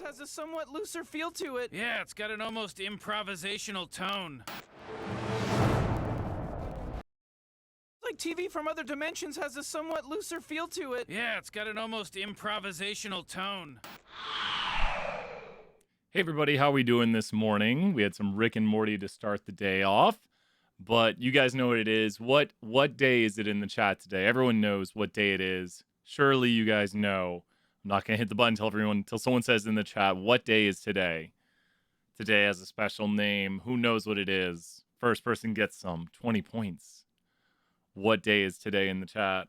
has a somewhat looser feel to it. Yeah, it's got an almost improvisational tone. Like TV from other dimensions has a somewhat looser feel to it. Yeah, it's got an almost improvisational tone. Hey everybody, how are we doing this morning? We had some Rick and Morty to start the day off, but you guys know what it is. What day is it in the chat today? Everyone knows what day it is. Surely you guys know. I'm not gonna hit the button until someone says in the chat, what day is today? Today has a special name. Who knows what it is? First person gets some 20 points. What day is today in the chat?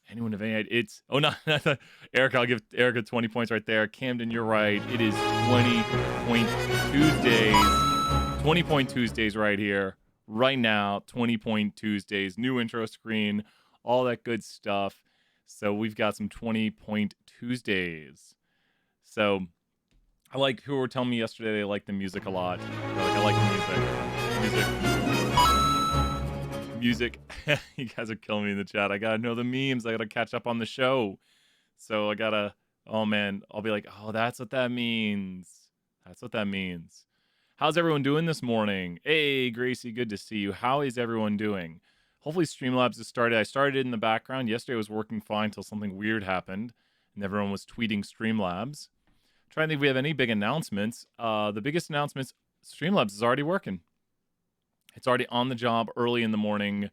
Anyone have any idea? It's, oh, no, Eric, I'll give Erica 20 points right there. Camden, you're right. It is 20-point Tuesdays. 20-point Tuesdays right here, right now. 20-point Tuesdays, new intro screen, all that good stuff. So we've got some 20-point Tuesdays. So I like who were telling me yesterday they like the music a lot. They're like, I like the music. You guys are killing me in the chat. I gotta know the memes. I gotta catch up on the show. So I gotta, oh man, I'll be like, oh, that's what that means. That's what that means. How's everyone doing this morning? Hey, Gracie, good to see you. How is everyone doing? Hopefully Streamlabs has started. I started it in the background. Yesterday was working fine until something weird happened and everyone was tweeting Streamlabs. Trying to think if we have any big announcements. The biggest announcements, Streamlabs is already working. It's already on the job early in the morning.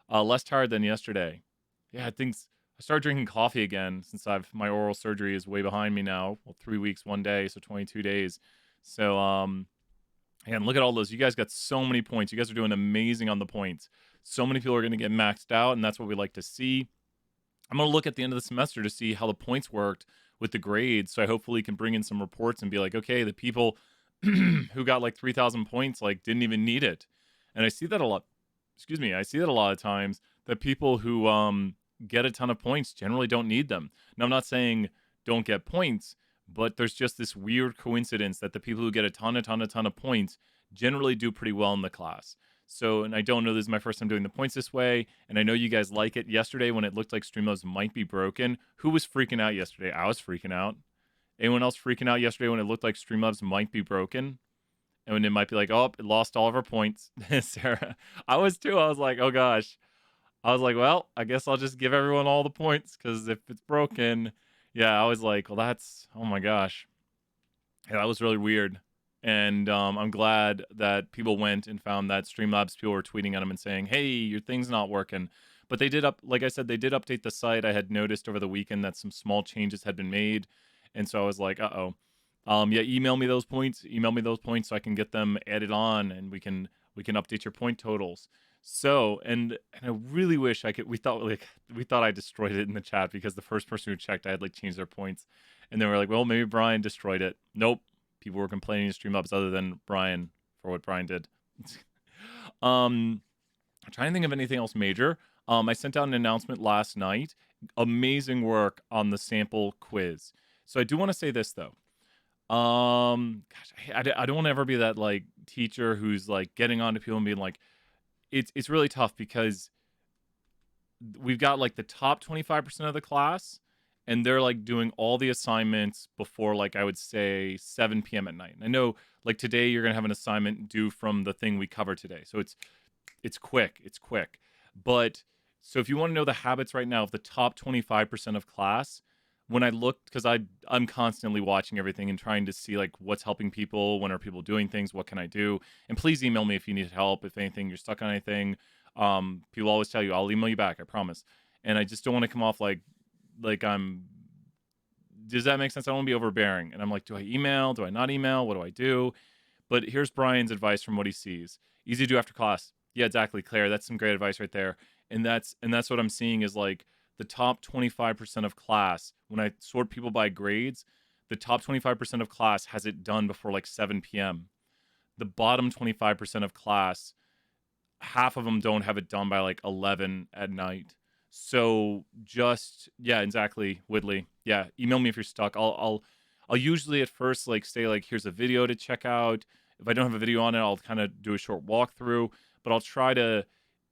Less tired than yesterday. Yeah, I started drinking coffee again since my oral surgery is way behind me now. Well, 3 weeks, 1 day, so 22 days. So, and look at all those. You guys got so many points. You guys are doing amazing on the points. So many people are going to get maxed out, and that's what we like to see. I'm going to look at the end of the semester to see how the points worked with the grades, so I hopefully can bring in some reports and be like, okay, the people who got like 3,000 points like didn't even need it. And I see that a lot. I see that a lot of times, that people who get a ton of points generally don't need them. Now, I'm not saying don't get points, but there's just this weird coincidence that the people who get a ton of points generally do pretty well in the class. So, and I don't know, this is my first time doing the points this way, and I know you guys like it. Yesterday, when it looked like Streamlabs might be broken, who was freaking out yesterday? I was freaking out. Anyone else freaking out yesterday when it looked like Streamlabs might be broken? And when it might be like, oh, it lost all of our points. Sarah, I was too. I was like, oh gosh. I was like, well, I guess I'll just give everyone all the points, because if it's broken, yeah, I was like, well, that's, oh my gosh. Yeah, that was really weird. And I'm glad that people went and found that Streamlabs people were tweeting at them and saying, hey, your thing's not working. But they did like I said, they did update the site. I had noticed over the weekend that some small changes had been made. And so I was like, uh-oh. Yeah, email me those points so I can get them added on, and we can update your point totals. So, and I really wish I could, we thought I destroyed it in the chat, because the first person who checked, I had like changed their points, and they were like, well, maybe Brian destroyed it. Nope. People were complaining to Streamlabs other than Brian for what Brian did. I'm trying to think of anything else major. I sent out an announcement last night. Amazing work on the sample quiz. So I do want to say this though. Gosh, I don't want to ever be that like teacher who's like getting on to people and being like, it's really tough, because we've got like the top 25% of the class, and they're like doing all the assignments before, like, I would say 7 p.m. at night. And I know like today you're going to have an assignment due from the thing we covered today. So it's quick. But so if you want to know the habits right now of the top 25% of class, when I looked, because I'm constantly watching everything and trying to see like what's helping people, when are people doing things, what can I do? And please email me if you need help, if anything, you're stuck on anything. People always tell you, I'll email you back, I promise. And I just don't want to come off like I'm, does that make sense? I don't want to be overbearing. And I'm like, do I email? Do I not email? What do I do? But here's Brian's advice from what he sees. Easy to do after class. Yeah, exactly, Claire. That's some great advice right there. And that's what I'm seeing is like, the top 25% of class, when I sort people by grades, the top 25% of class has it done before like 7 p.m. The bottom 25% of class, half of them don't have it done by like 11 at night. So just, yeah, exactly, Whitley. Yeah, email me if you're stuck. I'll usually at first like say like, here's a video to check out. If I don't have a video on it, I'll kind of do a short walkthrough, but I'll try to,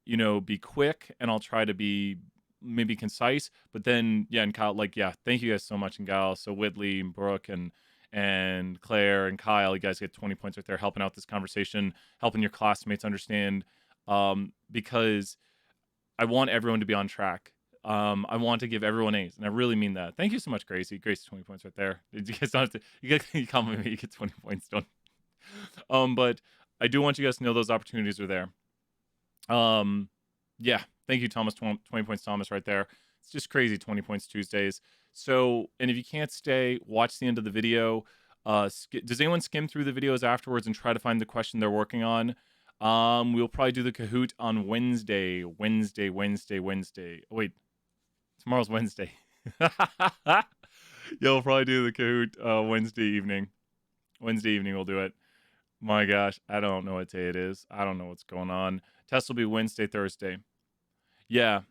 be quick, and I'll try to be maybe concise, but then, yeah, and Kyle, like, yeah, thank you guys so much, and Gal, so Whitley and Brooke and and Claire and Kyle. You guys get 20 points right there, helping out this conversation, helping your classmates understand, because I want everyone to be on track. I want to give everyone A's, and I really mean that. Thank you so much, Gracie. Gracie, 20 points right there. You guys don't have to. You compliment me. You get 20 points. Don't. But I do want you guys to know those opportunities are there. Yeah. Thank you, Thomas. 20 points, Thomas, right there. It's just crazy. 20 points Tuesdays. So, and if you can't stay, watch the end of the video. Does anyone skim through the videos afterwards and try to find the question they're working on? We'll probably do the Kahoot on Wednesday. Wednesday. Oh, wait, tomorrow's Wednesday. Yeah, we'll probably do the Kahoot Wednesday evening. Wednesday evening we'll do it. My gosh, I don't know what day it is. I don't know what's going on. Test will be Wednesday, Thursday. Yeah.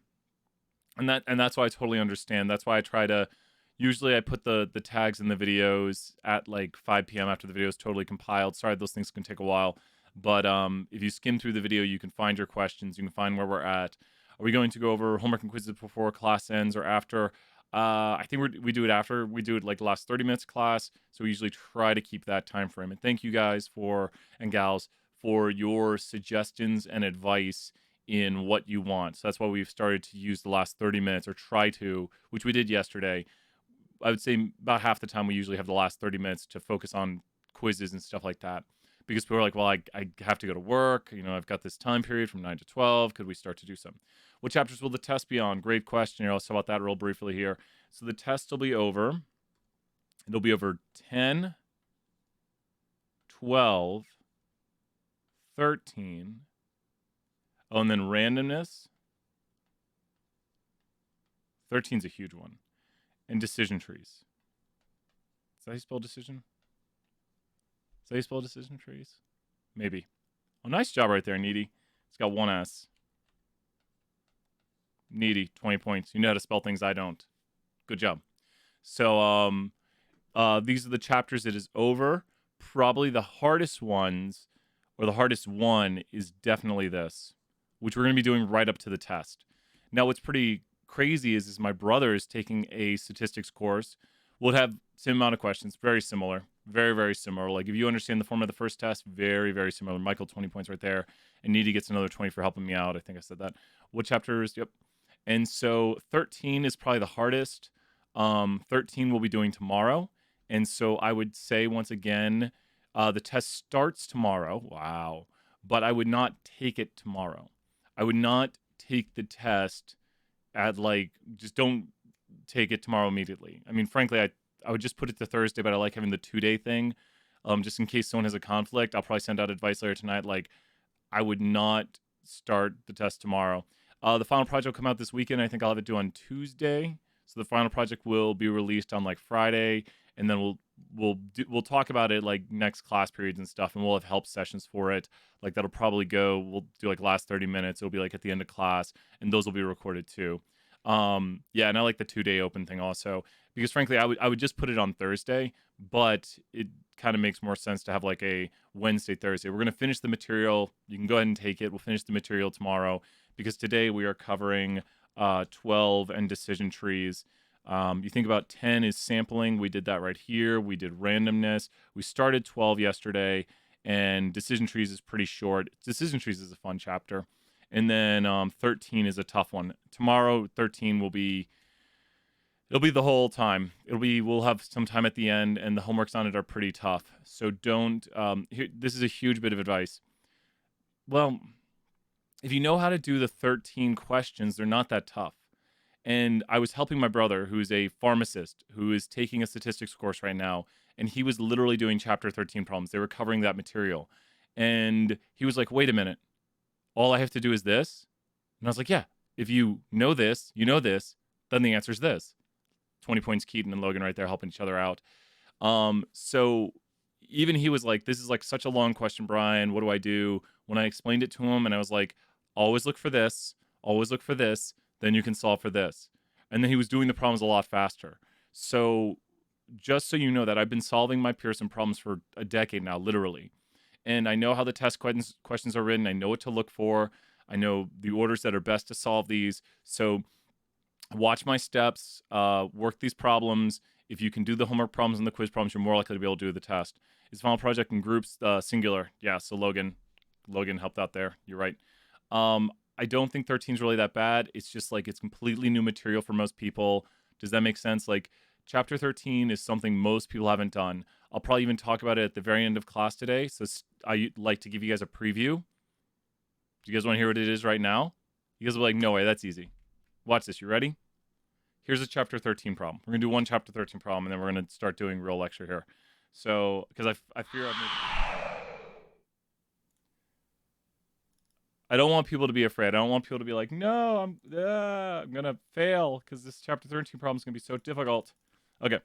And that's why I totally understand. That's why I try to usually I put the tags in the videos at like 5 p.m. after the video is totally compiled. Sorry, those things can take a while. But if you skim through the video, you can find your questions. You can find where we're at. Are we going to go over homework and quizzes before class ends or after? I think we do it after. We do it like the last 30 minutes class. So we usually try to keep that time frame. And thank you guys and gals for your suggestions and advice in what you want. So that's why we've started to use the last 30 minutes or try to, which we did yesterday. I would say about half the time we usually have the last 30 minutes to focus on quizzes and stuff like that. Because people are like, well, I have to go to work. I've got this time period from 9 to 12. Could we start to do some? What chapters will the test be on? Great question. I'll talk about that real briefly here. So the test will be over. It'll be over 10, 12, 13. Oh, and then randomness. 13's a huge one. And decision trees. Is that how you spell decision? Is that how you spell decision trees? Maybe. Oh, nice job right there, Needy. It's got one S. Needy, 20 points. You know how to spell things I don't. Good job. So, these are the chapters. It is over. Probably the hardest ones, or the hardest one, is definitely this, which we're going to be doing right up to the test. Now, what's pretty crazy is my brother is taking a statistics course. We'll have same amount of questions, very similar, very, very similar. Like if you understand the format of the first test, very, very similar. Michael, 20 points right there. And Needy gets another 20 for helping me out. I think I said that. What chapters? Yep. And so 13 is probably the hardest. 13 we'll be doing tomorrow. And so I would say once again, the test starts tomorrow. Wow. But I would not take it tomorrow. I would not take the test at just don't take it tomorrow immediately. I mean, frankly, I would just put it to Thursday, but I like having the 2-day thing. Just in case someone has a conflict, I'll probably send out advice later tonight. I would not start the test tomorrow. The final project will come out this weekend. I think I'll have it due on Tuesday. So the final project will be released on Friday, and then we'll talk about it next class periods and stuff, and we'll have help sessions for it. That'll probably we'll do last 30 minutes. It'll be at the end of class, and those will be recorded too. Yeah, and I like the 2-day open thing also, because frankly, I would just put it on Thursday, but it kind of makes more sense to have a Wednesday, Thursday. We're going to finish the material. You can go ahead and take it. We'll finish the material tomorrow, because today we are covering 12 and decision trees. You think about 10 is sampling. We did that right here. We did randomness. We started 12 yesterday, and decision trees is pretty short. Decision trees is a fun chapter. And then 13 is a tough one. Tomorrow, 13 it'll be the whole time. We'll have some time at the end, and the homeworks on it are pretty tough. So don't, this is a huge bit of advice. Well, if you know how to do the 13 questions, they're not that tough. And I was helping my brother, who's a pharmacist, who is taking a statistics course right now, and he was literally doing chapter 13 problems. They were covering that material. And he was like, wait a minute. All I have to do is this? And I was like, yeah, if you know this, then the answer is this. 20 points, Keaton and Logan right there helping each other out. So even he was like, this is such a long question, Brian. What do I do? When I explained it to him, and I was like, always look for this, then you can solve for this. And then he was doing the problems a lot faster. So just so you know that I've been solving my Pearson problems for a decade now, literally. And I know how the test questions are written. I know what to look for. I know the orders that are best to solve these. So watch my steps, work these problems. If you can do the homework problems and the quiz problems, you're more likely to be able to do the test. Is final project in groups singular? Yeah, so Logan helped out there. You're right. I don't think 13 is really that bad. It's just like it's completely new material for most people. Does that make sense? Like chapter 13 is something most people haven't done. I'll probably even talk about it at the very end of class today. So I like to give you guys a preview. Do you guys want to hear what it is right now? You guys will be like, no way, that's easy. Watch this. You ready? Here's a chapter 13 problem. We're going to do one chapter 13 problem, and then we're going to start doing real lecture here. So, because I fear I've made... I don't want people to be afraid. I don't want people to be like, no, I'm going to fail because this chapter 13 problem is going to be so difficult. Okay.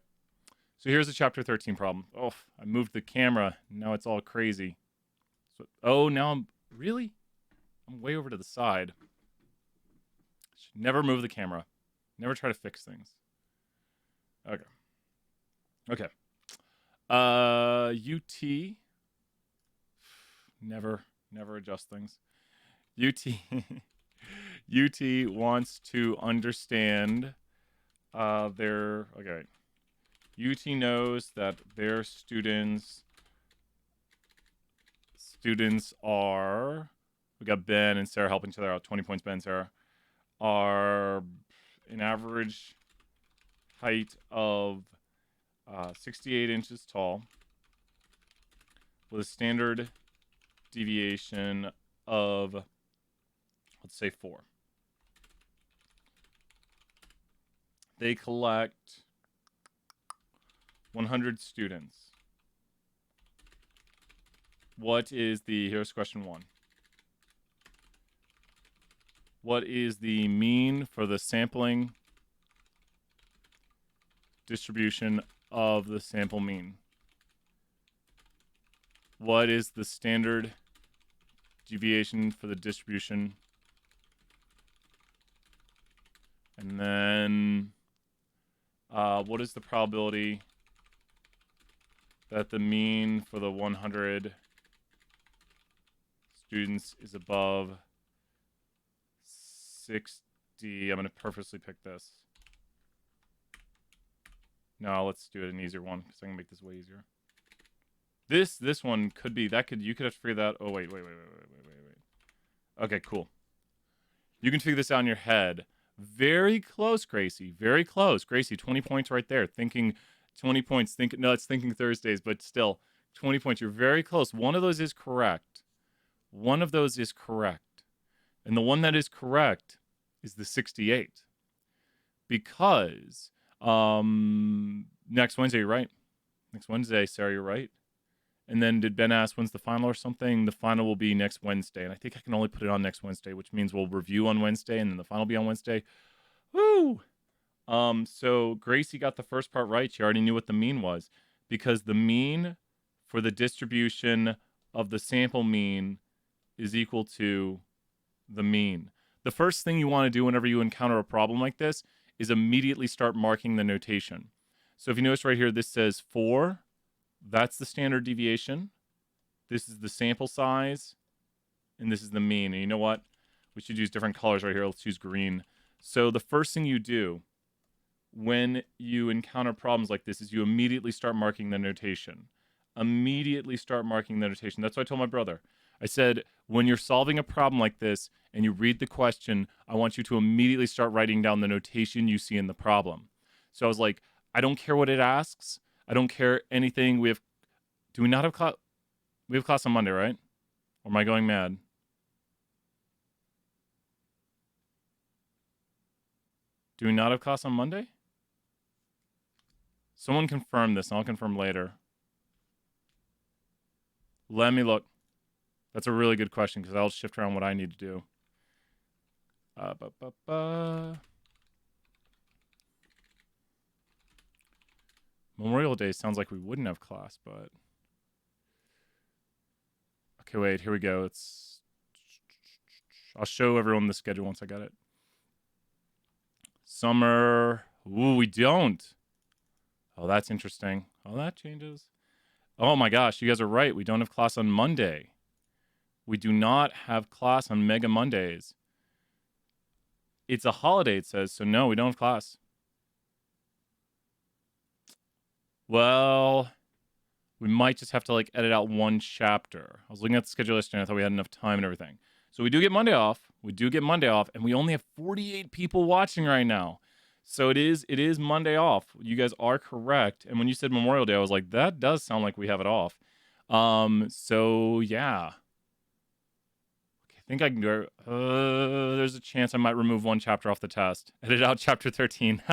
So here's a chapter 13 problem. Oh, I moved the camera. Now it's all crazy. So, oh, now I'm... Really? I'm way over to the side. Should never move the camera. Never try to fix things. Okay. Okay. UT. Never adjust things. UT wants to understand their... Okay. UT knows that their students are... We got Ben and Sarah helping each other out. 20 points, Ben and Sarah. Are an average height of 68 inches tall with a standard deviation of, let's say, 4. They collect 100 students. Here's question 1. What is the mean for the sampling distribution of the sample mean? What is the standard deviation for the distribution? And then what is the probability that the mean for the 100 students is above 60? I'm going to purposely pick this. No, let's do it an easier one because I can make this way easier. This one could be you could have to figure that. Oh wait. Okay, cool. You can figure this out in your head. Very close, Gracie. Very close, Gracie. 20 points right there. Thinking 20 points. It's thinking Thursdays, but still 20 points. You're very close. One of those is correct. One of those is correct, and the one that is correct is the 68. Because next Wednesday, you're right. Next Wednesday, Sarah, you're right. And then did Ben ask when's the final or something? The final will be next Wednesday. And I think I can only put it on next Wednesday, which means we'll review on Wednesday and then the final will be on Wednesday. Woo! So Gracie got the first part right. She already knew what the mean was because the mean for the distribution of the sample mean is equal to the mean. The first thing you want to do whenever you encounter a problem like this is immediately start marking the notation. So if you notice right here, this says 4. That's the standard deviation. This is the sample size. And this is the mean. And you know what? We should use different colors right here. Let's use green. So the first thing you do when you encounter problems like this is you immediately start marking the notation. Immediately start marking the notation. That's what I told my brother. I said, when you're solving a problem like this and you read the question, I want you to immediately start writing down the notation you see in the problem. So I was like, I don't care what it asks. I don't care anything. Do we not have class? We have class on Monday, right? Or am I going mad? Do we not have class on Monday? Someone confirm this, and I'll confirm later. Let me look. That's a really good question, because I'll shift around what I need to do. Memorial Day sounds like we wouldn't have class, but... Okay, wait, here we go. I'll show everyone the schedule once I got it. Summer... Ooh, we don't. Oh, that's interesting. Oh, that changes. Oh my gosh, you guys are right. We don't have class on Monday. We do not have class on Mega Mondays. It's a holiday, it says, so no, we don't have class. Well, we might just have to like edit out one chapter. I was looking at the schedule yesterday and I thought we had enough time and everything. So we do get Monday off. And we only have 48 people watching right now. So it is Monday off. You guys are correct. And when you said Memorial Day, I was like, that does sound like we have it off. So yeah. Okay, I think I can go. There's a chance I might remove one chapter off the test. Edit out chapter 13.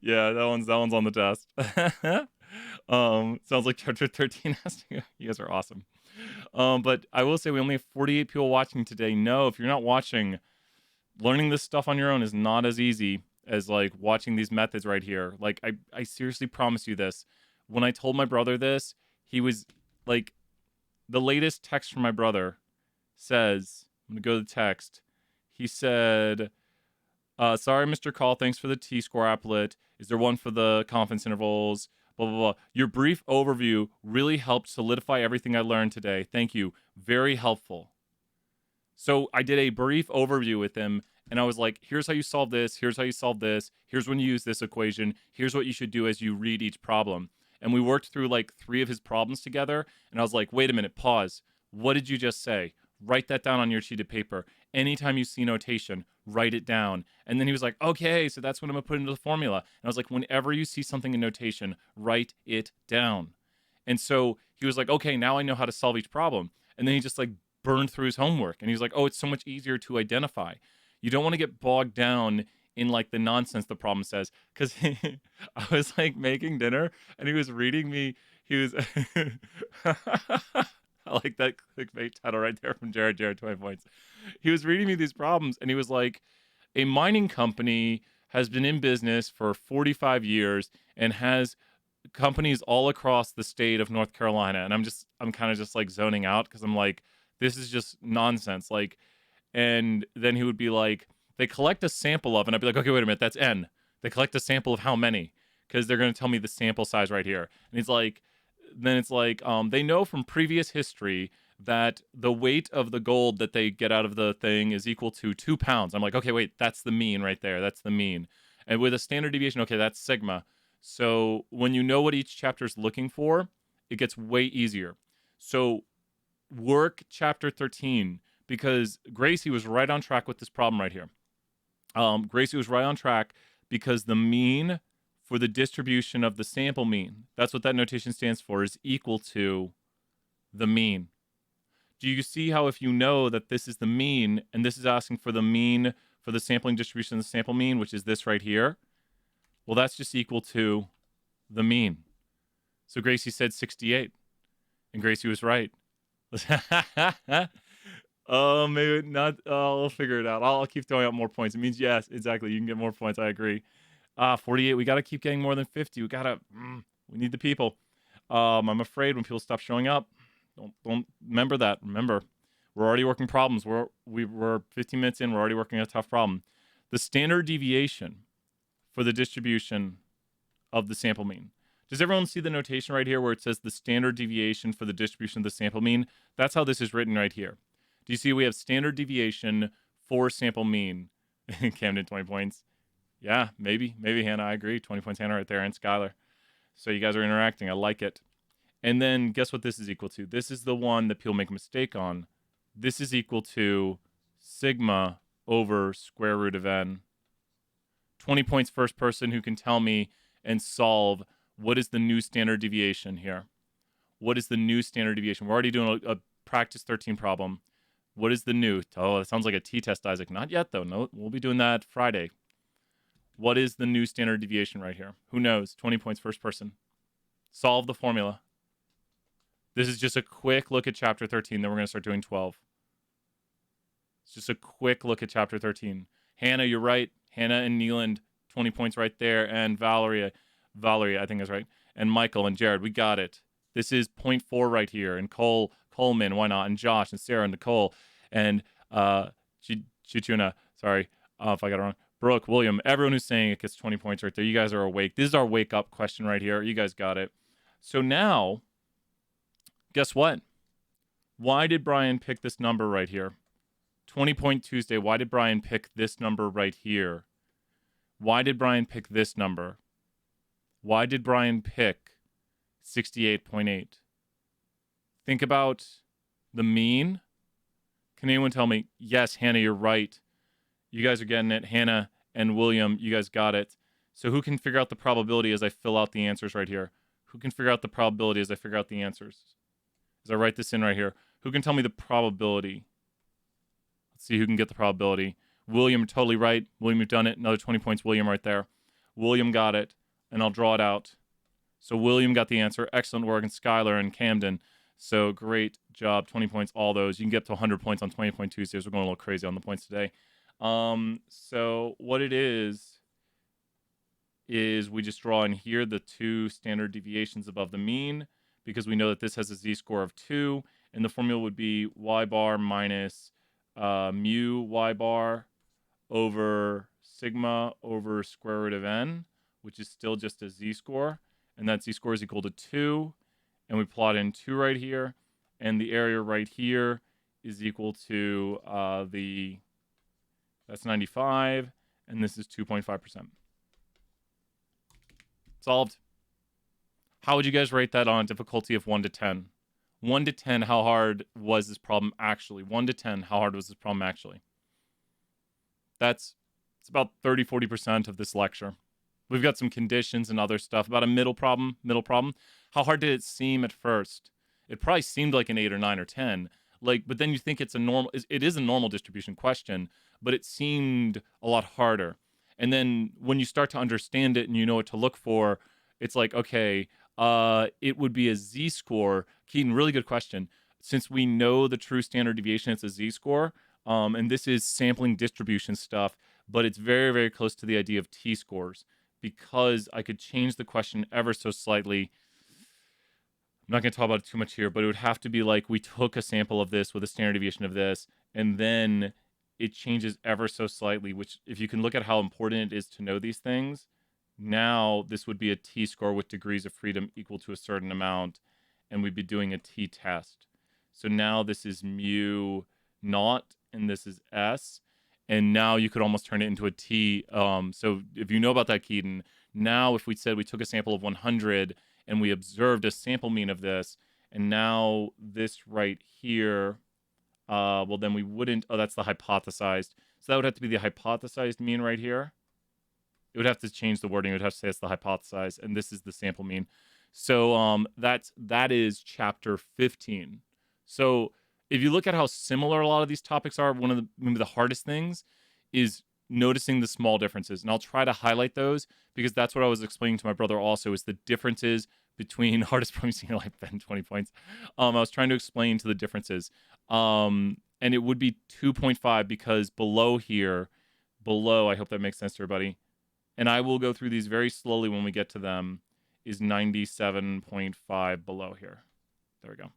Yeah, that one's on the test. Sounds like chapter 13 has to go. You guys are awesome. But I will say we only have 48 people watching today. No, if you're not watching, learning this stuff on your own is not as easy as like watching these methods right here. Like I seriously promise you this. When I told my brother this, he was like, the latest text from my brother says, I'm gonna go to the text. He said, sorry, Mr. Call, thanks for the T-score applet. Is there one for the confidence intervals? Blah, blah, blah. Your brief overview really helped solidify everything I learned today. Thank you. Very helpful. So I did a brief overview with him, and I was like, here's how you solve this. Here's how you solve this. Here's when you use this equation. Here's what you should do as you read each problem. And we worked through like 3 of his problems together, and I was like, wait a minute, pause. What did you just say? Write that down on your sheet of paper. Anytime you see notation, write it down. And then he was like, okay, so that's what I'm going to put into the formula. And I was like, whenever you see something in notation, write it down. And so he was like, okay, now I know how to solve each problem. And then he just like burned through his homework. And he was like, oh, it's so much easier to identify. You don't want to get bogged down in like the nonsense the problem says. Because I was like making dinner and he was reading me. He was... I like that clickbait title right there from Jared. 20 points. He was reading me these problems and he was like, a mining company has been in business for 45 years and has companies all across the state of North Carolina. And I'm kind of just like zoning out because I'm like, this is just nonsense. Like, and then he would be like, they collect a sample of, and I'd be like, okay, wait a minute, that's N. They collect a sample of how many? Because they're going to tell me the sample size right here. And he's like, then it's like, they know from previous history that the weight of the gold that they get out of the thing is equal to 2 pounds. I'm like, okay, wait, that's the mean right there. That's the mean. And with a standard deviation, okay, that's sigma. So when you know what each chapter is looking for, it gets way easier. So work chapter 13 because Gracie was right on track with this problem right here. Gracie was right on track because the mean for the distribution of the sample mean, that's what that notation stands for, is equal to the mean. Do you see how if you know that this is the mean, and this is asking for the mean for the sampling distribution of the sample mean, which is this right here, well, that's just equal to the mean. So Gracie said 68, and Gracie was right. Oh, maybe not. I'll figure it out. I'll keep throwing out more points. It means yes, exactly. You can get more points. I agree. 48. We got to keep getting more than 50. We need the people. I'm afraid when people stop showing up, don't remember that. Remember, we're already working problems. We're 15 minutes in. We're already working a tough problem. The standard deviation for the distribution of the sample mean. Does everyone see the notation right here where it says the standard deviation for the distribution of the sample mean? That's how this is written right here. Do you see we have standard deviation for sample mean? Camden, 20 points. Yeah, maybe, Hannah, I agree. 20 points, Hannah, right there, and Skylar. So you guys are interacting. I like it. And then guess what this is equal to? This is the one that people make a mistake on. This is equal to sigma over square root of n. 20 points first person who can tell me and solve what is the new standard deviation here. What is the new standard deviation? We're already doing a practice 13 problem. What is the new? Oh, that sounds like a t-test, Isaac. Not yet, though. No, we'll be doing that Friday. What is the new standard deviation right here? Who knows? 20 points first person. Solve the formula. This is just a quick look at chapter 13. Then we're going to start doing 12. It's just a quick look at chapter 13. Hannah, you're right. Hannah and Neeland, 20 points right there. And Valerie, I think is right. And Michael and Jared, we got it. This is 0.4 right here. And Coleman, why not? And Josh and Sarah and Nicole and Chichuna, sorry if I got it wrong. Brooke, William, everyone who's saying it gets 20 points right there. You guys are awake. This is our wake up question right here. You guys got it. So now, guess what? Why did Brian pick this number right here? 20 point Tuesday. Why did Brian pick this number right here? Why did Brian pick this number? Why did Brian pick 68.8? Think about the mean. Can anyone tell me? Yes, Hannah, you're right. You guys are getting it. Hannah and William, you guys got it. So who can figure out the probability as I fill out the answers right here? Who can figure out the probability as I figure out the answers? As I write this in right here. Who can tell me the probability? Let's see who can get the probability. William, totally right. William, you've done it. Another 20 points. William right there. William got it. And I'll draw it out. So William got the answer. Excellent work. And Skylar and Camden. So great job. 20 points, all those. You can get up to 100 points on 20 Point Tuesdays. We're going a little crazy on the points today. So what it is we just draw in here the two standard deviations above the mean, because we know that this has a z-score of 2, and the formula would be y bar minus mu y bar over sigma over square root of n, which is still just a z-score, and that z-score is equal to 2, and we plot in 2 right here, and the area right here is equal to that's 95, and this is 2.5%. Solved. How would you guys rate that on a difficulty of 1 to 10? 1 to 10, how hard was this problem actually? 1 to 10, how hard was this problem actually? It's about 30-40% of this lecture. We've got some conditions and other stuff. About a middle problem. How hard did it seem at first? It probably seemed like an 8 or 9 or 10. But then you think it is a normal distribution question, but it seemed a lot harder. And then when you start to understand it and you know what to look for, it's like, okay, it would be a z-score. Keaton, really good question. Since we know the true standard deviation, it's a z-score, and this is sampling distribution stuff, but it's very, very close to the idea of t-scores, because I could change the question ever so slightly. I'm not going to talk about it too much here, but it would have to be like we took a sample of this with a standard deviation of this, and then it changes ever so slightly, which if you can look at how important it is to know these things, now this would be a t-score with degrees of freedom equal to a certain amount, and we'd be doing a t-test. So now this is mu naught, and this is s, and now you could almost turn it into a t. So if you know about that, Keaton, now if we said we took a sample of 100 and we observed a sample mean of this, and now this right here, well, then we wouldn't, that's the hypothesized. So that would have to be the hypothesized mean right here. It would have to change the wording. It would have to say it's the hypothesized, and this is the sample mean. So that is chapter 15. So if you look at how similar a lot of these topics are, one of maybe the hardest things is noticing the small differences. And I'll try to highlight those, because that's what I was explaining to my brother also, is the differences between hardest problem in your life, Ben, 20 points. I was trying to explain to the differences. And it would be 2.5, because below here, I hope that makes sense to everybody, and I will go through these very slowly when we get to them, is 97.5 below here. There we go.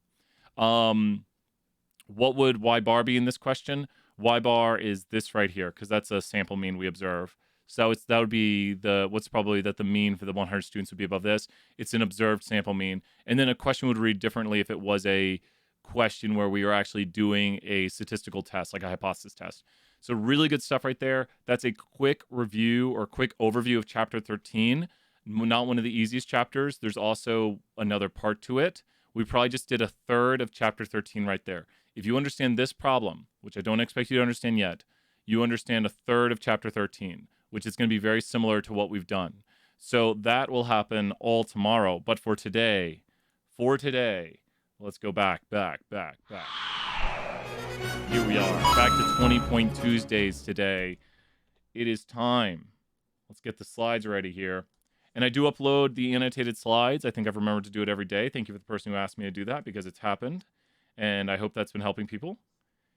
What would y bar be in this question? Y bar is this right here, because that's a sample mean we observe. So that would be what's probably that the mean for the 100 students would be above this. It's an observed sample mean. And then a question would read differently if it was a question where we were actually doing a statistical test, like a hypothesis test. So really good stuff right there. That's a quick review or quick overview of chapter 13. Not one of the easiest chapters. There's also another part to it. We probably just did a third of chapter 13 right there. If you understand this problem, which I don't expect you to understand yet, you understand a third of chapter 13, which is going to be very similar to what we've done. So that will happen all tomorrow. But for today, let's go back. Here we are, back to 20 Point Tuesdays today. It is time. Let's get the slides ready here. And I do upload the annotated slides. I think I've remembered to do it every day. Thank you for the person who asked me to do that, because it's happened. And I hope that's been helping people.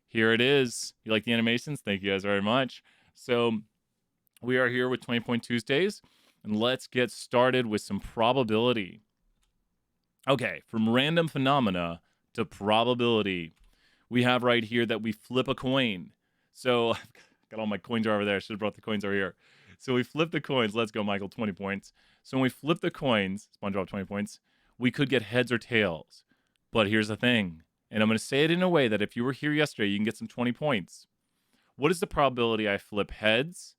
Here it is. You like the animations? Thank you guys very much. So we are here with 20 Point Tuesdays, and let's get started with some probability. Okay, from random phenomena to probability, we have right here that we flip a coin. So I've got all my coins over there. I should have brought the coins over here. So we flip the coins. Let's go, Michael, 20 points. So when we flip the coins, SpongeBob 20 points, we could get heads or tails. But here's the thing, and I'm going to say it in a way that if you were here yesterday, you can get some 20 points. What is the probability I flip heads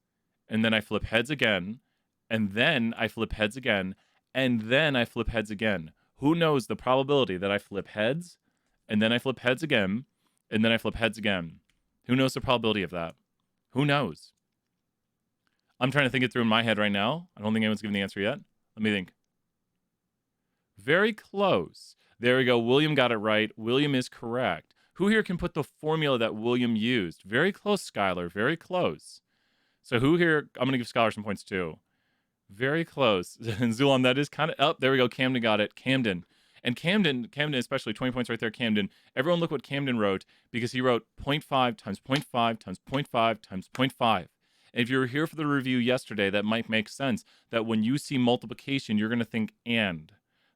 and then I flip heads again, and then I flip heads again, and then I flip heads again. Who knows the probability that I flip heads, and then I flip heads again, and then I flip heads again? Who knows the probability of that? Who knows? I'm trying to think it through in my head right now. I don't think anyone's given the answer yet. Let me think. Very close. There we go. William got it right. William is correct. Who here can put the formula that William used? Very close, Skylar. Very close. So who here? I'm going to give Skylar some points too. Very close. And Zulon, that is kind of... Oh, there we go. Camden got it. Camden. And Camden especially, 20 points right there, Camden. Everyone look what Camden wrote, because he wrote 0.5 times 0.5 times 0.5 times 0.5. And if you were here for the review yesterday, that might make sense, that when you see multiplication, you're going to think and.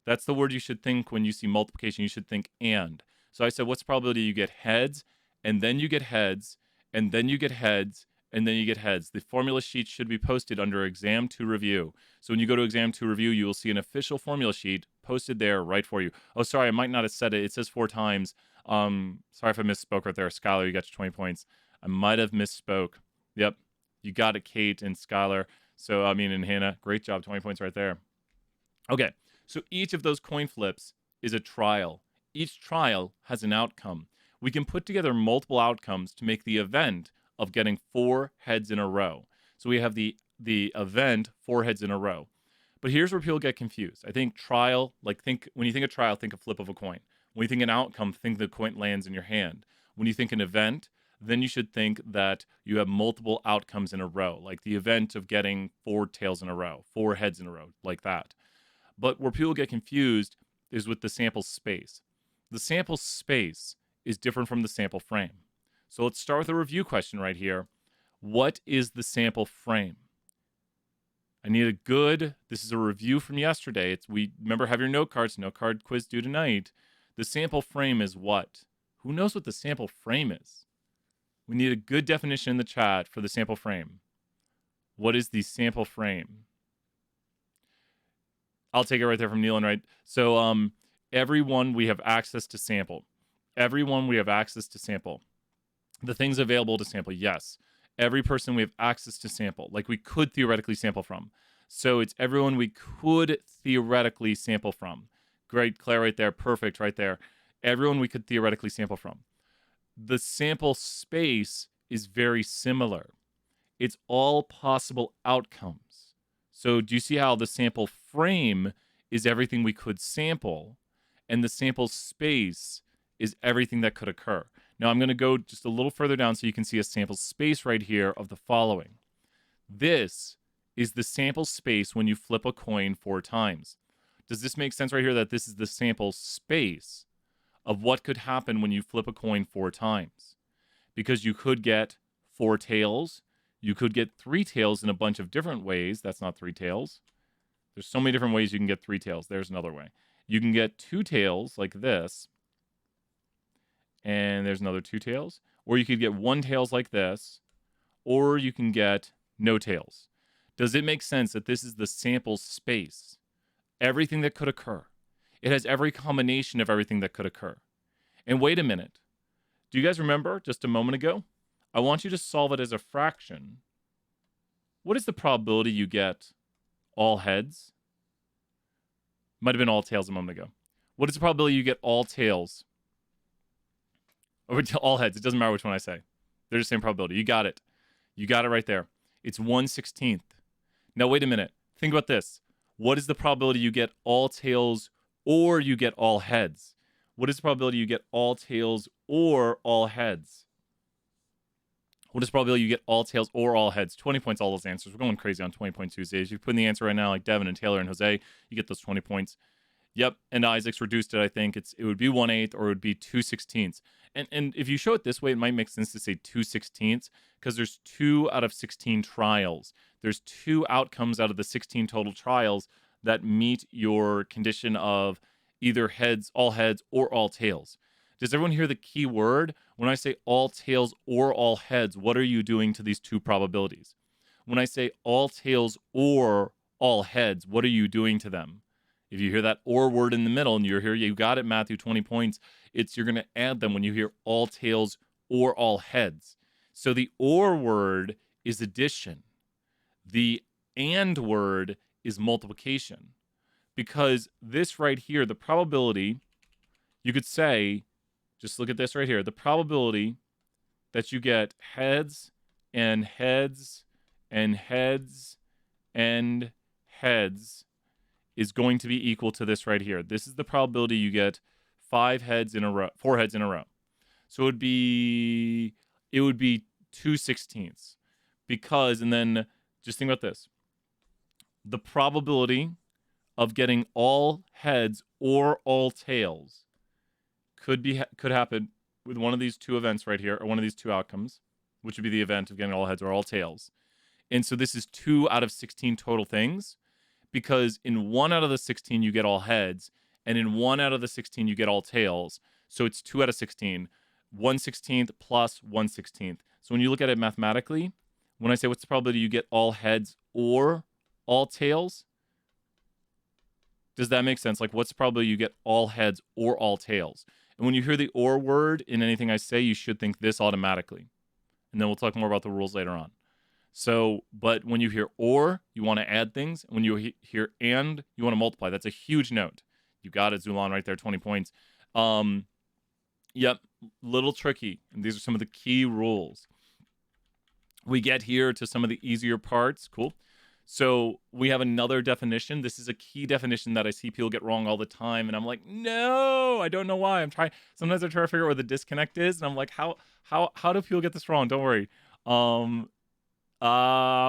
That's the word you should think when you see multiplication. You should think and. So I said, what's the probability you get heads, and then you get heads, and then you get heads, and then you get heads? The formula sheet should be posted under Exam 2 Review. So when you go to Exam 2 Review, you will see an official formula sheet posted there right for you. Oh, sorry, I might not have said it. It says 4 times. Sorry if I misspoke right there. Skylar, you got your 20 points. I might have misspoke. Yep, you got it, Kate and Skylar. So, and Hannah, great job. 20 points right there. Okay, so each of those coin flips is a trial. Each trial has an outcome. We can put together multiple outcomes to make the event of getting 4 heads in a row. So we have the event 4 heads in a row. But here's where people get confused. I think trial, when you think of trial, think of flip of a coin. When you think an outcome, think the coin lands in your hand. When you think an event, then you should think that you have multiple outcomes in a row, like the event of getting 4 tails in a row, 4 heads in a row, like that. But where people get confused is with the sample space. The sample space is different from the sample frame. So let's start with a review question right here. What is the sample frame? I need this is a review from yesterday. Remember, have your note cards, note card quiz due tonight. The sample frame is what? Who knows what the sample frame is? We need a good definition in the chat for the sample frame. What is the sample frame? I'll take it right there from Neil and right. So, everyone, we have access to sample. Everyone, we have access to sample. The things available to sample, yes. Every person, we have access to sample. Like we could theoretically sample from. So it's everyone we could theoretically sample from. Great, Claire right there. Perfect right there. Everyone we could theoretically sample from. The sample space is very similar. It's all possible outcomes. So do you see how the sample frame is everything we could sample, and the sample space is everything that could occur? Now I'm going to go just a little further down so you can see a sample space right here of the following. This is the sample space when you flip a coin 4 times. Does this make sense right here that this is the sample space of what could happen when you flip a coin 4 times? Because you could get 4 tails. You could get 3 tails in a bunch of different ways. That's not 3 tails. There's so many different ways you can get 3 tails. There's another way. You can get 2 tails like this. And there's another 2 tails. Or you could get 1 tails like this. Or you can get no tails. Does it make sense that this is the sample space? Everything that could occur. It has every combination of everything that could occur. And wait a minute. Do you guys remember just a moment ago? I want you to solve it as a fraction. What is the probability you get all heads? Might have been all tails a moment ago. What is the probability you get all tails? Or all heads. It doesn't matter which one I say. They're the same probability. You got it. You got it right there. It's 1/16. Now, wait a minute. Think about this. What is the probability you get all tails or you get all heads? What is the probability you get all tails or all heads? What is the probability you get all tails or all heads? 20 points, all those answers. We're going crazy on 20 point Tuesdays. You put in the answer right now, like Devin and Taylor and Jose, you get those 20 points. Yep, and Isaac's reduced it, I think. It would be 1/8 or it would be 2/16. And if you show it this way, it might make sense to say 2/16 because there's 2 out of 16 trials. There's 2 outcomes out of the 16 total trials that meet your condition of either heads, or all tails. Does everyone hear the key word? When I say all tails or all heads, what are you doing to these 2 probabilities? When I say all tails or all heads, what are you doing to them? If you hear that or word in the middle and you're here, you got it, Matthew, 20 points. You're going to add them when you hear all tails or all heads. So the or word is addition. The and word is multiplication. Because this right here, the probability, you could say, just look at this right here, the probability that you get heads and heads and heads and heads is going to be equal to this right here. This is the probability you get 4 heads in a row. So it would be 2/16 because, and then just think about this. The probability of getting all heads or all tails could happen with one of these two events right here, or one of these two outcomes, which would be the event of getting all heads or all tails. And so this is 2 out of 16 total things, because in 1 out of the 16 you get all heads, and in 1 out of the 16 you get all tails. So it's 2 out of 16. 1/16 plus 1/16. So when you look at it mathematically, when I say what's the probability you get all heads or all tails, does that make sense? Like, what's the probability you get all heads or all tails? And when you hear the or word in anything I say, you should think this automatically. And then we'll talk more about the rules later on. So, but when you hear or, you want to add things. When you hear and, you want to multiply. That's a huge note. You got it, Zulon, right there, 20 points. Yep, little tricky. And these are some of the key rules. We get here to some of the easier parts. Cool. So we have another definition. This is a key definition that I see people get wrong all the time. And I'm like, no, I don't know why. Sometimes I try to figure out where the disconnect is. And I'm like, how do people get this wrong? Don't worry.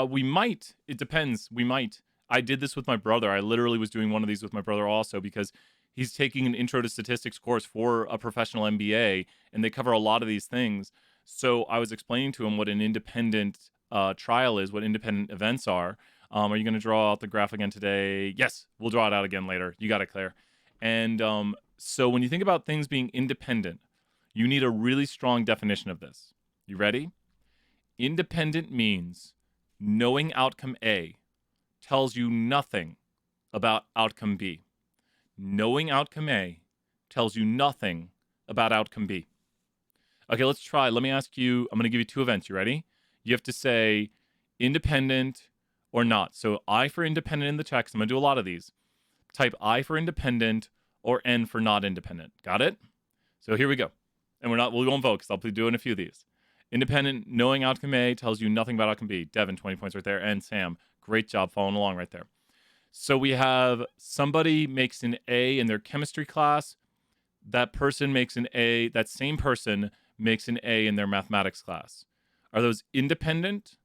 We might. It depends. We might. I did this with my brother. I literally was doing one of these with my brother also, because he's taking an intro to statistics course for a professional MBA, and they cover a lot of these things. So I was explaining to him what an independent trial is, what independent events are. Are you going to draw out the graph again today? Yes, we'll draw it out again later. You got it, Claire. And so when you think about things being independent, you need a really strong definition of this. You ready? Independent means knowing outcome A tells you nothing about outcome B. Knowing outcome A tells you nothing about outcome B. Okay, let's try. Let me ask you, I'm going to give you 2 events. You ready? You have to say independent or not. So I for independent in the text. I'm going to do a lot of these. Type I for independent or N for not independent. Got it? So here we go. And we won't vote because I'll be doing a few of these. Independent, knowing outcome A tells you nothing about outcome B. Devin, 20 points right there. And Sam, great job following along right there. So we have somebody makes an A in their chemistry class. That same person makes an A in their mathematics class. Are those independent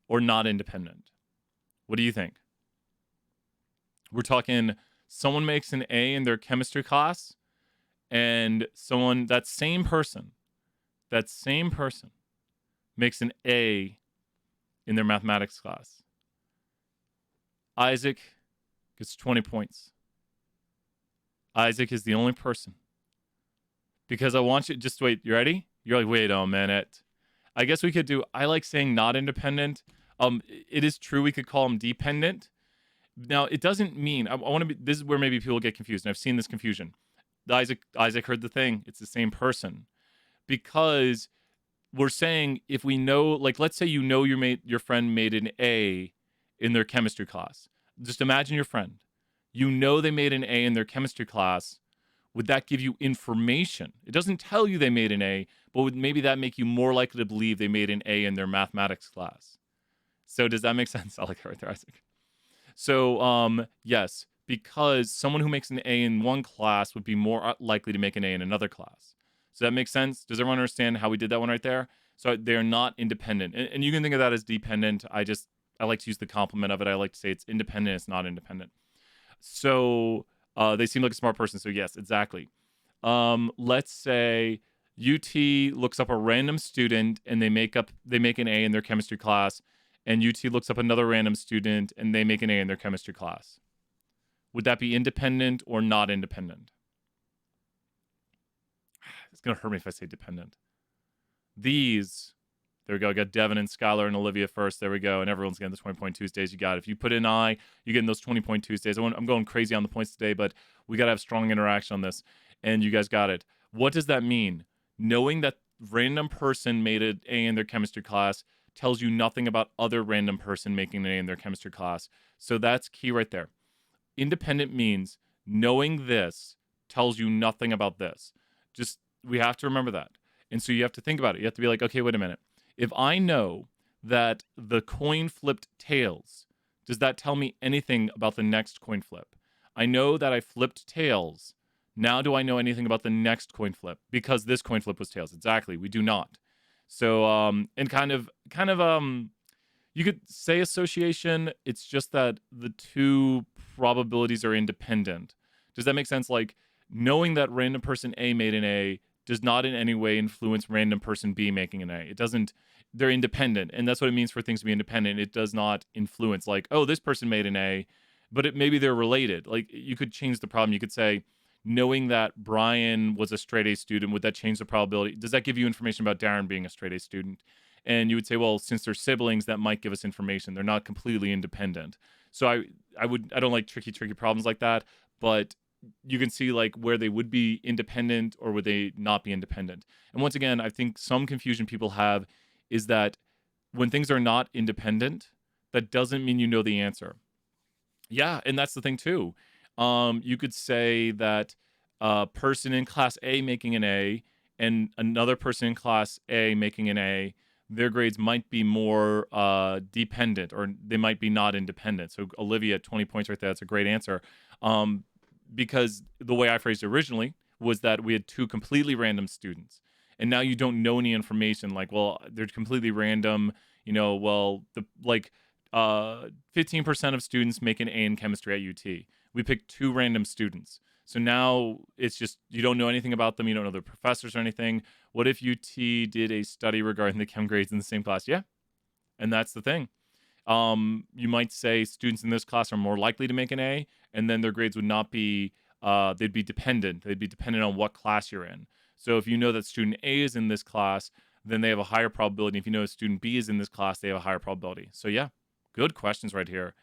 or not independent? What do you think? We're talking someone makes an A in their chemistry class, and that same person makes an A in their mathematics class. Isaac gets 20 points. Isaac is the only person. Because I want you, just wait, you ready? You're like, wait a minute. I guess we could do, I like saying not independent. It is true we could call them dependent. Now, it doesn't mean, this is where maybe people get confused, and I've seen this confusion. Isaac heard the thing, it's the same person. Because we're saying if we know, like, let's say you know your friend made an A in their chemistry class. Just imagine your friend. You know they made an A in their chemistry class. Would that give you information? It doesn't tell you they made an A, but would maybe that make you more likely to believe they made an A in their mathematics class? So does that make sense? I like it right there, Isaac. So, yes, because someone who makes an A in one class would be more likely to make an A in another class. So that makes sense? Does everyone understand how we did that one right there? So they're not independent. And you can think of that as dependent. I like to use the complement of it. I like to say it's independent, it's not independent. So they seem like a smart person. So yes, exactly. Let's say UT looks up a random student and they make an A in their chemistry class, and UT looks up another random student and they make an A in their chemistry class. Would that be independent or not independent? It's going to hurt me if I say dependent. There we go. I got Devin and Skylar and Olivia first. There we go. And everyone's getting the 20-point Tuesdays. You got it. If you put in I, you're getting those 20-point Tuesdays. I'm going crazy on the points today, but we got to have strong interaction on this. And you guys got it. What does that mean? Knowing that random person made an A in their chemistry class tells you nothing about other random person making an A in their chemistry class. So that's key right there. Independent means knowing this tells you nothing about this. Just, we have to remember that. And so you have to think about it. You have to be like, okay, wait a minute. If I know that the coin flipped tails, does that tell me anything about the next coin flip? I know that I flipped tails. Now do I know anything about the next coin flip? Because this coin flip was tails. Exactly. We do not. So, and you could say association. It's just that the two probabilities are independent. Does that make sense? Like, knowing that random person A made an A does not in any way influence random person B making an A. It doesn't, they're independent. And that's what it means for things to be independent. It does not influence, like, oh, this person made an A, but maybe they're related. Like, you could change the problem. You could say, knowing that Brian was a straight A student, would that change the probability? Does that give you information about Darren being a straight A student? And you would say, well, since they're siblings, that might give us information. They're not completely independent. So I don't like tricky problems like that, but you can see like where they would be independent or would they not be independent. And once again, I think some confusion people have is that when things are not independent, that doesn't mean you know the answer. Yeah, and that's the thing too. You could say that a person in class A making an A and another person in class A making an A, their grades might be more dependent, or they might be not independent. So Olivia, 20 points right there. That's a great answer. Because the way I phrased it originally was that we had two completely random students. And now you don't know any information. Like, well, they're completely random. You know, well, 15% of students make an A in chemistry at UT. We picked two random students. So now it's just, you don't know anything about them. You don't know their professors or anything. What if UT did a study regarding the chem grades in the same class? Yeah. And that's the thing. You might say students in this class are more likely to make an A, and then their grades would not be, they'd be dependent. They'd be dependent on what class you're in. So if you know that student A is in this class, then they have a higher probability. If you know student B is in this class, they have a higher probability. So yeah, good questions right here.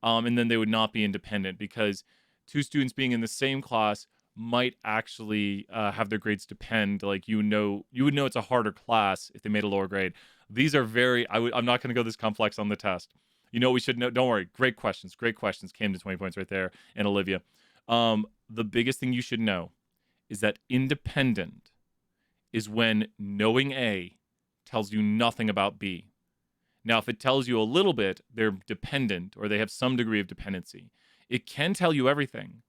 And then they would not be independent because two students being in the same class might actually have their grades depend. Like, you would know it's a harder class if they made a lower grade. These are very, I'm not going to go this complex on the test. You know, we should know. Don't worry. Great questions. Came to 20 points right there. And Olivia, the biggest thing you should know is that independent is when knowing A tells you nothing about B. Now, if it tells you a little bit, they're dependent, or they have some degree of dependency. It can tell you everything.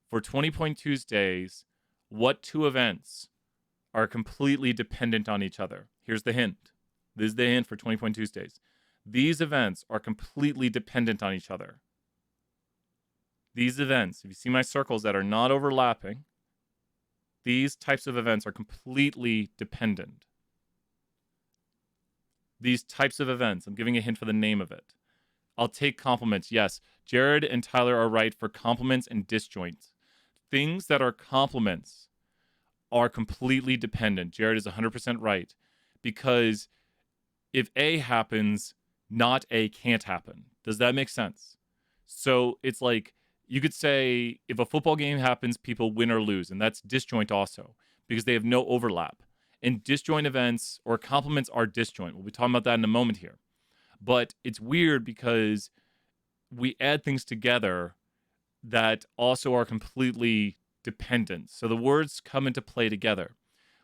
For 20 Point Tuesdays, what two events are completely dependent on each other? Here's the hint. This is the hint for 20 Point Tuesdays. These events are completely dependent on each other. These events, if you see my circles that are not overlapping, these types of events are completely dependent. These types of events, I'm giving a hint for the name of it. I'll take complements. Yes, Jared and Tyler are right for complements and disjoints. Things that are complements are completely dependent. Jared is 100% right, because if A happens, not A can't happen. Does that make sense? So it's like, you could say if a football game happens, people win or lose, and that's disjoint also, because they have no overlap. And disjoint events or complements are disjoint. We'll be talking about that in a moment here. But it's weird because we add things together that also are completely dependent. So the words come into play together.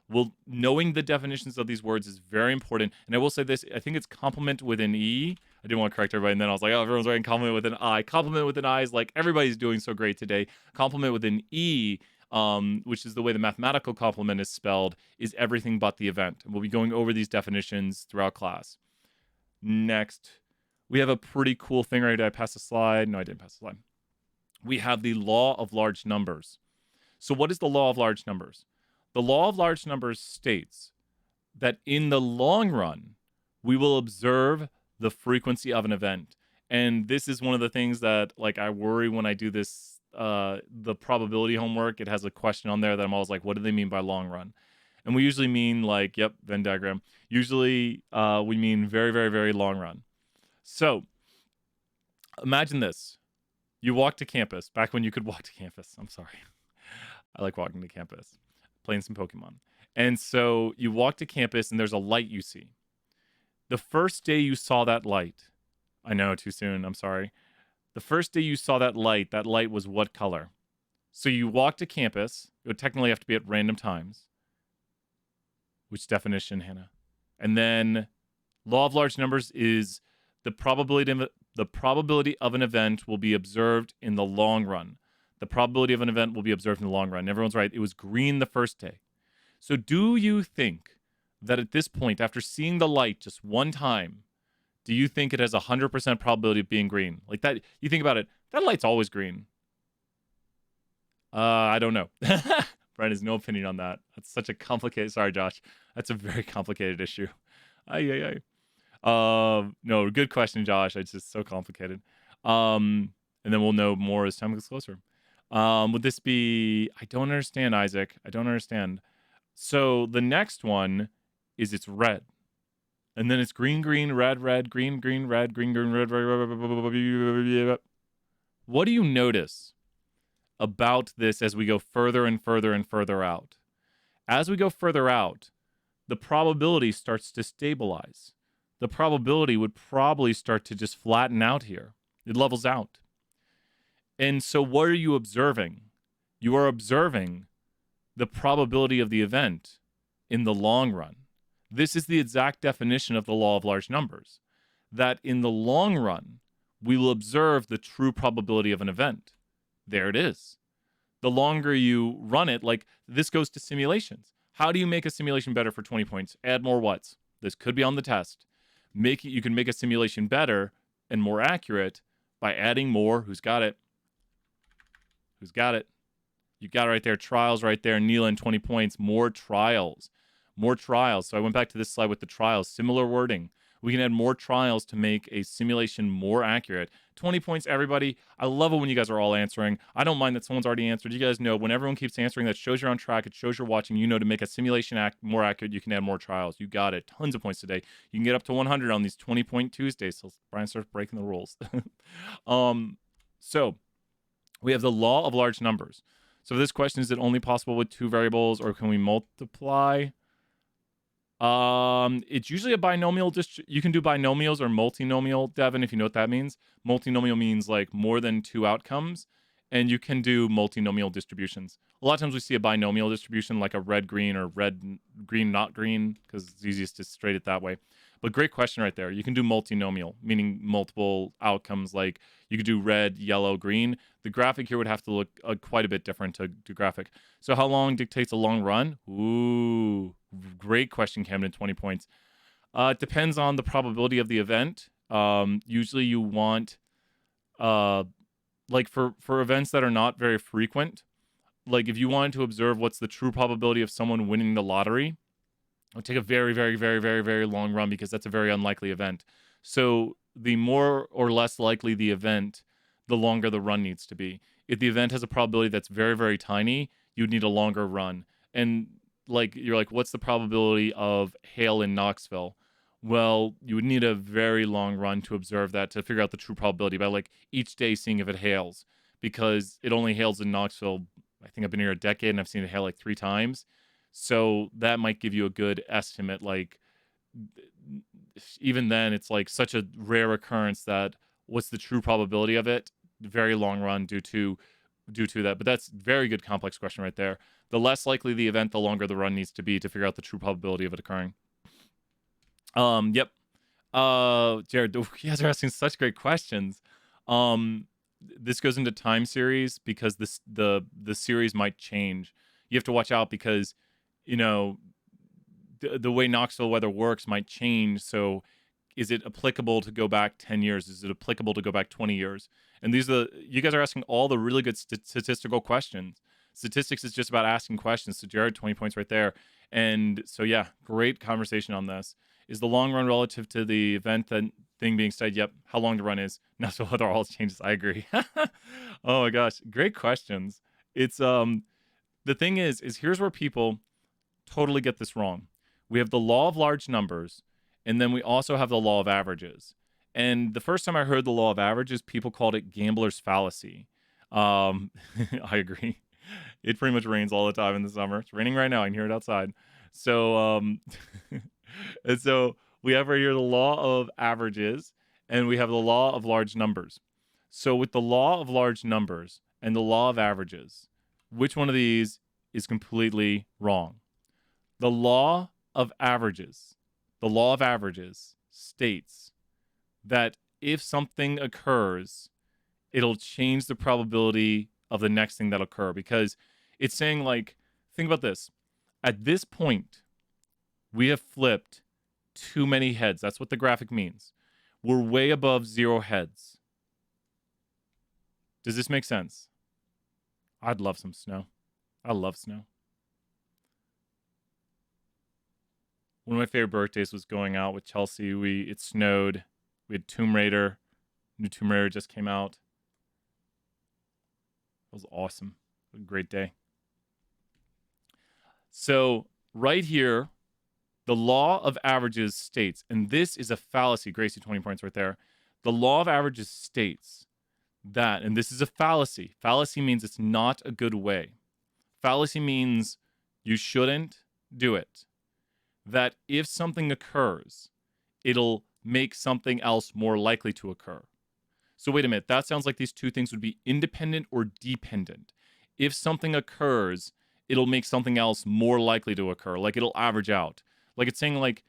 Well, knowing the definitions of these words is very important. And I will say this, I think it's complement with an E. I didn't want to correct everybody, and then I was like, oh, everyone's writing complement with an I. Complement with an I is like, everybody's doing so great today. Complement with an E, which is the way the mathematical complement is spelled, is everything but the event. And we'll be going over these definitions throughout class. Next, we have a pretty cool thing right here. Did I pass the slide? No, I didn't pass the slide. We have the law of large numbers. So what is the law of large numbers? The law of large numbers states that in the long run, we will observe the frequency of an event. And this is one of the things that, like, I worry when I do this, the probability homework. It has a question on there that I'm always like, what do they mean by long run? And we usually mean like, yep, Venn diagram. Usually we mean very, very, very long run. So imagine this. You walk to campus, back when you could walk to campus. I'm sorry. I like walking to campus, playing some Pokemon. And so you walk to campus and there's a light you see. The first day you saw that light, I know, too soon, I'm sorry. The first day you saw that light was what color? So you walked to campus. It would technically have to be at random times. Which definition, Hannah? And then law of large numbers is the probability of an event will be observed in the long run. The probability of an event will be observed in the long run. Everyone's right. It was green the first day. So do you think that at this point, after seeing the light just one time, do you think it has a 100% probability of being green? Like that, you think about it, that light's always green. I don't know. Brian has no opinion on that. That's such a complicated, sorry, Josh. That's a very complicated issue. Ay. No, good question, Josh. It's just so complicated. And then we'll know more as time gets closer. Would this be, I don't understand, Isaac. I don't understand. So the next one is it's red. And then it's green, red, green, red, green, red, red. What do you notice about this as we go further and further and further out? As we go further out, the probability starts to stabilize. The probability would probably start to just flatten out here. It levels out. And so what are you observing? You are observing the probability of the event in the long run. This is the exact definition of the law of large numbers, that in the long run, we will observe the true probability of an event. There it is. The longer you run it, like this goes to simulations. How do you make a simulation better for 20 points? Add more whats. This could be on the test. You can make a simulation better and more accurate by adding more. Who's got it? Who's got it? You got it right there. Trials right there. Neelan, 20 points. More trials. More trials. So I went back to this slide with the trials. Similar wording. We can add more trials to make a simulation more accurate. 20 points, everybody. I love it when you guys are all answering. I don't mind that someone's already answered. You guys know when everyone keeps answering, that shows you're on track. It shows you're watching. You know to make a simulation more accurate, you can add more trials. You got it. Tons of points today. You can get up to 100 on these 20-point Tuesdays. So Brian starts breaking the rules. So we have the law of large numbers. So this question, is it only possible with two variables or can we multiply? It's usually a binomial. You can do binomials or multinomial, Devin, if you know what that means. Multinomial means like more than two outcomes, and you can do multinomial distributions. A lot of times we see a binomial distribution like a red-green or red-green not green because it's easiest to straight it that way. But great question right there. You can do multinomial, meaning multiple outcomes. Like you could do red, yellow, green. The graphic here would have to look quite a bit different to graphic. So how long dictates a long run? Ooh, great question, Camden, 20 points. It depends on the probability of the event. Usually you want, like for events that are not very frequent, like if you wanted to observe what's the true probability of someone winning the lottery, it would take a very, very, very, very, very long run because that's a very unlikely event. So the more or less likely the event, the longer the run needs to be. If the event has a probability that's very, very tiny, you'd need a longer run. And like you're like, what's the probability of hail in Knoxville? Well, you would need a very long run to observe that, to figure out the true probability by like each day seeing if it hails, because it only hails in Knoxville. I think I've been here a decade and I've seen it hail like 3 times. So that might give you a good estimate. Like even then, it's like such a rare occurrence that what's the true probability of it? Very long run due to that. But that's very good complex question right there. The less likely the event, the longer the run needs to be to figure out the true probability of it occurring. Yep. Jared, you guys are asking such great questions. This goes into time series because the series might change. You have to watch out because, you know, the way Knoxville weather works might change. So is it applicable to go back 10 years? Is it applicable to go back 20 years? And you guys are asking all the really good statistical questions. Statistics is just about asking questions. So Jared, 20 points right there. And so, yeah, great conversation on this. Is the long run relative to the event thing being studied? Yep. How long the run is? Knoxville weather always changes. I agree. Oh my gosh. Great questions. It's, the thing is here's where people totally get this wrong. We have the law of large numbers, and then we also have the law of averages. And the first time I heard the law of averages, people called it gambler's fallacy. I agree. It pretty much rains all the time in the summer. It's raining right now. I can hear it outside. So, and so We have right here the law of averages, and we have the law of large numbers. So with the law of large numbers and the law of averages, which one of these is completely wrong? The law of averages, states that if something occurs, it'll change the probability of the next thing that'll occur, because it's saying, like, think about this. At this point, we have flipped too many heads. That's what the graphic means. We're way above 0 heads. Does this make sense? I'd love some snow. I love snow. One of my favorite birthdays was going out with Chelsea. It snowed. We had Tomb Raider. New Tomb Raider just came out. It was awesome. A great day. So right here, the law of averages states, and this is a fallacy. Gracie, 20 points right there. The law of averages states that, and this is a fallacy. Fallacy means it's not a good way. Fallacy means you shouldn't do it. That if something occurs, it'll make something else more likely to occur. So wait a minute, that sounds like these two things would be independent or dependent. If something occurs, it'll make something else more likely to occur. Like it'll average out. Like it's saying, like,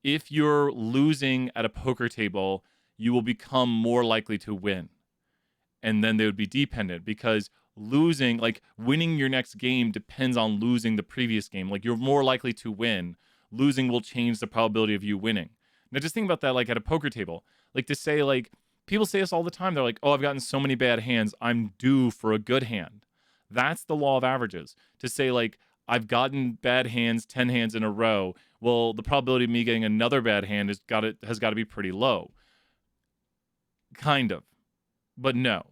if you're losing at a poker table, you will become more likely to win. And then they would be dependent, because losing, like winning your next game depends on losing the previous game. Like you're more likely to win. Losing will change the probability of you winning. Now just think about that, like at a poker table. Like to say, like, people say this all the time. They're like, oh, I've gotten so many bad hands, I'm due for a good hand. That's the law of averages. To say, like, I've gotten bad hands 10 hands in a row. Well, the probability of me getting another bad hand has got to be pretty low. Kind of. But no.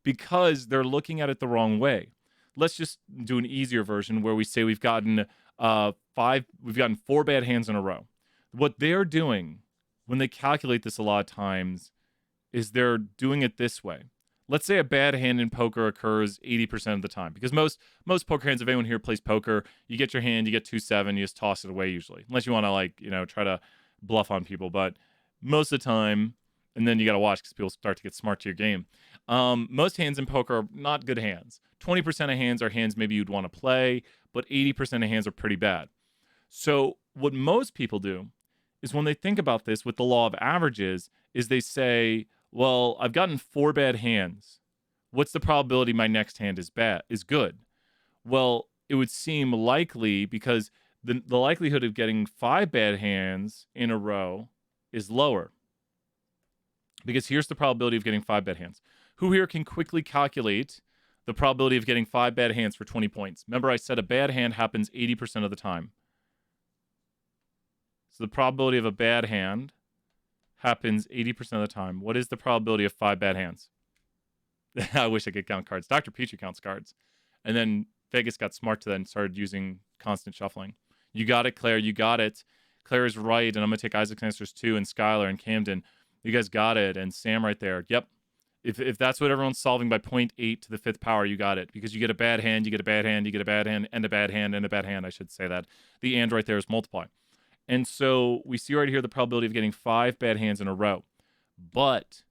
Because they're looking at it the wrong way. Let's just do an easier version where we say we've gotten 4 bad hands in a row. What they're doing when they calculate this a lot of times is they're doing it this way. Let's say a bad hand in poker occurs 80% of the time, because most poker hands, if anyone here plays poker, you get your hand, you get 2-7, you just toss it away usually, unless you want to, like, try to bluff on people. But most of the time, and then you got to watch because people start to get smart to your game. Most hands in poker are not good hands. 20% of hands are hands maybe you'd want to play, but 80% of hands are pretty bad. So what most people do is when they think about this with the law of averages is they say, well, I've gotten 4 bad hands. What's the probability my next hand is good? Well, it would seem likely, because the likelihood of getting 5 bad hands in a row is lower. Because here's the probability of getting 5 bad hands. Who here can quickly calculate the probability of getting 5 bad hands for 20 points? Remember, I said a bad hand happens 80% of the time. So the probability of a bad hand happens 80% of the time. What is the probability of 5 bad hands? I wish I could count cards. Dr. Petrie counts cards. And then Vegas got smart to that and started using constant shuffling. You got it, Claire. You got it. Claire is right. And I'm going to take Isaac's answers too, and Skylar and Camden. You guys got it. And Sam right there. Yep. If that's what everyone's solving by 0.8 to the 5th power, you got it. Because you get a bad hand, you get a bad hand, you get a bad hand, and a bad hand, and a bad hand. I should say that. The and right there is multiply. And so we see right here the probability of getting 5 bad hands in a row. But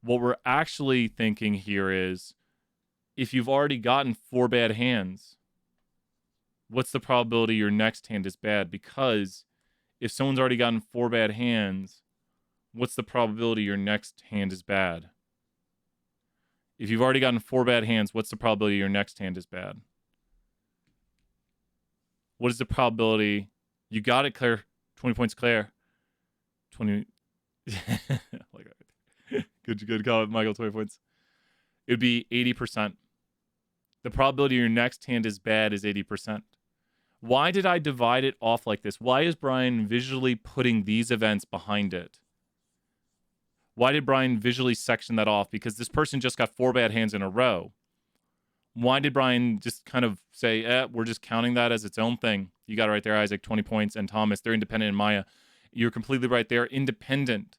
what we're actually thinking here is, if you've already gotten 4 bad hands, what's the probability your next hand is bad? Because if someone's already gotten 4 bad hands, what's the probability your next hand is bad? If you've already gotten 4 bad hands, what's the probability your next hand is bad? What is the probability? You got it, Claire. 20 points, Claire. 20. Good comment, Michael. 20 points. It would be 80%. The probability your next hand is bad is 80%. Why did I divide it off like this? Why is Brian visually putting these events behind it? Why did Brian visually section that off? Because this person just got 4 bad hands in a row. Why did Brian just kind of say, we're just counting that as its own thing? You got it right there, Isaac. 20 points. And Thomas, they're independent. And Maya, you're completely right. They're independent.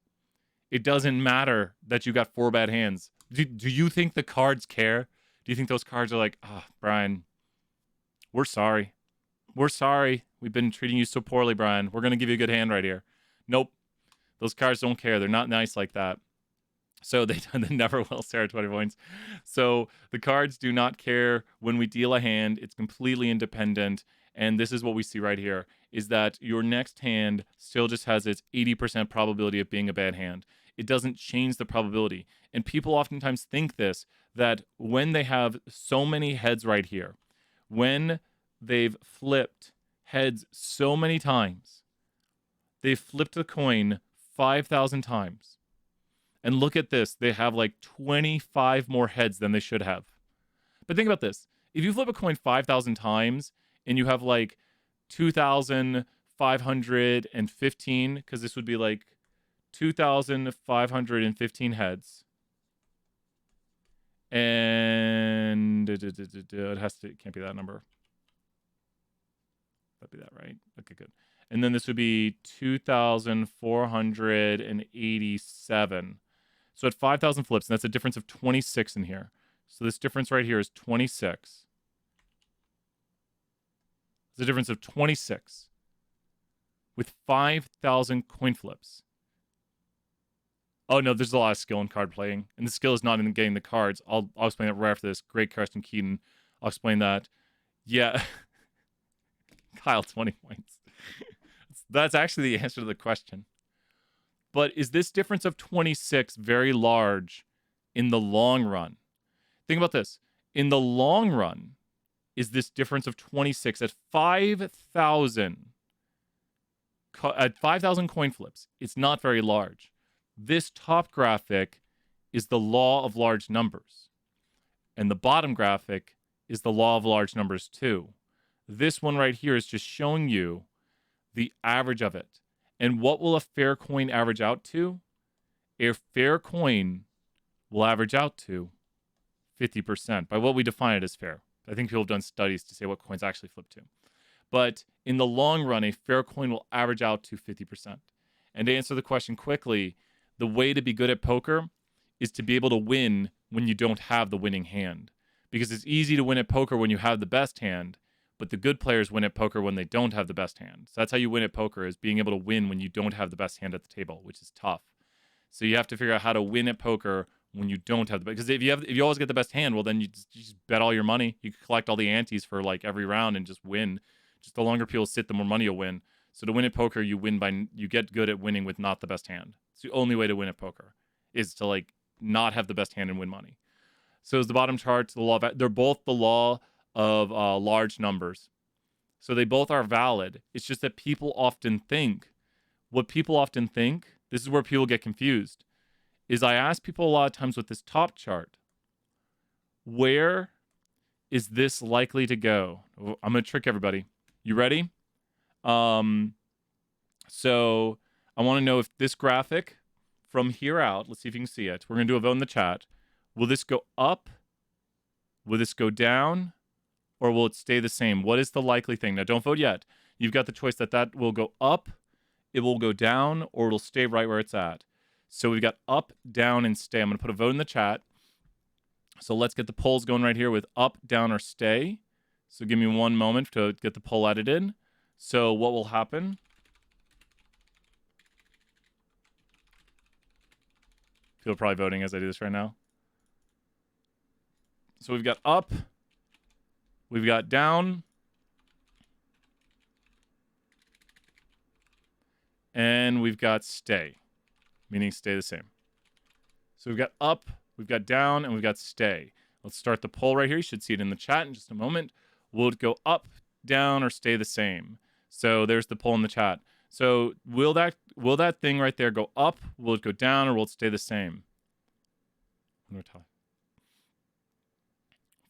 It doesn't matter that you got 4 bad hands. Do you think the cards care? Do you think those cards are like, Brian, we're sorry. We're sorry. We've been treating you so poorly, Brian. We're going to give you a good hand right here. Nope. Those cards don't care. They're not nice like that. So they never will, Sarah, 20 points. So the cards do not care when we deal a hand. It's completely independent. And this is what we see right here, is that your next hand still just has its 80% probability of being a bad hand. It doesn't change the probability. And people oftentimes think this, that when they have so many heads right here, when they've flipped heads so many times, they've flipped the coin 5,000 times. And look at this. They have like 25 more heads than they should have. But think about this. If you flip a coin 5,000 times and you have like 2,515, because this would be like 2,515 heads. And it can't be that number. That'd be that, right? Okay, good. And then this would be 2,487. So at 5,000 flips, and that's a difference of 26 in here. So this difference right here is 26. It's a difference of 26 with 5,000 coin flips. Oh, no, there's a lot of skill in card playing. And the skill is not in getting the cards. I'll explain it right after this. Great question, Keaton. I'll explain that. Yeah. Kyle, 20 points. That's actually the answer to the question. But is this difference of 26 very large in the long run? Think about this. In the long run, is this difference of 26 at 5,000 coin flips? It's not very large. This top graphic is the law of large numbers. And the bottom graphic is the law of large numbers too. This one right here is just showing you the average of it. And what will a fair coin average out to? A fair coin will average out to 50%, by what we define it as fair. I think people have done studies to say what coins actually flip to. But in the long run, a fair coin will average out to 50%. And to answer the question quickly, the way to be good at poker is to be able to win when you don't have the winning hand. Because it's easy to win at poker when you have the best hand, but the good players win at poker when they don't have the best hand. So that's how you win at poker, is being able to win when you don't have the best hand at the table, which is tough. So you have to figure out how to win at poker when you don't have the best. Because if you always get the best hand, well, then you just bet all your money. You collect all the antes for like every round and just win. Just the longer people sit, the more money you'll win. So to win at poker, you get good at winning with not the best hand. It's the only way to win at poker, is to like not have the best hand and win money. So as the bottom chart, they're both the law of large numbers. So they both are valid. It's just that people often think, this is where people get confused, is I ask people a lot of times with this top chart, where is this likely to go? I'm going to trick everybody. You ready? So I want to know if this graphic from here out, let's see if you can see it. We're going to do a vote in the chat. Will this go up? Will this go down? Or will it stay the same? What is the likely thing? Now, don't vote yet. You've got the choice that will go up, it will go down, or it'll stay right where it's at. So we've got up, down, and stay. I'm going to put a vote in the chat. So let's get the polls going right here with up, down, or stay. So give me one moment to get the poll edited. So what will happen? People are probably voting as I do this right now. So we've got up. We've got down. And we've got stay, meaning stay the same. So we've got up, we've got down, and we've got stay. Let's start the poll right here. You should see it in the chat in just a moment. Will it go up, down, or stay the same? So there's the poll in the chat. So will that thing right there go up? Will it go down, or will it stay the same? One more time.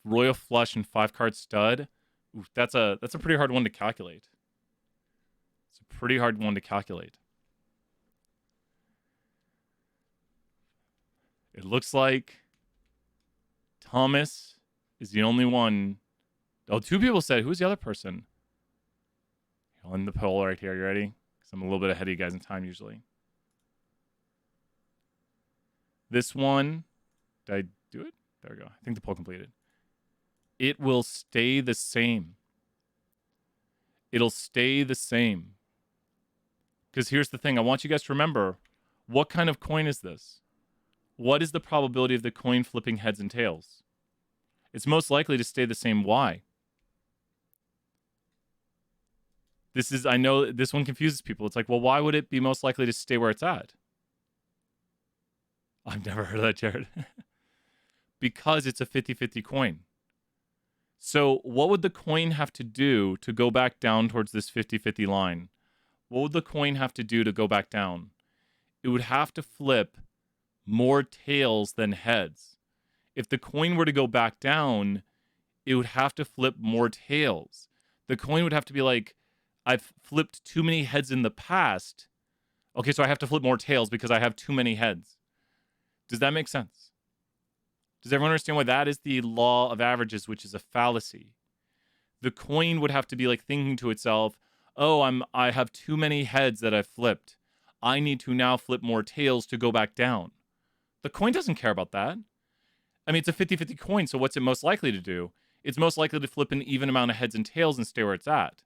Royal flush and 5-card stud. Oof, that's a pretty hard one to calculate. It's a pretty hard one to calculate. It looks like Thomas is the only one. Oh, 2 people said. Who's the other person? I'll end the poll right here. You ready? Because I'm a little bit ahead of you guys in time usually. This one. Did I do it? There we go. I think the poll completed. It will stay the same. It'll stay the same. Because here's the thing. I want you guys to remember, What kind of coin is this? What is the probability of the coin flipping heads and tails? It's most likely to stay the same. Why? I know this one confuses people. It's like, well, why would it be most likely to stay where it's at? I've never heard of that, Jared. Because it's a 50-50 coin. So what would the coin have to do to go back down towards this 50-50 line? What would the coin have to do to go back down? It would have to flip more tails than heads. If the coin were to go back down, it would have to flip more tails. The coin would have to be like, I've flipped too many heads in the past. Okay, so I have to flip more tails because I have too many heads. Does that make sense? Does everyone understand why that is the law of averages, which is a fallacy? The coin would have to be like thinking to itself, oh, I have too many heads that I've flipped. I need to now flip more tails to go back down. The coin doesn't care about that. I mean, it's a 50-50 coin, so what's it most likely to do? It's most likely to flip an even amount of heads and tails and stay where it's at.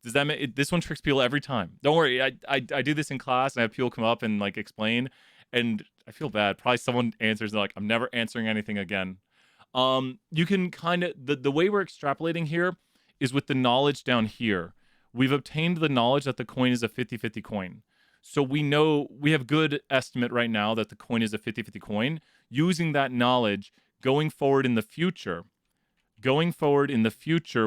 Does that make this one tricks people every time? Don't worry, I do this in class and I have people come up and like explain, and I feel bad. Probably someone answers and they're like, I'm never answering anything again. You can kind of the way we're extrapolating here is with the knowledge down here. We've obtained the knowledge that the coin is a 50-50 coin. So we know we have good estimate right now that the coin is a 50-50 coin. Using that knowledge, going forward in the future,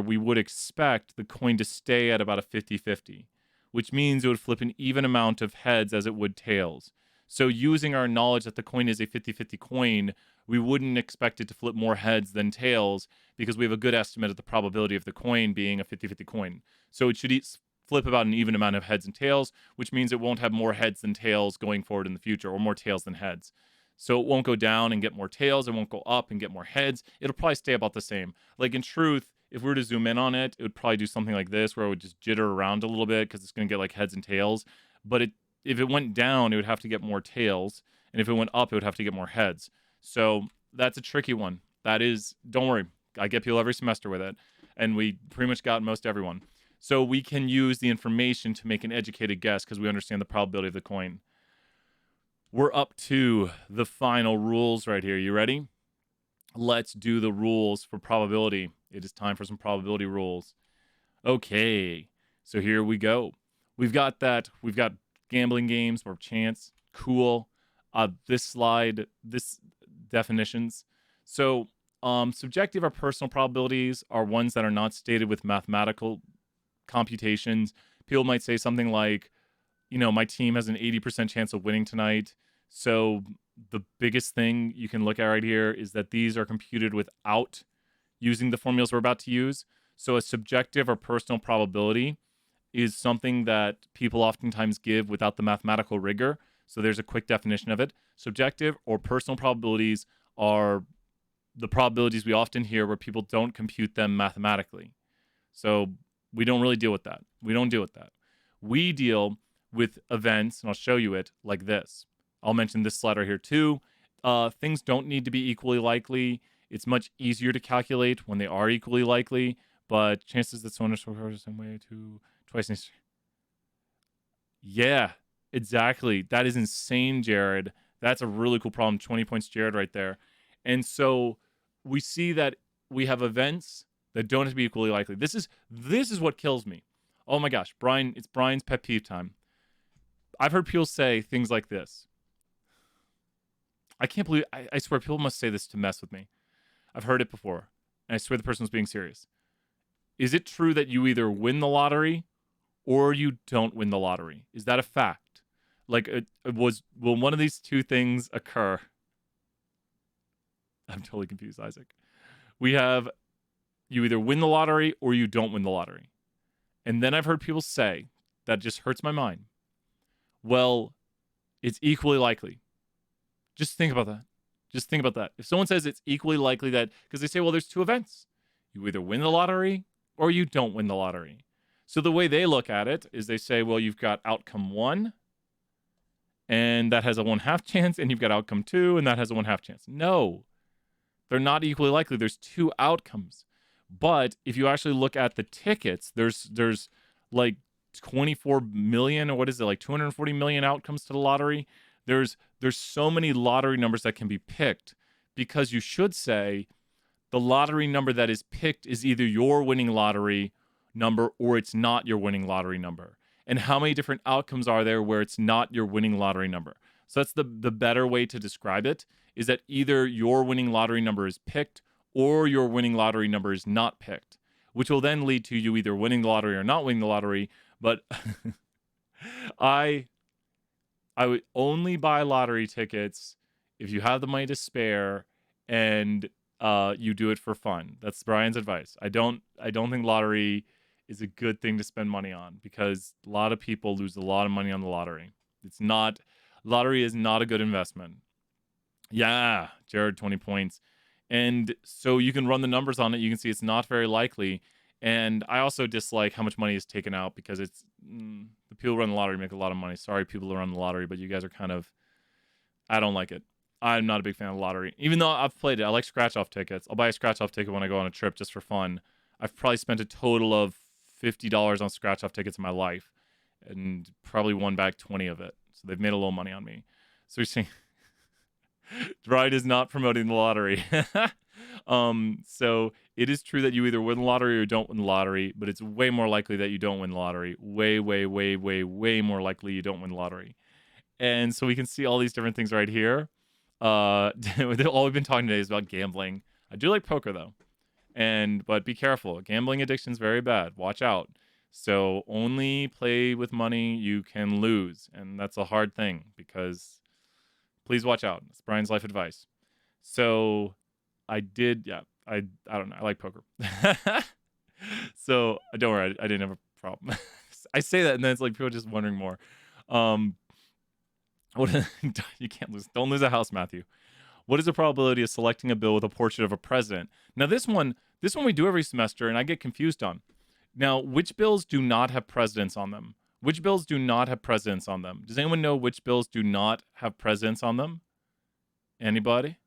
we would expect the coin to stay at about a 50-50, which means it would flip an even amount of heads as it would tails. So using our knowledge that the coin is a 50-50 coin, we wouldn't expect it to flip more heads than tails because we have a good estimate of the probability of the coin being a 50-50 coin. So it should flip about an even amount of heads and tails, which means it won't have more heads than tails going forward in the future, or more tails than heads. So it won't go down and get more tails. It won't go up and get more heads. It'll probably stay about the same. Like in truth, if we were to zoom in on it, it would probably do something like this, where it would just jitter around a little bit because it's going to get like heads and tails. But if it went down, it would have to get more tails. And if it went up, it would have to get more heads. So that's a tricky one. That is, don't worry. I get people every semester with it. And we pretty much got most everyone. So we can use the information to make an educated guess because we understand the probability of the coin. We're up to the final rules right here. You ready? Let's do the rules for probability. It is time for some probability rules. Okay, so here we go. We've got gambling games or chance. Cool. This slide, this definitions. So subjective or personal probabilities are ones that are not stated with mathematical computations. People might say something like, my team has an 80% chance of winning tonight. So the biggest thing you can look at right here is that these are computed without using the formulas we're about to use. So a subjective or personal probability is something that people oftentimes give without the mathematical rigor. So there's a quick definition of it. Subjective or personal probabilities are the probabilities we often hear where people don't compute them mathematically. So we don't really deal with that. We don't deal with that. We deal with events, and I'll show you it like this. I'll mention this slide right here too. Things don't need to be equally likely. It's much easier to calculate when they are equally likely, but chances that someone is the same way to twice in history. Yeah, exactly. That is insane, Jared. That's a really cool problem. 20 points, Jared, right there. And so we see that we have events that don't have to be equally likely. This is what kills me. Oh my gosh, Brian, it's Brian's pet peeve time. I've heard people say things like this. I can't believe, I swear people must say this to mess with me. I've heard it before, and I swear the person was being serious. Is it true that you either win the lottery or you don't win the lottery? Is that a fact? Like, will one of these two things occur? I'm totally confused, Isaac. We have, you either win the lottery or you don't win the lottery. And then I've heard people say, that just hurts my mind. Well, it's equally likely. Just think about that. Just think about that. If someone says it's equally likely that, because they say, well, there's two events. You either win the lottery or you don't win the lottery. So the way they look at it is they say, well, you've got outcome 1, and that has a 1/2 chance, and you've got outcome 2, and that has a 1/2 chance. No, they're not equally likely. There's two outcomes. But if you actually look at the tickets, there's like 24 million, or what is it, like 240 million outcomes to the lottery. There's so many lottery numbers that can be picked, because you should say the lottery number that is picked is either your winning lottery number or it's not your winning lottery number. And how many different outcomes are there where it's not your winning lottery number? So that's the better way to describe it, is that either your winning lottery number is picked or your winning lottery number is not picked, which will then lead to you either winning the lottery or not winning the lottery. But I would only buy lottery tickets if you have the money to spare and you do it for fun. That's Brian's advice. I don't think lottery is a good thing to spend money on, because a lot of people lose a lot of money on the lottery. Lottery is not a good investment. Yeah, Jared, 20 points. And so you can run the numbers on it. You can see it's not very likely. And I also dislike how much money is taken out, because it's the people who run the lottery make a lot of money. Sorry, people who run the lottery, but you guys are kind of, I don't like it. I'm not a big fan of the lottery. Even though I've played it, I like scratch-off tickets. I'll buy a scratch-off ticket when I go on a trip just for fun. I've probably spent a total of $50 on scratch-off tickets in my life, and probably won back 20 of it. So they've made a little money on me. So you're saying Dried is not promoting the lottery. So it is true that you either win the lottery or don't win the lottery, but it's way more likely that you don't win the lottery. Way, way, way, way, way more likely you don't win the lottery. And so we can see all these different things right here. All we've been talking today is about gambling. I do like poker though. But be careful. Gambling addiction is very bad. Watch out. So only play with money you can lose. And that's a hard thing, because please watch out. It's Brian's life advice. So I don't know. I like poker. So don't worry. I didn't have a problem. I say that and then it's like people are just wondering more. You can't lose. Don't lose a house, Matthew. What is the probability of selecting a bill with a portrait of a president? Now, this one we do every semester, and I get confused on. Now, which bills do not have presidents on them? Which bills do not have presidents on them? Does anyone know which bills do not have presidents on them? Anybody?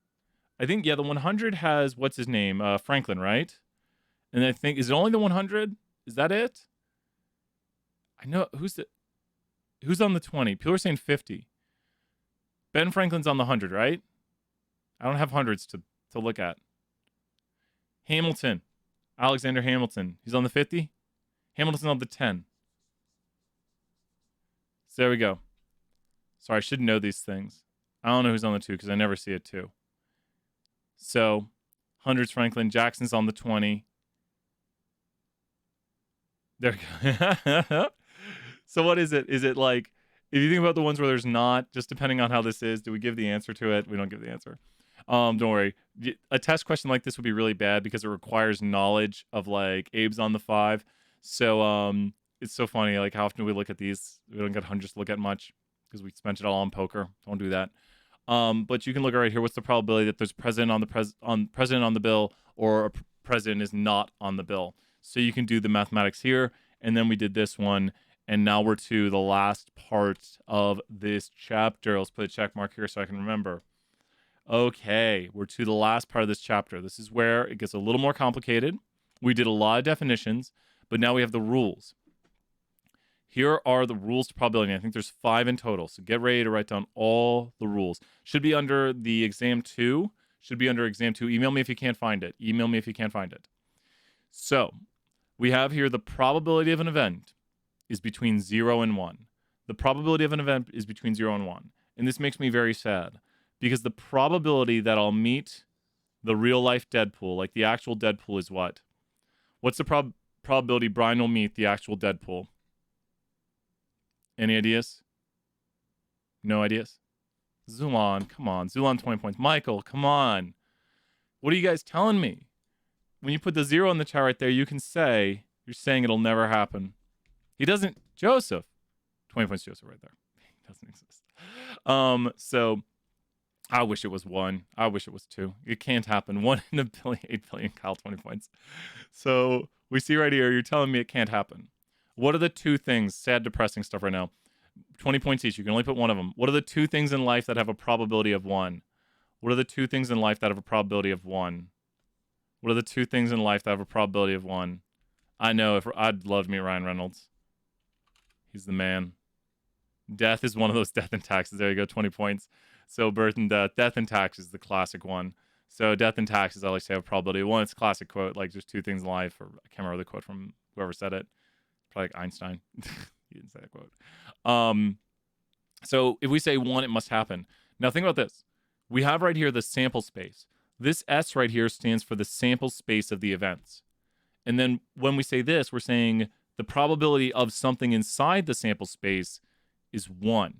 I think, yeah, the 100 has, what's his name? Franklin, right? And I think, is it only the 100? Is that it? I know, who's on the 20? People are saying 50. Ben Franklin's on the 100, right? I don't have hundreds to look at. Hamilton. Alexander Hamilton. He's on the 50? Hamilton's on the 10. So there we go. Sorry, I should know these things. I don't know who's on the 2 because I never see it 2. So, 100's Franklin. Jackson's on the 20. There we go. So what is it? Is it like, if you think about the ones where there's not, just depending on how this is, do we give the answer to it? We don't give the answer. Don't worry. A test question like this would be really bad because it requires knowledge of like Abe's on the 5. So it's so funny. Like how often we look at these? We don't get hundreds to look at much because we spent it all on poker. Don't do that. But you can look right here. What's the probability that there's president on the president on the bill or a president is not on the bill? So you can do the mathematics here, and then we did this one, and now we're to the last part of this chapter. Let's put a check mark here so I can remember. Okay, we're to the last part of this chapter. This is where it gets a little more complicated. We did a lot of definitions, but now we have the rules. Here are the rules to probability. I think there's 5 in total, so get ready to write down all the rules. Should be under the exam 2. Should be under exam 2. Email me if you can't find it. Email me if you can't find it. So, we have here the probability of an event is between 0 and 1. The probability of an event is between 0 and 1. And this makes me very sad, because the probability that I'll meet the real-life Deadpool, like the actual Deadpool, is what? What's the probability Brian will meet the actual Deadpool? Any ideas? No ideas? Zulon, come on. Zulon, 20 points. Michael, come on. What are you guys telling me? When you put the 0 in the chat right there, you can say, you're saying it'll never happen. He doesn't, Joseph. 20 points, Joseph, right there. He doesn't exist. So I wish it was 1. I wish it was 2. It can't happen. 1 in a billion, 8 billion, Kyle, 20 points. So we see right here, you're telling me it can't happen. What are the 2 things, sad, depressing stuff right now? 20 points each. You can only put one of them. What are the 2 things in life that have a probability of 1? What are the 2 things in life that have a probability of 1? What are the 2 things in life that have a probability of 1? I know, I'd love to meet Ryan Reynolds. He's the man. Death is one of those death and taxes. There you go, 20 points. So birth and death. Death and taxes is the classic one. So death and taxes, I like to say, have a probability. One, it's a classic quote, like there's two things in life, or I can't remember the quote from whoever said it. Probably like Einstein. He didn't say that quote. So if we say one, it must happen. Now think about this. We have right here the sample space. This S right here stands for the sample space of the events. And then when we say this, we're saying the probability of something inside the sample space is 1.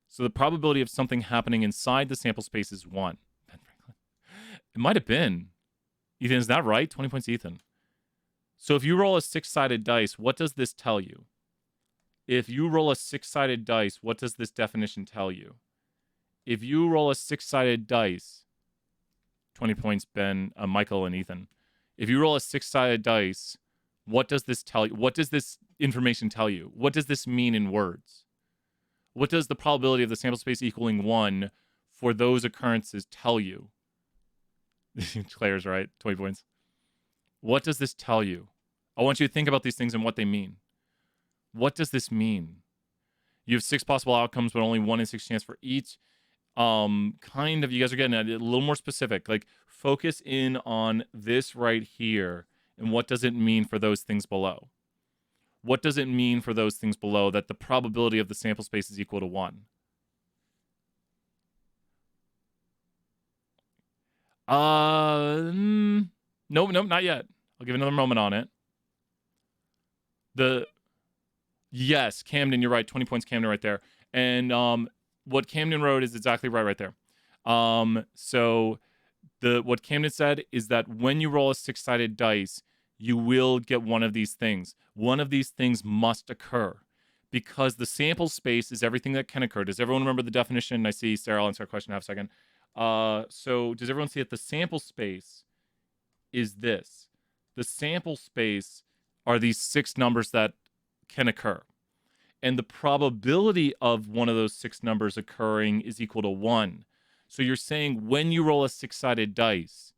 So the probability of something happening inside the sample space is 1. Ben Franklin. It might have been. Ethan, is that right? 20 points, Ethan. So if you roll a 6-sided dice, what does this tell you? If you roll a 6-sided dice, what does this definition tell you? If you roll a 6-sided dice, 20 points, Ben, Michael, and Ethan. If you roll a 6-sided dice, what does this tell you? What does this information tell you? What does this mean in words? What does the probability of the sample space equaling 1 for those occurrences tell you? Claire's right, 20 points. What does this tell you? I want you to think about these things and what they mean. What does this mean? You have 6 possible outcomes, but only 1 in 6 chance for each. Kind of, you guys are getting a little more specific. Like, focus in on this right here, and what does it mean for those things below? What does it mean for those things below that the probability of the sample space is equal to 1? Nope, not yet. I'll give another moment on it. Yes, Camden, you're right. 20 points, Camden, right there. And what Camden wrote is exactly right there. So what Camden said is that when you roll a 6-sided dice, you will get one of these things. One of these things must occur because the sample space is everything that can occur. Does everyone remember the definition? I see Sarah, I'll answer a question in half a second. So does everyone see that the sample space is this? The sample space are these 6 numbers that can occur. And the probability of one of those 6 numbers occurring is equal to 1. So you're saying when you roll a 6-sided dice,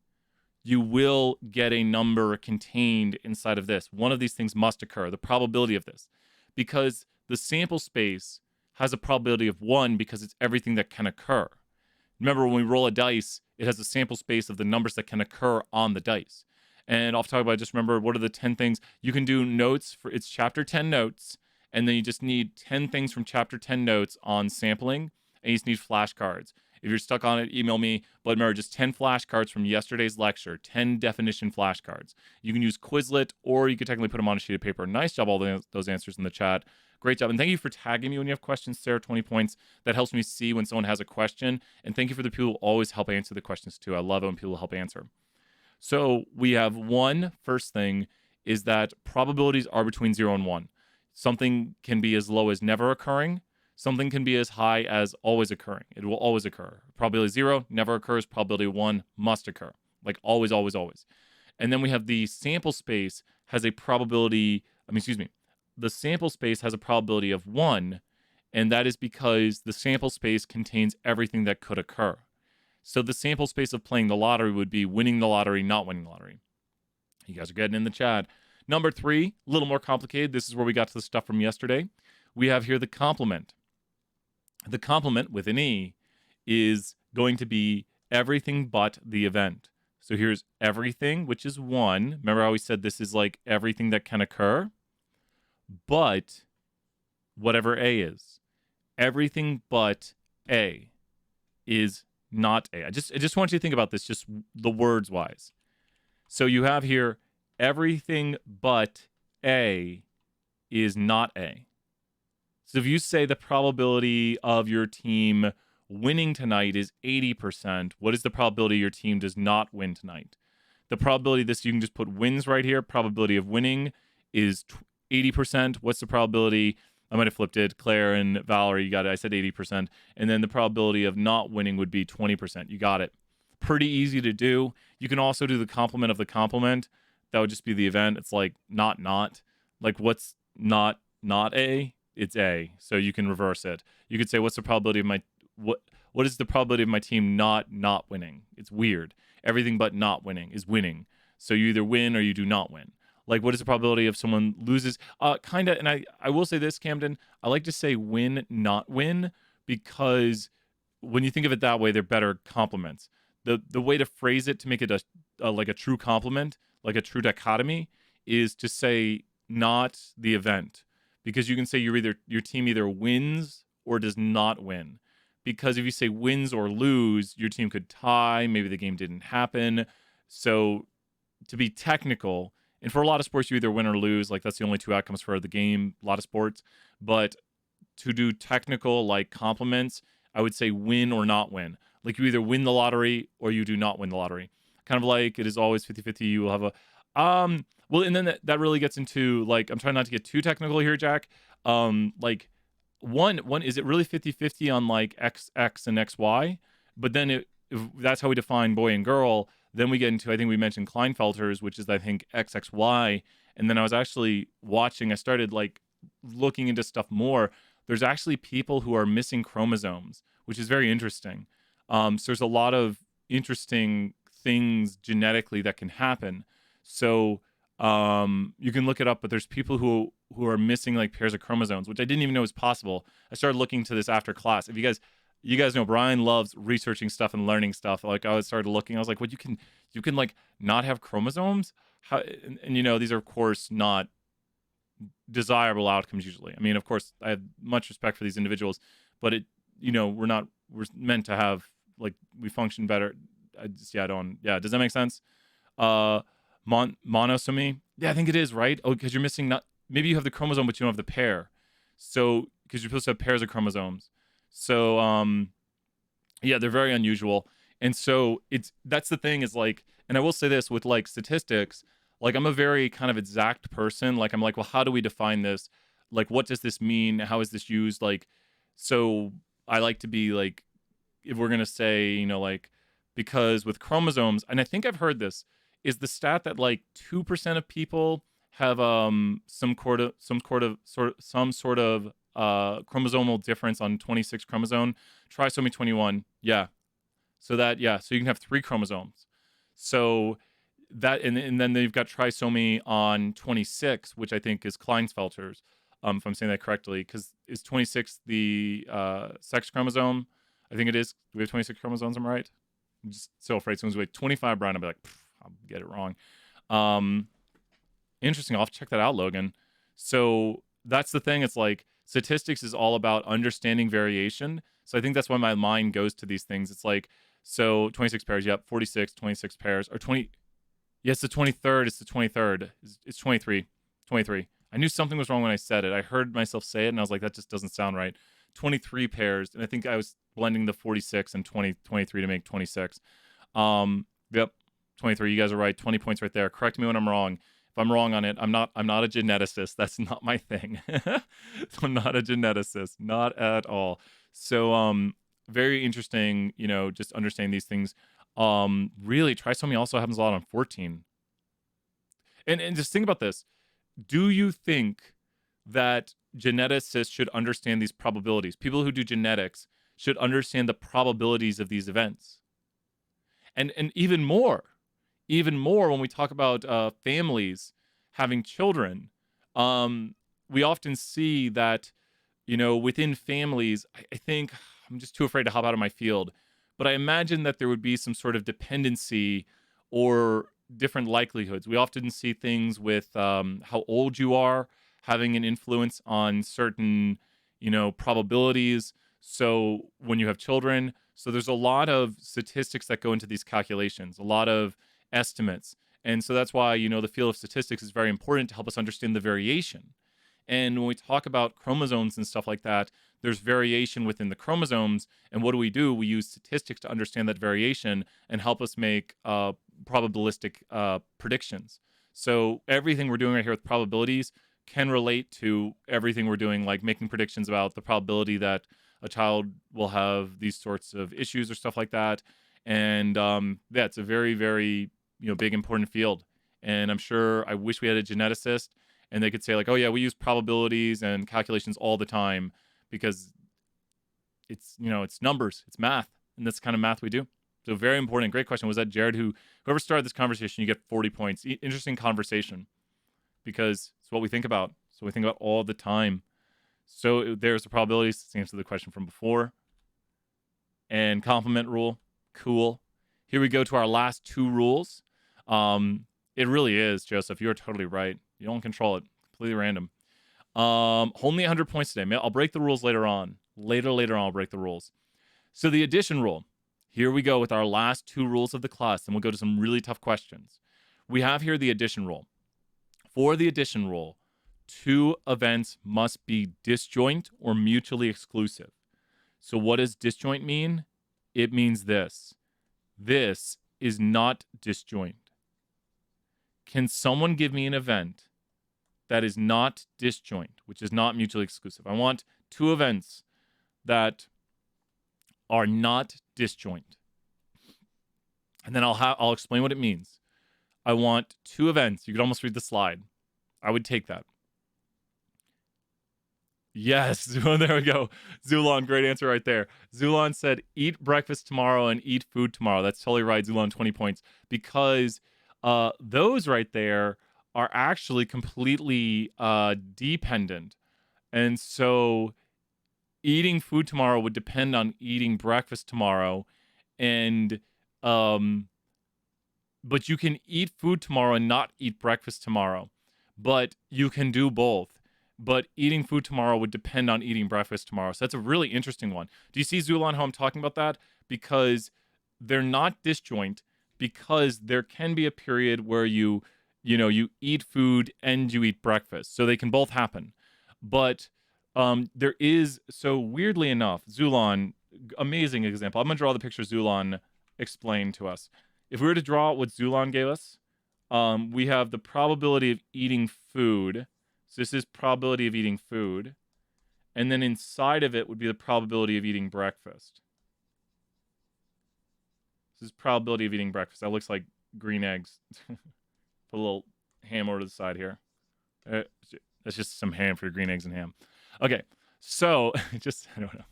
you will get a number contained inside of this. One of these things must occur, the probability of this. Because the sample space has a probability of 1 because it's everything that can occur. Remember, when we roll a dice, it has a sample space of the numbers that can occur on the dice. And off the top of my head, just remember, what are the 10 things? You can do notes for, it's chapter 10 notes, and then you just need 10 things from chapter 10 notes on sampling, and you just need flashcards. If you're stuck on it, email me. But remember, just 10 flashcards from yesterday's lecture, 10 definition flashcards. You can use Quizlet, or you could technically put them on a sheet of paper. Nice job, all those answers in the chat. Great job. And thank you for tagging me when you have questions, Sarah, 20 points. That helps me see when someone has a question. And thank you for the people who always help answer the questions, too. I love it when people help answer. So we have first thing is that probabilities are between 0 and 1. Something can be as low as never occurring. Something can be as high as always occurring. It will always occur. Probability 0 never occurs. Probability 1 must occur. Like always, always, always. And then we have the sample space has a probability, the sample space has a probability of 1, and that is because the sample space contains everything that could occur. So the sample space of playing the lottery would be winning the lottery, not winning the lottery. You guys are getting in the chat. Number 3, a little more complicated. This is where we got to the stuff from yesterday. We have here the complement. The complement with an E is going to be everything but the event. So here's everything, which is 1. Remember how we said this is like everything that can occur? But whatever A is. Everything but A is not A. I just want you to think about this, just the words wise. So you have here everything but A is not A. So if you say the probability of your team winning tonight is 80%, what is the probability your team does not win tonight? The probability of this, you can just put wins right here. Probability of winning is 80%. What's the probability? I might have flipped it. Claire and Valerie, you got it. I said 80%. And then the probability of not winning would be 20%. You got it. Pretty easy to do. You can also do the complement of the complement. That would just be the event. It's like not. Like what's not A? It's A. So you can reverse it. You could say, what's the probability of what is the probability of my team not winning? It's weird. Everything but not winning is winning. So you either win or you do not win. Like, what is the probability of someone loses? Kind of, and I will say this, Camden. I like to say win, not win, because when you think of it that way, they're better complements. The way to phrase it to make it like a true complement, like a true dichotomy, is to say not the event, because you can say your team either wins or does not win. Because if you say wins or lose, your team could tie. Maybe the game didn't happen. So to be technical, and for a lot of sports, you either win or lose. Like that's the only two outcomes for the game. A lot of sports, but to do technical like compliments, I would say win or not win. Like you either win the lottery or you do not win the lottery. Kind of like it is always 50-50. You will have a well, and then that really gets into like I'm trying not to get too technical here, Jack. Like one is it really 50-50 on like X and XY? But then if that's how we define boy and girl, then we get into I think we mentioned Klinefelters, which is I think XXY. And then I was actually watching, I started like looking into stuff more. There's actually people who are missing chromosomes, which is very interesting. So there's a lot of interesting things genetically that can happen. So you can look it up, but there's people who are missing like pairs of chromosomes, which I didn't even know was possible. I started looking to this after class. If you guys know Brian loves researching stuff and learning stuff. Like I started looking, I was like, what you can like not have chromosomes? How and you know, these are of course not desirable outcomes usually. I mean, of course, I have much respect for these individuals, but we're meant to have like we function better. Does that make sense? Monosomy. Yeah, I think it is, right? Oh, because you're missing maybe you have the chromosome, but you don't have the pair. So because you're supposed to have pairs of chromosomes. So yeah, they're very unusual. And so that's the thing is like, and I will say this with like statistics, like I'm a very kind of exact person. Like I'm like, well, how do we define this? Like, what does this mean? How is this used? Like, so I like to be like, if we're gonna say, like, because with chromosomes, and I think I've heard this, is the stat that like 2% of people have some sort of chromosomal difference on 26 chromosome, trisomy 21. Yeah. So you can have 3 chromosomes. So that and then they've got trisomy on 26, which I think is Klinefelter's, if I'm saying that correctly, because is 26 the sex chromosome? I think it is. Do we have 26 chromosomes? I'm right. I'm just so afraid someone's like 25, Brian. I'll be like, I'll get it wrong. Interesting. I'll have to check that out, Logan. So that's the thing. It's like statistics is all about understanding variation. So I think that's why my mind goes to these things. It's like, so 26 pairs. Yep. 46, 26 pairs or 20. Yes, the 23rd. It's the 23rd. It's 23. 23. I knew something was wrong when I said it. I heard myself say it and I was like, that just doesn't sound right. 23 pairs. And I think I was blending the 46 and 23 to make 26. Yep. 23. You guys are right. 20 points right there. Correct me when I'm wrong. If I'm wrong on it, I'm not a geneticist. That's not my thing. So I'm not a geneticist. Not at all. So very interesting, just understanding these things. Really, trisomy also happens a lot on 14. And just think about this. Do you think that geneticists should understand these probabilities? People who do genetics should understand the probabilities of these events. And even more when we talk about families having children, we often see that, within families, I think I'm just too afraid to hop out of my field, but I imagine that there would be some sort of dependency or different likelihoods. We often see things with how old you are having an influence on certain, probabilities. So when you have children, so there's a lot of statistics that go into these calculations, a lot of estimates. And so that's why, the field of statistics is very important to help us understand the variation. And when we talk about chromosomes and stuff like that, there's variation within the chromosomes. And what do? We use statistics to understand that variation and help us make probabilistic predictions. So everything we're doing right here with probabilities can relate to everything we're doing, like making predictions about the probability that a child will have these sorts of issues or stuff like that. And it's a very, very, big, important field. And I'm sure I wish we had a geneticist and they could say like, oh yeah, we use probabilities and calculations all the time because it's, it's numbers, it's math. And that's the kind of math we do. So very important. Great question. Was that Jared whoever started this conversation, you get 40 points. Interesting conversation. because it's what we think about. So we think about all the time. So there's the probabilities. It's the answer to the question from before. And complement rule. Cool. Here we go to our last two rules. It really is, Joseph. You're totally right. You don't control it. Completely random. Only 100 points today. I'll break the rules later on. Later on, I'll break the rules. So the addition rule. Here we go with our last two rules of the class, and we'll go to some really tough questions. We have here the addition rule. For the addition rule, two events must be disjoint or mutually exclusive. So what does disjoint mean? It means this. This is not disjoint. Can someone give me an event that is not disjoint, which is not mutually exclusive? I want two events that are not disjoint. And then I'll explain what it means. I want two events. You could almost read the slide. I would take that. Yes, there we go. Zulon, great answer right there. Zulon said, eat breakfast tomorrow and eat food tomorrow. That's totally right, Zulon, 20 points. Because those right there are actually completely dependent. And so eating food tomorrow would depend on eating breakfast tomorrow. And but you can eat food tomorrow and not eat breakfast tomorrow. But you can do both. But eating food tomorrow would depend on eating breakfast tomorrow. So that's a really interesting one. Do you see, Zulon, how I'm talking about that? Because they're not disjoint, because there can be a period where you eat food and you eat breakfast. So they can both happen. But there is, so weirdly enough, Zulon, amazing example. I'm going to draw the picture Zulon explained to us. If we were to draw what Zulon gave us, we have the probability of eating food. So this is probability of eating food. And then inside of it would be the probability of eating breakfast. This is probability of eating breakfast. That looks like green eggs. Put a little ham over to the side here. That's just some ham for your green eggs and ham. Okay, so I don't know.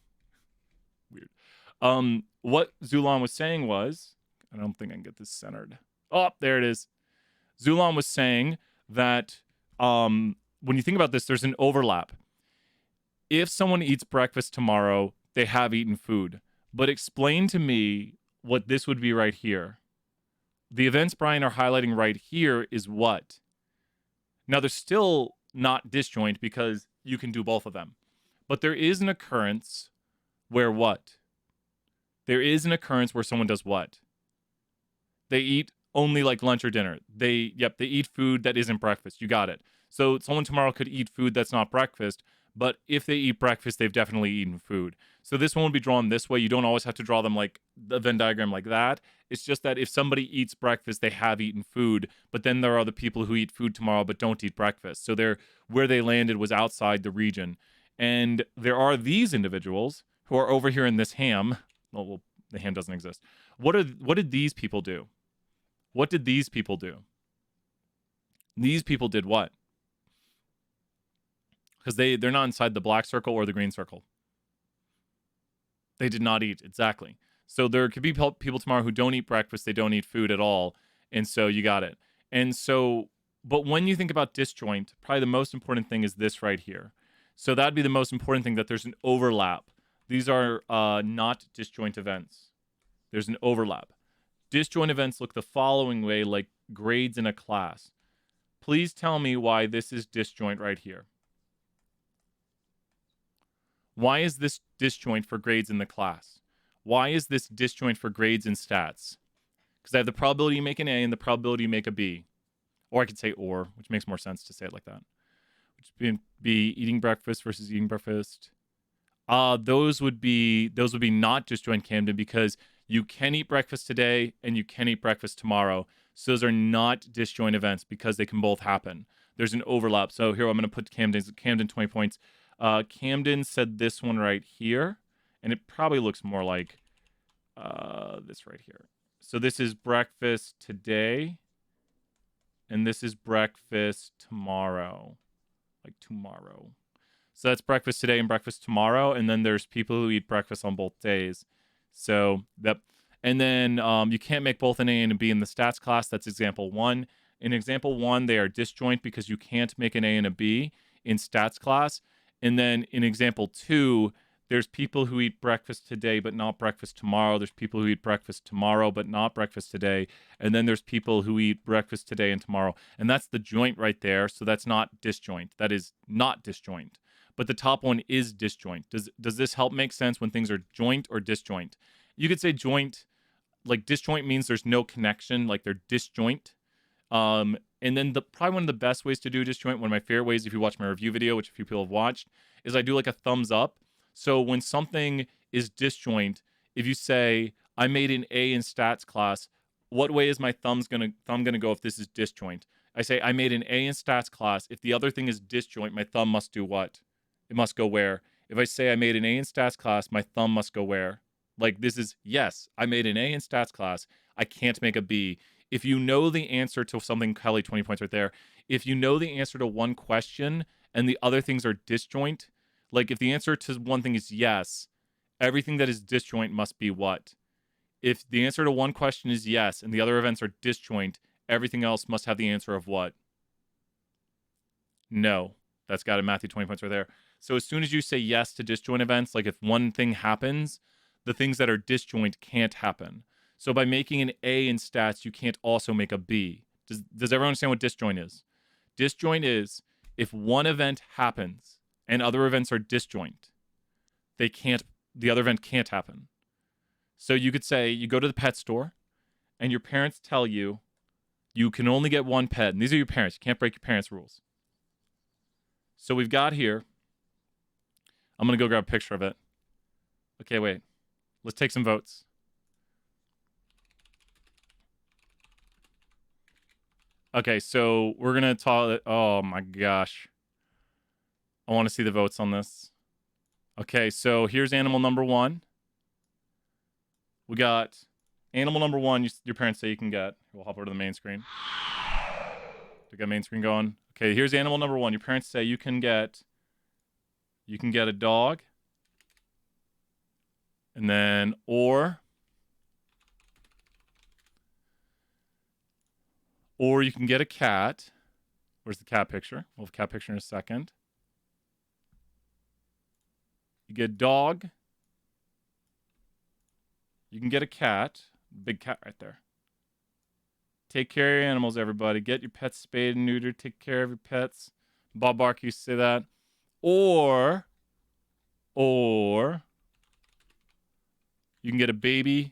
Weird. What Zulon was saying was, I don't think I can get this centered. Oh, there it is. Zulon was saying that when you think about this, there's an overlap. If someone eats breakfast tomorrow, they have eaten food. But explain to me what this would be right here. The events Brian are highlighting right here is what? Now, they're still not disjoint because you can do both of them. But there is an occurrence where what? There is an occurrence where someone does what? They eat only like lunch or dinner. They eat food that isn't breakfast. You got it. So someone tomorrow could eat food that's not breakfast, but if they eat breakfast, they've definitely eaten food. So this one would be drawn this way. You don't always have to draw them like the Venn diagram like that. It's just that if somebody eats breakfast, they have eaten food, but then there are the people who eat food tomorrow but don't eat breakfast. So where they landed was outside the region. And there are these individuals who are over here in this ham. Well, the ham doesn't exist. What did these people do? What did these people do? These people did what? Because they're not inside the black circle or the green circle. They did not eat, exactly. So there could be people tomorrow who don't eat breakfast, they don't eat food at all, and so you got it. And so, but when you think about disjoint, probably the most important thing is this right here. So that'd be the most important thing, that there's an overlap. These are not disjoint events. There's an overlap. Disjoint events look the following way, like grades in a class. Please tell me why this is disjoint right here. Why is this disjoint for grades in the class? Why is this disjoint for grades in stats? Because I have the probability you make an A and the probability you make a B. Or I could say or, which makes more sense to say it like that. Which would be eating breakfast versus eating breakfast. Those would be not disjoint, Camden, because you can eat breakfast today and you can eat breakfast tomorrow. So those are not disjoint events because they can both happen. There's an overlap. So here I'm going to put Camden 20 points. Camden said this one right here, and it probably looks more like this right here. So this is breakfast today, and this is breakfast tomorrow, like tomorrow. So that's breakfast today and breakfast tomorrow, and then there's people who eat breakfast on both days. So and then you can't make both an A and a B in the stats class. That's example 1. In example 1, they are disjoint because you can't make an A and a B in stats class. And then in example 2, there's people who eat breakfast today but not breakfast tomorrow. There's people who eat breakfast tomorrow but not breakfast today. And then there's people who eat breakfast today and tomorrow. And that's the joint right there. So that's not disjoint. That is not disjoint. But the top one is disjoint. Does this help make sense when things are joint or disjoint? You could say joint, like disjoint means there's no connection, like they're disjoint. And then probably one of the best ways to do disjoint, one of my favorite ways, if you watch my review video, which a few people have watched, is I do like a thumbs up. So when something is disjoint, if you say, I made an A in stats class, what way is my thumb gonna go if this is disjoint? I say, I made an A in stats class. If the other thing is disjoint, my thumb must do what? It must go where? If I say I made an A in stats class, my thumb must go where? Like this is, yes, I made an A in stats class. I can't make a B. If you know the answer to something, Kelly, 20 points right there. If you know the answer to one question and the other things are disjoint, like if the answer to one thing is yes, everything that is disjoint must be what? If the answer to one question is yes and the other events are disjoint, everything else must have the answer of what? No. That's got a Matthew 20 points right there. So as soon as you say yes to disjoint events, like if one thing happens, the things that are disjoint can't happen. So by making an A in stats, you can't also make a B. Does everyone understand what disjoint is? Disjoint is if one event happens and other events are disjoint, the other event can't happen. So you could say you go to the pet store and your parents tell you you can only get one pet. And these are your parents. You can't break your parents' rules. So we've got here, I'm going to go grab a picture of it. Okay, wait. Let's take some votes. Okay, so we're going to talk. Oh my gosh. I want to see the votes on this. Okay, so here's animal number 1. We got animal number 1, your parents say you can get. We'll hop over to the main screen. We got main screen going. Okay, here's animal number 1. Your parents say you can get a dog. And then or you can get a cat. Where's the cat picture? We'll have a cat picture in a second. You get a dog. You can get a cat. Big cat right there. Take care of your animals, everybody. Get your pets spayed and neutered. Take care of your pets. Bob Barker used to say that. Or you can get a baby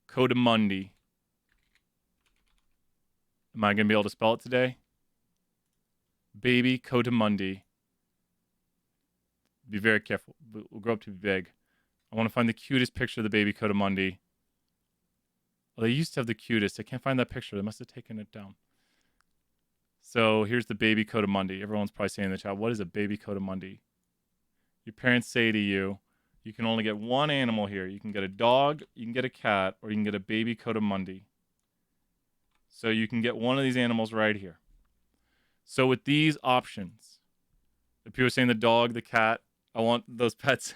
Coatimundi. Am I going to be able to spell it today? Baby Coatimundi. Be very careful. We'll grow up to be big. I want to find the cutest picture of the baby Coatimundi. Well, they used to have the cutest. I can't find that picture. They must have taken it down. So here's the baby Coatimundi. Everyone's probably saying in the chat, what is a baby Coatimundi? Your parents say to you, you can only get one animal here. You can get a dog, you can get a cat, or you can get a baby Coatimundi. So you can get one of these animals right here. So with these options, if people are saying the dog, the cat, I want those pets.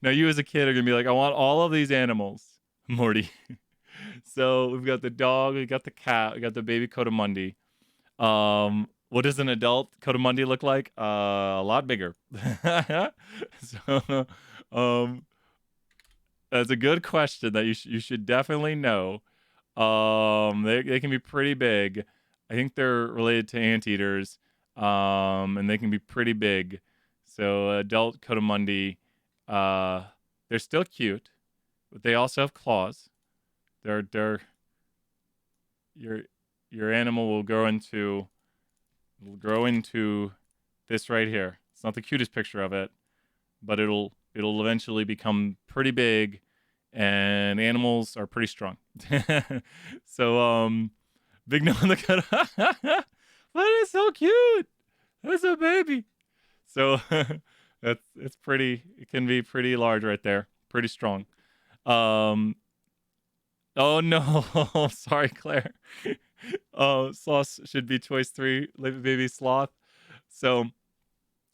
Now you as a kid are going to be like, I want all of these animals, Morty. So we've got the dog, we got the cat, we got the baby Coatimundi. What does an adult Coatimundi look like? A lot bigger. So, that's a good question that you should definitely know. They can be pretty big. I think they're related to anteaters. And they can be pretty big. So adult Coatimundi, they're still cute, but they also have claws. Your animal will grow into this right here. It's not the cutest picture of it, but it'll eventually become pretty big, and animals are pretty strong. So big no on the cut. That is so cute. That's a baby. So it's pretty. It can be pretty large right there. Pretty strong. Oh no! Sorry, Claire. Oh, sloth should be choice 3. Baby sloth. So,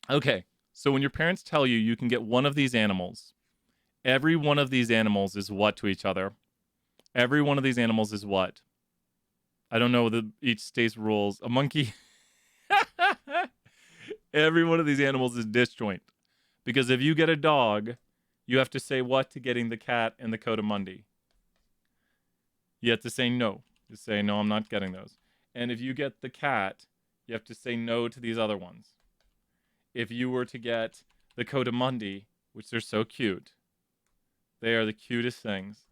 okay. So when your parents tell you you can get one of these animals, every one of these animals is what to each other? Every one of these animals is what? I don't know each state's rules. A monkey. Every one of these animals is disjoint. Because if you get a dog, you have to say what to getting the cat and the coatimundi. You have to say no. You say, no, I'm not getting those. And if you get the cat, you have to say no to these other ones. If you were to get the coatimundi, which they're so cute, they are the cutest things.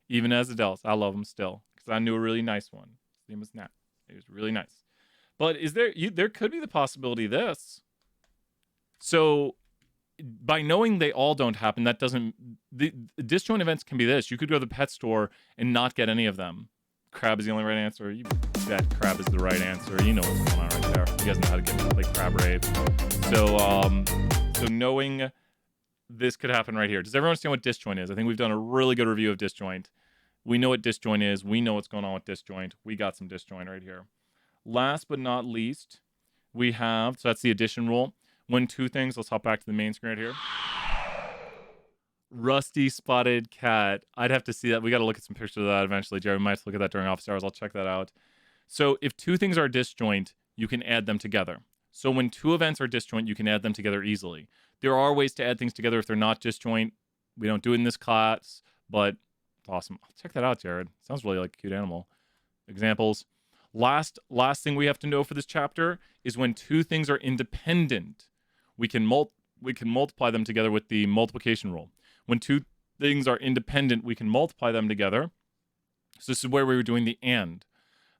Even as adults, I love them still. Because I knew a really nice one. His name was Nat. He was really nice. But there could be the possibility of this. So by knowing they all don't happen, that doesn't... The disjoint events can be this. You could go to the pet store and not get any of them. Crab is the only right answer. You bet crab is the right answer. You know what's going on right there. You guys know how to play crab rave. So knowing this could happen right here. Does everyone understand what disjoint is? I think we've done a really good review of disjoint. We know what disjoint is. We know what's going on with disjoint. We got some disjoint right here. Last but not least, we have... So that's the addition rule. When two things... Let's hop back to the main screen right here. Rusty spotted cat. I'd have to see that. We got to look at some pictures of that eventually. Jerry might look at that during office hours. I'll check that out. So if two things are disjoint, you can add them together. So when two events are disjoint, you can add them together easily. There are ways to add things together if they're not disjoint. We don't do it in this class, but it's awesome. Check that out, Jared. Sounds really like a cute animal. Examples. Last thing we have to know for this chapter is when two things are independent, we can multiply them together with the multiplication rule. When two things are independent, we can multiply them together. So this is where we were doing the and.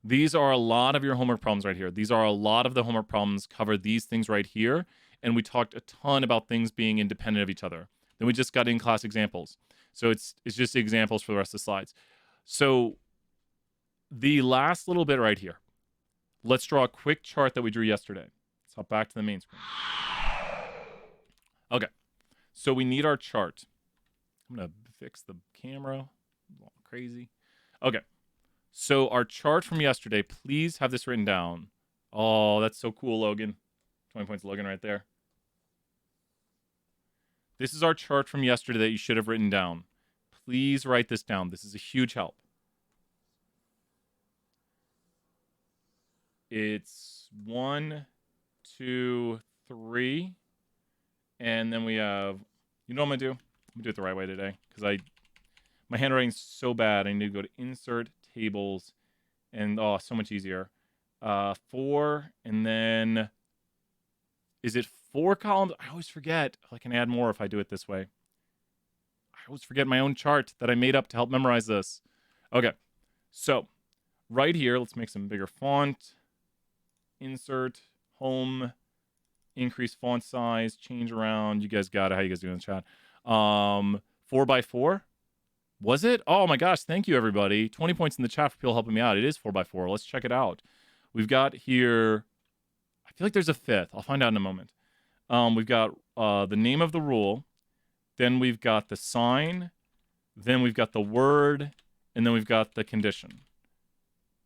These are a lot of your homework problems right here. These are a lot of the homework problems cover these things right here. And we talked a ton about things being independent of each other. Then we just got in-class examples. So it's just the examples for the rest of the slides. So the last little bit right here. Let's draw a quick chart that we drew yesterday. Let's hop back to the main screen. Okay. So we need our chart. I'm going to fix the camera. I'm going crazy. Okay. So our chart from yesterday, please have this written down. Oh, that's so cool, Logan. 20 points, Logan, right there. This is our chart from yesterday that you should have written down. Please write this down. This is a huge help. It's 1, 2, 3. And then we have... You know what I'm going to do? I'm going to do it the right way today. Because my handwriting's so bad. I need to go to Insert, Tables, and oh, so much easier. 4, and then... Is it 4 columns? I always forget. I can add more if I do it this way. I always forget my own chart that I made up to help memorize this. Okay. So, right here, let's make some bigger font. Insert, Home, increase font size, change around. You guys got it. How you guys doing in the chat? 4x4. Was it? Oh my gosh. Thank you, everybody. 20 points in the chat for people helping me out. It is 4x4. Let's check it out. We've got here... I feel like there's a 5th. I'll find out in a moment. We've got the name of the rule. Then we've got the sign. Then we've got the word. And then we've got the condition.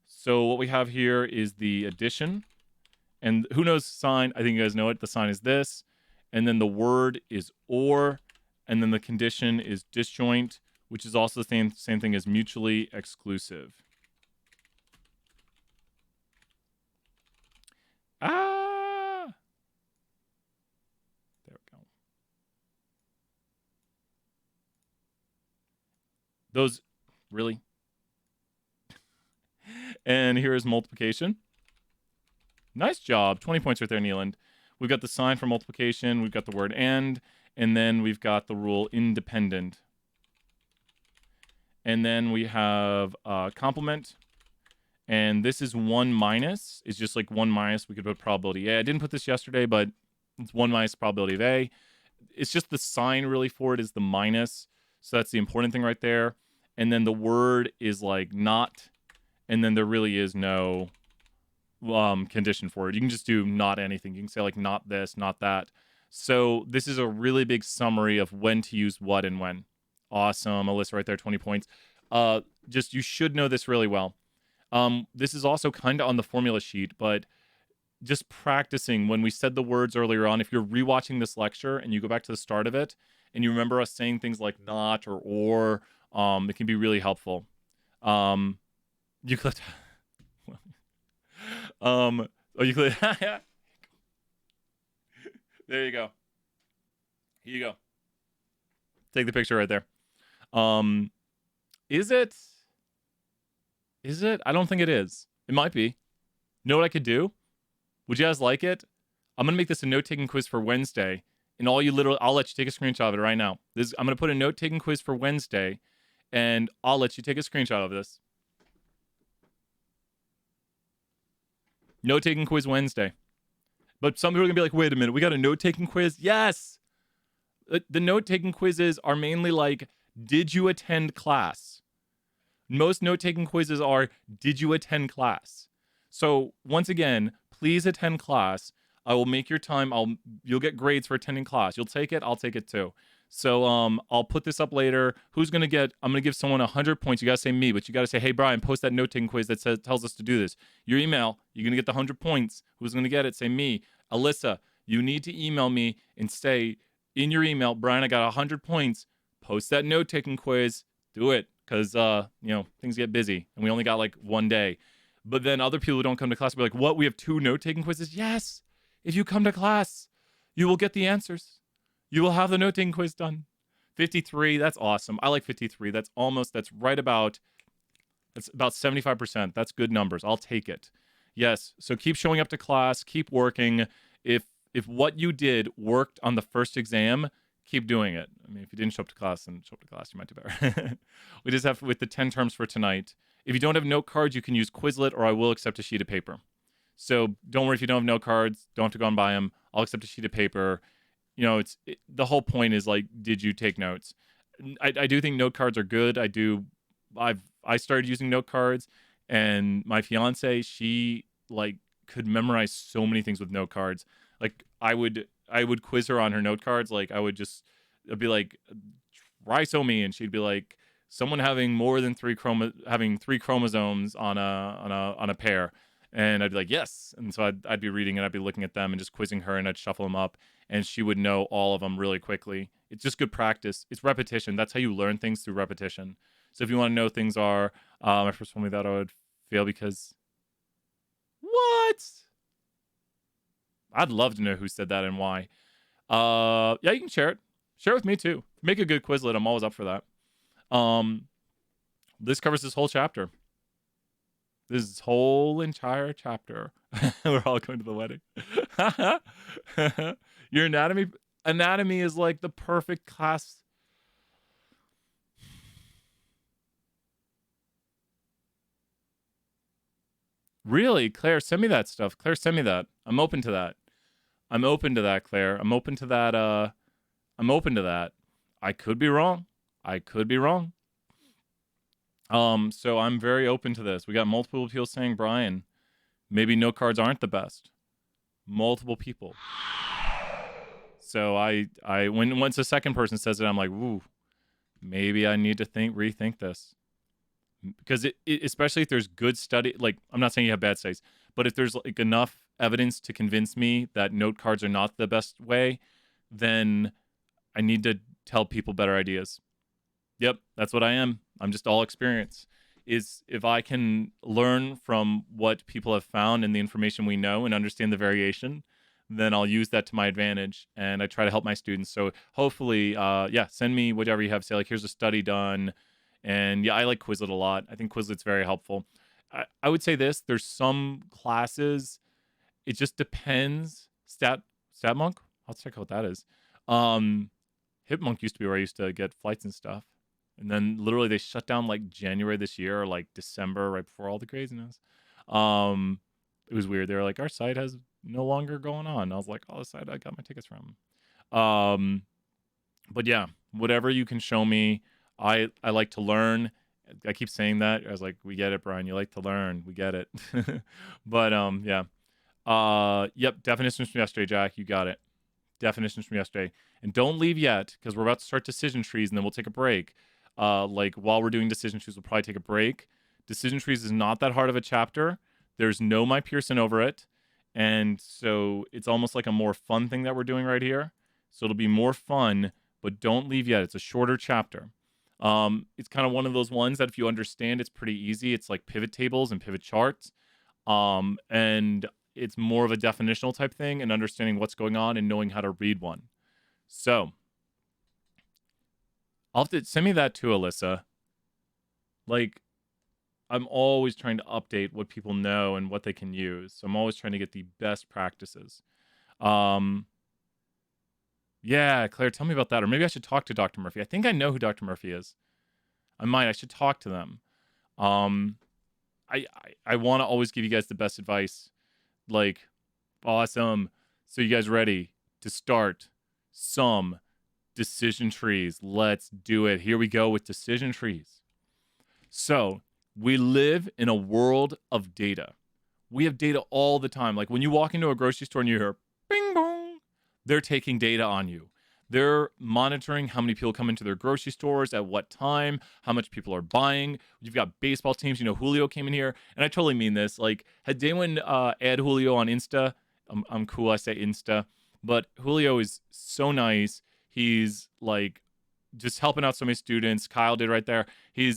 So what we have here is the addition. And who knows sign? I think you guys know it. The sign is this. And then the word is or. And then the condition is disjoint, which is also the same thing as mutually exclusive. Ah! There we go. Those, really? And here is multiplication. Nice job. 20 points right there, Neeland. We've got the sign for multiplication. We've got the word and then we've got the rule independent. And then we have complement. And this is 1 minus. It's just like 1 minus. We could put probability A. I didn't put this yesterday, but it's 1 minus probability of A. It's just the sign really for it is the minus. So that's the important thing right there. And then the word is like not. And then there really is no condition for it. You can just do not anything. You can say like not this, not that. So this is a really big summary of when to use what and when. Awesome. Alyssa right there, 20 points. Just you should know this really well. This is also kind of on the formula sheet, but just practicing when we said the words earlier on, if you're rewatching this lecture and you go back to the start of it and you remember us saying things like not or, it can be really helpful. You could, Oh, you click. There you go. Here you go. Take the picture right there. Is it? Is it? I don't think it is. It might be. You know what I could do? Would you guys like it? I'm gonna make this a note-taking quiz for Wednesday, and I'll let you take a screenshot of it right now. I'm gonna put a note-taking quiz for Wednesday, and I'll let you take a screenshot of this. Note-taking quiz Wednesday. But some people are gonna be like, wait a minute, we got a note-taking quiz? Yes! The note-taking quizzes are mainly like, did you attend class? Most note-taking quizzes are, did you attend class? So once again, please attend class. I will make your time. You'll get grades for attending class. You'll take it. I'll take it too. So I'll put this up later. I'm gonna give someone 100 points. You gotta say me, but you gotta say, hey Brian, post that note-taking quiz that tells us to do this. Your email, you're gonna get the 100 points. Who's gonna get it? Say me. Alyssa, you need to email me and say in your email, Brian, I got 100 points. Post that note-taking quiz. Do it, because things get busy and we only got like one day. But then other people who don't come to class will be like, what? We have 2 note-taking quizzes? Yes. If you come to class, you will get the answers. You will have the note-taking quiz done. 53, that's awesome. I like 53. That's about 75%. That's good numbers. I'll take it. Yes. So keep showing up to class. Keep working. If what you did worked on the first exam, keep doing it. I mean, if you didn't show up to class, then show up to class. You might do better. We just have, with the 10 terms for tonight, if you don't have note cards, you can use Quizlet, or I will accept a sheet of paper. So don't worry if you don't have note cards. Don't have to go and buy them. I'll accept a sheet of paper. The whole point is like, did you take notes? I do think note cards are good. I started using note cards, and my fiance, she like could memorize so many things with note cards. Like I would quiz her on her note cards. Like I'd be like, trisomy, and she'd be like, someone having more than 3 chromosomes on a pair. And I'd be like, yes. And so I'd be reading and I'd be looking at them and just quizzing her, and I'd shuffle them up, and she would know all of them really quickly. It's just good practice. It's repetition. That's how you learn things, through repetition. So if you want to know things are, my first told me that I would fail because, what? I'd love to know who said that and why. Yeah, you can share it. Share it with me too. Make a good Quizlet. I'm always up for that. This covers this whole chapter. This whole entire chapter. We're all going to the wedding. Your anatomy is like the perfect class. Really, Claire, send me that stuff. Claire, send me that. I'm open to that. I'm open to that, Claire. I'm open to that. I'm open to that. I could be wrong. So I'm very open to this. We got multiple people saying, Brian, maybe note cards aren't the best. Multiple people. So once a second person says it, I'm like, ooh, maybe I need to rethink this. Because it especially if there's good study, like, I'm not saying you have bad studies, but if there's like enough evidence to convince me that note cards are not the best way, then I need to tell people better ideas. Yep, that's what I am. I'm just all experience. Is if I can learn from what people have found and the information we know and understand the variation, then I'll use that to my advantage, and I try to help my students. So hopefully, send me whatever you have. Say, like, here's a study done. And yeah, I like Quizlet a lot. I think Quizlet's very helpful. I would say this. There's some classes, it just depends. StatMonk? I'll check out what that is. Hipmunk used to be where I used to get flights and stuff. And then literally they shut down like January this year, or like December, right before all the craziness. It was weird. They were like, our site has no longer going on. I was like, oh, the site I got my tickets from. But yeah, whatever you can show me. I like to learn. I keep saying that. I was like, we get it, Brian. You like to learn. We get it. But yeah. Yep, definitions from yesterday, Jack. You got it. Definitions from yesterday. And don't leave yet, because we're about to start decision trees, and then we'll take a break. Like, while we're doing decision trees, we'll probably take a break. Decision trees is not that hard of a chapter. There's no My Pearson over it. And so it's almost like a more fun thing that we're doing right here. So it'll be more fun, but don't leave yet. It's a shorter chapter. It's kind of one of those ones that if you understand, it's pretty easy. It's like pivot tables and pivot charts. And it's more of a definitional type thing and understanding what's going on and knowing how to read one. So I'll have to send me that too, Alyssa. Like, I'm always trying to update what people know and what they can use. So I'm always trying to get the best practices. Yeah, Claire, tell me about that. Or maybe I should talk to Dr. Murphy. I think I know who Dr. Murphy is. I should talk to them. I want to always give you guys the best advice. Like, awesome. So you guys ready to start some decision trees? Let's do it. Here we go with decision trees. So we live in a world of data. We have data all the time. Like when you walk into a grocery store and you hear bing bong, they're taking data on you. They're monitoring how many people come into their grocery stores at what time, how much people are buying. You've got baseball teams. You know, Julio came in here, and I totally mean this. Like, had anyone add Julio on Insta? I'm cool. I say Insta, but Julio is so nice. He's like just helping out so many students. Kyle did right there.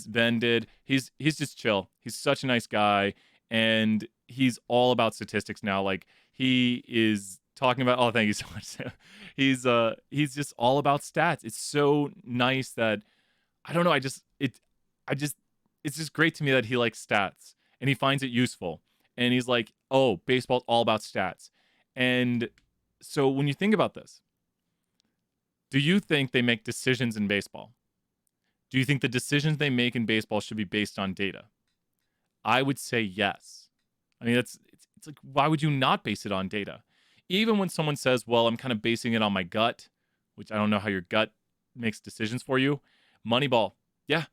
Ben did. He's just chill. He's such a nice guy, and he's all about statistics now. Like he is talking about. Oh, thank you so much. He's just all about stats. It's so nice that I don't know. It's just great to me that he likes stats and he finds it useful. And he's like, oh, baseball's all about stats. And so when you think about this, do you think they make decisions in baseball? Do you think the decisions they make in baseball should be based on data? I would say yes. I mean, it's like, why would you not base it on data? Even when someone says, well, I'm kind of basing it on my gut, which I don't know how your gut makes decisions for you. Moneyball. Yeah.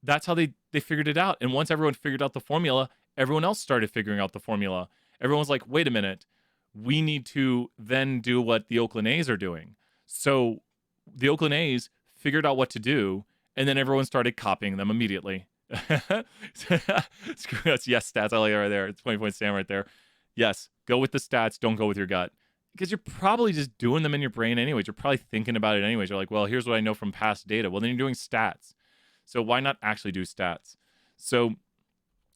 That's how they figured it out. And once everyone figured out the formula, everyone else started figuring out the formula. Everyone's like, wait a minute. We need to then do what the Oakland A's are doing. So the Oakland A's figured out what to do, and then everyone started copying them immediately. Yes, stats. I like it right there. It's 20-point Sam right there. Yes, go with the stats. Don't go with your gut. Because you're probably just doing them in your brain anyways. You're probably thinking about it anyways. You're like, well, here's what I know from past data. Well, then you're doing stats. So why not actually do stats? So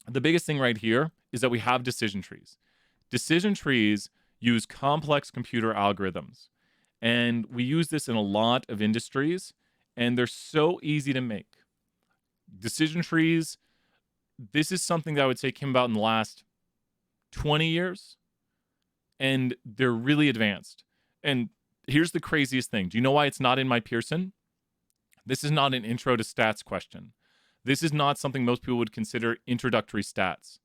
the biggest thing right here is that we have decision trees. Decision trees use complex computer algorithms. And we use this in a lot of industries. And they're so easy to make. Decision trees, this is something that I would say came about in the last 20 years. And they're really advanced. And here's the craziest thing. Do you know why it's not in my Pearson? This is not an intro to stats question. This is not something most people would consider introductory stats.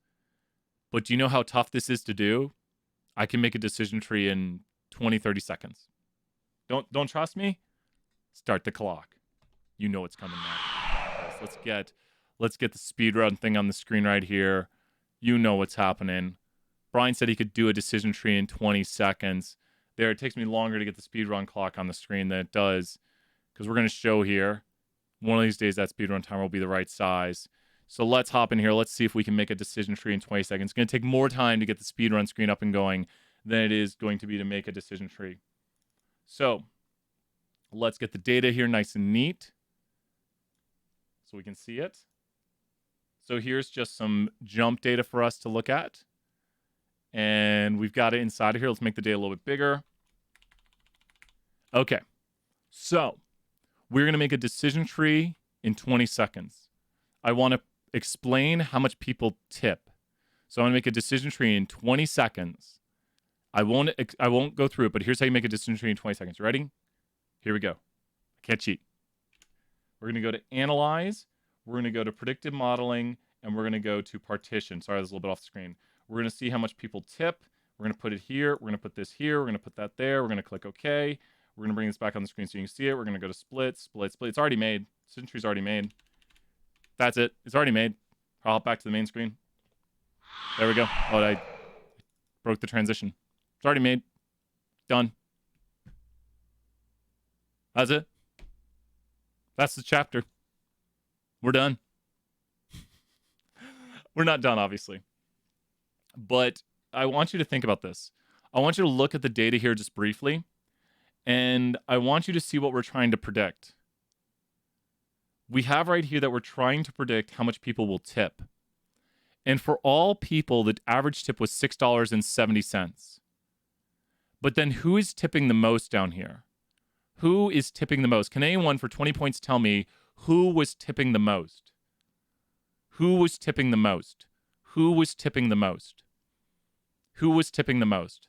But do you know how tough this is to do? I can make a decision tree in 20, 30 seconds. Don't trust me? Start the clock. You know what's coming next. Let's get the speed run thing on the screen right here. You know what's happening. Brian said he could do a decision tree in 20 seconds. There, it takes me longer to get the speed run clock on the screen than it does, because we're going to show here. One of these days, that speed run timer will be the right size. So let's hop in here. Let's see if we can make a decision tree in 20 seconds. It's going to take more time to get the speed run screen up and going than it is going to be to make a decision tree. So let's get the data here nice and neat so we can see it. So here's just some jump data for us to look at. And we've got it inside of here. Let's make the data a little bit bigger. Okay. So we're going to make a decision tree in 20 seconds. I want to explain how much people tip. So I'm going to make a decision tree in 20 seconds. I won't go through it, but here's how you make a decision tree in 20 seconds. Ready? Here we go. I can't cheat. We're going to go to Analyze. We're going to go to Predictive Modeling, and we're going to go to Partition. Sorry, I was a little bit off the screen. We're going to see how much people tip. We're going to put it here. We're going to put this here. We're going to put that there. We're going to click OK. We're going to bring this back on the screen so you can see it. We're going to go to Split, Split, Split. It's already made. Decision tree's already made. That's it. It's already made. I'll hop back to the main screen. There we go. Oh, I broke the transition. It's already made. Done. That's it. That's the chapter. We're done. We're not done, obviously. But I want you to think about this. I want you to look at the data here just briefly. And I want you to see what we're trying to predict. We have right here that we're trying to predict how much people will tip. And for all people, the average tip was $6.70. But then who is tipping the most down here? Who is tipping the most? Can anyone for 20 points tell me who was tipping the most? Who was tipping the most? Who was tipping the most? Who was tipping the most?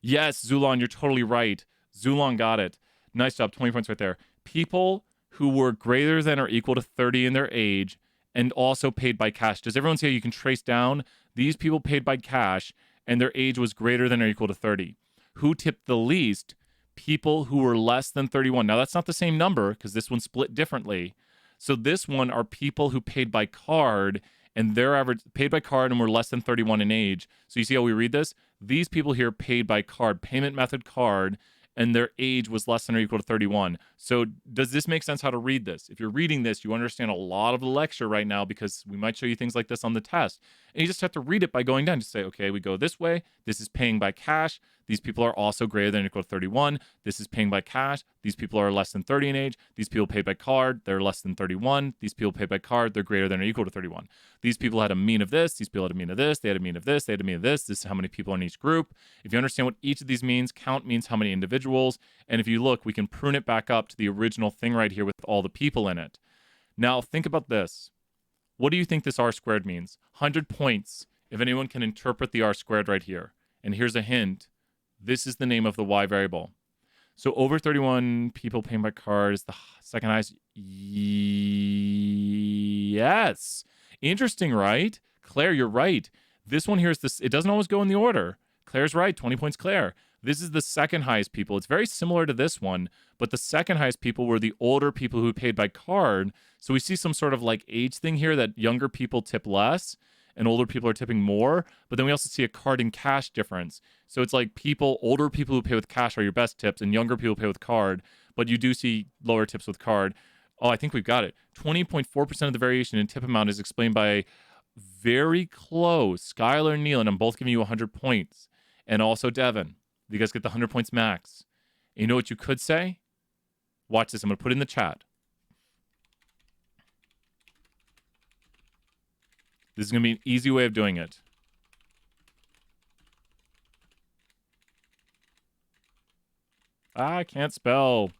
Yes, Zulon, you're totally right. Zulon got it. Nice job. 20 points right there. People who were greater than or equal to 30 in their age and also paid by cash. Does everyone see how you can trace down? These people paid by cash and their age was greater than or equal to 30. Who tipped the least? People who were less than 31. Now, that's not the same number because this one split differently. So this one are people who paid by card and their average paid by card and were less than 31 in age. So you see how we read this? These people here paid by card, payment method card, and their age was less than or equal to 31. So does this make sense how to read this? If you're reading this, you understand a lot of the lecture right now because we might show you things like this on the test. And you just have to read it by going down. Just say, okay, we go this way. This is paying by cash. These people are also greater than or equal to 31. This is paying by cash. These people are less than 30 in age. These people paid by card. They're less than 31. These people paid by card. They're greater than or equal to 31. These people had a mean of this. These people had a mean of this. They had a mean of this. They had a mean of this. This is how many people in each group. If you understand what each of these means, count means how many individuals. And if you look, we can prune it back up to the original thing right here with all the people in it. Now, think about this. What do you think this r squared means? 100 points if anyone can interpret the r squared right here. And here's a hint. This is the name of the y variable. So over 31 people paying by card is the second highest. Yes. Interesting, right? Claire, you're right. This one here is this. It doesn't always go in the order. Claire's right. 20 points, Claire. This is the second highest people. It's very similar to this one, but the second highest people were the older people who paid by card. So we see some sort of like age thing here that younger people tip less and older people are tipping more. But then we also see a card and cash difference. So it's like older people who pay with cash are your best tips and younger people pay with card. But you do see lower tips with card. Oh, I think we've got it. 20.4% of the variation in tip amount is explained by very close. Skylar and Neil, and I'm both giving you 100 points. And also Devin. You guys get the 100 points max. And you know what you could say? Watch this. I'm going to put it in the chat. This is going to be an easy way of doing it. I can't spell.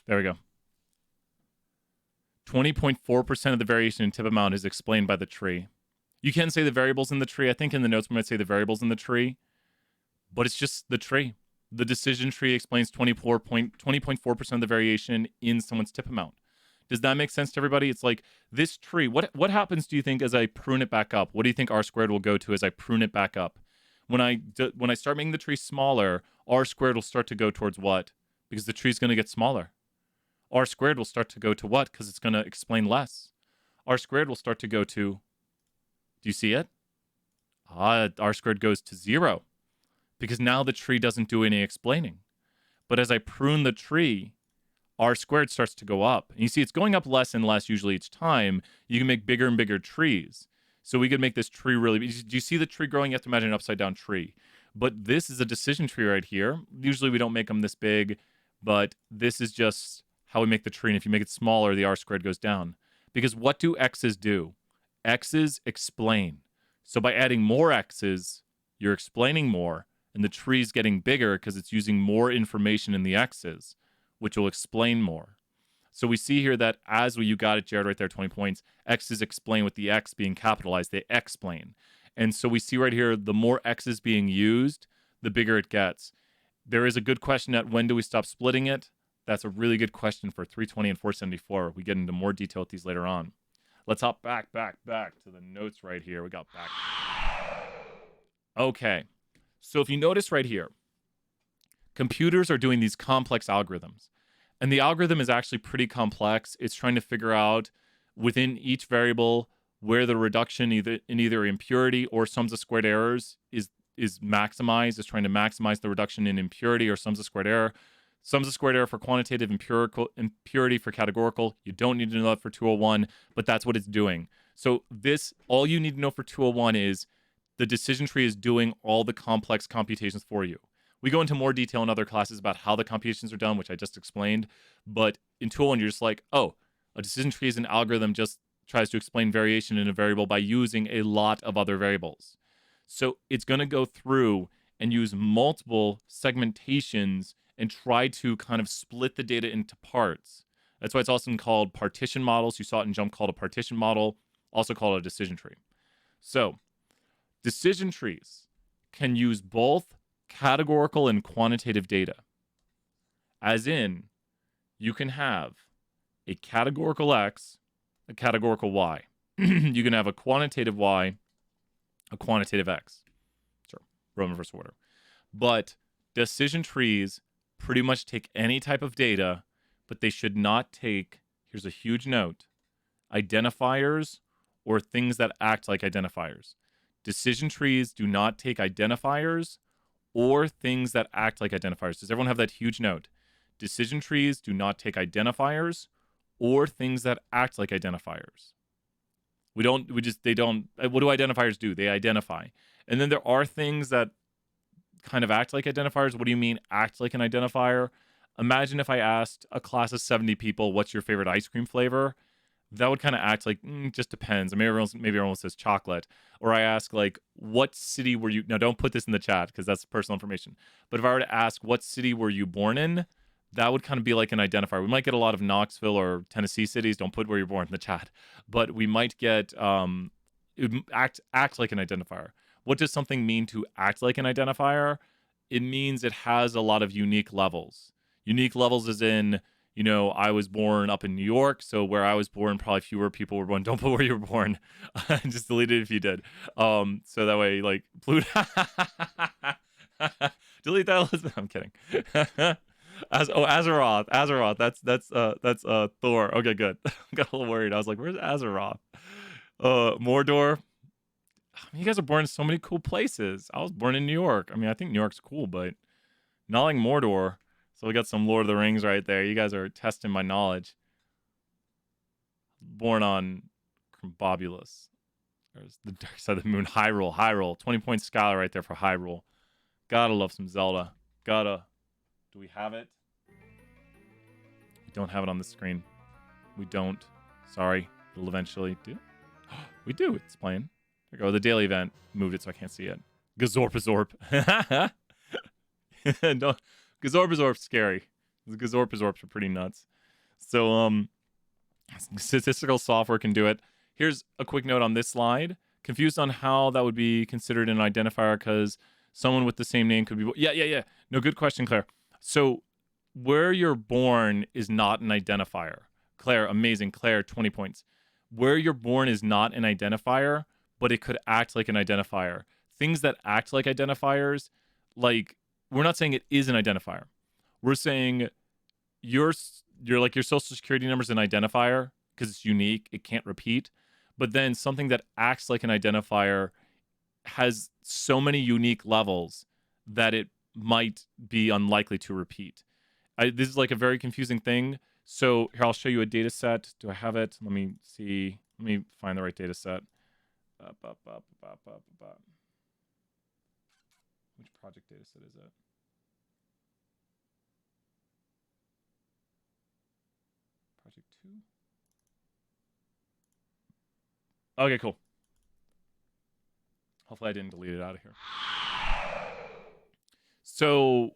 There we go. 20.4% of the variation in tip amount is explained by the tree. You can say the variables in the tree. I think in the notes we might say the variables in the tree. But it's just the tree. The decision tree explains 20.4% of the variation in someone's tip amount. Does that make sense to everybody? It's like this tree. What happens, do you think, as I prune it back up? What do you think r squared will go to as I prune it back up? When I start making the tree smaller, r squared will start to go towards what? Because the tree's going to get smaller. R squared will start to go to what? Because it's going to explain less. R squared will start to go to, do you see it? R squared goes to 0. Because now the tree doesn't do any explaining. But as I prune the tree, r squared starts to go up. And you see it's going up less and less usually each time. You can make bigger and bigger trees. So we could make this tree really big. Do you see the tree growing? You have to imagine an upside down tree. But this is a decision tree right here. Usually we don't make them this big, but this is just how we make the tree. And if you make it smaller, the r squared goes down. Because what do x's do? X's explain. So by adding more x's, you're explaining more. And the tree's getting bigger because it's using more information in the x's, which will explain more. So we see here that you got it, Jared, right there, 20 points. X's explain with the X being capitalized. They explain. And so we see right here, the more X's being used, the bigger it gets. There is a good question at when do we stop splitting it? That's a really good question for 320 and 474. We get into more detail with these later on. Let's hop back to the notes right here. We got back. Okay. So if you notice right here, computers are doing these complex algorithms. And the algorithm is actually pretty complex. It's trying to figure out within each variable where the reduction in either impurity or sums of squared errors is maximized. It's trying to maximize the reduction in impurity or sums of squared error. Sums of squared error for quantitative, impurity for categorical. You don't need to know that for 201, but that's what it's doing. So all you need to know for 201 is the decision tree is doing all the complex computations for you. We go into more detail in other classes about how the computations are done, which I just explained. But in 201, you're just like, oh, a decision tree is an algorithm just tries to explain variation in a variable by using a lot of other variables. So it's going to go through and use multiple segmentations and try to kind of split the data into parts. That's why it's often called partition models. You saw it in Jump called a partition model, also called a decision tree. So decision trees can use both categorical and quantitative data. As in, you can have a categorical X, a categorical Y. You can have a quantitative Y, a quantitative X. Sure, Roman reverse order. But decision trees pretty much take any type of data, but they should not take, here's a huge note, identifiers or things that act like identifiers. Decision trees do not take identifiers or things that act like identifiers. Does everyone have that huge note? Decision trees do not take identifiers or things that act like identifiers. They don't, what do identifiers do? They identify. And then there are things that kind of act like identifiers. What do you mean act like an identifier? Imagine if I asked a class of 70 people, what's your favorite ice cream flavor? That would kind of act like, just depends. Maybe everyone says chocolate. Or I ask, like, what city were you... Now, don't put this in the chat because that's personal information. But if I were to ask, what city were you born in? That would kind of be like an identifier. We might get a lot of Knoxville or Tennessee cities. Don't put where you're born in the chat. But we might get... it would act like an identifier. What does something mean to act like an identifier? It means it has a lot of unique levels. Unique levels as in... I was born up in New York, so where I was born, probably fewer people were born. Don't put where you were born. Just delete it if you did. So that way, like, Pluto. Delete that, Elizabeth. I'm kidding. Azeroth. That's Thor. Okay, good. I got a little worried. I was like, where's Azeroth? Mordor. You guys are born in so many cool places. I was born in New York. I think New York's cool, but not like Mordor. So we got some Lord of the Rings right there. You guys are testing my knowledge. Born on Combobulus. There's the dark side of the moon. Hyrule. 20-point scholar right there for Hyrule. Gotta love some Zelda. Do we have it? We don't have it on the screen. We don't. Sorry. It'll eventually do. We do. It's playing. There we go. The daily event moved it so I can't see it. Gazorpazorp. Don't. Gazorpazorp's scary. The Gazorpazorps are pretty nuts. So, statistical software can do it. Here's a quick note on this slide. Confused on how that would be considered an identifier because someone with the same name could be... Yeah. No, good question, Claire. So, where you're born is not an identifier. Claire, amazing. Claire, 20 points. Where you're born is not an identifier, but it could act like an identifier. Things that act like identifiers, like... We're not saying it is an identifier. We're saying your social security number is an identifier because it's unique. It can't repeat. But then something that acts like an identifier has so many unique levels that it might be unlikely to repeat. This is like a very confusing thing. So here, I'll show you a data set. Do I have it? Let me see. Let me find the right data set. Which project data set is it? Project 2? Okay, cool. Hopefully I didn't delete it out of here. So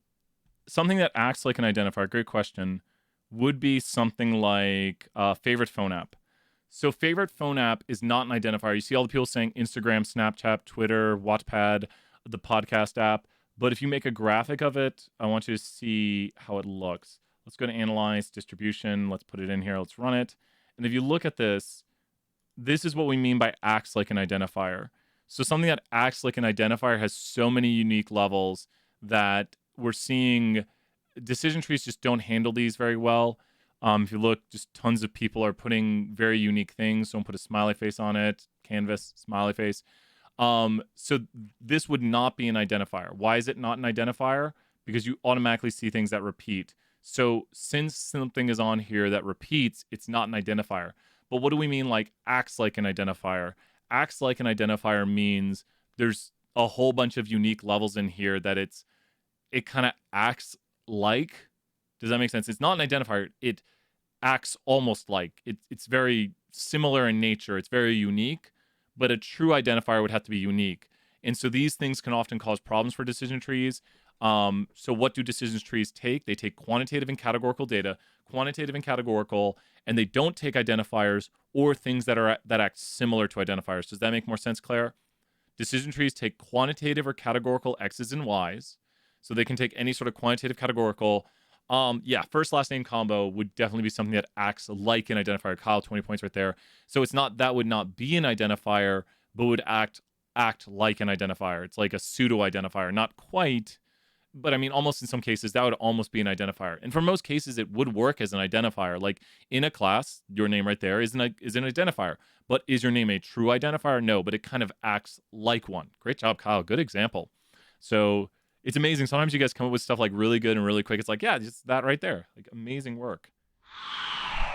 something that acts like an identifier, great question, would be something like favorite phone app. So favorite phone app is not an identifier. You see all the people saying Instagram, Snapchat, Twitter, Wattpad, the podcast app. But if you make a graphic of it, I want you to see how it looks. Let's go to Analyze, Distribution. Let's put it in here. Let's run it. And if you look at this, this is what we mean by acts like an identifier. So something that acts like an identifier has so many unique levels that we're seeing decision trees just don't handle these very well. If you look, just tons of people are putting very unique things. Someone put a smiley face on it, canvas, smiley face. So this would not be an identifier. Why is it not an identifier? Because you automatically see things that repeat. So since something is on here that repeats, it's not an identifier. But what do we mean like acts like an identifier? Acts like an identifier means there's a whole bunch of unique levels in here that it kind of acts like. Does that make sense? It's not an identifier. It acts almost like. It's very similar in nature. It's very unique, but a true identifier would have to be unique. And so these things can often cause problems for decision trees. So what do decision trees take? They take quantitative and categorical data, and they don't take identifiers or things that act similar to identifiers. Does that make more sense, Claire? Decision trees take quantitative or categorical X's and Y's. So they can take any sort of quantitative categorical. Yeah, first last name combo would definitely be something that acts like an identifier. Kyle, 20 points right there. So it's not, that would not be an identifier, but would act like an identifier. It's like a pseudo identifier, not quite, but I mean, almost in some cases, that would almost be an identifier. And for most cases, it would work as an identifier. Like in a class, your name right there is an identifier. But is your name a true identifier? No, but it kind of acts like one. Great job, Kyle. Good example. So it's amazing. Sometimes you guys come up with stuff like really good and really quick. It's like, yeah, just that right there. Like amazing work.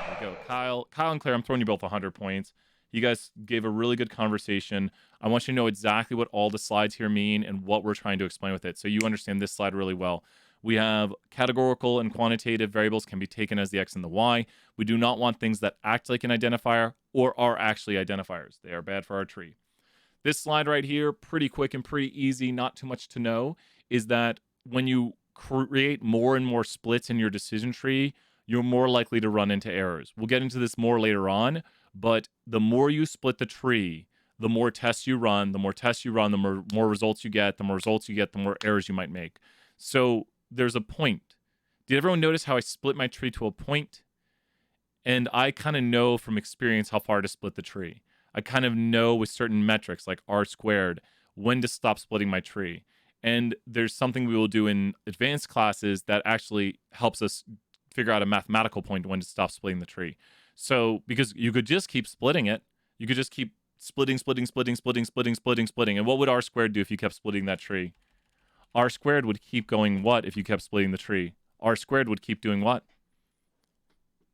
There we go. Kyle and Claire, I'm throwing you both 100 points. You guys gave a really good conversation. I want you to know exactly what all the slides here mean and what we're trying to explain with it, so you understand this slide really well. We have categorical and quantitative variables can be taken as the X and the Y. We do not want things that act like an identifier or are actually identifiers. They are bad for our tree. This slide right here, pretty quick and pretty easy, not too much to know, is that when you create more and more splits in your decision tree, you're more likely to run into errors. We'll get into this more later on, but the more you split the tree, the more tests you run, the more results you get, the more errors you might make. So there's a point. Did everyone notice how I split my tree to a point? And I kind of know from experience how far to split the tree. I kind of know with certain metrics like R squared when to stop splitting my tree. And there's something we will do in advanced classes that actually helps us figure out a mathematical point when to stop splitting the tree. So, because you could just keep splitting it. You could just keep splitting. And what would R squared do if you kept splitting that tree? R squared would keep going what if you kept splitting the tree? R squared would keep doing what?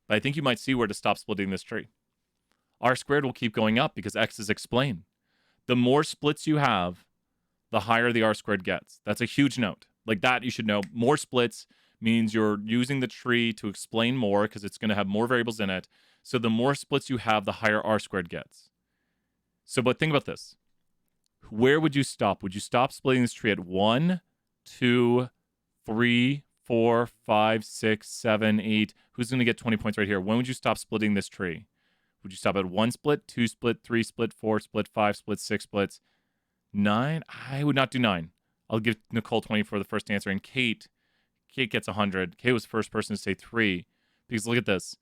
But I think you might see where to stop splitting this tree. R squared will keep going up because X is explained. The more splits you have, the higher the R squared gets. That's a huge note. Like that, you should know. More splits means you're using the tree to explain more because it's going to have more variables in it. So the more splits you have, the higher R squared gets. So, but think about this. Where would you stop? Would you stop splitting this tree at 1, 2, 3, 4, 5, 6, 7, 8? Who's going to get 20 points right here? When would you stop splitting this tree? Would you stop at 1 split, 2 split, 3 split, 4 split, 5 split, 6 splits, 9? I would not do 9. I'll give Nicole 20 for the first answer. And Kate gets 100. Kate was the first person to say 3. Because look at this.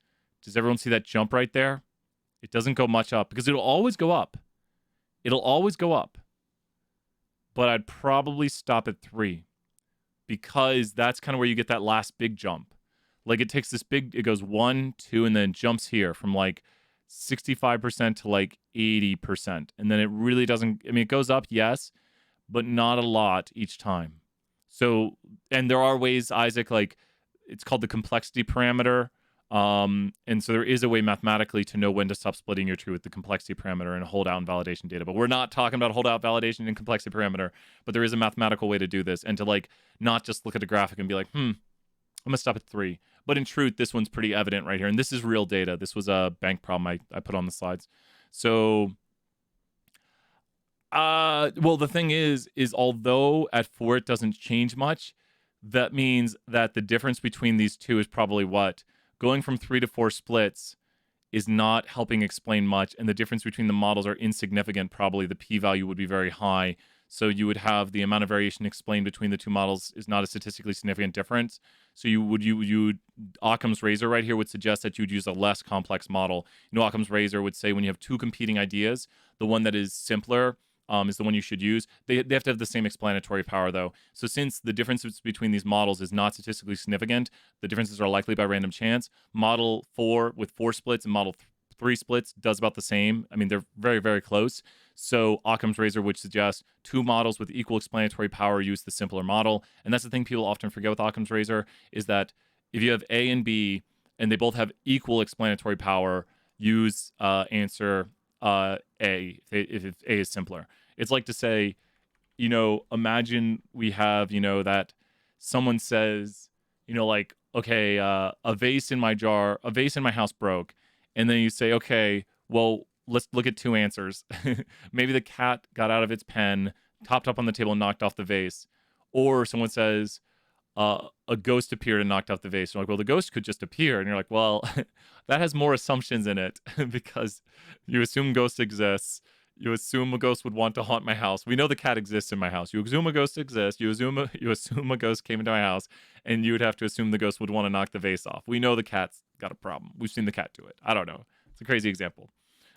Does everyone see that jump right there? It doesn't go much up because it'll always go up. It'll always go up. But I'd probably stop at 3 because that's kind of where you get that last big jump. Like it takes this big, it goes 1, 2, and then jumps here from like 65% to like 80%. And then it really doesn't, I mean, it goes up, yes, but not a lot each time. So, and there are ways, Isaac, like it's called the complexity parameter. And so there is a way mathematically to know when to stop splitting your tree with the complexity parameter and holdout and validation data. But we're not talking about holdout, validation, and complexity parameter. But there is a mathematical way to do this and to like not just look at the graphic and be like, I'm gonna stop at 3. But in truth, this one's pretty evident right here. And this is real data. This was a bank problem I put on the slides. So, well, the thing is although at 4 it doesn't change much, that means that the difference between these two is probably what? Going from 3 to 4 splits is not helping explain much, and the difference between the models are insignificant. Probably the p-value would be very high, so you would have the amount of variation explained between the two models is not a statistically significant difference. So you would Occam's razor right here would suggest that you'd use a less complex model. You know, Occam's razor would say when you have two competing ideas, the one that is simpler is the one you should use. They have to have the same explanatory power, though. So since the differences between these models is not statistically significant, the differences are likely by random chance. Model 4 with 4 splits and model 3 splits does about the same. I mean, they're very, very close. So Occam's razor would suggest 2 models with equal explanatory power use the simpler model. And that's the thing people often forget with Occam's razor is that if you have A and B and they both have equal explanatory power, use answer A if A is simpler. It's like to say, you know, imagine we have, you know, that someone says, you know, like, okay, a vase in my house broke. And then you say, okay, Well, let's look at two answers. Maybe the cat got out of its pen, topped up on the table, and knocked off the vase. Or someone says, a ghost appeared and knocked off the vase. You're like, well, the ghost could just appear. And you're like, well, that has more assumptions in it because you assume ghosts exist. You assume a ghost would want to haunt my house. We know the cat exists in my house. You assume a ghost exists. You assume a ghost came into my house, and you would have to assume the ghost would want to knock the vase off. We know the cat's got a problem. We've seen the cat do it. I don't know. It's a crazy example,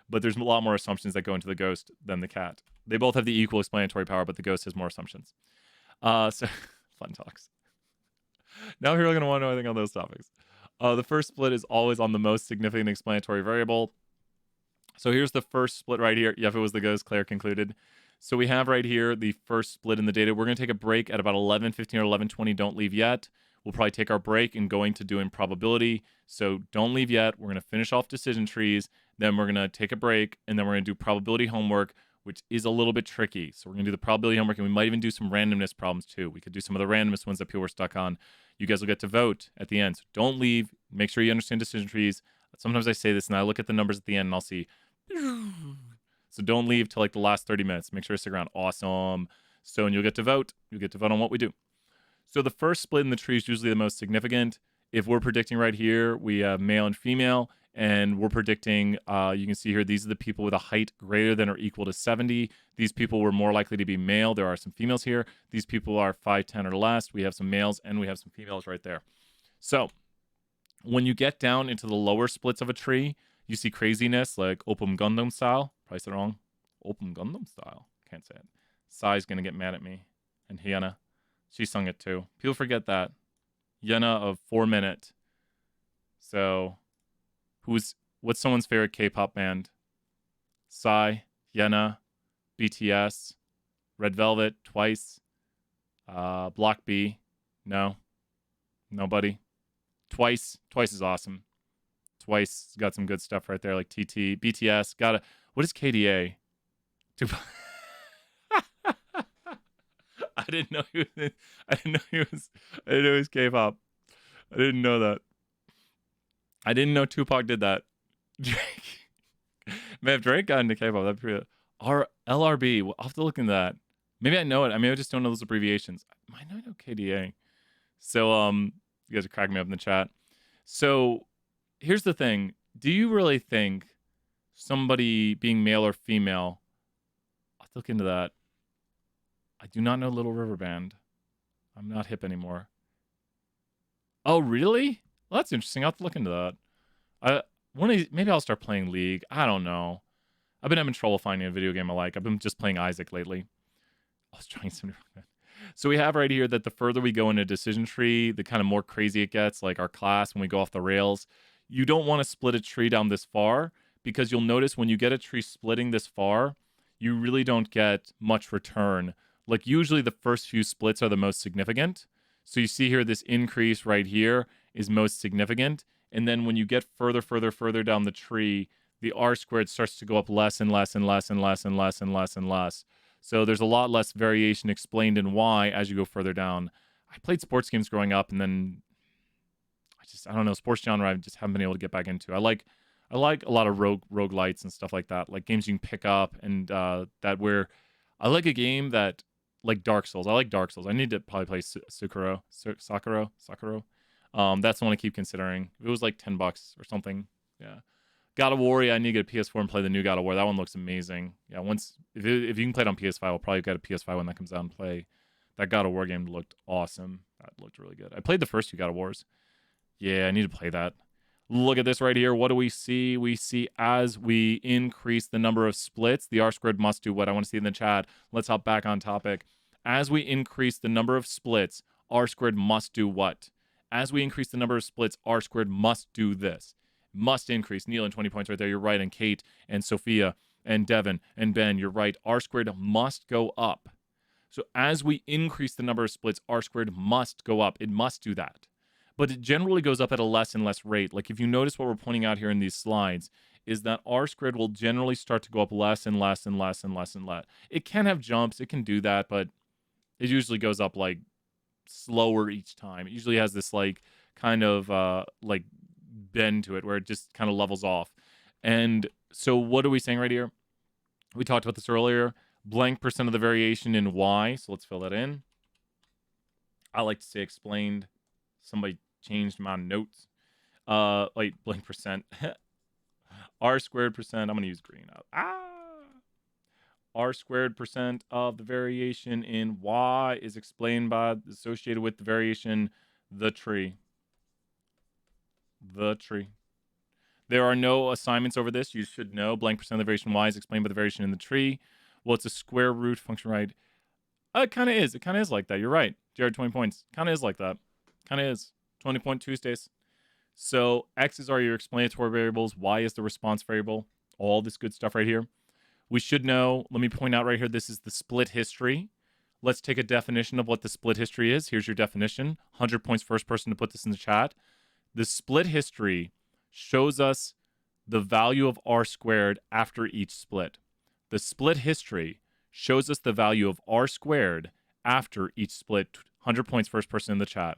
but there's a lot more assumptions that go into the ghost than the cat. They both have the equal explanatory power, but the ghost has more assumptions. So fun talks. Now you're going to want to know anything on those topics. The first split is always on the most significant explanatory variable. So here's the first split right here. Yep, it was the ghost, Claire concluded. So we have right here the first split in the data. We're going to take a break at about 11:15 or 11:20. Don't leave yet. We'll probably take our break and going to do improbability. So don't leave yet. We're going to finish off decision trees. Then we're going to take a break. And then we're going to do probability homework, which is a little bit tricky. So we're going to do the probability homework. And we might even do some randomness problems too. We could do some of the randomness ones that people were stuck on. You guys will get to vote at the end. So don't leave. Make sure you understand decision trees. Sometimes I say this and I look at the numbers at the end and I'll see. So don't leave till like the last 30 minutes. Make sure to stick around. Awesome. So, and you'll get to vote. You'll get to vote on what we do. So the first split in the tree is usually the most significant. If we're predicting right here, we have male and female, and we're predicting, you can see here, these are the people with a height greater than or equal to 70. These people were more likely to be male. There are some females here. These people are 5'10" or less. We have some males and we have some females right there. So when you get down into the lower splits of a tree, you see craziness like Open Gundam style. Probably said it wrong. Open Gundam style. Can't say it. Sai's going to get mad at me. And Hyena. She sung it too. People forget that. Yena of 4 Minute. So, what's someone's favorite K-pop band? Psy, Yena, BTS, Red Velvet, Twice, Block B. No. Nobody. Twice is awesome. Twice got some good stuff right there, like TT, BTS. What is KDA? I didn't know he was K-pop. I didn't know that. I didn't know Tupac did that. Drake. Man, if Drake got into K-pop, that'd be pretty. LRB. I'll have to look into that. Maybe I know it. I mean, I just don't know those abbreviations. I might not know KDA. So, you guys are cracking me up in the chat. So, here's the thing. Do you really think somebody being male or female? I'll have to look into that. I do not know Little River Band. I'm not hip anymore. Oh, really? Well, that's interesting. I'll have to look into that. Maybe I'll start playing League. I don't know. I've been having trouble finding a video game I like. I've been just playing Isaac lately. I was trying some. So we have right here that the further we go in a decision tree, the kind of more crazy it gets, like our class when we go off the rails. You don't want to split a tree down this far because you'll notice when you get a tree splitting this far, you really don't get much return. Like usually the first few splits are the most significant. So you see here, this increase right here is most significant. And then when you get further down the tree, the R squared starts to go up less and less and less and less and less and less and less. So there's a lot less variation explained in why as you go further down. I played sports games growing up, and then I don't know, sports genre I just haven't been able to get back into. I like a lot of roguelites and stuff like that, like games you can pick up and that where I like a game that like Dark Souls. I like Dark Souls. I need to probably play Sakura. That's the one I keep considering. It was like $10 or something. Yeah. God of War, I need to get a PS4 and play the new God of War. That one looks amazing. Yeah, if you can play it on PS5, I'll probably get a PS5 when that comes out and play. That God of War game looked awesome. That looked really good. I played the first two God of Wars. Yeah, I need to play that. Look at this right here. What do we see? We see as we increase the number of splits, the R squared must do what? I want to see in the chat. Let's hop back on topic. As we increase the number of splits, R squared must do what? As we increase the number of splits, R squared must do this. Must increase. Neil and 20 points right there. You're right. And Kate and Sophia and Devin and Ben, you're right. R squared must go up. So as we increase the number of splits, R squared must go up. It must do that. But it generally goes up at a less and less rate. Like if you notice what we're pointing out here in these slides, is that R squared will generally start to go up less and less and less and less and less. It can have jumps. It can do that, but it usually goes up like slower each time. It usually has this like kind of like bend to it where it just kind of levels off. And So what are we saying right here? We talked about this earlier. Blank percent of the variation in y. So let's fill that in. I like to say explained. Somebody changed my notes. Like blank percent. R squared percent. I'm going to use green. R squared percent of the variation in y is explained by associated with the variation the tree. The tree. There are no assignments over this. You should know blank percent of the variation y is explained by the variation in the tree. Well, it's a square root function, right? It kind of is. It kind of is like that. You're right. Jared, 20 points. Kind of is like that. Kind of is. 20-point Tuesdays. So x's are your explanatory variables. Y is the response variable. All this good stuff right here. We should know, let me point out right here, this is the split history. Let's take a definition of what the split history is. Here's your definition. 100 points first person to put this in the chat. The split history shows us the value of r squared after each split. The split history shows us the value of r squared after each split. 100 points first person in the chat.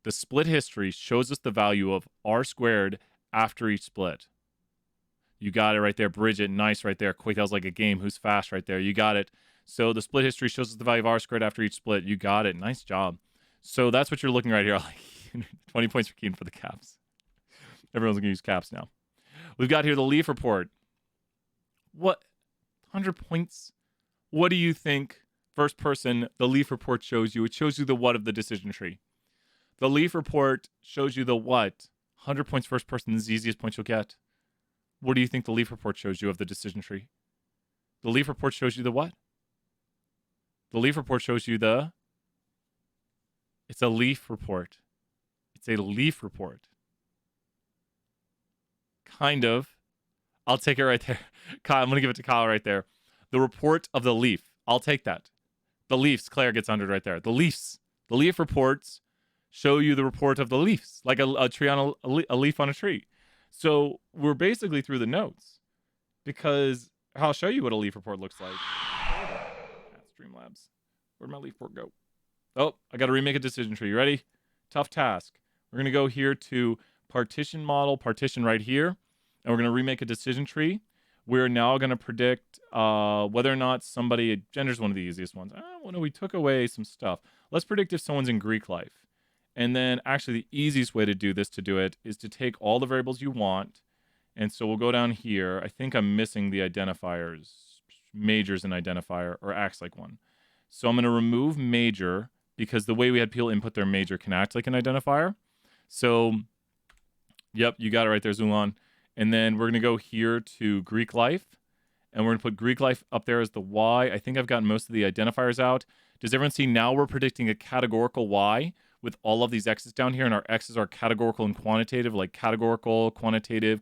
The split history shows us the value of r squared after each split. You got it right there, Bridget. Nice right there. Quick, that was like a game. Who's fast right there? You got it. So the split history shows us the value of r squared after each split. You got it. Nice job. So that's what you're looking right here. 20 points for Keen for the caps. Everyone's going to use caps now. We've got here the leaf report. What? 100 points? What do you think, first person, the leaf report shows you? It shows you the what of the decision tree. The leaf report shows you the what. 100 points first person is the easiest point you'll get. What do you think the leaf report shows you of the decision tree? The leaf report shows you the what? The leaf report shows you the... It's a leaf report. It's a leaf report. Kind of. I'll take it right there. Kyle, I'm going to give it to Kyle right there. The report of the leaf. I'll take that. The leaves. Claire gets 100 right there. The leaves. The leaf reports show you the report of the leaves. Like a tree on a leaf on a tree. So we're basically through the notes because I'll show you what a leaf report looks like. That's Streamlabs. Where'd my leaf report go? Oh, I got to remake a decision tree. You ready? Tough task. We're going to go here to partition model, partition right here, and we're going to remake a decision tree. We're now going to predict whether or not somebody, gender's one of the easiest ones. Well, no, we took away some stuff. Let's predict if someone's in Greek life. And then actually the easiest way to do this, is to take all the variables you want. And so we'll go down here. I think I'm missing the identifiers. Major's an identifier, or acts like one. So I'm going to remove major because the way we had people input their major can act like an identifier. So, yep, you got it right there, Zulon. And then we're going to go here to Greek life. And we're going to put Greek life up there as the Y. I think I've gotten most of the identifiers out. Does everyone see now we're predicting a categorical Y with all of these X's down here, and our X's are categorical and quantitative, like categorical, quantitative.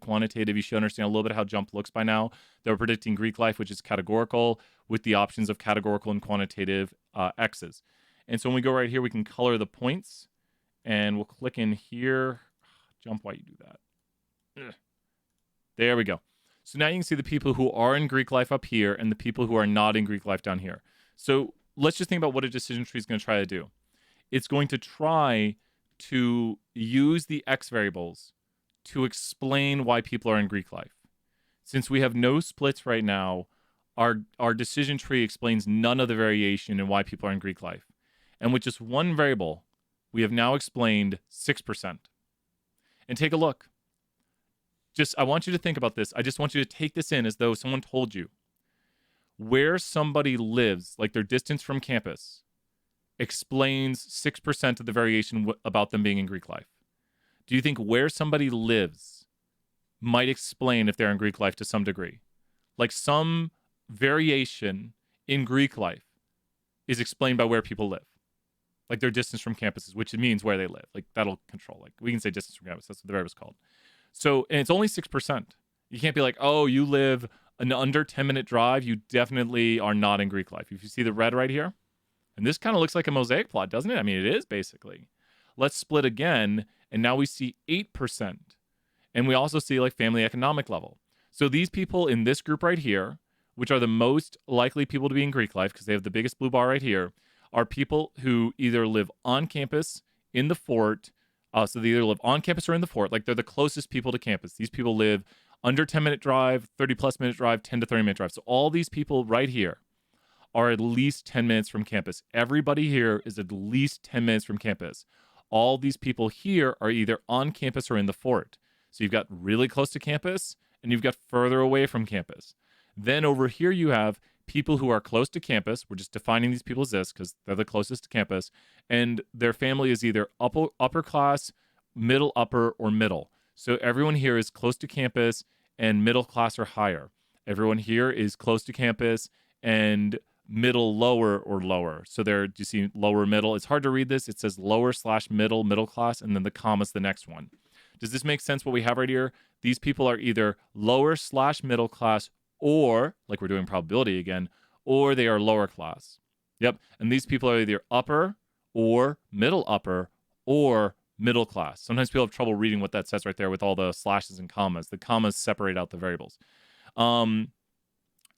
You should understand a little bit how jump looks by now. They're predicting Greek life, which is categorical, with the options of categorical and quantitative X's. And so when we go right here, we can color the points, and we'll click in here. Jump, why you do that? Ugh. There we go. So now you can see the people who are in Greek life up here and the people who are not in Greek life down here. So let's just think about what a decision tree is going to try to do. It's going to try to use the X variables to explain why people are in Greek life. Since we have no splits right now, our decision tree explains none of the variation in why people are in Greek life. And with just one variable, we have now explained 6%. And take a look. I want you to think about this. I just want you to take this in as though someone told you. Where somebody lives, like their distance from campus, explains 6% of the variation about them being in Greek life. Do you think where somebody lives might explain if they're in Greek life to some degree? Like some variation in Greek life is explained by where people live. Like their distance from campuses, which means where they live. Like that'll control. Like we can say distance from campus. That's what the variable's called. So, and it's only 6%. You can't be like, oh, you live an under 10-minute drive. You definitely are not in Greek life. If you see the red right here, and this kind of looks like a mosaic plot, doesn't it? I mean, it is basically. Let's split again, and now we see 8%. And we also see like family economic level. So these people in this group right here, which are the most likely people to be in Greek life because they have the biggest blue bar right here, are people who either live on campus, in the fort. So they either live on campus or in the fort. Like they're the closest people to campus. These people live Under 10-minute drive, 30-plus minute drive, 10 to 30-minute drive. So all these people right here are at least 10 minutes from campus. Everybody here is at least 10 minutes from campus. All these people here are either on campus or in the fort. So you've got really close to campus and you've got further away from campus. Then over here you have people who are close to campus. We're just defining these people as this because they're the closest to campus. And their family is either upper class, middle, upper, or middle. So everyone here is close to campus and middle class or higher. Everyone here is close to campus and middle, lower, or lower. So there, do you see lower, middle? It's hard to read this. It says lower / middle, middle class, and then the comma's the next one. Does this make sense what we have right here? These people are either lower / middle class or, like we're doing probability again, or they are lower class. Yep. And these people are either upper or middle upper or middle class. Sometimes people have trouble reading what that says right there with all the slashes and commas. The commas separate out the variables.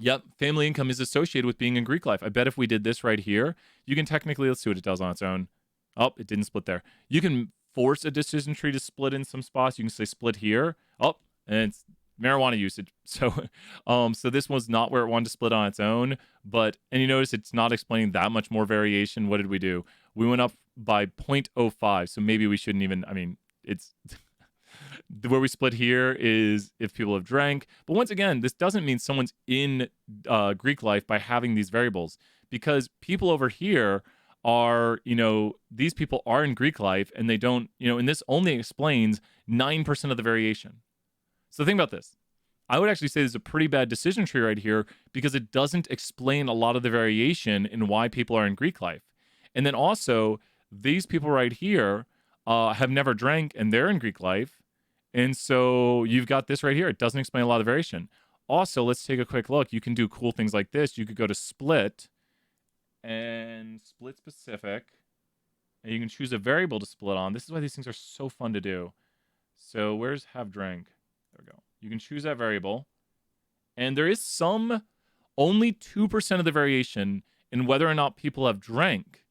Yep, family income is associated with being in Greek life. I bet if we did this right here, you can technically, let's see what it does on its own. Oh, it didn't split there. You can force a decision tree to split in some spots. You can say split here. Oh, and it's marijuana usage. So so this was not where it wanted to split on its own. And you notice it's not explaining that much more variation. What did we do? We went up by 0.05. So maybe we shouldn't even, it's... Where we split here is if people have drank. But once again, this doesn't mean someone's in Greek life by having these variables, because people over here are, these people are in Greek life and they don't, and this only explains 9% of the variation. So think about this. I would actually say there's a pretty bad decision tree right here because it doesn't explain a lot of the variation in why people are in Greek life. And then also, these people right here have never drank and they're in Greek life. And so you've got this right here. It doesn't explain a lot of variation. Also, let's take a quick look. You can do cool things like this. You could go to split and split specific. And you can choose a variable to split on. This is why these things are so fun to do. So where's have drank? There we go. You can choose that variable. And there is only 2% of the variation in whether or not people have drank.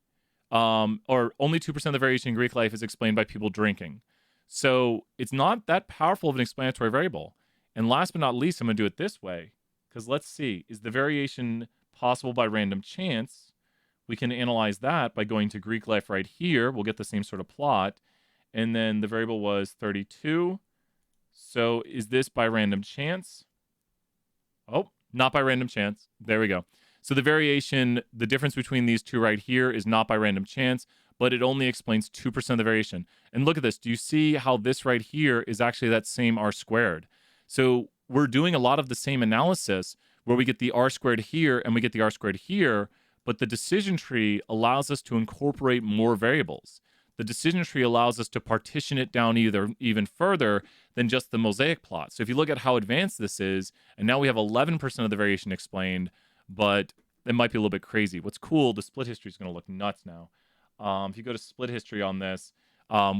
Or only 2% of the variation in Greek life is explained by people drinking. So it's not that powerful of an explanatory variable. And last but not least, I'm going to do it this way. Because let's see, is the variation possible by random chance? We can analyze that by going to Greek life right here. We'll get the same sort of plot. And then the variable was 32. So is this by random chance? Oh, not by random chance. There we go. So the variation, the difference between these two right here is not by random chance, but it only explains 2% of the variation. And look at this. Do you see how this right here is actually that same r squared? So we're doing a lot of the same analysis where we get the r squared here and we get the r squared here, but the decision tree allows us to incorporate more variables. The decision tree allows us to partition it down even further than just the mosaic plot. So if you look at how advanced this is, and now we have 11% of the variation explained, but it might be a little bit crazy. What's cool, the split history is going to look nuts now. If you go to split history on this,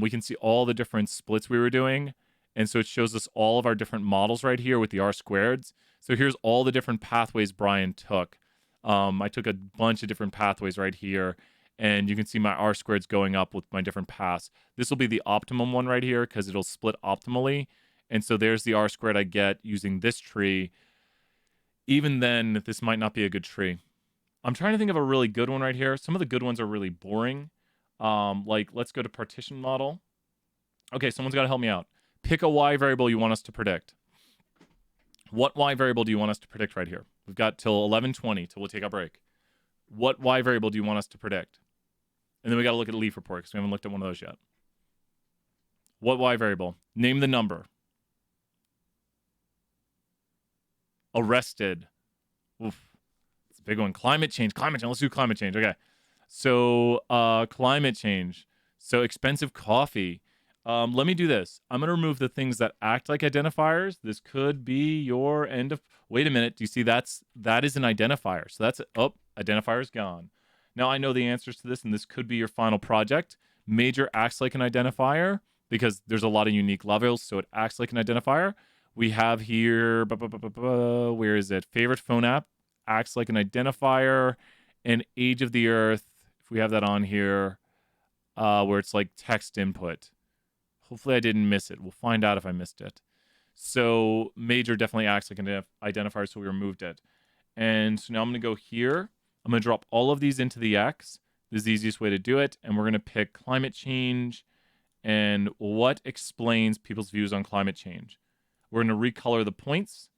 we can see all the different splits we were doing. And so it shows us all of our different models right here with the r squareds. So here's all the different pathways Brian took. I took a bunch of different pathways right here. And you can see my r squareds going up with my different paths. This will be the optimum one right here because it'll split optimally. And so there's the r squared I get using this tree. Even then, this might not be a good tree. I'm trying to think of a really good one right here. Some of the good ones are really boring. Like, let's go to partition model. Okay, someone's got to help me out. Pick a y variable you want us to predict. What y variable do you want us to predict right here? We've got till 11:20 till we take our break. What y variable do you want us to predict? And then we got to look at leaf report because we haven't looked at one of those yet. What y variable? Name the number. Arrested. Oof. A big one. Climate change. Let's do climate change. Okay. So climate change. So expensive coffee. Let me do this. I'm going to remove the things that act like identifiers. This could be your end of... Wait a minute. Do you see that is an identifier. So that's... Oh, identifier is gone. Now I know the answers to this, and this could be your final project. Major acts like an identifier because there's a lot of unique levels, so it acts like an identifier. We have here... Where is it? Favorite phone app. Acts like an identifier, and age of the earth, if we have that on here, where it's like text input. Hopefully I didn't miss it. We'll find out if I missed it. So major definitely acts like an identifier, so we removed it. And so now I'm going to go here. I'm going to drop all of these into the X. This is the easiest way to do it. And we're going to pick climate change and what explains people's views on climate change. We're going to recolor the points,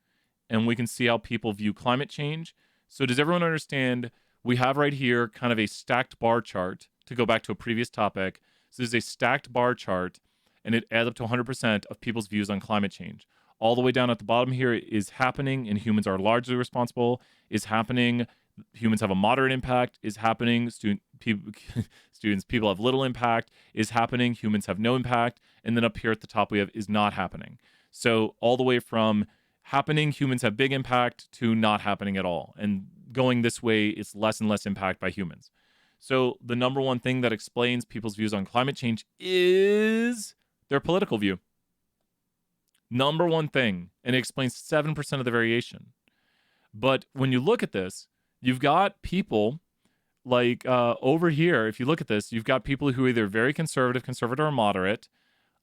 and we can see how people view climate change. So does everyone understand? We have right here kind of a stacked bar chart to go back to a previous topic. So there's a stacked bar chart, and it adds up to 100% of people's views on climate change. All the way down at the bottom here is happening, and humans are largely responsible, is happening. Humans have a moderate impact, is happening. People have little impact, is happening. Humans have no impact. And then up here at the top, we have is not happening. So all the way from happening, humans have big impact, to not happening at all. And going this way, it's less and less impact by humans. So the number one thing that explains people's views on climate change is their political view. Number one thing, and it explains 7% of the variation. But when you look at this, you've got people like over here. If you look at this, you've got people who are either very conservative, or moderate.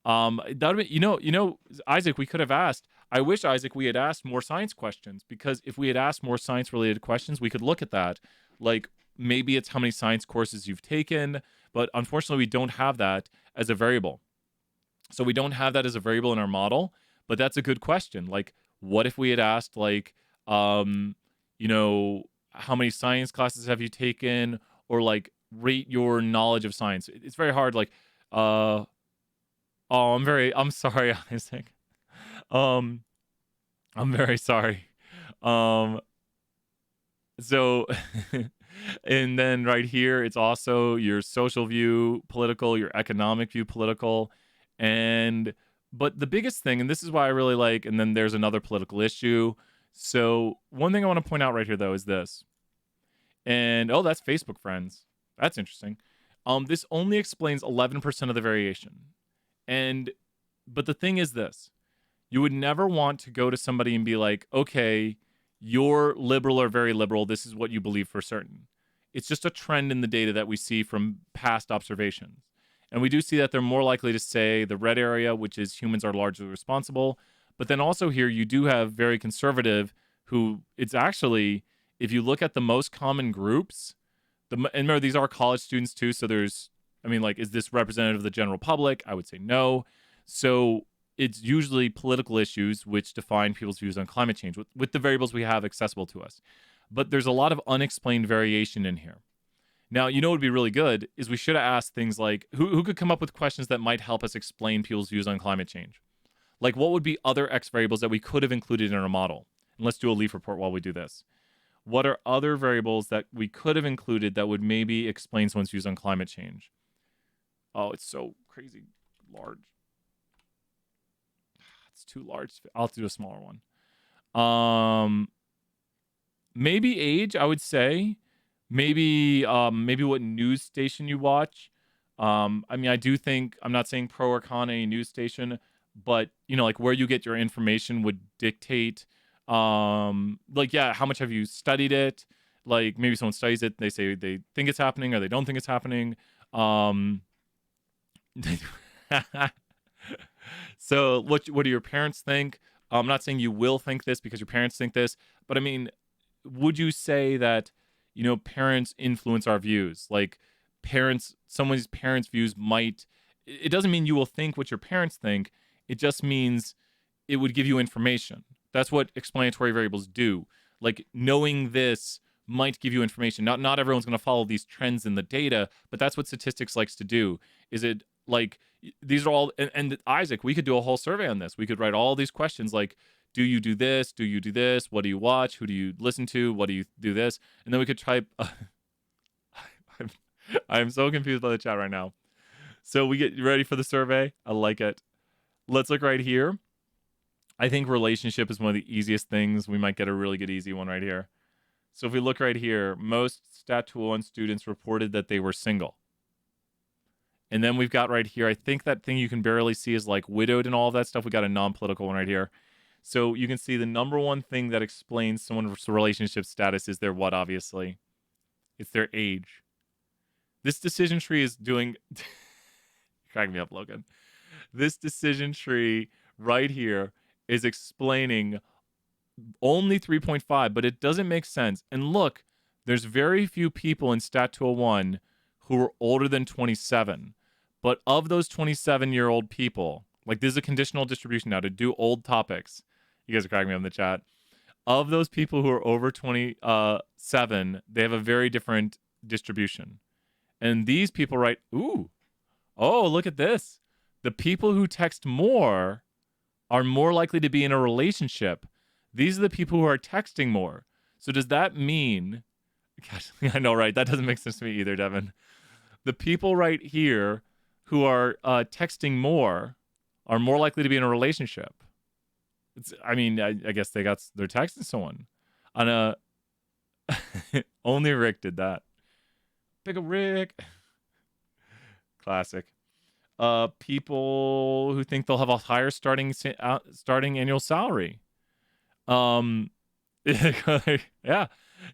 That would be, Isaac, we could have asked. I wish, Isaac, we had asked more science questions, because if we had asked more science-related questions, we could look at that. Like maybe it's how many science courses you've taken, but unfortunately, we don't have that as a variable. So we don't have that as a variable in our model. But that's a good question. Like, what if we had asked, like, how many science classes have you taken, or like rate your knowledge of science? It's very hard. Like, I'm sorry, Isaac. I'm very sorry. So, and then right here, it's also your social view, political, your economic view, political, but the biggest thing, and this is why I really like, and then there's another political issue. So one thing I want to point out right here, though, is this. And, oh, that's Facebook friends. That's interesting. This only explains 11% of the variation. But the thing is this. You would never want to go to somebody and be like, okay, you're liberal or very liberal. This is what you believe for certain. It's just a trend in the data that we see from past observations. And we do see that they're more likely to say the red area, which is humans are largely responsible. But then also here, you do have very conservative who it's actually, if you look at the most common groups, and remember, these are college students too. So is this representative of the general public? I would say no. So it's usually political issues which define people's views on climate change with the variables we have accessible to us. But there's a lot of unexplained variation in here. Now, what would be really good is we should have asked things like, who could come up with questions that might help us explain people's views on climate change? Like, what would be other X variables that we could have included in our model? And let's do a leaf report while we do this. What are other variables that we could have included that would maybe explain someone's views on climate change? Oh, it's so crazy large. It's too large. I'll have to do a smaller one. Maybe age, I would say. Maybe what news station you watch. I do think, I'm not saying pro or con any news station, but like where you get your information would dictate how much have you studied it? Like maybe someone studies it, they say they think it's happening or they don't think it's happening. So what do your parents think? I'm not saying you will think this because your parents think this, but would you say that parents influence our views? Like someone's parents' views it doesn't mean you will think what your parents think. It just means it would give you information. That's what explanatory variables do. Like knowing this might give you information. Not everyone's going to follow these trends in the data, but that's what statistics likes to do. Is it like these are all, and Isaac, we could do a whole survey on this. We could write all these questions like, do you do this? Do you do this? What do you watch? Who do you listen to? What do you do this? And then we could type. I'm so confused by the chat right now. So we get ready for the survey. I like it. Let's look right here. I think relationship is one of the easiest things. We might get a really good easy one right here. So if we look right here, most Stat Tool 1 students reported that they were single. And then we've got right here, I think that thing you can barely see is like widowed and all of that stuff. We got a non-political one right here. So you can see the number one thing that explains someone's relationship status is their what, obviously? It's their age. This decision tree is doing... Crack me up, Logan. This decision tree right here is explaining only 3.5, but it doesn't make sense. And look, there's very few people in Stat 201 who are older than 27. But of those 27-year-old people, like this is a conditional distribution now to do old topics. You guys are cracking me up in the chat. Of those people who are over 27, they have a very different distribution. And these people write, ooh, oh, look at this. The people who text more are more likely to be in a relationship. These are the people who are texting more. So does that mean, gosh, I know, right? That doesn't make sense to me either, Devin. The people right here who are texting more are more likely to be in a relationship. I guess they're texting someone. On a only Rick did that. Big ol' Rick. Classic. People who think they'll have a higher starting annual salary. Yeah.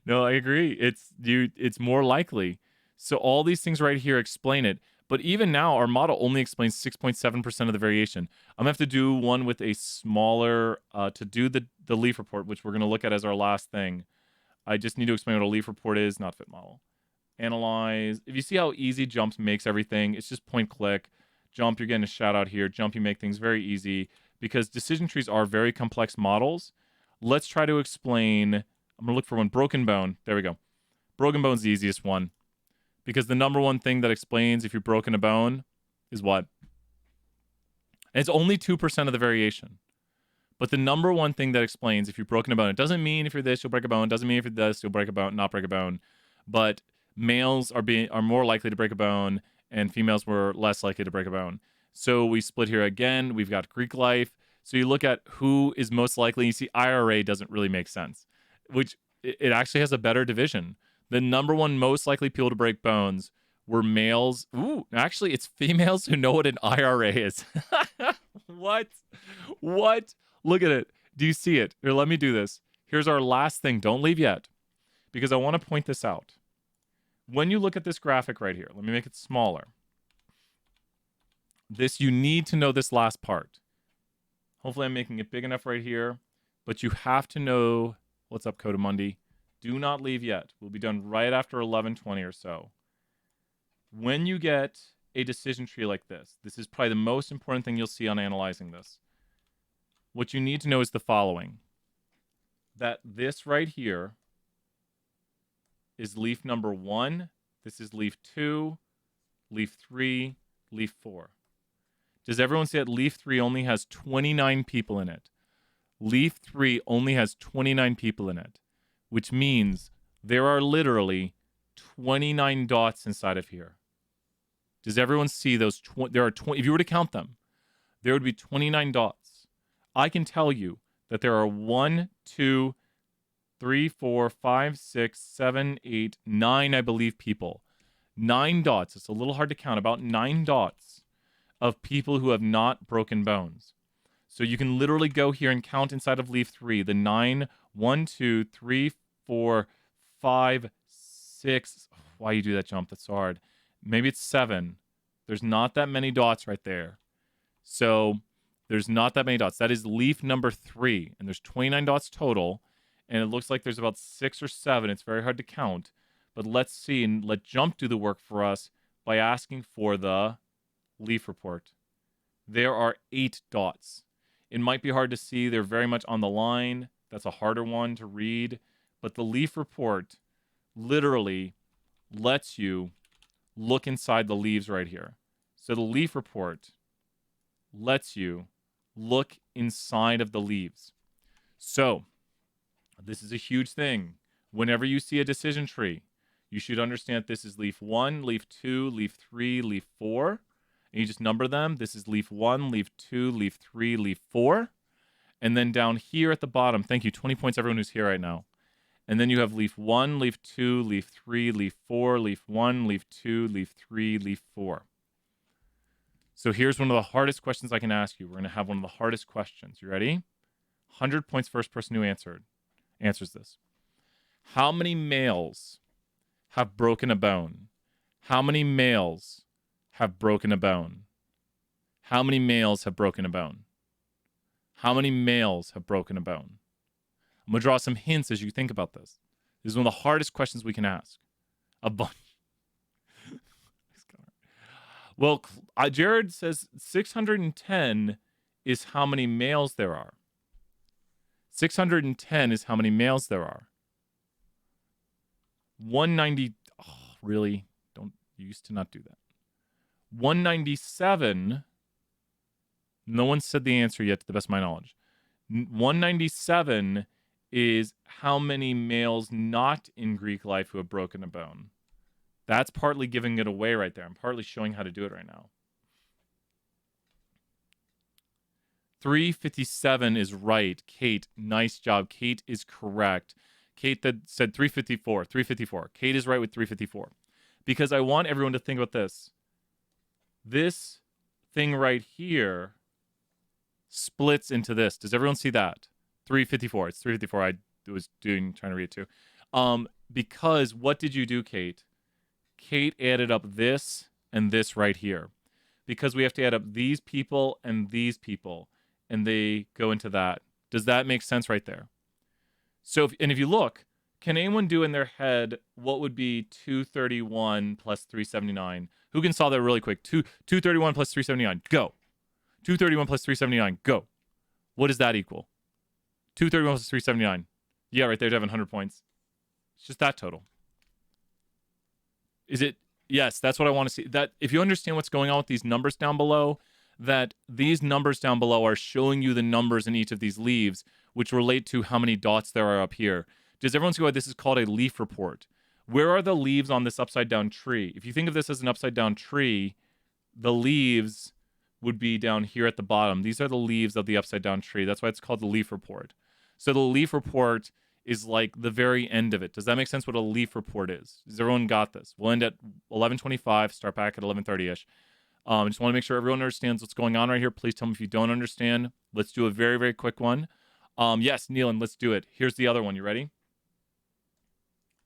No, I agree. It's more likely. So all these things right here explain it. But even now, our model only explains 6.7% of the variation. I'm going to have to do one with a smaller, to do the leaf report, which we're going to look at as our last thing. I just need to explain what a leaf report is, not fit model. Analyze. If you see how easy Jumps makes everything, it's just point click. Jump, you're getting a shout out here. Jump, you make things very easy because decision trees are very complex models. Let's try to explain. I'm going to look for one. Broken Bone. There we go. Broken Bone's the easiest one. Because the number one thing that explains if you've broken a bone is what? And it's only 2% of the variation. But the number one thing that explains if you've broken a bone, it doesn't mean if you're this, you'll break a bone. It doesn't mean if you're this, you'll break a bone, not break a bone. But males are more likely to break a bone, and females were less likely to break a bone. So we split here again. We've got Greek life. So you look at who is most likely. You see IRA doesn't really make sense, which it actually has a better division. The number one most likely people to break bones were males. Ooh, actually, it's females who know what an IRA is. What? Look at it. Do you see it? Here, let me do this. Here's our last thing. Don't leave yet, because I want to point this out. When you look at this graphic right here, let me make it smaller. You need to know this last part. Hopefully, I'm making it big enough right here, but you have to know. What's up, Codamundi? Do not leave yet. We'll be done right after 11:20 or so. When you get a decision tree like this is probably the most important thing you'll see on analyzing this. What you need to know is the following. That this right here is leaf number 1. This is leaf 2, leaf 3, leaf 4. Does everyone see that leaf 3 only has 29 people in it? Leaf 3 only has 29 people in it. Which means there are literally 29 dots inside of here. Does everyone see those? There are 20. If you were to count them, there would be 29 dots. I can tell you that there are 1, 2, 3, 4, 5, 6, 7, 8, 9, I believe, people. 9 dots. It's a little hard to count. About 9 dots of people who have not broken bones. So you can literally go here and count inside of leaf 3 the 9, 1, 2, 3, 4, 5, 6. Why you do that, Jump? That's so hard. Maybe it's 7. There's not that many dots right there. So there's not that many dots. That is leaf number 3. And there's 29 dots total. And it looks like there's about 6 or 7. It's very hard to count. But let's see and let Jump do the work for us by asking for the leaf report. There are 8 dots. It might be hard to see. They're very much on the line. That's a harder one to read. But the leaf report literally lets you look inside the leaves right here. So the leaf report lets you look inside of the leaves. So this is a huge thing. Whenever you see a decision tree, you should understand this is leaf 1, leaf 2, leaf 3, leaf 4. And you just number them. This is leaf 1, leaf 2, leaf 3, leaf 4. And then down here at the bottom, thank you, 20 points everyone who's here right now. And then you have leaf 1, leaf 2, leaf 3, leaf 4, leaf 1, leaf 2, leaf 3, leaf 4. So here's one of the hardest questions I can ask you. We're going to have one of the hardest questions. You ready? 100 points first person who answers this. How many males have broken a bone? How many males have broken a bone? How many males have broken a bone? How many males have broken a bone? I'm going to draw some hints as you think about this. This is one of the hardest questions we can ask. A bunch. Well, Jared says 610 is how many males there are. 610 is how many males there are. 190. Oh, really? You used to not do that. 197. No one said the answer yet, to the best of my knowledge. 197 is how many males not in Greek life who have broken a bone. That's partly giving it away right there. I'm partly showing how to do it right now. 357 is right. Kate, nice job. Kate is correct. Kate that said 354. 354. Kate is right with 354. Because I want everyone to think about this. This thing right here splits into this. Does everyone see that? 354. It's 354. I was trying to read it too. Because what did you do, Kate? Kate added up this and this right here. Because we have to add up these people, and they go into that. Does that make sense right there? So, if you look, can anyone do in their head what would be 231 plus 379? Who can solve that really quick? 231 plus 379, go. 231 plus 379, go. What does that equal? 231 plus 379. Yeah, right there, Devin, 100 points. It's just that total. Is it? Yes, that's what I want to see. That if you understand what's going on with these numbers down below, that these numbers down below are showing you the numbers in each of these leaves, which relate to how many dots there are up here. Does everyone see why this is called a leaf report? Where are the leaves on this upside down tree? If you think of this as an upside down tree, the leaves would be down here at the bottom. These are the leaves of the upside down tree. That's why it's called the leaf report. So the leaf report is like the very end of it. Does that make sense what a leaf report is? Has everyone got this? We'll end at 11:25, start back at 11:30-ish. I just want to make sure everyone understands what's going on right here. Please tell me if you don't understand. Let's do a very, very quick one. Yes, Neelan, let's do it. Here's the other one. You ready?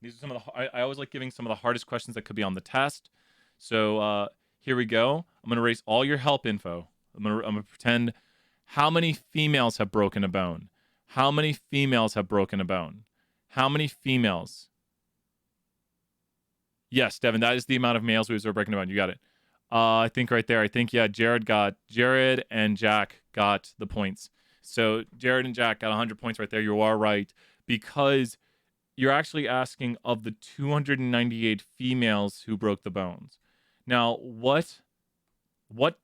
These are some of the. I always like giving some of the hardest questions that could be on the test. So here we go. I'm gonna erase all your help info. I'm gonna pretend. How many females have broken a bone? How many females have broken a bone? How many females? Yes, Devin, that is the amount of males who are breaking a bone. You got it. I think right there. I think, yeah, Jared and Jack got the points. So Jared and Jack got 100 points right there. You are right. Because you're actually asking of the 298 females who broke the bones. Now, what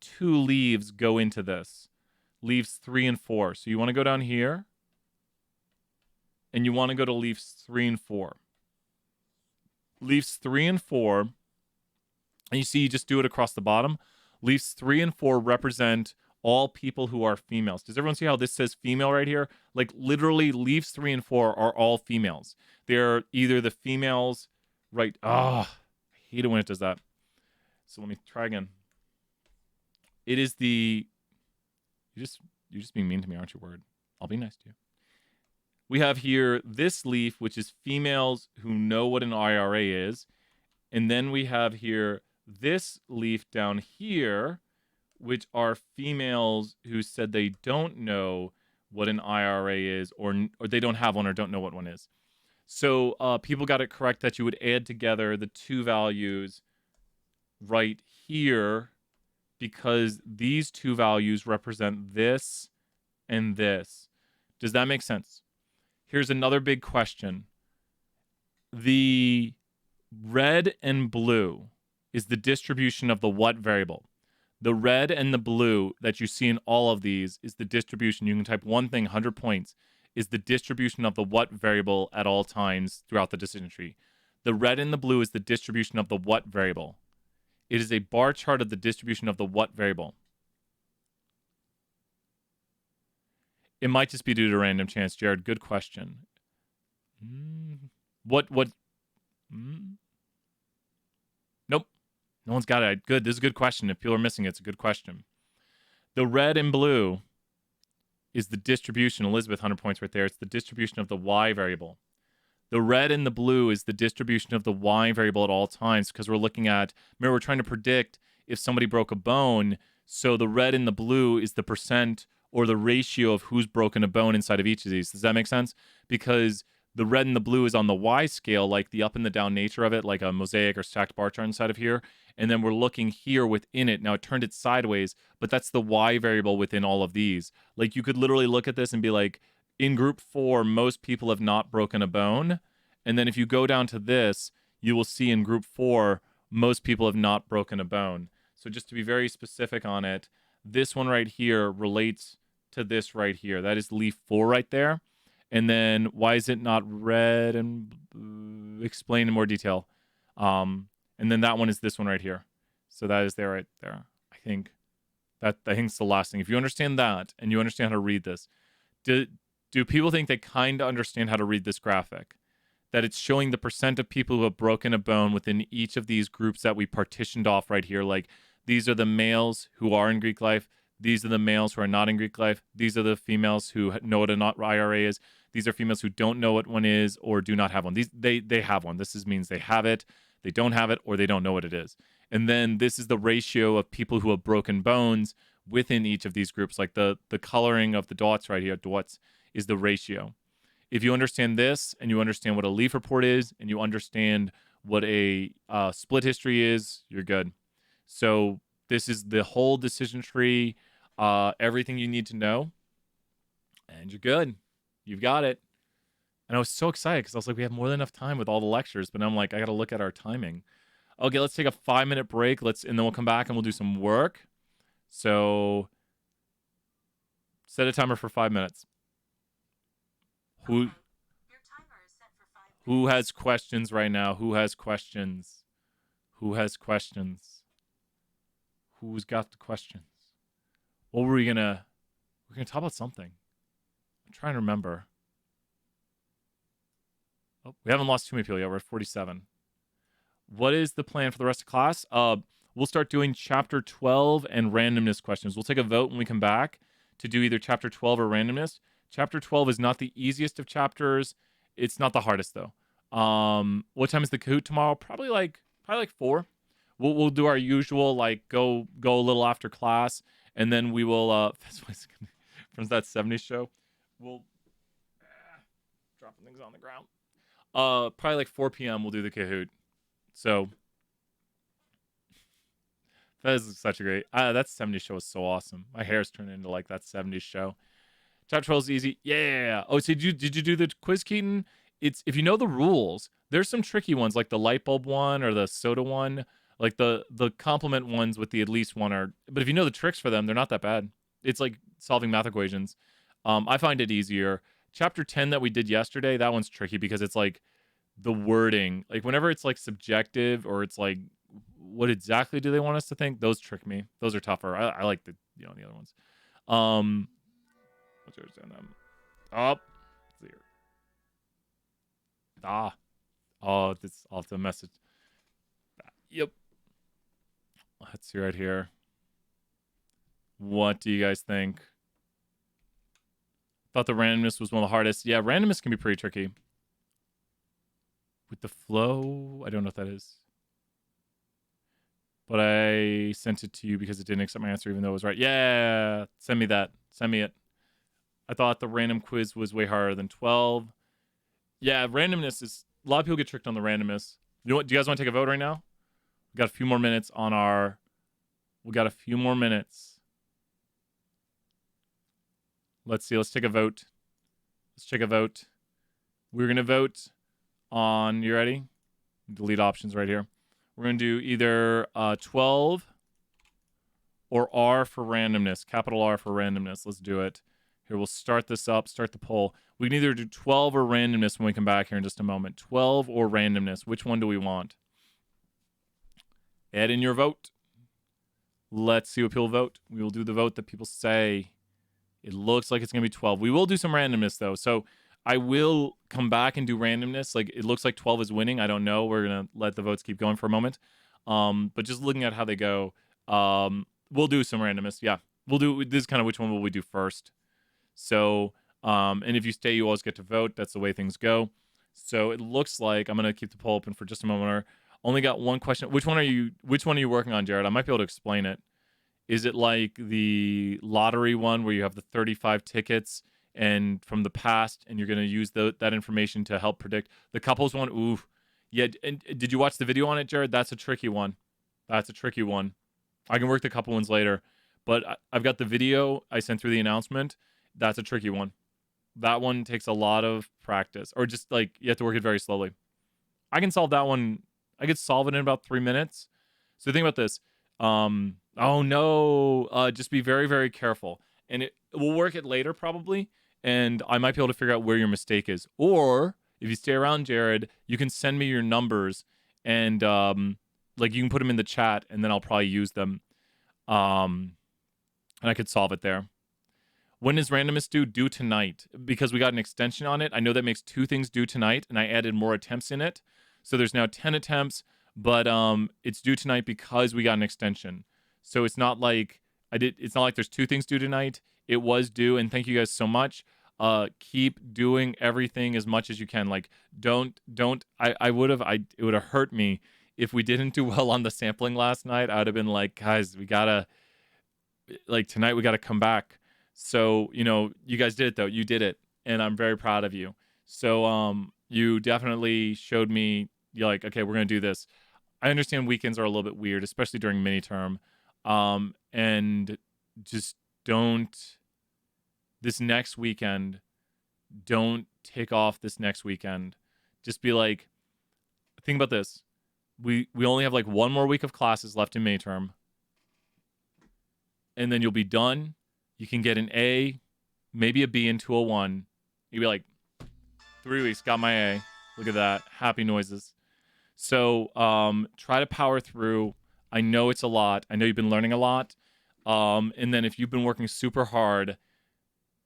two leaves go into this? Leaves 3 and 4. So you want to go down here. And you want to go to leaves 3 and 4. Leaves 3 and 4. And you see, you just do it across the bottom. Leaves 3 and 4 represent all people who are females. Does everyone see how this says female right here? Like, literally, leaves 3 and 4 are all females. They're either the females, right? I hate it when it does that. So let me try again. It is the... You're just being mean to me, aren't you, Word? I'll be nice to you. We have here this leaf, which is females who know what an IRA is. And then we have here this leaf down here, which are females who said they don't know what an IRA is, or they don't have one or don't know what one is. So people got it correct that you would add together the two values right here, because these two values represent this and this. Does that make sense? Here's another big question. The red and blue is the distribution of the what variable? The red and the blue that you see in all of these is the distribution. You can type one thing, 100 points, is the distribution of the what variable at all times throughout the decision tree. The red and the blue is the distribution of the what variable. It is a bar chart of the distribution of the what variable. It might just be due to random chance, Jared. Good question. What? Nope. No one's got it. Good. This is a good question. If people are missing it, it's a good question. The red and blue is the distribution. Elizabeth, 100 points right there. It's the distribution of the y variable. The red and the blue is the distribution of the y variable at all times, because we're looking at, remember, we're trying to predict if somebody broke a bone. So the red and the blue is the percent or the ratio of who's broken a bone inside of each of these. Does that make sense? Because the red and the blue is on the Y scale, like the up and the down nature of it, like a mosaic or stacked bar chart inside of here. And then we're looking here within it. Now it turned it sideways, but that's the Y variable within all of these. Like you could literally look at this and be like, in group 4, most people have not broken a bone. And then if you go down to this, you will see in group 4, most people have not broken a bone. So just to be very specific on it, this one right here relates to this right here. That is leaf 4 right there. And then why is it not red? And explain in more detail. And then that one is this one right here. So that is there right there. I think it's the last thing. If you understand that and you understand how to read this, do people think they kind of understand how to read this graphic? That it's showing the percent of people who have broken a bone within each of these groups that we partitioned off right here. Like these are the males who are in Greek life. These are the males who are not in Greek life. These are the females who know what an IRA is. These are females who don't know what one is or do not have one. They have one. Means they have it, they don't have it, or they don't know what it is. And then this is the ratio of people who have broken bones within each of these groups. Like the coloring of the dots right here, dots, is the ratio. If you understand this and you understand what a leaf report is and you understand what a split history is, you're good. So this is the whole decision tree, everything you need to know, and you're good. You've got it. And I was so excited because I was like, we have more than enough time with all the lectures, but I'm like, I got to look at our timing. Okay, let's take a 5-minute break. And then we'll come back and we'll do some work. So set a timer for 5 minutes. Who has questions right now? Who has questions? Who's got the questions? What were we gonna? We're gonna talk about something. I'm trying to remember. Oh, we haven't lost too many people yet. We're at 47. What is the plan for the rest of class? We'll start doing chapter 12 and randomness questions. We'll take a vote when we come back to do either chapter 12 or randomness. Chapter 12 is not the easiest of chapters. It's not the hardest though. What time is the Kahoot tomorrow? Probably like 4. We'll do our usual like go a little after class, and then we will from that 70s show. We'll dropping things on the ground. Probably like 4 p.m. we'll do the Kahoot. So that is such a great. That 70s show is so awesome. My hair's turned into like that 70s show. Chapter 12 is easy. Yeah. Oh, so did you do the quiz, Keaton? It's if you know the rules. There's some tricky ones like the light bulb one or the soda one. Like the complement ones with the at least one are. But if you know the tricks for them, they're not that bad. It's like solving math equations. I find it easier. Chapter 10 that we did yesterday, that one's tricky because it's like the wording. Like whenever it's like subjective or it's like what exactly do they want us to think? Those trick me. Those are tougher. I like the the other ones. Let's understand them. Up. Here. Oh, this off the message. Yep. Let's see right here. What do you guys think? Thought the randomness was one of the hardest. Yeah, randomness can be pretty tricky. With the flow, I don't know what that is. But I sent it to you because it didn't accept my answer even though it was right. Yeah, send me that. Send me it. I thought the random quiz was way harder than 12. Yeah, randomness is... A lot of people get tricked on the randomness. You know what? Do you guys want to take a vote right now? We got a few more minutes on our... We got a few more minutes. Let's see. Let's take a vote. We're going to vote on... You ready? Delete options right here. We're going to do either 12 or R for randomness. Capital R for randomness. Let's do it. Here, we'll start this up, start the poll. We can either do 12 or randomness when we come back here in just a moment. 12 or randomness. Which one do we want? Add in your vote. Let's see what people vote. We will do the vote that people say. It looks like it's going to be 12. We will do some randomness, though. So I will come back and do randomness. Like, it looks like 12 is winning. I don't know. We're going to let the votes keep going for a moment. But just looking at how they go, we'll do some randomness. Yeah, we'll do. This is kind of which one will we do first. So, and if you stay, you always get to vote. That's the way things go. So it looks like I'm going to keep the poll open for just a moment. Only got one question. Which one are you working on, Jared? I might be able to explain it. Is it like the lottery one where you have the 35 tickets and from the past, and you're going to use that information to help predict the couples one? Ooh, yeah. And did you watch the video on it, Jared? That's a tricky one. That's a tricky one. I can work the couple ones later, but I've got the video I sent through the announcement. That's a tricky one. That one takes a lot of practice, or just like you have to work it very slowly. I can solve that one. I could solve it in about 3 minutes. So think about this. Oh no, just be very, very careful. And we'll work it later probably. And I might be able to figure out where your mistake is. Or if you stay around, Jared, you can send me your numbers and like you can put them in the chat and then I'll probably use them. And I could solve it there. When is Randomness due tonight? Because we got an extension on it. I know that makes 2 things due tonight, and I added more attempts in it. So there's now 10 attempts, but it's due tonight because we got an extension. So it's not like it's not like there's 2 things due tonight. It was due, and thank you guys so much. Keep doing everything as much as you can. Like it would have hurt me if we didn't do well on the sampling last night. I would have been like, guys, we gotta, like, tonight we gotta come back. So, you guys did it though. You did it, and I'm very proud of you. So, you definitely showed me, you're like, okay, we're gonna do this. I understand weekends are a little bit weird, especially during mini term. And just this next weekend, don't take off this next weekend. Just be like, think about this. We only have like 1 more week of classes left in May term. And then you'll be done. You can get an A, maybe a B in 201. You'll be like, 3 weeks, got my A. Look at that. Happy noises. So try to power through. I know it's a lot. I know you've been learning a lot. And then if you've been working super hard,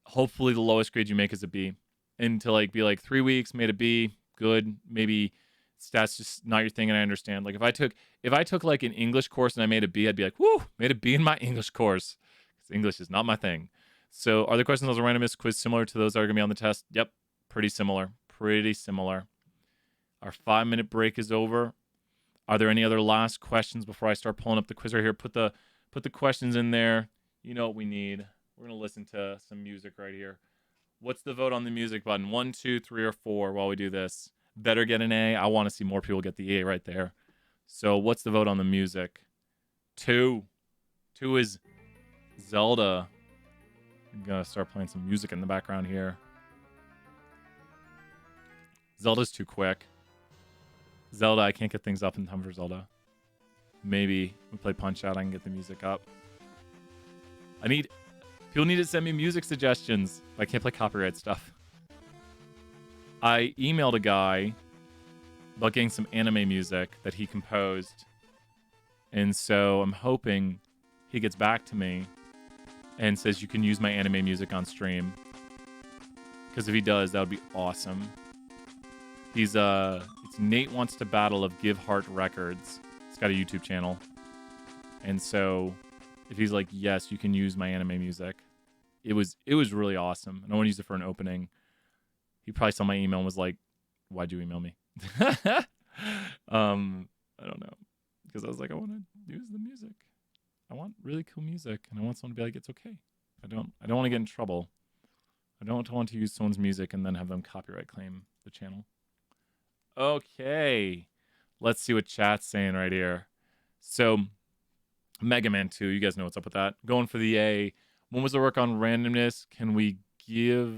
hopefully the lowest grade you make is a B. And to like be like 3 weeks, made a B, good. Maybe stats just not your thing, and I understand. Like if I took like an English course and I made a B, I'd be like, whoo, made a B in my English course. Because English is not my thing. So are the questions on the Randomness Quiz similar to those that are going to be on the test? Yep, pretty similar. Pretty similar. Our 5-minute break is over. Are there any other last questions before I start pulling up the quiz right here? Put the questions in there. You know what we need. We're going to listen to some music right here. What's the vote on the music button? 1, 2, 3, or 4 while we do this? Better get an A. I want to see more people get the A right there. So what's the vote on the music? 2. 2 is Zelda. I'm going to start playing some music in the background here. Zelda's too quick. Zelda, I can't get things up in time for Zelda. Maybe we play Punch Out, I can get the music up. People need to send me music suggestions. I can't play copyright stuff. I emailed a guy about getting some anime music that he composed. And so I'm hoping he gets back to me and says you can use my anime music on stream. Because if he does, that would be awesome. It's Nate Wants to Battle of Give Heart Records. It's got a YouTube channel. And so if he's like, yes, you can use my anime music. It was really awesome. And I want to use it for an opening. He probably saw my email and was like, why'd you email me? I don't know. Because I was like, I want to use the music. I want really cool music. And I want someone to be like, it's okay. I don't want to get in trouble. I don't want to use someone's music and then have them copyright claim the channel. Okay. Let's see what chat's saying right here. So, Mega Man 2, you guys know what's up with that. Going for the A. When was the work on randomness? Can we give...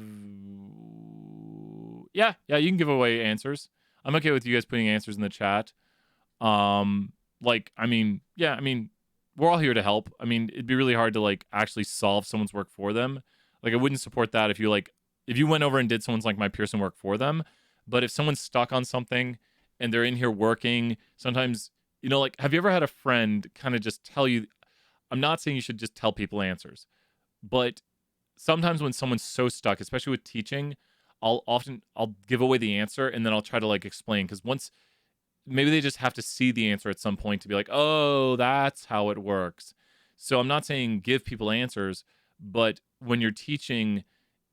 Yeah, you can give away answers. I'm okay with you guys putting answers in the chat. We're all here to help. I mean, it'd be really hard to like actually solve someone's work for them. Like I wouldn't support that if you went over and did someone's like my Pearson work for them. But if someone's stuck on something and they're in here working, sometimes, like, have you ever had a friend kind of just tell you, I'm not saying you should just tell people answers, but sometimes when someone's so stuck, especially with teaching, I'll give away the answer and then I'll try to like explain, because maybe they just have to see the answer at some point to be like, oh, that's how it works. So I'm not saying give people answers, but when you're teaching,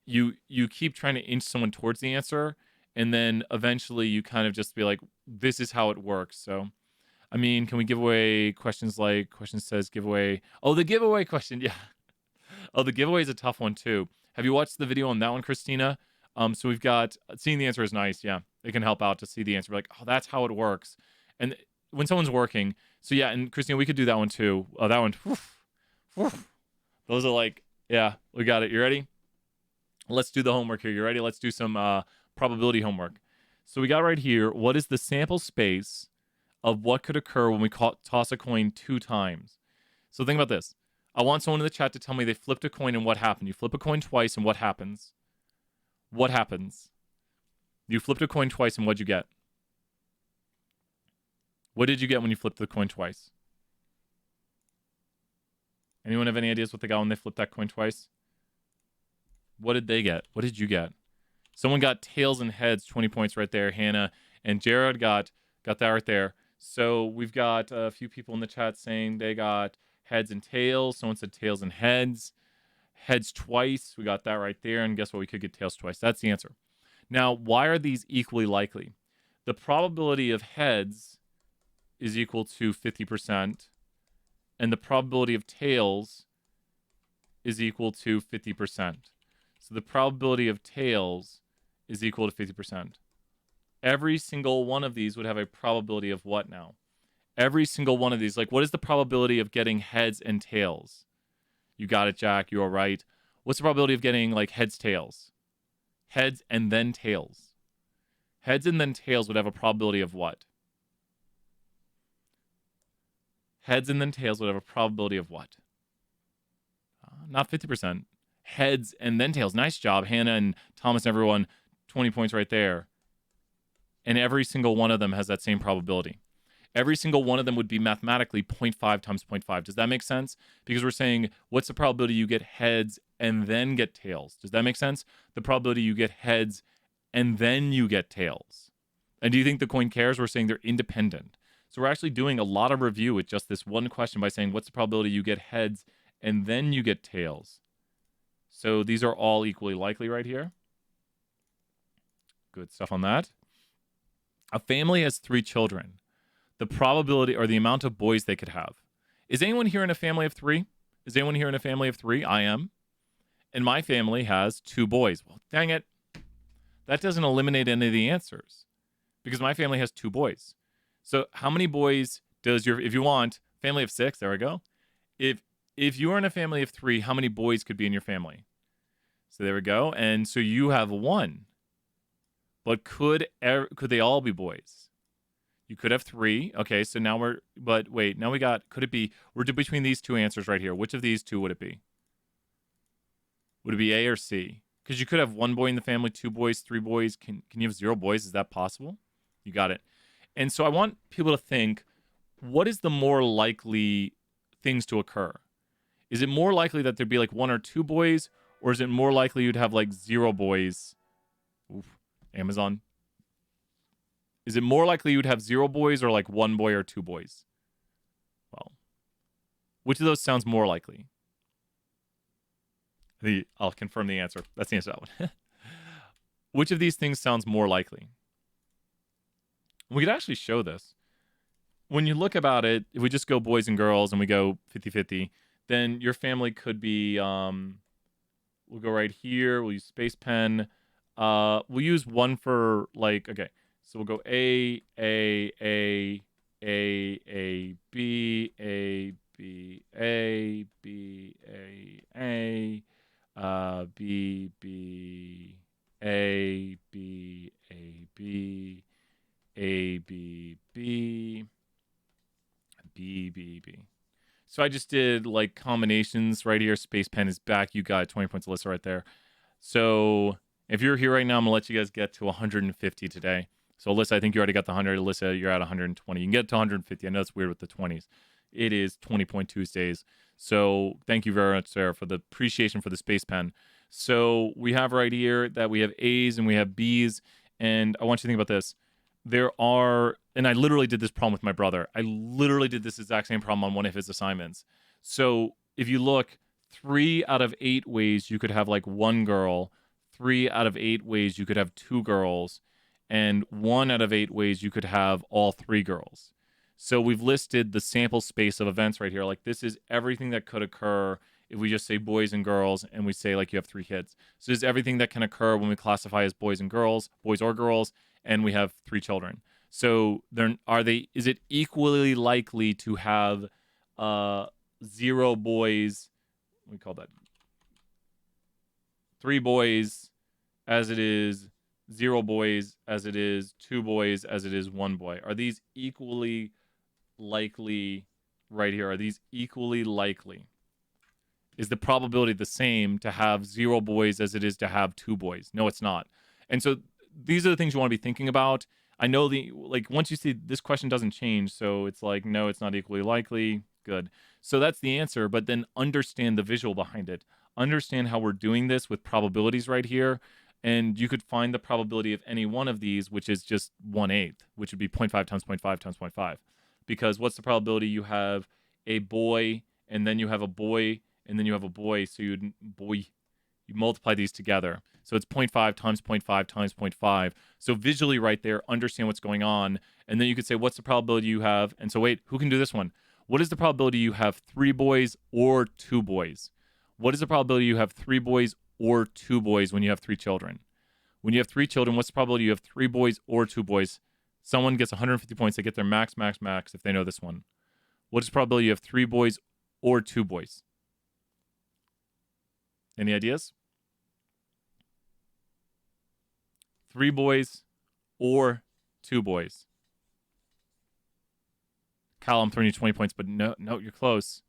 you keep trying to inch someone towards the answer, and then eventually you kind of just be like, this is how it works. So I mean, can we give away questions like, question says giveaway. Oh, the giveaway question. Yeah. Oh, the giveaway is a tough one too. Have you watched the video on that one, Christina? So we've got, seeing the answer is nice. Yeah. It can help out to see the answer. Be like, oh, that's how it works. And when someone's working. So yeah. And Christina, we could do that one too. Oh, that one. Those are like, yeah, we got it. You ready? Let's do the homework here. You ready? Let's do some probability homework. So we got right here, what is the sample space of what could occur when we toss a coin 2 times? So think about this. I want someone in the chat to tell me they flipped a coin and what happened. You flip a coin twice and what happens? What happens? You flipped a coin twice and what'd you get? What did you get when you flipped the coin twice? Anyone have any ideas what they got when they flipped that coin twice? What did they get? What did you get? Someone got tails and heads, 20 points right there. Hannah and Jared got that right there. So we've got a few people in the chat saying they got heads and tails. Someone said tails and heads. Heads twice. We got that right there. And guess what? We could get tails twice. That's the answer. Now, why are these equally likely? The probability of heads is equal to 50%. And the probability of tails is equal to 50%. So the probability of tails is equal to 50%. Every single one of these would have a probability of what now? Every single one of these, like what is the probability of getting heads and tails? You got it, Jack. You are right. What's the probability of getting like heads, tails? Heads and then tails. Heads and then tails would have a probability of what? Heads and then tails would have a probability of what? Not 50%. Heads and then tails. Nice job, Hannah and Thomas and everyone. 20 points right there. And every single one of them has that same probability. Every single one of them would be mathematically 0.5 times 0.5. Does that make sense? Because we're saying, what's the probability you get heads and then get tails? Does that make sense? The probability you get heads and then you get tails. And do you think the coin cares? We're saying they're independent. So we're actually doing a lot of review with just this one question by saying, what's the probability you get heads and then you get tails? So these are all equally likely right here. Good stuff on that. A family has 3 children. The probability or the amount of boys they could have. Is anyone here in a family of 3? Is anyone here in a family of 3? I am. And my family has 2 boys. Well, dang it. That doesn't eliminate any of the answers because my family has 2 boys. So how many boys does your, if you want, family of 6, there we go. If you are in a family of 3, how many boys could be in your family? So there we go. And so you have 1. But could they all be boys? You could have 3. Okay, so now but wait, now we got, could it be, we're between these 2 answers right here. Which of these 2 would it be? Would it be A or C? Because you could have 1 boy in the family, 2 boys, 3 boys. Can you have 0 boys? Is that possible? You got it. And so I want people to think, what is the more likely things to occur? Is it more likely that there'd be like 1 or 2 boys? Or is it more likely you'd have like 0 boys? Oof, Amazon. Is it more likely you'd have 0 boys or like 1 boy or 2 boys? Well, which of those sounds more likely? I'll confirm the answer. That's the answer to that one. Which of these things sounds more likely? We could actually show this. When you look about it, if we just go boys and girls and we go 50-50, then your family could be, we'll go right here. We'll use space pen. We'll use 1 for like, okay. So we'll go A, B, A, B, A, B, A, B, A, B, A, B, B, A, B, B, B. So I just did like combinations right here. Space pen is back. You got 20 points, Alyssa, right there. So if you're here right now, I'm gonna let you guys get to 150 today. So Alyssa, I think you already got the 100. Alyssa, you're at 120. You can get to 150. I know it's weird with the 20s. It is 20 Point Tuesdays. So thank you very much, Sarah, for the appreciation for the space pen. So we have right here that we have A's and we have B's. And I want you to think about this. There are, and I literally did this problem with my brother. I literally did this exact same problem on one of his assignments. So if you look, 3 out of 8 ways you could have like 1 girl, 3 out of 8 ways you could have 2 girls, and 1 out of 8 ways you could have all 3 girls. So we've listed the sample space of events right here. Like this is everything that could occur if we just say boys and girls and we say like you have 3 kids. So this is everything that can occur when we classify as boys and girls, boys or girls, and we have 3 children. So is it equally likely to have 0 boys, we call that 3 boys as it is 0 boys as it is 2 boys as it is 1 boy? Are these equally likely right here? Are these equally likely? Is the probability the same to have 0 boys as it is to have 2 boys? No, it's not. And so these are the things you want to be thinking about. I know once you see this question doesn't change, so it's like, no, it's not equally likely. Good. So that's the answer, but then understand the visual behind it. Understand how we're doing this with probabilities right here. And you could find the probability of any one of these, which is just 1/8, which would be 0.5 times 0.5 times 0.5. Because what's the probability you have a boy, and then you have a boy, and then you have a boy, so you multiply these together. So it's 0.5 times 0.5 times 0.5. So visually right there, understand what's going on. And then you could say, what's the probability you have? And so wait, who can do this one? What is the probability you have 3 boys or 2 boys? What is the probability you have 3 boys or 2 boys when you have 3 children? When you have 3 children, what's the probability you have 3 boys or 2 boys? Someone gets 150 points. They get their max if they know this one. What is the probability you have 3 boys or 2 boys? Any ideas? 3 boys or 2 boys? Kyle, I'm throwing you 20 points, but no, you're close.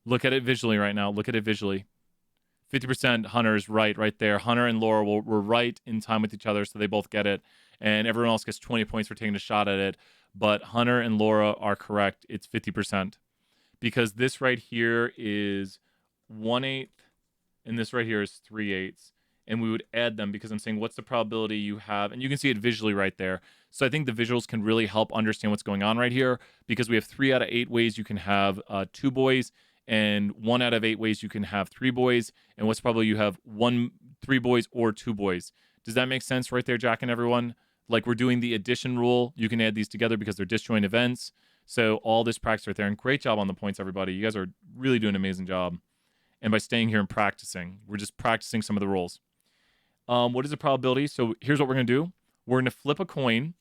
Look at it visually right now. Look at it visually. 50% Hunter is right there. Hunter and Laura were right in time with each other, so they both get it. And everyone else gets 20 points for taking a shot at it. But Hunter and Laura are correct. It's 50%. Because this right here is 1/8, and this right here is 3/8. And we would add them because I'm saying what's the probability you have, and you can see it visually right there. So I think the visuals can really help understand what's going on right here, because we have 3 out of 8 ways you can have 2 boys, and 1 out of 8 ways you can have 3 boys, and what's probably you have 3 boys or 2 boys. Does that make sense right there, Jack and everyone? Like we're doing the addition rule. You can add these together because they're disjoint events. So all this practice right there, and great job on the points, everybody. You guys are really doing an amazing job. And by staying here and practicing, we're just practicing some of the rules. What is the probability? So here's what we're going to do. We're going to flip a coin,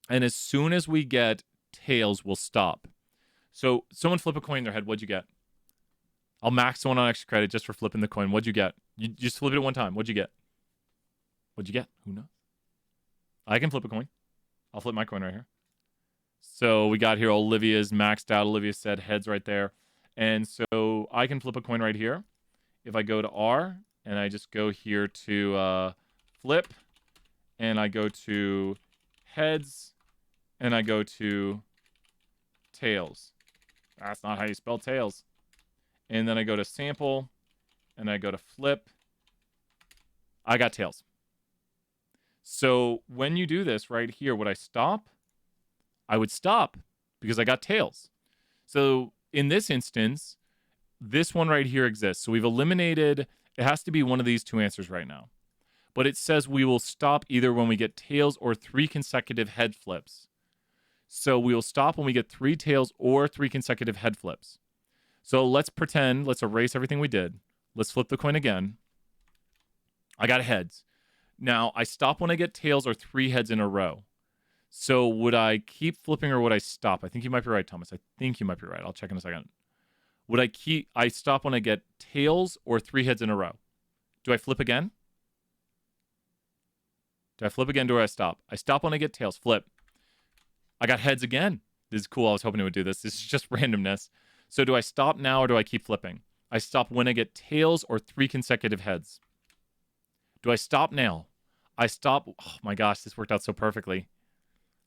and as soon as we get tails, we'll stop. So someone flip a coin in their head. What'd you get? I'll max someone on extra credit just for flipping the coin. What'd you get? You just flip it at one time. What'd you get? What'd you get? Who knows? I can flip a coin. I'll flip my coin right here. So we got here Olivia's maxed out. Olivia said heads right there. And so I can flip a coin right here. If I go to R, and I just go here to flip, and I go to heads, and I go to tails. That's not how you spell tails. And then I go to sample, and I go to flip. I got tails. So when you do this right here, would I stop? I would stop because I got tails. So in this instance, this one right here exists. So we've eliminated, it has to be one of these 2 answers right now. But it says we will stop either when we get tails or 3 consecutive head flips. So we will stop when we get 3 tails or 3 consecutive head flips. So let's erase everything we did. Let's flip the coin again. I got heads. Now, I stop when I get tails or 3 heads in a row. So would I keep flipping or would I stop? I think you might be right, Thomas. I think you might be right. I'll check in a second. Would I stop when I get tails or 3 heads in a row? Do I flip again? Do I flip again? Do I stop? I stop when I get tails. Flip. I got heads again. This is cool. I was hoping it would do this. This is just randomness. So do I stop now or do I keep flipping? I stop when I get tails or 3 consecutive heads. Do I stop now? I stop. Oh my gosh, this worked out so perfectly.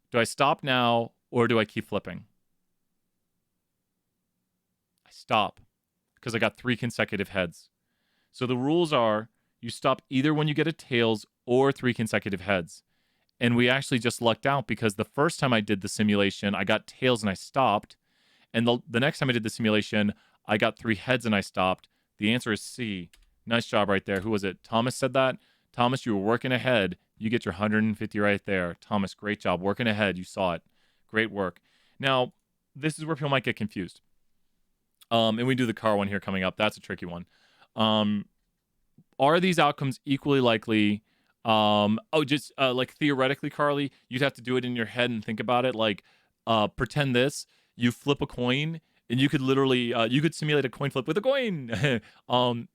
Do I stop now or do I keep flipping? I stop because I got 3 consecutive heads. So the rules are you stop either when you get a tails or 3 consecutive heads. And we actually just lucked out because the first time I did the simulation, I got tails and I stopped. And the next time I did the simulation, I got 3 heads and I stopped. The answer is C. Nice job right there. Who was it? Thomas said that? Thomas, you were working ahead. You get your 150 right there. Thomas, great job. Working ahead. You saw it. Great work. Now, this is where people might get confused. And we do the car one here coming up. That's a tricky one. Are these outcomes equally likely? Like theoretically, Carly, you'd have to do it in your head and think about it. Like, pretend this. You flip a coin, and you could literally, you could simulate a coin flip with a coin.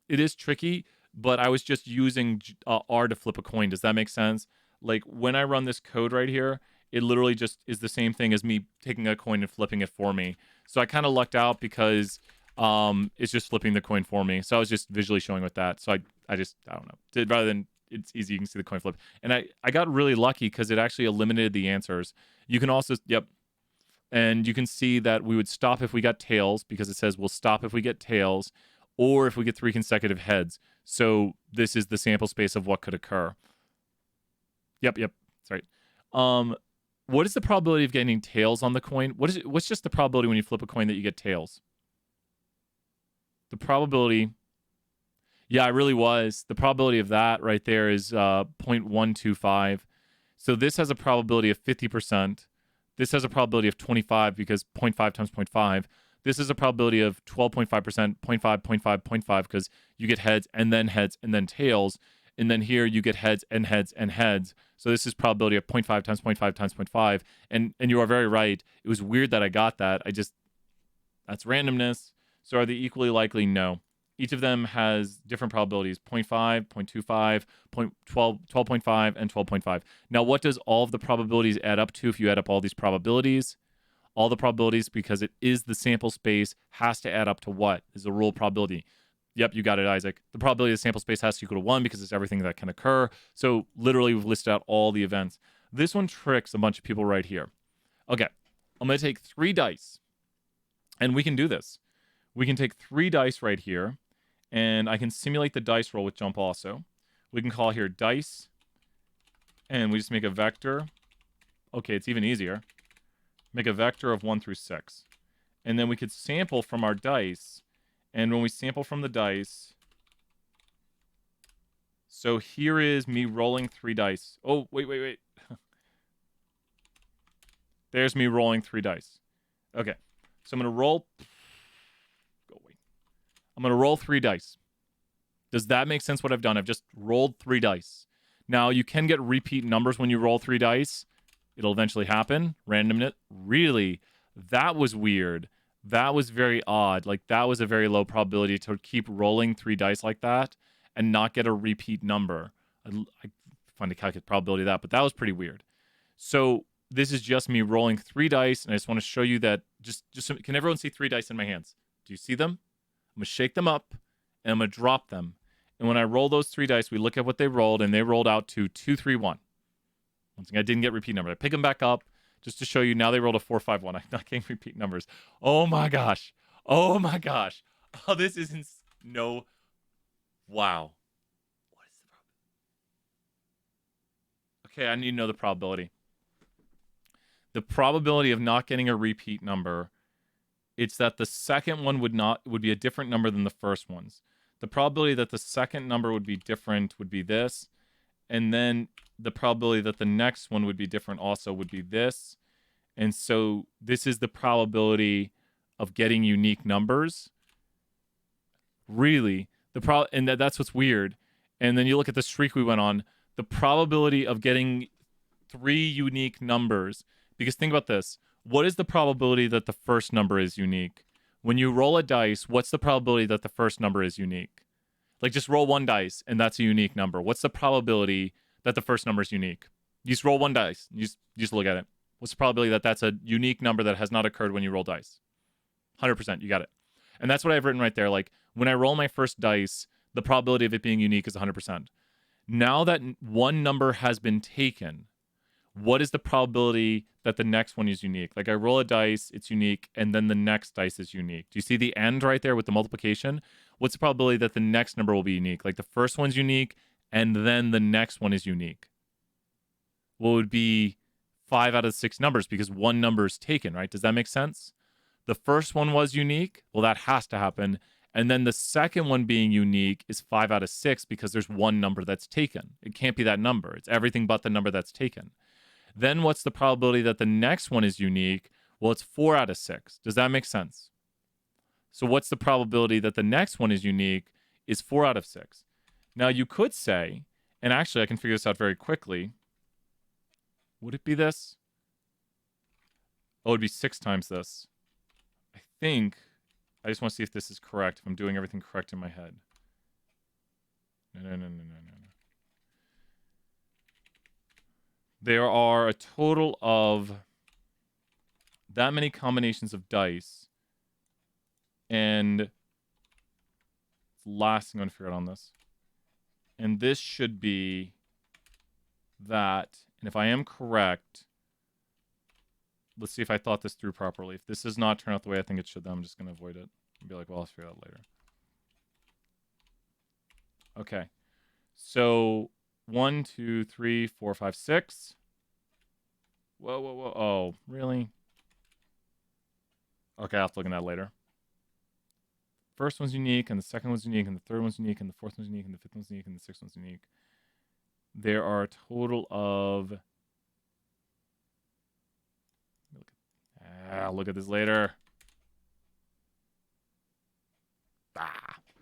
It is tricky, but I was just using R to flip a coin. Does that make sense? Like, when I run this code right here, it literally just is the same thing as me taking a coin and flipping it for me. So I kind of lucked out because it's just flipping the coin for me. So I was just visually showing with that. So I don't know. Rather than it's easy, you can see the coin flip. And I got really lucky because it actually eliminated the answers. You can also, yep. And you can see that we would stop if we got tails because it says we'll stop if we get tails or if we get 3 consecutive heads. So this is the sample space of what could occur. Yep. That's right. What is the probability of getting tails on the coin? What's just the probability when you flip a coin that you get tails? The probability, yeah, it really was. The probability of that right there is 0.125. So this has a probability of 50%. This has a probability of 25 because 0.5 times 0.5. This is a probability of 12.5%, 0.5, 0.5, 0.5 because you get heads and then tails. And then here you get heads and heads and heads. So this is probability of 0.5 times 0.5 times 0.5. And you are very right. It was weird that I got that. That's randomness. So are they equally likely? No. Each of them has different probabilities, 0.5, 0.25, 12.5, and 12.5. Now, what does all of the probabilities add up to if you add up all these probabilities? All the probabilities, because it is the sample space, has to add up to what? Is a rule of probability. Yep, you got it, Isaac. The probability of the sample space has to equal to 1 because it's everything that can occur. So literally, we've listed out all the events. This one tricks a bunch of people right here. Okay, I'm going to take 3 dice, and we can do this. We can take 3 dice right here, and I can simulate the dice roll with jump also. We can call here dice, and we just make a vector. Okay, it's even easier. Make a vector of 1 through 6. And then we could sample from our dice. And when we sample from the dice, so here is me rolling 3 dice. Oh, wait. There's me rolling 3 dice. Okay, so I'm going to roll. I'm going to roll 3 dice. Does that make sense what I've done? I've just rolled 3 dice. Now, you can get repeat numbers when you roll 3 dice. It'll eventually happen. Randomness. Really? That was weird. That was very odd. Like, that was a very low probability to keep rolling 3 dice like that and not get a repeat number. I find to calculate the probability of that, but that was pretty weird. So this is just me rolling 3 dice, and I just want to show you that can everyone see 3 dice in my hands? Do you see them? I'm going to shake them up, and I'm going to drop them. And when I roll those 3 dice, we look at what they rolled, and they rolled out to 2, 3, 1. Once again, I didn't get repeat numbers. I pick them back up just to show you. Now they rolled a 4, 5, 1. I'm not getting repeat numbers. Oh, my gosh. Oh, this isn't... No. Wow. What is the probability? Okay, I need to know the probability. The probability of not getting a repeat number... It's that the second one would be a different number than the first ones. The probability that the second number would be different would be this. And then the probability that the next one would be different also would be this. And so this is the probability of getting unique numbers. Really. And that's what's weird. And then you look at the streak we went on. The probability of getting 3 unique numbers. Because think about this. What is the probability that the first number is unique? When you roll a dice, what's the probability that the first number is unique? Like, just roll 1 dice, and that's a unique number. What's the probability that the first number is unique? You just roll 1 dice. You just look at it. What's the probability that that's a unique number that has not occurred when you roll dice? 100%. You got it. And that's what I've written right there. Like, when I roll my first dice, the probability of it being unique is 100%. Now that 1 number has been taken, what is the probability that the next one is unique? Like, I roll a dice, it's unique, and then the next dice is unique. Do you see the end right there with the multiplication? What's the probability that the next number will be unique? Like, the first one's unique, and then the next one is unique. Well, it would be 5 out of 6 numbers because 1 number is taken, right? Does that make sense? The first one was unique. Well, that has to happen. And then the second one being unique is 5 out of 6 because there's one number that's taken. It can't be that number. It's everything but the number that's taken. Then what's the probability that the next one is unique? Well, it's 4 out of 6. Does that make sense? So what's the probability that the next one is unique is 4 out of 6. Now you could say, and actually I can figure this out very quickly. Would it be this? Oh, it'd be 6 times this. I think... I just want to see if this is correct, if I'm doing everything correct in my head. No. There are a total of that many combinations of dice. And it's the last thing I'm going to figure out on this. And this should be that. And if I am correct... Let's see if I thought this through properly. If this does not turn out the way I think it should, then I'm just going to avoid it. And be like, well, I'll figure it out later. Okay. So, 1, 2, 3, 4, 5, 6. Whoa. Oh, really? Okay, I'll have to look at that later. First one's unique, and the second one's unique, and the third one's unique, and the fourth one's unique, and the fifth one's unique, and the sixth one's unique. There are a total of... I'll look at this later.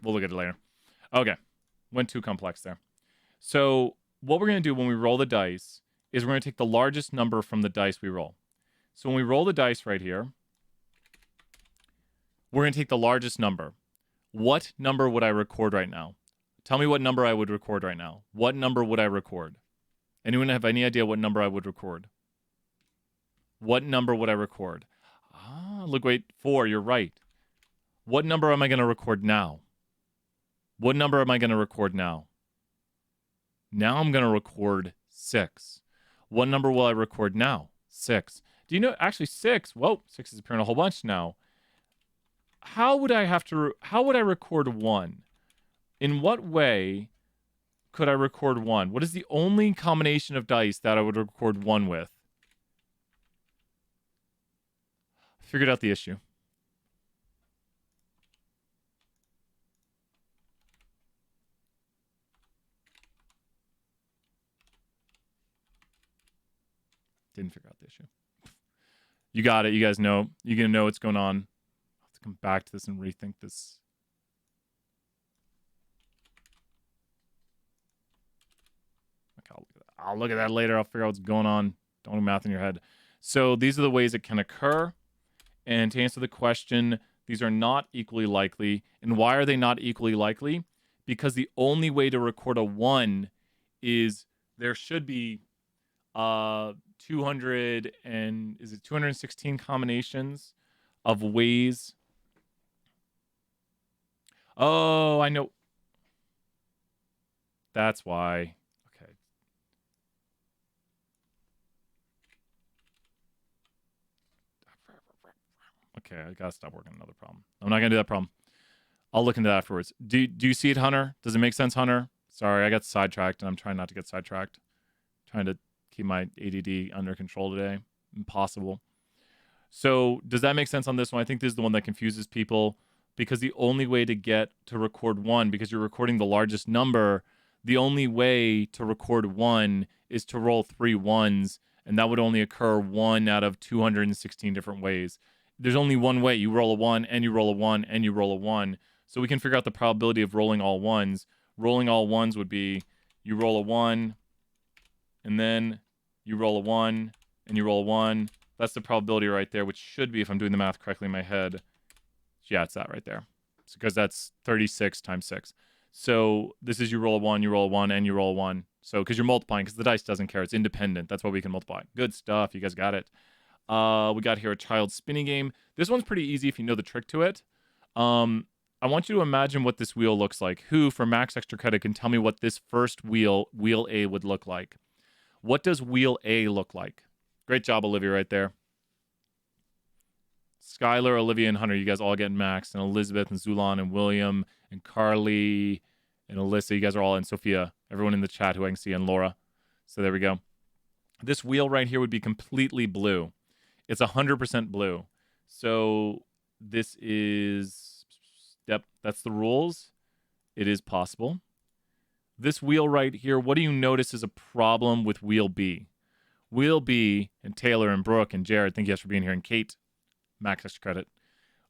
We'll look at it later. Okay. Went too complex there. So what we're going to do when we roll the dice is we're going to take the largest number from the dice we roll. So when we roll the dice right here, we're going to take the largest number. What number would I record right now? Tell me what number I would record right now. What number would I record? Anyone have any idea what number I would record? What number would I record? Look, wait, 4, you're right. What number am I going to record now? What number am I going to record now? Now I'm going to record 6. What number will I record now? 6. Do you know, actually 6, whoa, 6 is appearing a whole bunch now. How would I record 1? In what way could I record 1? What is the only combination of dice that I would record 1 with? Figured out the issue. Didn't figure out the issue. You got it. You guys know. You're going to know what's going on. I'll have to come back to this and rethink this. Okay, I'll look at that later. I'll figure out what's going on. Don't do math in your head. So these are the ways it can occur. And to answer the question, these are not equally likely. And why are they not equally likely? Because the only way to record a 1 is there should be 216 combinations of ways. Oh, I know. That's why. Okay. Okay, I gotta stop working on another problem. I'm not gonna do that problem. I'll look into that afterwards. Do you see it, Hunter? Does it make sense, Hunter? Sorry, I got sidetracked, and I'm trying not to get sidetracked. Trying to keep my ADD under control today. Impossible. So, does that make sense on this one? I think this is the one that confuses people, because the only way to get to record 1, because you're recording the largest number, the only way to record 1 is to roll 3 ones, and that would only occur 1 out of 216 different ways. There's only one way. You roll a 1, and you roll a 1, and you roll a 1. So we can figure out the probability of rolling all 1s. Rolling all 1s would be you roll a 1, and then you roll a 1, and you roll a 1. That's the probability right there, which should be, if I'm doing the math correctly in my head, yeah, it's that right there. It's because that's 36 times 6. So this is you roll a 1, you roll a 1, and you roll a 1. So because you're multiplying, because the dice doesn't care. It's independent. That's why we can multiply. Good stuff. You guys got it. We got here a child spinning game. This one's pretty easy if you know the trick to it. I want you to imagine what this wheel looks like. Who, for max extra credit, can tell me what this first wheel A, would look like? What does wheel A look like? Great job, Olivia, right there. Skylar, Olivia, and Hunter, you guys all getting maxed. And Elizabeth, and Zulon, and William, and Carly, and Alyssa, you guys are all in. Sophia, everyone in the chat who I can see, and Laura. So there we go. This wheel right here would be completely blue. It's 100% blue. So this is Yep, that's the rules. It is possible. This wheel right here, what do you notice is a problem with wheel B? Wheel B, and Taylor and Brooke and Jared, thank you guys for being here, and Kate, max extra credit.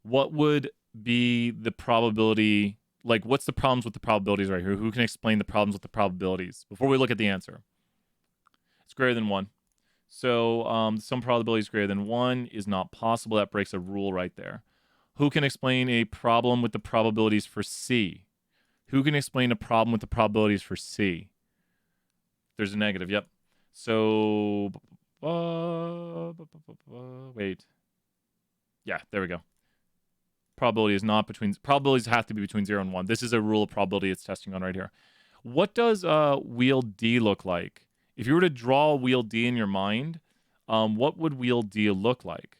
What would be the probability, like what's the problems with the probabilities right here? Who can explain the problems with the probabilities before we look at the answer? It's greater than 1. So some probabilities greater than 1 is not possible. That breaks a rule right there. Who can explain a problem with the probabilities for C? Who can explain a problem with the probabilities for C? There's a negative, yep. So, wait. Yeah, there we go. Probability is not between, probabilities have to be between 0 and 1. This is a rule of probability it's testing on right here. What does wheel D look like? If you were to draw wheel D in your mind, what would wheel D look like?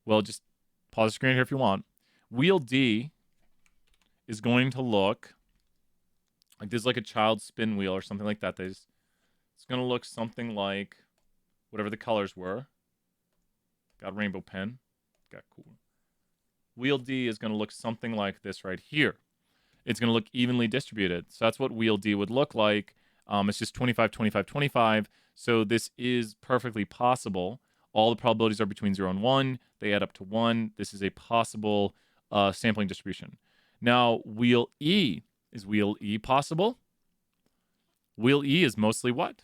Well, just pause the screen here if you want. Wheel D is going to look like this is like a child's spin wheel or something like that. It's going to look something like whatever the colors were. Got a rainbow pen. Got cool. Wheel D is going to look something like this right here. It's going to look evenly distributed. So that's what wheel D would look like. It's just 25, 25, 25. So this is perfectly possible. All the probabilities are between 0 and 1. They add up to 1. This is a possible sampling distribution. Now, wheel E. Is wheel E possible? Wheel E is mostly what?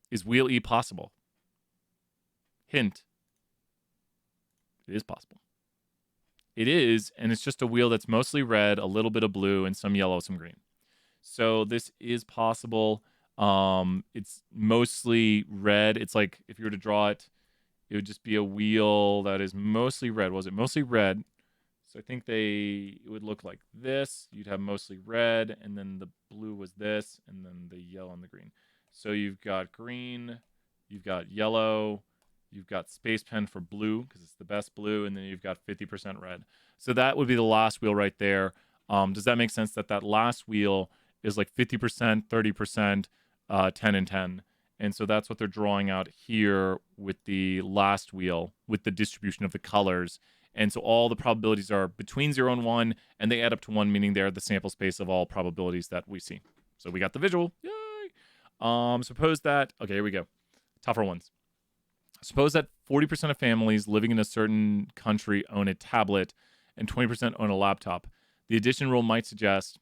Is wheel E possible? Hint. It is possible. It is, and it's just a wheel that's mostly red, a little bit of blue, and some yellow, some green. So this is possible. It's mostly red. It's like, if you were to draw it, it would just be a wheel that is mostly red. Was it mostly red? So I think it would look like this. You'd have mostly red, and then the blue was this, and then the yellow and the green. So you've got green, you've got yellow, you've got space pen for blue, because it's the best blue, and then you've got 50% red. So that would be the last wheel right there. Does that make sense that last wheel is like 50%, 30%, 10, and 10? And so that's what they're drawing out here with the last wheel, with the distribution of the colors. And so all the probabilities are between 0 and 1, and they add up to 1, meaning they're the sample space of all probabilities that we see. So we got the visual. Yay! Suppose that, okay, here we go. Tougher ones. Suppose that 40% of families living in a certain country own a tablet and 20% own a laptop. The addition rule might suggest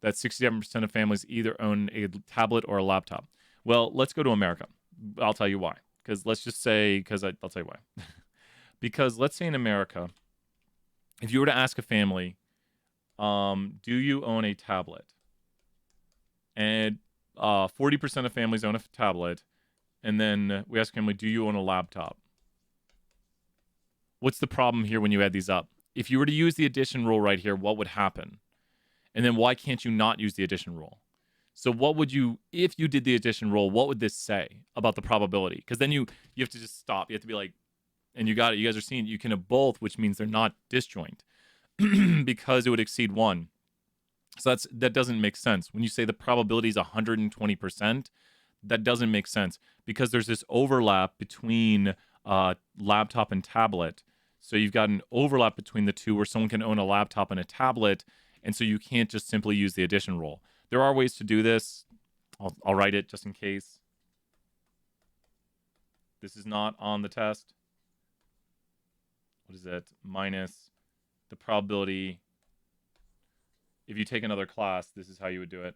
that 67% of families either own a tablet or a laptop. Well, let's go to America. I'll tell you why. Because let's just say, I'll tell you why. Because let's say in America, if you were to ask a family, do you own a tablet? And 40% of families own a tablet. And then we ask a family, do you own a laptop? What's the problem here when you add these up? If you were to use the addition rule right here, what would happen? And then why can't you not use the addition rule? So what would you, if you did the addition rule, what would this say about the probability? Because then you have to just stop. You have to be like, and you got it. You guys are seeing you can have both, which means they're not disjoint because it would exceed 1. So that doesn't make sense. When you say the probability is 120%, that doesn't make sense because there's this overlap between laptop and tablet. So you've got an overlap between the two where someone can own a laptop and a tablet, and so you can't just simply use the addition rule. There are ways to do this. I'll write it just in case. This is not on the test. What is it? Minus the probability. If you take another class, this is how you would do it.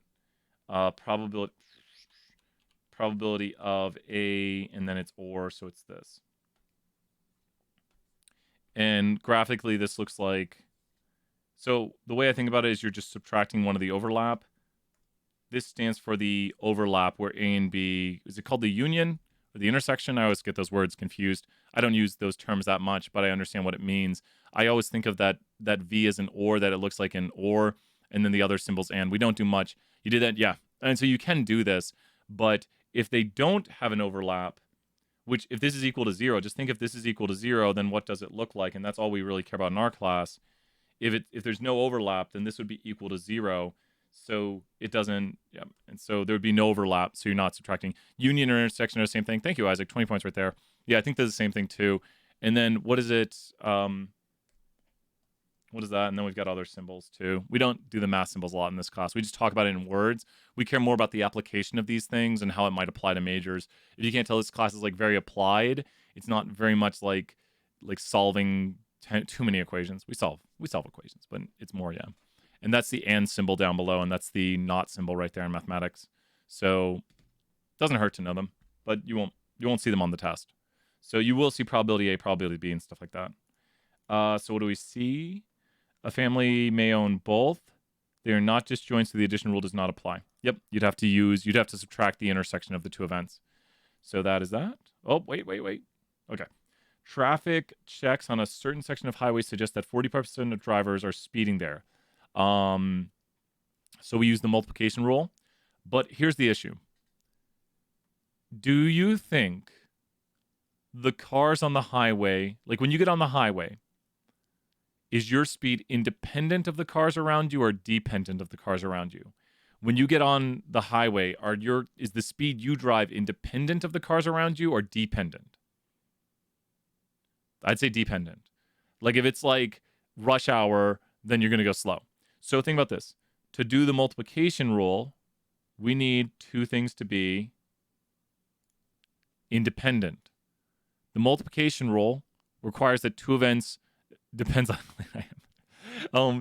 Probability of A, and then it's OR, so it's this. And graphically, this looks like... So the way I think about it is you're just subtracting one of the overlap. This stands for the overlap where A and B... Is it called the union or the intersection? I always get those words confused. I don't use those terms that much, but I understand what it means. I always think of that V as an OR, that it looks like an OR, and then the other symbols and. We don't do much. You did that? Yeah. And so you can do this, but if they don't have an overlap, which if this is equal to 0, just think if this is equal to 0, then what does it look like? And that's all we really care about in our class. If there's no overlap, then this would be equal to 0. So it doesn't, yeah. And so there would be no overlap, so you're not subtracting. Union or intersection are the same thing. Thank you, Isaac. 20 points right there. Yeah, I think that's the same thing too. And then what is it? What is that? And then we've got other symbols too. We don't do the math symbols a lot in this class. We just talk about it in words. We care more about the application of these things and how it might apply to majors. If you can't tell, this class is like very applied. It's not very much like solving too many equations. We solve equations, but it's more, yeah. And that's the and symbol down below, and that's the not symbol right there in mathematics. So it doesn't hurt to know them, but you won't see them on the test. So you will see probability A, probability B, and stuff like that. So what do we see? A family may own both. They are not disjoint, so the addition rule does not apply. Yep, you'd have to subtract the intersection of the two events. So that is that. Oh, wait. Okay. Traffic checks on a certain section of highway suggest that 45% of drivers are speeding there. So we use the multiplication rule. But here's the issue. Do you think the cars on the highway, like when you get on the highway, is your speed independent of the cars around you or dependent of the cars around you? When you get on the highway, is the speed you drive independent of the cars around you or dependent? I'd say dependent. Like if it's like rush hour, then you're going to go slow. So think about this. To do the multiplication rule, we need two things to be independent. The multiplication rule requires that two events depends on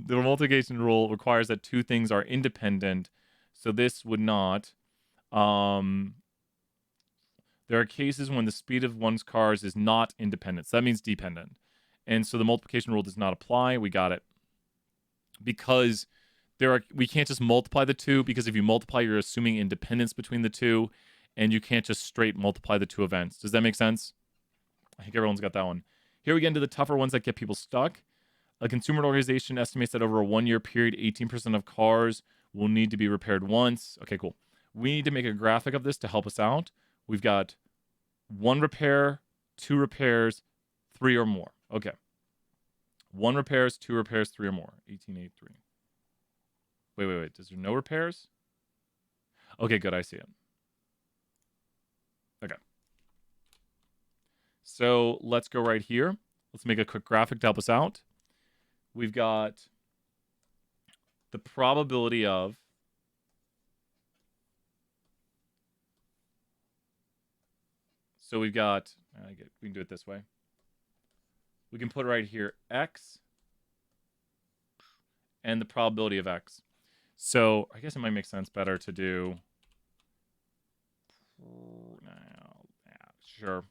the multiplication rule requires that two things are independent. So this would not. There are cases when the speed of one's cars is not independent. So that means dependent. And so the multiplication rule does not apply. We got it. Because we can't just multiply the two, because if you multiply, you're assuming independence between the two, and you can't just straight multiply the two events. Does that make sense? I think everyone's got that one. Here we get into the tougher ones that get people stuck. A consumer organization estimates that over a 1-year period, 18% of cars will need to be repaired once. Okay, cool. We need to make a graphic of this to help us out. We've got 1 repair, 2 repairs, 3 or more. Okay. 1 repairs, 2 repairs, 3 or more. 1883. Wait. Is there no repairs? Okay, good. I see it. Okay. So let's go right here. Let's make a quick graphic to help us out. We've got the probability of we've got, we can do it this way. We can put right here X and the probability of X. So I guess it might make sense better to do, sure.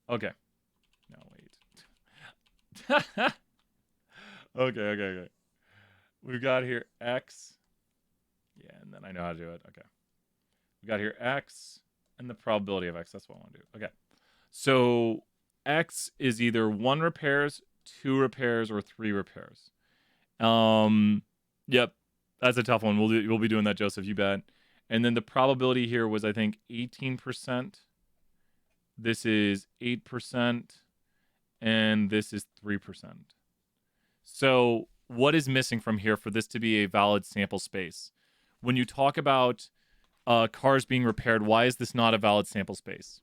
Okay. No, wait. Okay. We've got here X. Yeah, and then I know how to do it. Okay. We got here X and the probability of X. That's what I want to do. Okay. So X is either 1 repairs, 2 repairs, or 3 repairs. Yep. That's a tough one. We'll be doing that, Joseph, you bet. And then the probability here was, I think, 18%. This is 8%. And this is 3%. So what is missing from here for this to be a valid sample space? When you talk about cars being repaired, why is this not a valid sample space?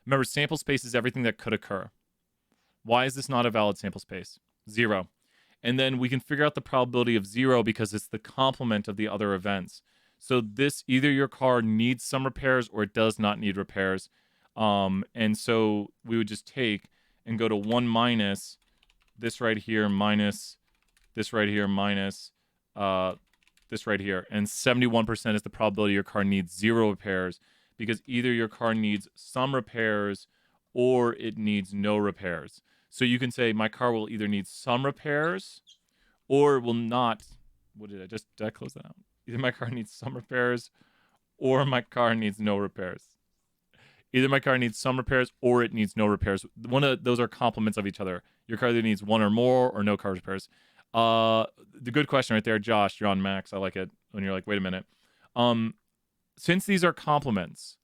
Remember, sample space is everything that could occur. Why is this not a valid sample space? 0. And then we can figure out the probability of 0 because it's the complement of the other events. So this, either your car needs some repairs or it does not need repairs. And so we would just take and go to 1 minus this right here, minus this right here, minus this right here. And 71% is the probability your car needs 0 repairs, because either your car needs some repairs or it needs no repairs. So you can say my car will either need some repairs or it will not. Did I close that out? Either my car needs some repairs or my car needs no repairs. Either my car needs some repairs or it needs no repairs. One of those are complements of each other. Your car either needs 1 or more or no car repairs. The good question right there, Josh. You're on Max. I like it when you're like, wait a minute. Since these are complements,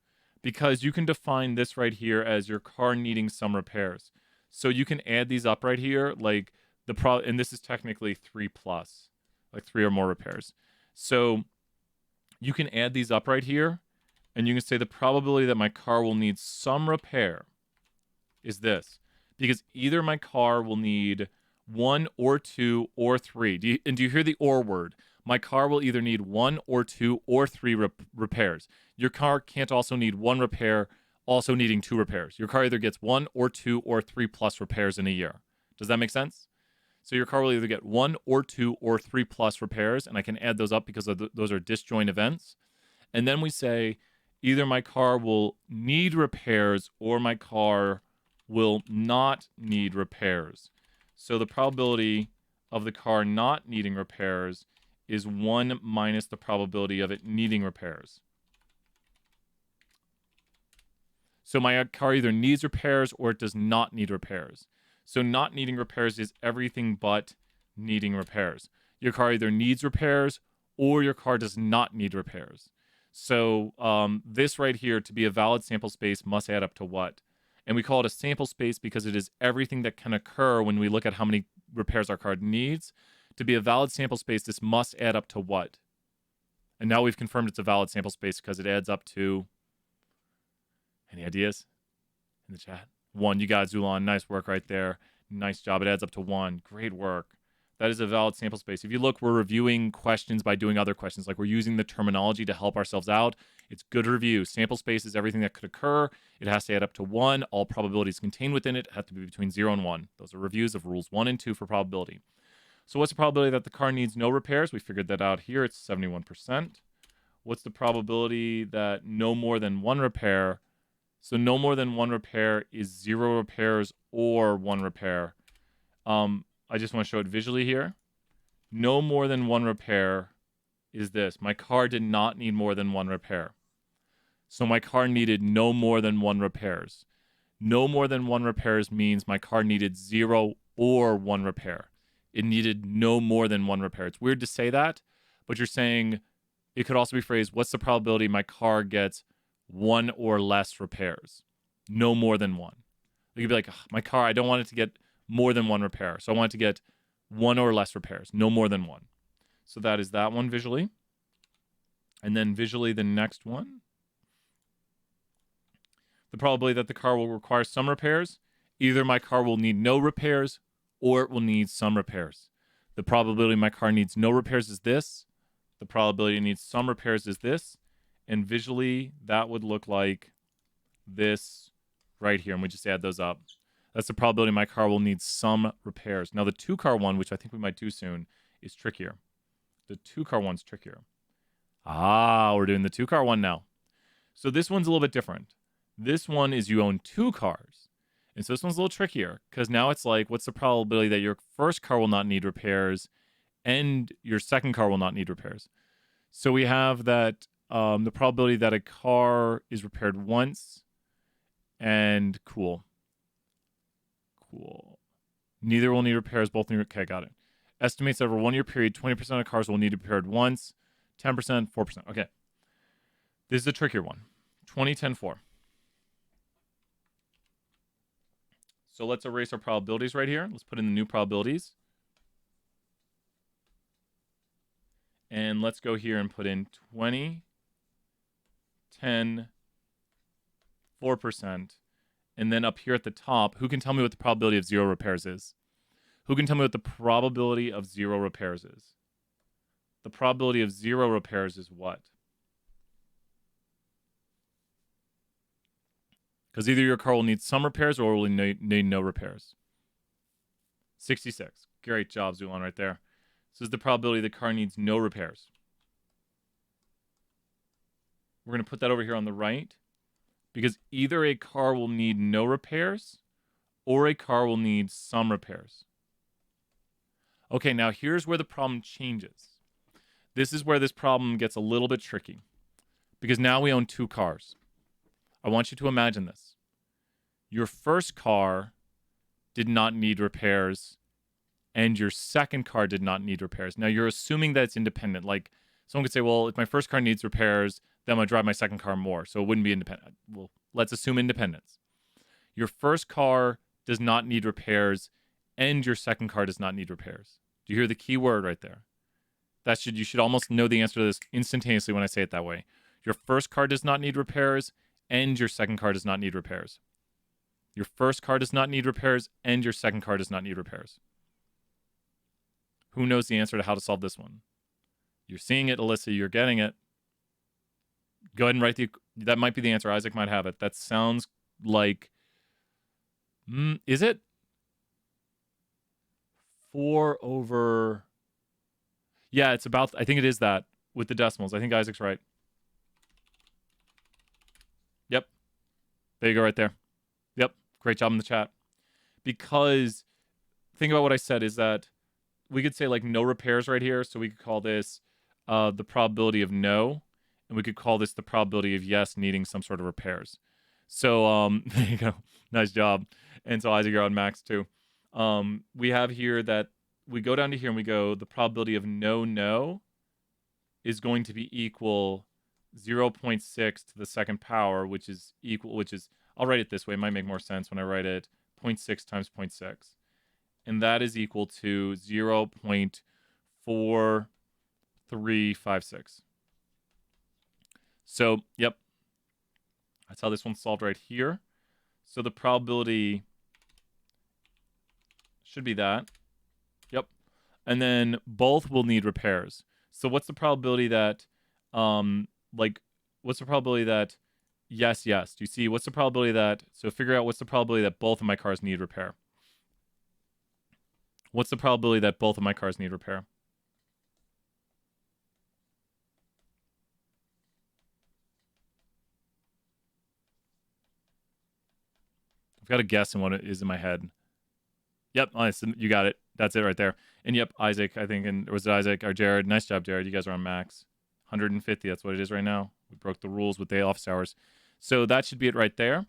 because you can define this right here as your car needing some repairs. So you can add these up right here, like and this is technically 3 plus, like 3 or more repairs. So you can add these up right here, and you can say the probability that my car will need some repair is this, because either my car will need 1 or 2 or 3. Do you hear the or word? My car will either need 1 or 2 or 3 repairs. Your car can't also need 1 repair, also needing 2 repairs. Your car either gets 1 or 2 or 3 plus repairs in a year. Does that make sense? So your car will either get 1 or 2 or 3 plus repairs, and I can add those up because those are disjoint events. And then we say either my car will need repairs or my car will not need repairs. So the probability of the car not needing repairs is 1 minus the probability of it needing repairs. So my car either needs repairs or it does not need repairs. So not needing repairs is everything but needing repairs. Your car either needs repairs or your car does not need repairs. So this right here, to be a valid sample space, must add up to what? And we call it a sample space because it is everything that can occur when we look at how many repairs our car needs. To be a valid sample space, this must add up to what? And now we've confirmed it's a valid sample space because it adds up to... Any ideas in the chat? 1. You got it, Zulon. Nice work right there. Nice job. It adds up to 1. Great work. That is a valid sample space. If you look, we're reviewing questions by doing other questions. Like we're using the terminology to help ourselves out. It's good to review. Sample space is everything that could occur. It has to add up to 1. All probabilities contained within it have to be between 0 and 1. Those are reviews of rules 1 and 2 for probability. So what's the probability that the car needs no repairs? We figured that out here. It's 71%. What's the probability that no more than 1 repair? So no more than 1 repair is 0 repairs or 1 repair. I just want to show it visually here. No more than 1 repair is this. My car did not need more than 1 repair. So my car needed no more than 1 repairs. No more than 1 repairs means my car needed 0 or 1 repair. It needed no more than 1 repair. It's weird to say that, but you're saying it could also be phrased, what's the probability my car gets 1 or less repairs? No more than 1. You could be like, my car, I don't want it to get more than 1 repair. So I want it to get 1 or less repairs, no more than 1. So that is that one visually. And then visually the next one. The probability that the car will require some repairs. Either my car will need no repairs or it will need some repairs. The probability my car needs no repairs is this. The probability it needs some repairs is this. And visually that would look like this right here. And we just add those up. That's the probability my car will need some repairs. Now the 2-car one, which I think we might do soon, is trickier. The 2-car one's trickier. We're doing the 2-car one now. So this one's a little bit different. This one is you own 2 cars. And so this one's a little trickier because now it's like, what's the probability that your first car will not need repairs and your second car will not need repairs? So we have that the probability that a car is repaired once and cool. Neither will need repairs, both need, okay, got it. Estimates that over a 1-year period, 20% of cars will need to be repaired once, 10%, 4%. Okay. This is a trickier one. 20, 10, 4. So let's erase our probabilities right here. Let's put in the new probabilities. And let's go here and put in 20, 10, 4%. And then up here at the top, who can tell me what the probability of 0 repairs is? Who can tell me what the probability of 0 repairs is? The probability of 0 repairs is what? Because either your car will need some repairs or will need no repairs. 66. Great job, Zulon, right there. This is the probability the car needs no repairs. We're going to put that over here on the right. Because either a car will need no repairs or a car will need some repairs. Okay, now here's where the problem changes. This is where this problem gets a little bit tricky. Because now we own 2 cars. I want you to imagine this. Your first car did not need repairs and your second car did not need repairs. Now you're assuming that it's independent. Like someone could say, well, if my first car needs repairs, then I'm going to drive my second car more. So it wouldn't be independent. Well, let's assume independence. Your first car does not need repairs and your second car does not need repairs. Do you hear the key word right there? You should almost know the answer to this instantaneously when I say it that way. Your first car does not need repairs and your second car does not need repairs. Your first car does not need repairs and your second car does not need repairs. Who knows the answer to how to solve this one? You're seeing it, Alyssa. You're getting it. Go ahead and write that might be the answer. Isaac might have it. That sounds like, is it? 4 over, yeah, it's about, I think it is that with the decimals. I think Isaac's right. Yep. There you go right there. Yep. Great job in the chat. Because think about what I said is that we could say like no repairs right here. So we could call this the probability of no. And we could call this the probability of yes needing some sort of repairs. So there you go. Nice job. And so Isaac, you're on max too. We have here that we go down to here and we go, the probability of no is going to be equal 0.6 to the second power, which is, I'll write it this way. It might make more sense when I write it 0.6 times 0.6. And that is equal to 0.4356. So, yep. That's how this one's solved right here. So the probability should be that. Yep. And then both will need repairs. So what's the probability that, what's the probability that yes? Do you see what's the probability that, so figure out what's the probability that both of my cars need repair. What's the probability that both of my cars need repair? I've got a guess in what it is in my head. Yep, you got it. That's it right there. And yep, Isaac, I think, or was it Isaac or Jared? Nice job, Jared. You guys are on max. 150, that's what it is right now. We broke the rules with day office hours. So that should be it right there.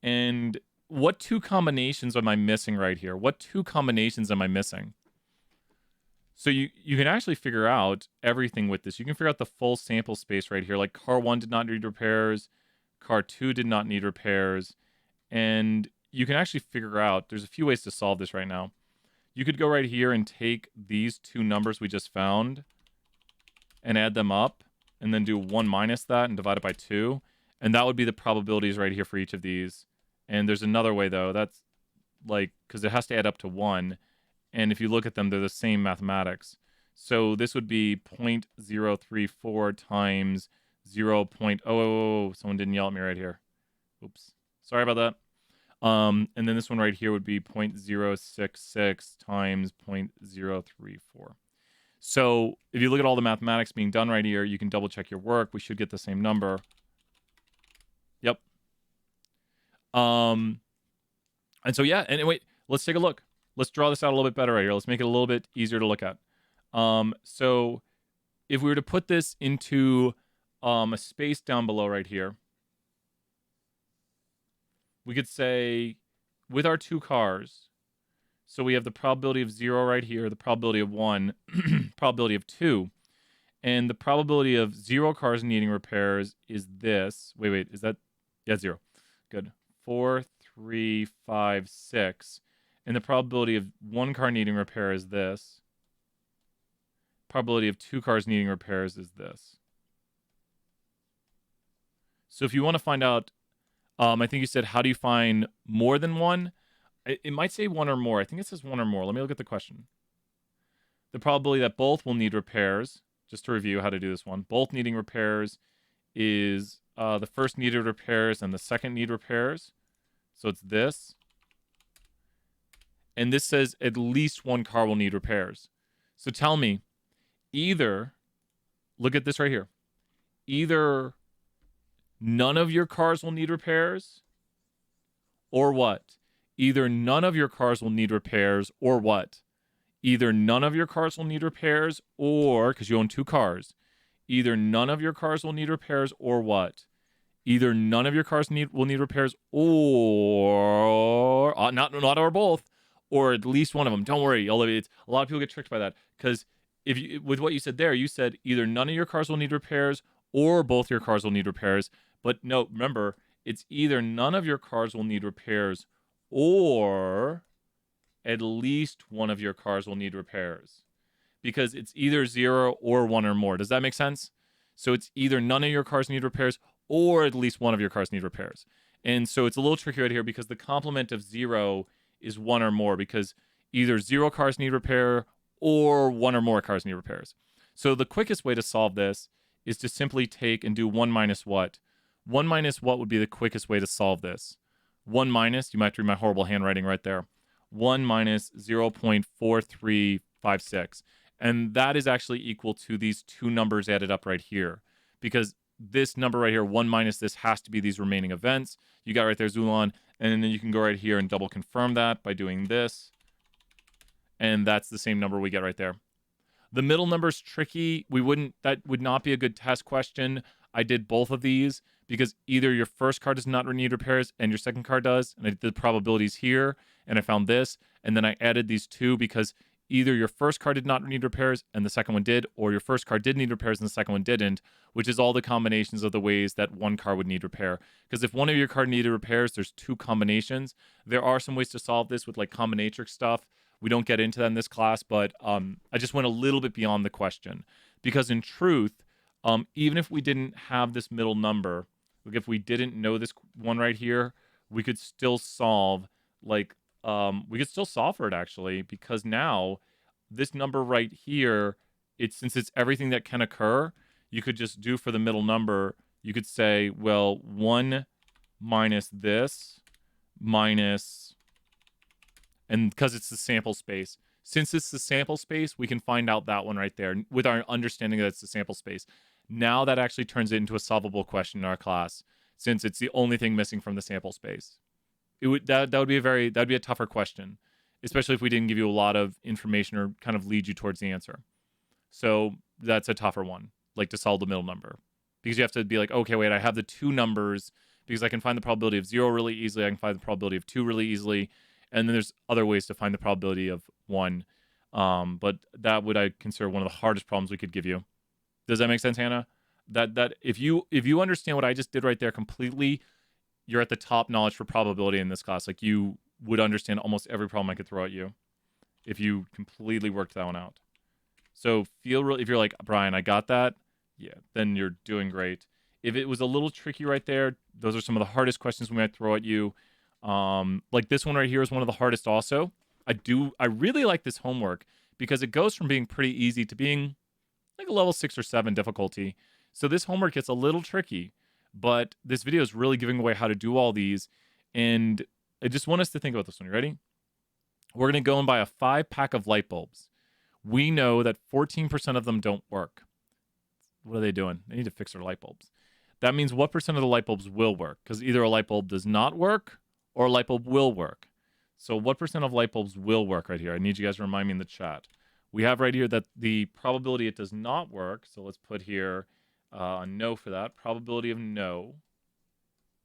And what two combinations am I missing right here? What two combinations am I missing? So you can actually figure out everything with this. You can figure out the full sample space right here. Like car 1 did not need repairs. Car 2 did not need repairs. And you can actually figure out, there's a few ways to solve this right now. You could go right here and take these two numbers we just found and add them up and then do 1 minus that and divide it by 2. And that would be the probabilities right here for each of these. And there's another way, though. That's like, because it has to add up to 1. And if you look at them, they're the same mathematics. So this would be 0.034 times 0.000. Someone didn't yell at me right here. Oops. Sorry about that. And then this one right here would be 0.066 times 0.034. So if you look at all the mathematics being done right here, you can double check your work. We should get the same number. Yep. And so, yeah. And wait, let's take a look. Let's draw this out a little bit better right here. Let's make it a little bit easier to look at. So if we were to put this into a space down below right here, we could say with our two cars, so we have the probability of 0 right here, the probability of 1, probability of 2, and the probability of 0 cars needing repairs is this. Wait, is that? Yeah, 0. Good. 4, 3, 5, 6. And the probability of 1 car needing repair is this. Probability of 2 cars needing repairs is this. So if you want to find out, I think you said, how do you find more than 1? It might say 1 or more. I think it says 1 or more. Let me look at the question. The probability that both will need repairs, just to review how to do this one, both needing repairs is the first needed repairs and the second need repairs. So it's this. And this says at least 1 car will need repairs. So tell me, either, look at this right here, either none of your cars will need repairs, or what? Either none of your cars will need repairs, or what? Either none of your cars will need repairs, or, because you own 2 cars, either none of your cars will need repairs, or what? Either none of your cars will need repairs, or, not or both, or at least one of them. Don't worry, Olivia. A lot of people get tricked by that, because if you, with what you said there, you said either none of your cars will need repairs, or both your cars will need repairs. But no, remember, it's either none of your cars will need repairs, or at least one of your cars will need repairs. Because it's either 0 or 1 or more. Does that make sense? So it's either none of your cars need repairs, or at least one of your cars need repairs. And so it's a little tricky right here because the complement of 0 is 1 or more, because either 0 cars need repair, or one or more cars need repairs. So the quickest way to solve this is to simply take and do 1 minus what? 1 minus what would be the quickest way to solve this? 1 minus, you might have to read my horrible handwriting right there. 1 minus 0.4356. And that is actually equal to these two numbers added up right here. Because this number right here, 1 minus this, has to be these remaining events. You got right there, Zulon. And then you can go right here and double confirm that by doing this. And that's the same number we get right there. The middle number's tricky. That would not be a good test question. I did both of these because either your first car does not need repairs and your second car does. And I did the probabilities here and I found this. And then I added these two because either your first car did not need repairs and the second one did, or your first car did need repairs and the second one didn't, which is all the combinations of the ways that one car would need repair. Because if one of your car needed repairs, there's two combinations. There are some ways to solve this with like combinatoric stuff. We don't get into that in this class, but I just went a little bit beyond the question. Because in truth, even if we didn't have this middle number, like if we didn't know this one right here, we could still solve for it actually, because now this number right here, since it's everything that can occur, you could just do for the middle number, you could say, well, 1 minus this minus, and because it's the sample space. Since it's the sample space, we can find out that one right there with our understanding that it's the sample space. Now that actually turns it into a solvable question in our class, since it's the only thing missing from the sample space. That would be a tougher question, especially if we didn't give you a lot of information or kind of lead you towards the answer. So that's a tougher one, like to solve the middle number, because you have to be like, okay, wait, I have the two numbers because I can find the probability of 0 really easily. I can find the probability of 2 really easily. And then there's other ways to find the probability of 1. But that would I consider one of the hardest problems we could give you. Does that make sense, Hannah? That if you understand what I just did right there completely, you're at the top knowledge for probability in this class. Like you would understand almost every problem I could throw at you if you completely worked that one out. So if you're like, Brian, I got that, yeah, then you're doing great. If it was a little tricky right there, those are some of the hardest questions we might throw at you. Like this one right here is one of the hardest also. I really like this homework because it goes from being pretty easy to being like a level 6 or 7 difficulty. So this homework gets a little tricky, but this video is really giving away how to do all these. And I just want us to think about this one. You ready? We're going to go and buy a 5-pack of light bulbs. We know that 14% of them don't work. What are they doing? They need to fix their light bulbs. That means what percent of the light bulbs will work? Because either a light bulb does not work or a light bulb will work. So what percent of light bulbs will work right here? I need you guys to remind me in the chat. We have right here that the probability it does not work. So let's put here a no for that. Probability of no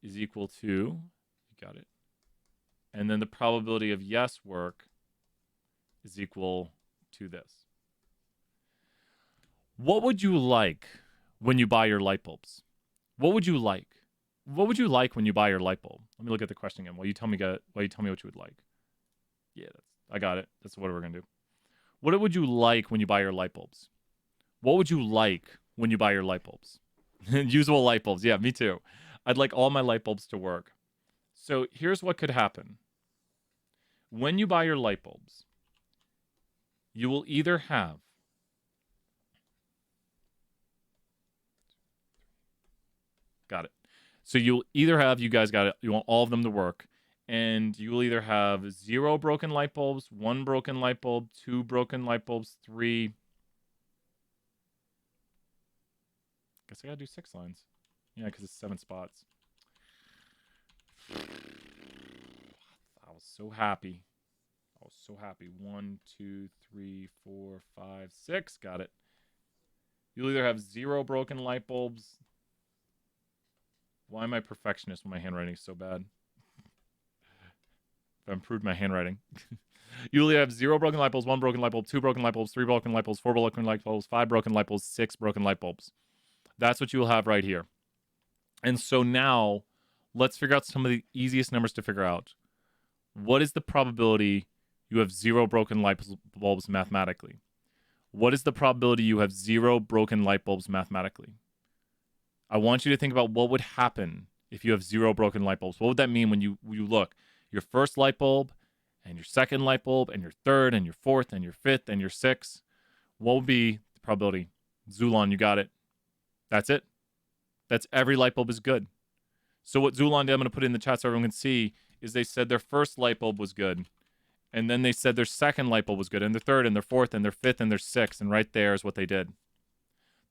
is equal to, you got it. And then the probability of yes work is equal to this. What would you like when you buy your light bulbs? What would you like? What would you like when you buy your light bulb? Let me look at the question again while you tell me what you would like. Yeah, I got it. That's what we're going to do. What would you like when you buy your light bulbs? What would you like when you buy your light bulbs? Usable light bulbs. Yeah, me too. I'd like all my light bulbs to work. So here's what could happen. When you buy your light bulbs, you will either have got it. So you'll either have, you guys got it, you want all of them to work, and you will either have 0 broken light bulbs, 1 broken light bulb, 2 broken light bulbs, 3. Guess I gotta do 6 lines. Yeah, because it's 7 spots. I was so happy. 1, 2, 3, 4, 5, 6. Got it. You'll either have 0 broken light bulbs. Why am I perfectionist when my handwriting is so bad? I've improved my handwriting. You will either have 0 broken light bulbs, 1 broken light bulb, 2 broken light bulbs, 3 broken light bulbs, 4 broken light bulbs, 5 broken light bulbs, 6 broken light bulbs. That's what you will have right here. And so now, let's figure out some of the easiest numbers to figure out. What is the probability you have 0 broken light bulbs mathematically? What is the probability you have 0 broken light bulbs mathematically? I want you to think about what would happen if you have 0 broken light bulbs. What would that mean when you look? Your first light bulb and your second light bulb and your third and your fourth and your fifth and your sixth, what would be the probability? Zulon, you got it. That's it. That's every light bulb is good. So what Zulon did, I'm going to put it in the chat so everyone can see, is they said their first light bulb was good. And then they said their second light bulb was good, and their third, and their fourth, and their fifth, and their sixth. And right there is what they did.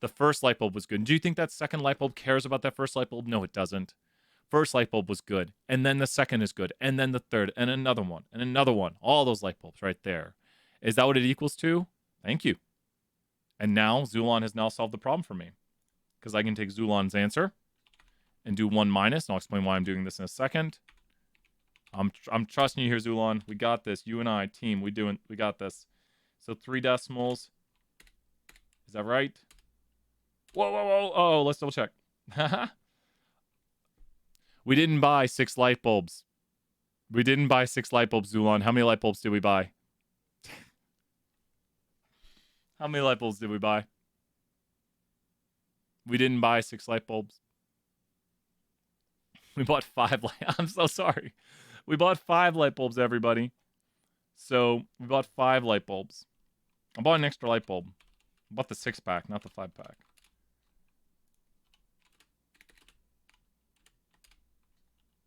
The first light bulb was good. Do you think that second light bulb cares about that first light bulb? No, it doesn't. First light bulb was good. And then the second is good. And then the third, and another one, and another one. All those light bulbs right there. Is that what it equals to? Thank you. And now Zulon has now solved the problem for me. Because I can take Zulon's answer and do 1 minus. And I'll explain why I'm doing this in a second. I'm trusting you here, Zulon. We got this. You and I, team, we got this. So 3 decimals. Is that right? Whoa, whoa, whoa. Oh, let's double check. We didn't buy 6 light bulbs. We didn't buy 6 light bulbs, Zulon. How many light bulbs did we buy? How many light bulbs did we buy? We didn't buy 6 light bulbs. We bought 5 I'm so sorry. We bought 5 light bulbs, everybody. So we bought 5 light bulbs. I bought an extra light bulb. I bought the 6-pack, not the 5-pack.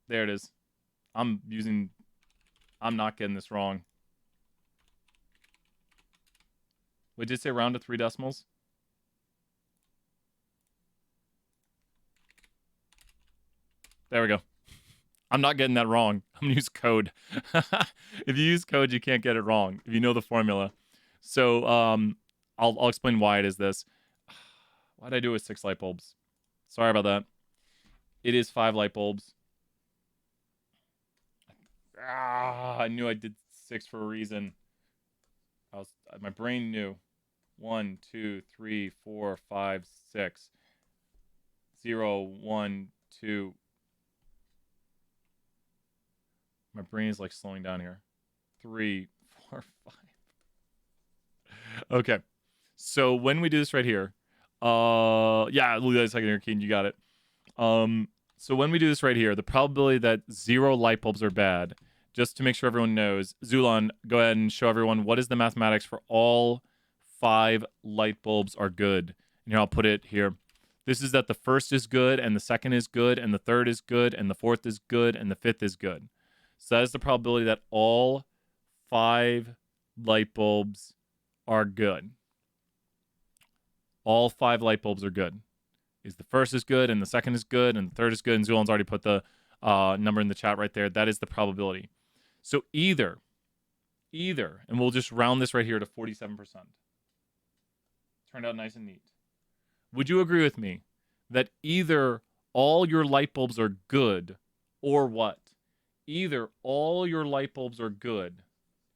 There it is. I'm not getting this wrong. We did say round to 3 decimals. There we go. I'm not getting that wrong. I'm going to use code. If you use code, you can't get it wrong, if you know the formula. So I'll explain why it is this. Why did I do it with 6 light bulbs? Sorry about that. It is 5 light bulbs. I knew I did 6 for a reason. My brain knew. 1, 2, 3, 4, 5, 6. 0, 1, 2. My brain is like slowing down here. 3, 4, 5. Okay. So when we do this right here, yeah, look at a second here, Keen, you got it. So when we do this right here, the probability that 0 light bulbs are bad, just to make sure everyone knows, Zulon, go ahead and show everyone what is the mathematics for all 5 light bulbs are good. And here, I'll put it here. This is that the first is good, and the second is good, and the third is good, and the fourth is good, and the fifth is good. So that is the probability that all 5 light bulbs are good. All 5 light bulbs are good. Is the first is good, and the second is good, and the third is good, and Zulon's already put the number in the chat right there. That is the probability. So either, and we'll just round this right here to 47%. Turned out nice and neat. Would you agree with me that either all your light bulbs are good, or what? Either all your light bulbs are good,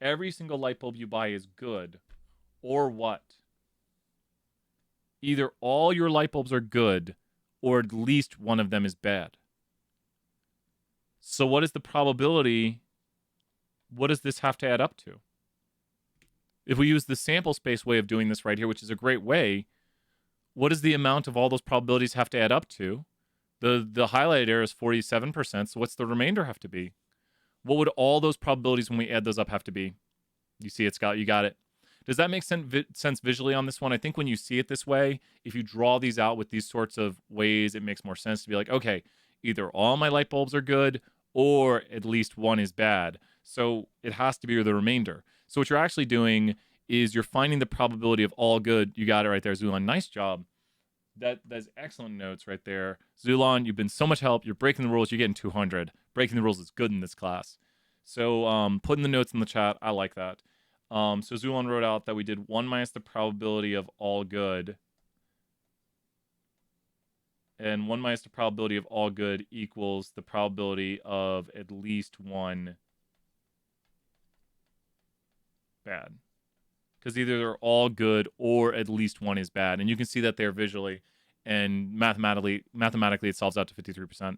every single light bulb you buy is good, or what? Either all your light bulbs are good, or at least one of them is bad. So what is the probability? What does this have to add up to? If we use the sample space way of doing this right here, which is a great way, what does the amount of all those probabilities have to add up to? The highlighted area is 47%, so what's the remainder have to be? What would all those probabilities when we add those up have to be? You see it, Scott, you got it. Does that make sense visually on this one? I think when you see it this way, if you draw these out with these sorts of ways, it makes more sense to be like, okay, either all my light bulbs are good or at least one is bad. So it has to be the remainder. So what you're actually doing is you're finding the probability of all good. You got it right there, Zulon. Nice job. That's excellent notes right there. Zulon, you've been so much help. You're breaking the rules. You're getting 200. Breaking the rules is good in this class. So putting the notes in the chat, I like that. So Zulon wrote out that we did 1 minus the probability of all good. And 1 minus the probability of all good equals the probability of at least one bad. Because either they're all good or at least one is bad. And you can see that there visually. And mathematically it solves out to 53%.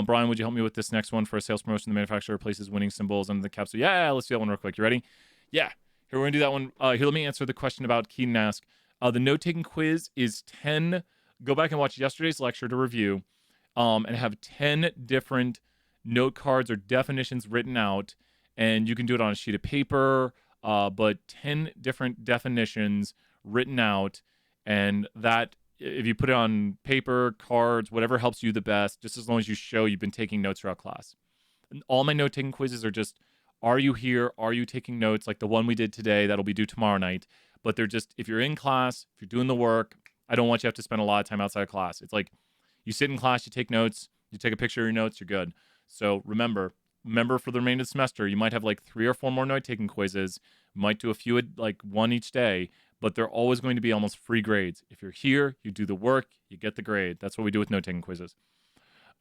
Brian, would you help me with this next one for a sales promotion? The manufacturer places winning symbols under the capsule. Yeah, let's do that one real quick. You ready? Yeah. Here, we're going to do that one. Here, let me answer the question about Keaton Ask. The note-taking quiz is 10. Go back and watch yesterday's lecture to review and have 10 different note cards or definitions written out. and you can do it on a sheet of paper, but 10 different definitions written out, and that if you put it on paper, cards, whatever helps you the best, just as long as you show you've been taking notes throughout class. And all my note-taking quizzes are just, are you here? Are you taking notes? Like the one we did today, that'll be due tomorrow night. But they're just, if you're in class, if you're doing the work, I don't want you to have to spend a lot of time outside of class. It's like you sit in class, you take notes, you take a picture of your notes, you're good. So remember for the remainder of the semester, you might have like 3 or 4 more note-taking quizzes. You might do a few, like one each day, but they're always going to be almost free grades. If you're here, you do the work, you get the grade. That's what we do with note-taking quizzes.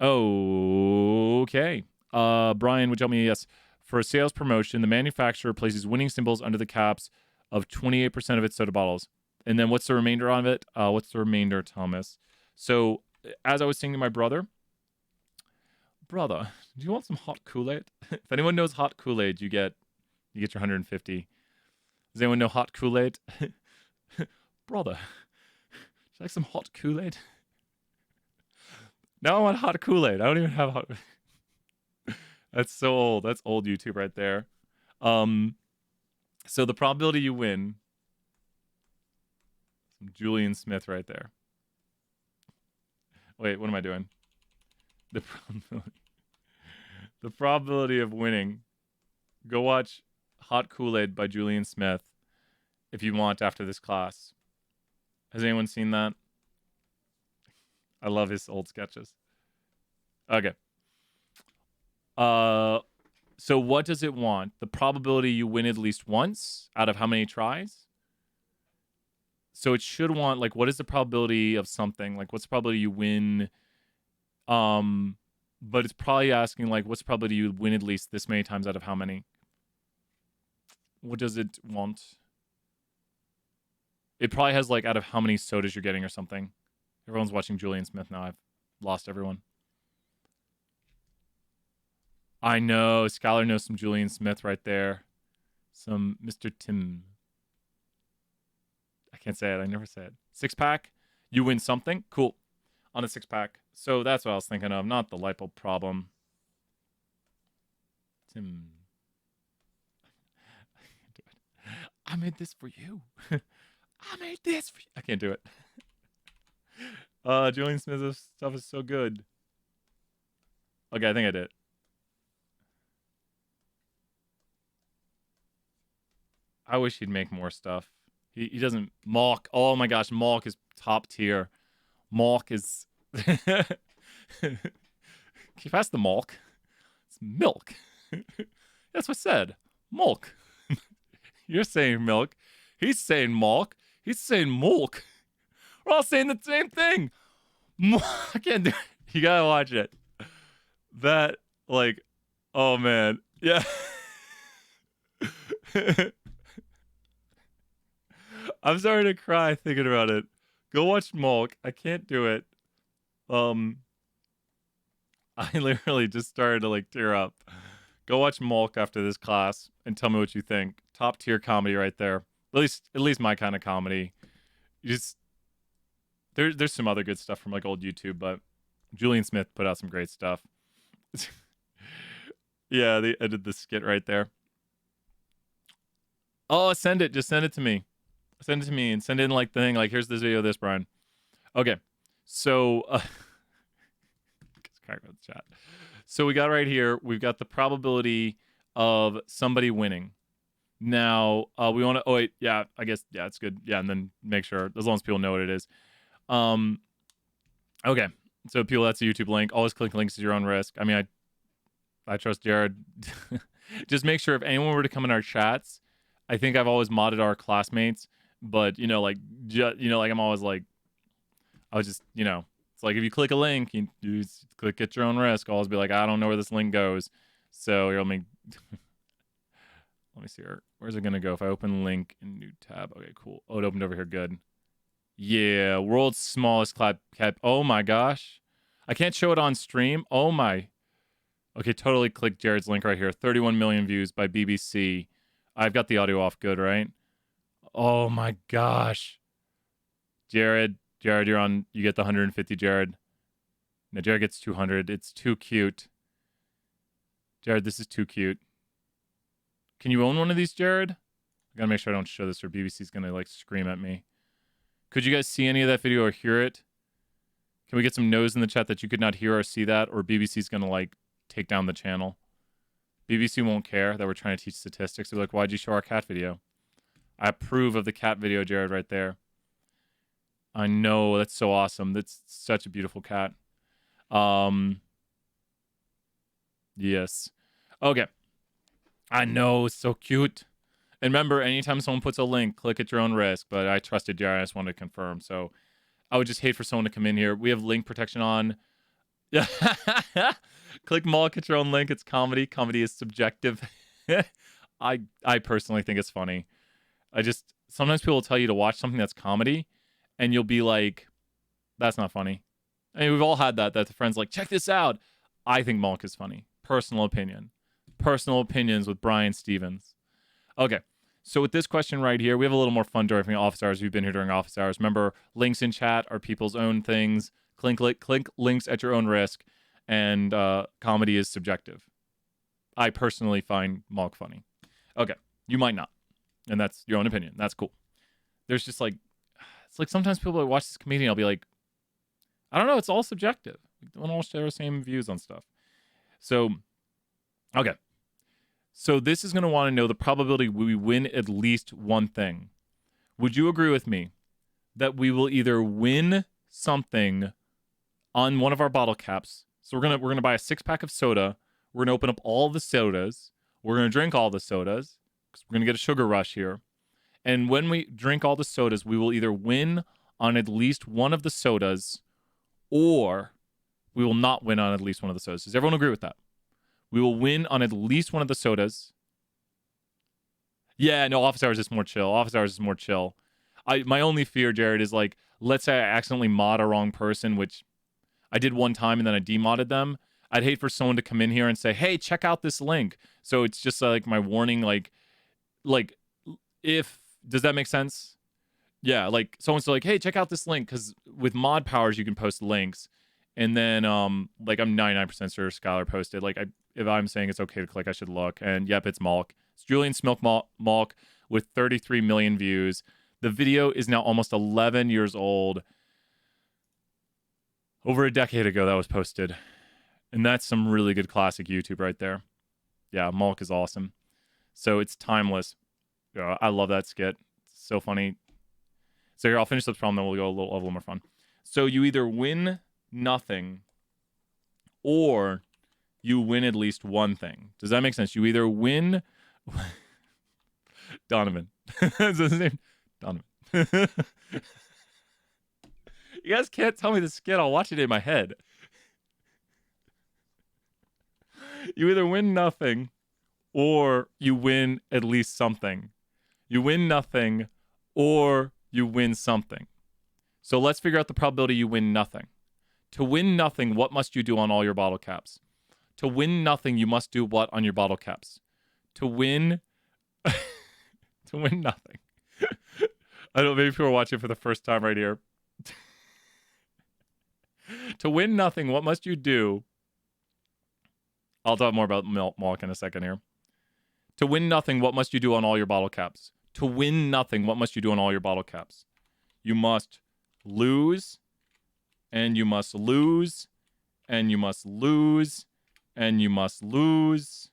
Okay. Brian, would you help me? Yes. For a sales promotion, the manufacturer places winning symbols under the caps of 28% of its soda bottles. And then what's the remainder of it? What's the remainder, Thomas? So as I was saying to my brother, do you want some hot Kool-Aid? If anyone knows hot Kool-Aid, you get your 150. Does anyone know hot Kool-Aid? Brother, would you like some hot Kool-Aid? Now I want hot Kool-Aid. I don't even have hot. That's so old. That's old YouTube right there. So the probability you win. Some Julian Smith right there. Wait, what am I doing? The probability of winning. Go watch Hot Kool-Aid by Julian Smith if you want after this class. Has anyone seen that? I love his old sketches. Okay. So what does it want? The probability you win at least once out of how many tries? So it should want, like, what is the probability of something? Like, what's the probability you win? But it's probably asking, like, what's the probability you win at least this many times out of how many? What does it want? It probably has, like, out of how many sodas you're getting or something. Everyone's watching Julian Smith now. I've lost everyone. I know. Skylar knows some Julian Smith right there. Some Mr. Tim. I can't say it. I never say it. 6-pack. You win something. Cool. On a 6-pack. So that's what I was thinking of. Not the light bulb problem. Tim. I can't do it. I made this for you. I made this for you. I can't do it. Julian Smith's stuff is so good. Okay, I think I did. I wish he'd make more stuff. He doesn't. Malk. Oh my gosh, Malk is top tier. Malk is. Can you pass the Malk? It's milk. That's what I said. Malk. You're saying milk. He's saying Malk. He's saying Malk. We're all saying the same thing. I can't do it. You gotta watch it. That, like, oh man. Yeah. I'm starting to cry thinking about it. Go watch Malk. I can't do it. I literally just started to, like, tear up. Go watch Malk after this class and tell me what you think. Top tier comedy right there. At least my kind of comedy. You just there's some other good stuff from, like, old YouTube, but Julian Smith put out some great stuff. Yeah, they edited the skit right there. Oh, send it. Just send it to me. Send it to me and send in, like, the thing. Like, here's this video of this, Brian. Okay. So, chat. So we got right here, we've got the probability of somebody winning. Now, we want to, oh wait, yeah, I guess, yeah, it's good. Yeah, and then make sure, as long as people know what it is. Okay. So people, that's a YouTube link. Always click links at your own risk. I mean, I trust Jared. Just make sure if anyone were to come in our chats, I think I've always modded our classmates, but, you know, like, like I'm always like, I was just, it's like if you click a link, you just click at your own risk. I'll always be like, I don't know where this link goes. So here, let me see here. Where's it going to go? If I open link in new tab. Okay, cool. Oh, it opened over here. Good. Yeah, world's smallest cat. Oh my gosh. I can't show it on stream. Oh my. Okay, totally click Jared's link right here. 31 million views by BBC. I've got the audio off good, right? Oh my gosh. Jared, you're on. You get the 150, Jared. No, Jared gets 200. It's too cute. Jared, this is too cute. Can you own one of these, Jared? I gotta make sure I don't show this or BBC's gonna like scream at me. Could you guys see any of that video or hear it? Can we get some no's in the chat that you could not hear or see that, or BBC's gonna like take down the channel? BBC won't care that we're trying to teach statistics. They're like, why'd you show our cat video? I approve of the cat video, Jared, right there. I know, that's so awesome. That's such a beautiful cat. Yes. Okay. I know, it's so cute. And remember, anytime someone puts a link, click at your own risk. But I trusted Jared, I just wanted to confirm. So I would just hate for someone to come in here. We have link protection on. Yeah. Click Moloch at your own link. It's comedy. Comedy is subjective. I personally think it's funny. Sometimes people will tell you to watch something that's comedy, and you'll be like, that's not funny. I mean, we've all had that the friend's like, check this out. I think Moloch is funny. Personal opinion. Personal opinions with Brian Stevens. Okay. So with this question right here, we have a little more fun during office hours. We've been here during office hours. Remember, links in chat are people's own things. Click links at your own risk. And comedy is subjective. I personally find Moloch funny. Okay. You might not. And that's your own opinion. That's cool. There's just like, it's like sometimes people that watch this comedian, I'll be like, I don't know. It's all subjective. We don't all share the same views on stuff. So, okay. So this is going to want to know the probability we win at least one thing. Would you agree with me that we will either win something on one of our bottle caps? So we're gonna buy a 6-pack of soda. We're gonna open up all the sodas. We're gonna drink all the sodas because we're gonna get a sugar rush here. And when we drink all the sodas, we will either win on at least one of the sodas, or we will not win on at least one of the sodas. Does everyone agree with that? We will win on at least one of the sodas. Yeah, no, office hours is more chill. Office hours is more chill. My only fear, Jared, is like, let's say I accidentally mod a wrong person, which I did one time and then I demodded them. I'd hate for someone to come in here and say, hey, check out this link. So it's just like my warning, like if, does that make sense? Yeah, like someone's like, hey, check out this link, because with mod powers you can post links. And then like I'm 99% sure Skylar posted, like if I'm saying it's okay to click, I should look. And yep, it's Moloch. It's Julian Smilk Moloch with 33 million views. The video is now almost 11 years old. Over a decade ago that was posted. And that's some really good classic YouTube right there. Yeah, Moloch is awesome. So it's timeless. Yeah, I love that skit. It's so funny. So here, I'll finish this problem, then we'll go a little more fun. So you either win nothing, or you win at least one thing. Does that make sense? You either win... Donovan. Is his name? Donovan. You guys can't tell me the skit. I'll watch it in my head. You either win nothing, or you win at least something. You win nothing, or you win something. So let's figure out the probability you win nothing. To win nothing, what must you do on all your bottle caps? To win nothing, you must do what on your bottle caps? To win... to win nothing. I don't know, maybe people are watching for the first time right here. To win nothing, what must you do? I'll talk more about Moloch in a second here. To win nothing, what must you do on all your bottle caps? To win nothing, what must you do on all your bottle caps? You must lose, and you must lose, and you must lose, and you must lose,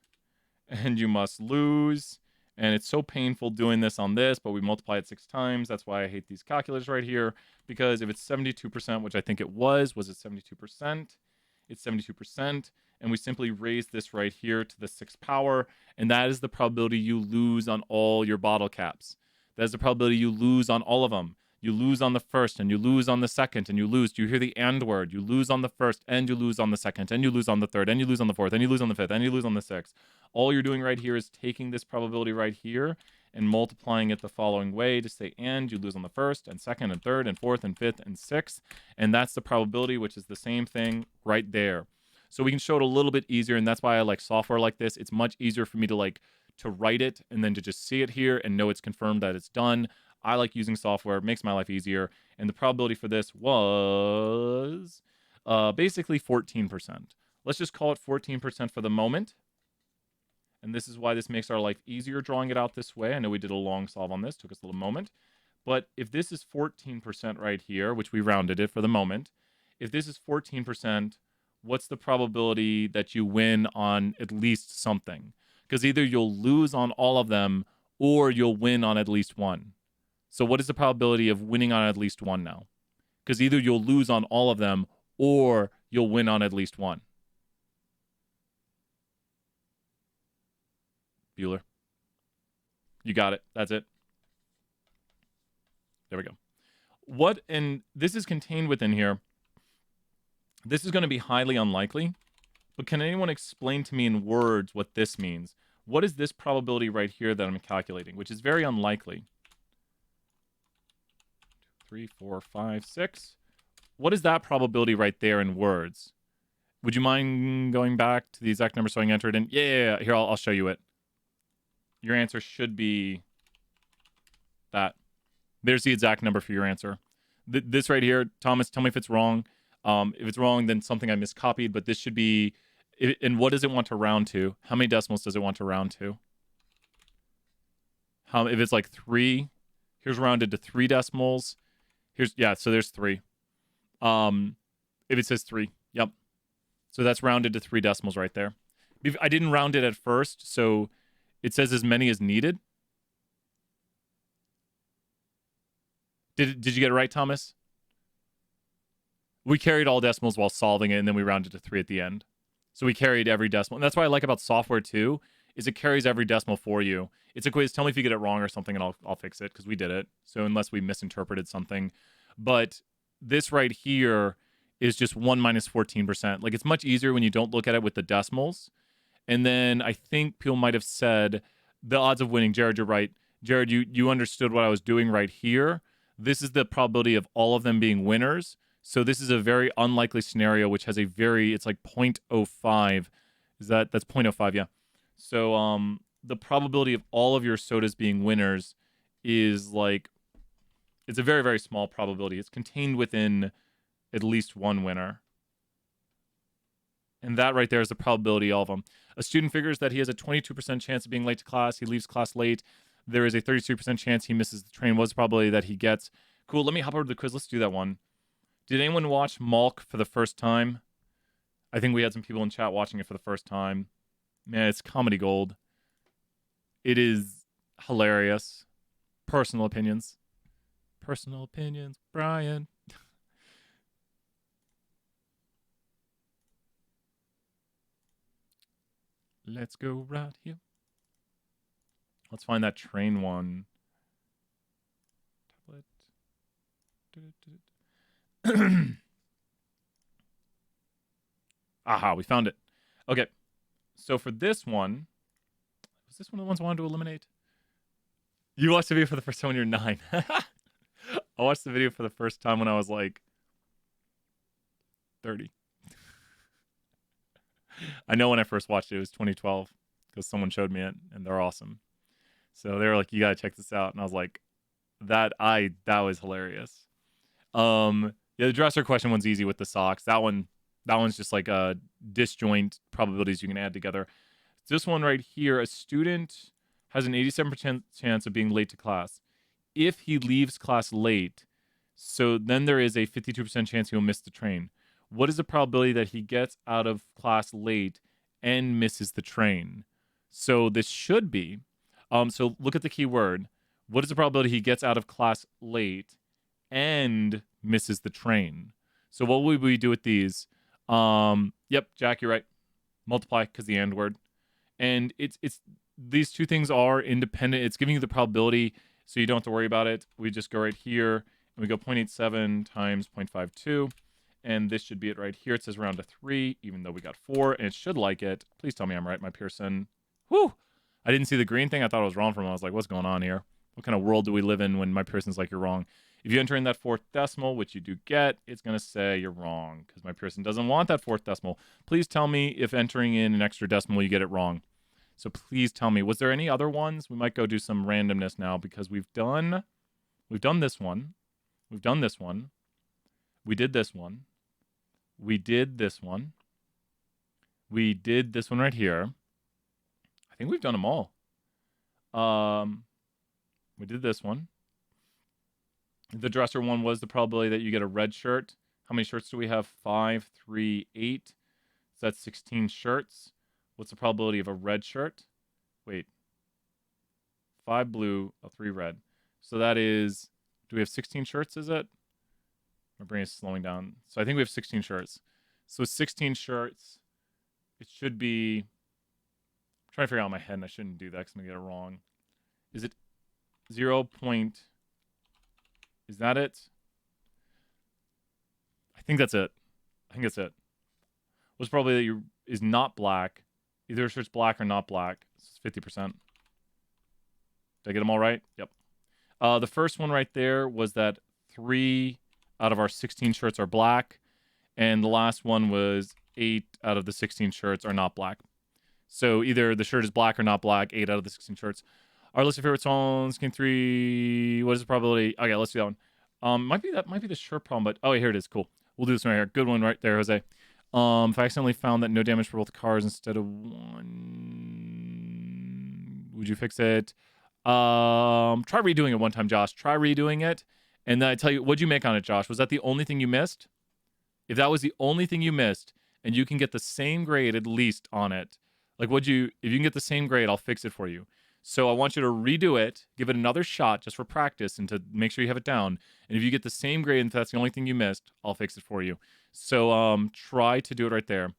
and you must lose. And it's so painful doing this on this, but we multiply it 6 times. That's why I hate these calculators right here, because if it's 72%, which I think it was it 72%? It's 72%. And we simply raise this right here to the 6th power. And that is the probability you lose on all your bottle caps. That is the probability you lose on all of them. You lose on the first, and you lose on the second, and you lose. Do you hear the and word? You lose on the first, and you lose on the second, and you lose on the third, and you lose on the fourth, and you lose on the fifth, and you lose on the sixth. All you're doing right here is taking this probability right here and multiplying it the following way to say and. You lose on the first, and second, and third, and fourth, and fifth, and sixth. And that's the probability, which is the same thing right there. So we can show it a little bit easier, and that's why I like software like this. It's much easier for me to to write it and then to just see it here and know it's confirmed that it's done. I like using software. It makes my life easier. And the probability for this was basically 14%. Let's just call it 14% for the moment. And this is why this makes our life easier drawing it out this way. I know we did a long solve on this, took us a little moment. But if this is 14% right here, which we rounded it for the moment, if this is 14%, what's the probability that you win on at least something? Because either you'll lose on all of them or you'll win on at least one. So what is the probability of winning on at least one now? Because either you'll lose on all of them or you'll win on at least one. Bueller. You got it. That's it. There we go. What, and this is contained within here. This is going to be highly unlikely, but can anyone explain to me in words what this means? What is this probability right here that I'm calculating, which is very unlikely? 3, 4, 5, 6. What is that probability right there in words? Would you mind going back to the exact number so I can enter it in? Yeah. Here, I'll show you it. Your answer should be that. There's the exact number for your answer. This right here, Thomas, tell me if it's wrong. If it's wrong, then something I miscopied, but this should be... And what does it want to round to? How many decimals does it want to round to? If it's like 3, here's rounded to 3 decimals. So there's 3. If it says 3, yep. So that's rounded to 3 decimals right there. I didn't round it at first, so it says as many as needed. Did you get it right, Thomas? We carried all decimals while solving it, and then we rounded to 3 at the end. So we carried every decimal. And that's what I like about software, too, is it carries every decimal for you. It's a quiz. Tell me if you get it wrong or something, and I'll fix it, because we did it. So unless we misinterpreted something. But this right here is just 1 minus 14%. Like, it's much easier when you don't look at it with the decimals. And then I think people might have said the odds of winning. Jared, you're right. Jared, you understood what I was doing right here. This is the probability of all of them being winners. So this is a very unlikely scenario, which has it's like 0.05. That's 0.05, yeah. So the probability of all of your sodas being winners is like, it's a very, very small probability. It's contained within at least one winner. And that right there is the probability of all of them. A student figures that he has a 22% chance of being late to class. He leaves class late. There is a 33% chance he misses the train. What's the probability that he gets? Cool, let me hop over to the quiz. Let's do that one. Did anyone watch Malk for the first time? I think we had some people in chat watching it for the first time. Man, it's comedy gold. It is hilarious. Personal opinions. Personal opinions, Brian. Let's go right here. Let's find that train one. Tablet. Aha, we found it. Okay. So for this one, was this one of the ones I wanted to eliminate? You watched the video for the first time when you were 9. I watched the video for the first time when I was like 30. I know when I first watched it, it was 2012 because someone showed me it and they're awesome. So they were like, you got to check this out. And I was like, that was hilarious. Yeah, the dresser question one's easy with the socks. That one's just like disjoint probabilities you can add together. This one right here, a student has an 87% chance of being late to class. If he leaves class late, so then there is a 52% chance he'll miss the train. What is the probability that he gets out of class late and misses the train? So this should be, so look at the key word. What is the probability he gets out of class late and misses the train? So what would we do with these? Yep, Jack, you're right. Multiply because the and word. And it's these two things are independent. It's giving you the probability, so you don't have to worry about it. We just go right here, and we go 0.87 times 0.52. And this should be it right here. It says round to 3, even though we got 4, and it should like it. Please tell me I'm right, my Pearson. Whew! I didn't see the green thing. I thought I was wrong from it. I was like, what's going on here? What kind of world do we live in when my Pearson's like, you're wrong? If you enter in that 4th decimal, which you do get, it's going to say you're wrong because my Pearson doesn't want that 4th decimal. Please tell me if entering in an extra decimal, you get it wrong. So please tell me, was there any other ones? We might go do some randomness now because we've done this one. We've done this one. We did this one. We did this one. We did this one right here. I think we've done them all. We did this one. The dresser one was the probability that you get a red shirt. How many shirts do we have? 5, 3, 8. So that's 16 shirts. What's the probability of a red shirt? Wait. 5 blue, 3 red. So that is, do we have 16 shirts, is it? My brain is slowing down. So I think we have 16 shirts. So 16 shirts, it should be, I'm trying to figure out in my head, and I shouldn't do that because I'm going to get it wrong. Is it 0. Is that it? I think that's it. I think that's it. What's probably that you is not black. Either a shirt's black or not black. It's 50%. Did I get them all right? Yep. The first one right there was that 3 out of our 16 shirts are black. And the last one was 8 out of the 16 shirts are not black. So either the shirt is black or not black, 8 out of the 16 shirts. Our list of favorite songs, Game 3, what is the probability? Okay, let's do that one. Might be the shirt problem, but oh, here it is. Cool. We'll do this one right here. Good one right there, Jose. If I accidentally found that no damage for both cars instead of 1, would you fix it? Try redoing it one time, Josh. Try redoing it. And then I tell you, what'd you make on it, Josh? Was that the only thing you missed? If that was the only thing you missed, and you can get the same grade at least on it, like if you can get the same grade, I'll fix it for you. So I want you to redo it, give it another shot just for practice and to make sure you have it down. And if you get the same grade and if that's the only thing you missed, I'll fix it for you. So try to do it right there.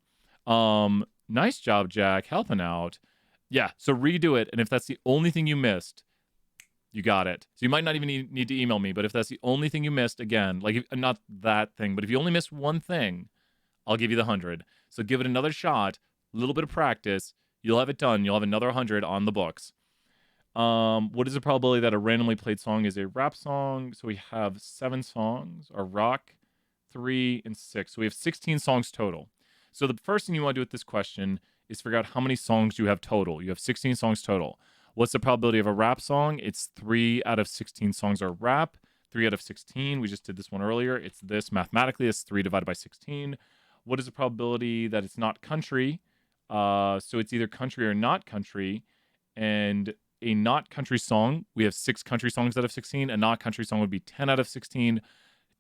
Nice job, Jack, helping out. Yeah, so redo it, and if that's the only thing you missed, you got it. So you might not even need to email me, but if that's the only thing you missed, again, like not that thing, but if you only missed one thing, I'll give you the 100. So give it another shot, a little bit of practice, you'll have it done. You'll have another 100 on the books. What is the probability that a randomly played song is a rap song? So we have 7 songs, or rock, 3, and 6. So we have 16 songs total. So the first thing you want to do with this question is figure out how many songs you have total. You have 16 songs total. What's the probability of a rap song? It's 3 out of 16 songs are rap. 3 out of 16. We just did this one earlier. It's this. Mathematically, it's 3 divided by 16. What is the probability that it's not country? So it's either country or not country. And a not country song, we have 6 country songs out of 16. A not country song would be 10 out of 16.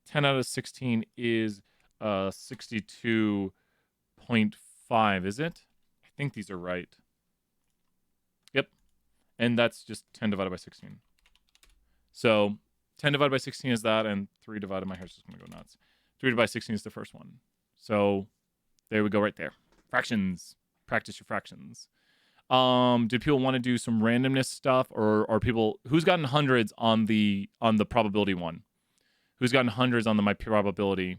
10 out of 16 is 62.5, is it? I think these are right. Yep. And that's just 10 divided by 16. So 10 divided by 16 is that, and 3 divided, my hair's just going to go nuts. 3 divided by 16 is the first one. So there we go right there. Fractions. Practice your fractions. Did people want to do some randomness stuff, or are people who's gotten hundreds on the probability one? Who's gotten hundreds on the my probability?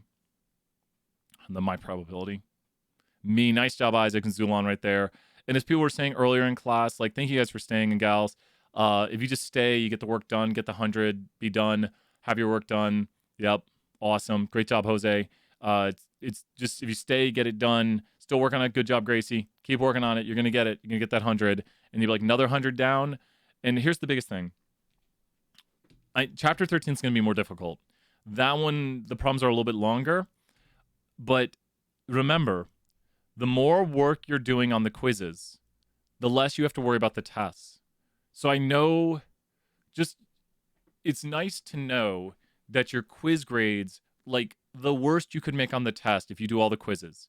Me. Nice job, Isaac and Zulon right there. And as people were saying earlier in class, like, thank you guys for staying, and gals. If you just stay, you get the work done, get the 100, be done, have your work done. Yep, awesome, great job, Jose. It's just if you stay, get it done. Still working on it. Good job, Gracie. Keep working on it. You're gonna get it. You're gonna get that 100, and you'll be like another 100 down. And here's the biggest thing. Chapter 13 is gonna be more difficult. That one, the problems are a little bit longer, but remember, the more work you're doing on the quizzes, the less you have to worry about the tests. So I know, it's nice to know that your quiz grades, like the worst you could make on the test if you do all the quizzes,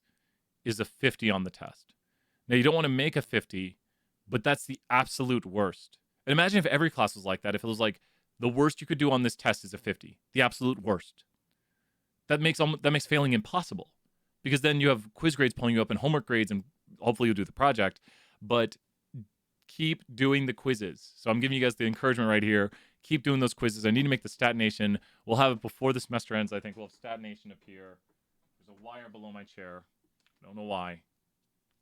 is a 50 on the test. Now, you don't want to make a 50, but that's the absolute worst. And imagine if every class was like that, if it was like, the worst you could do on this test is a 50, the absolute worst. That makes failing impossible, because then you have quiz grades pulling you up and homework grades, and hopefully you'll do the project, but keep doing the quizzes. So I'm giving you guys the encouragement right here. Keep doing those quizzes. I need to make the Stat Nation. We'll have it before the semester ends, I think. We'll have Stat Nation appear. There's a wire below my chair. I don't know why.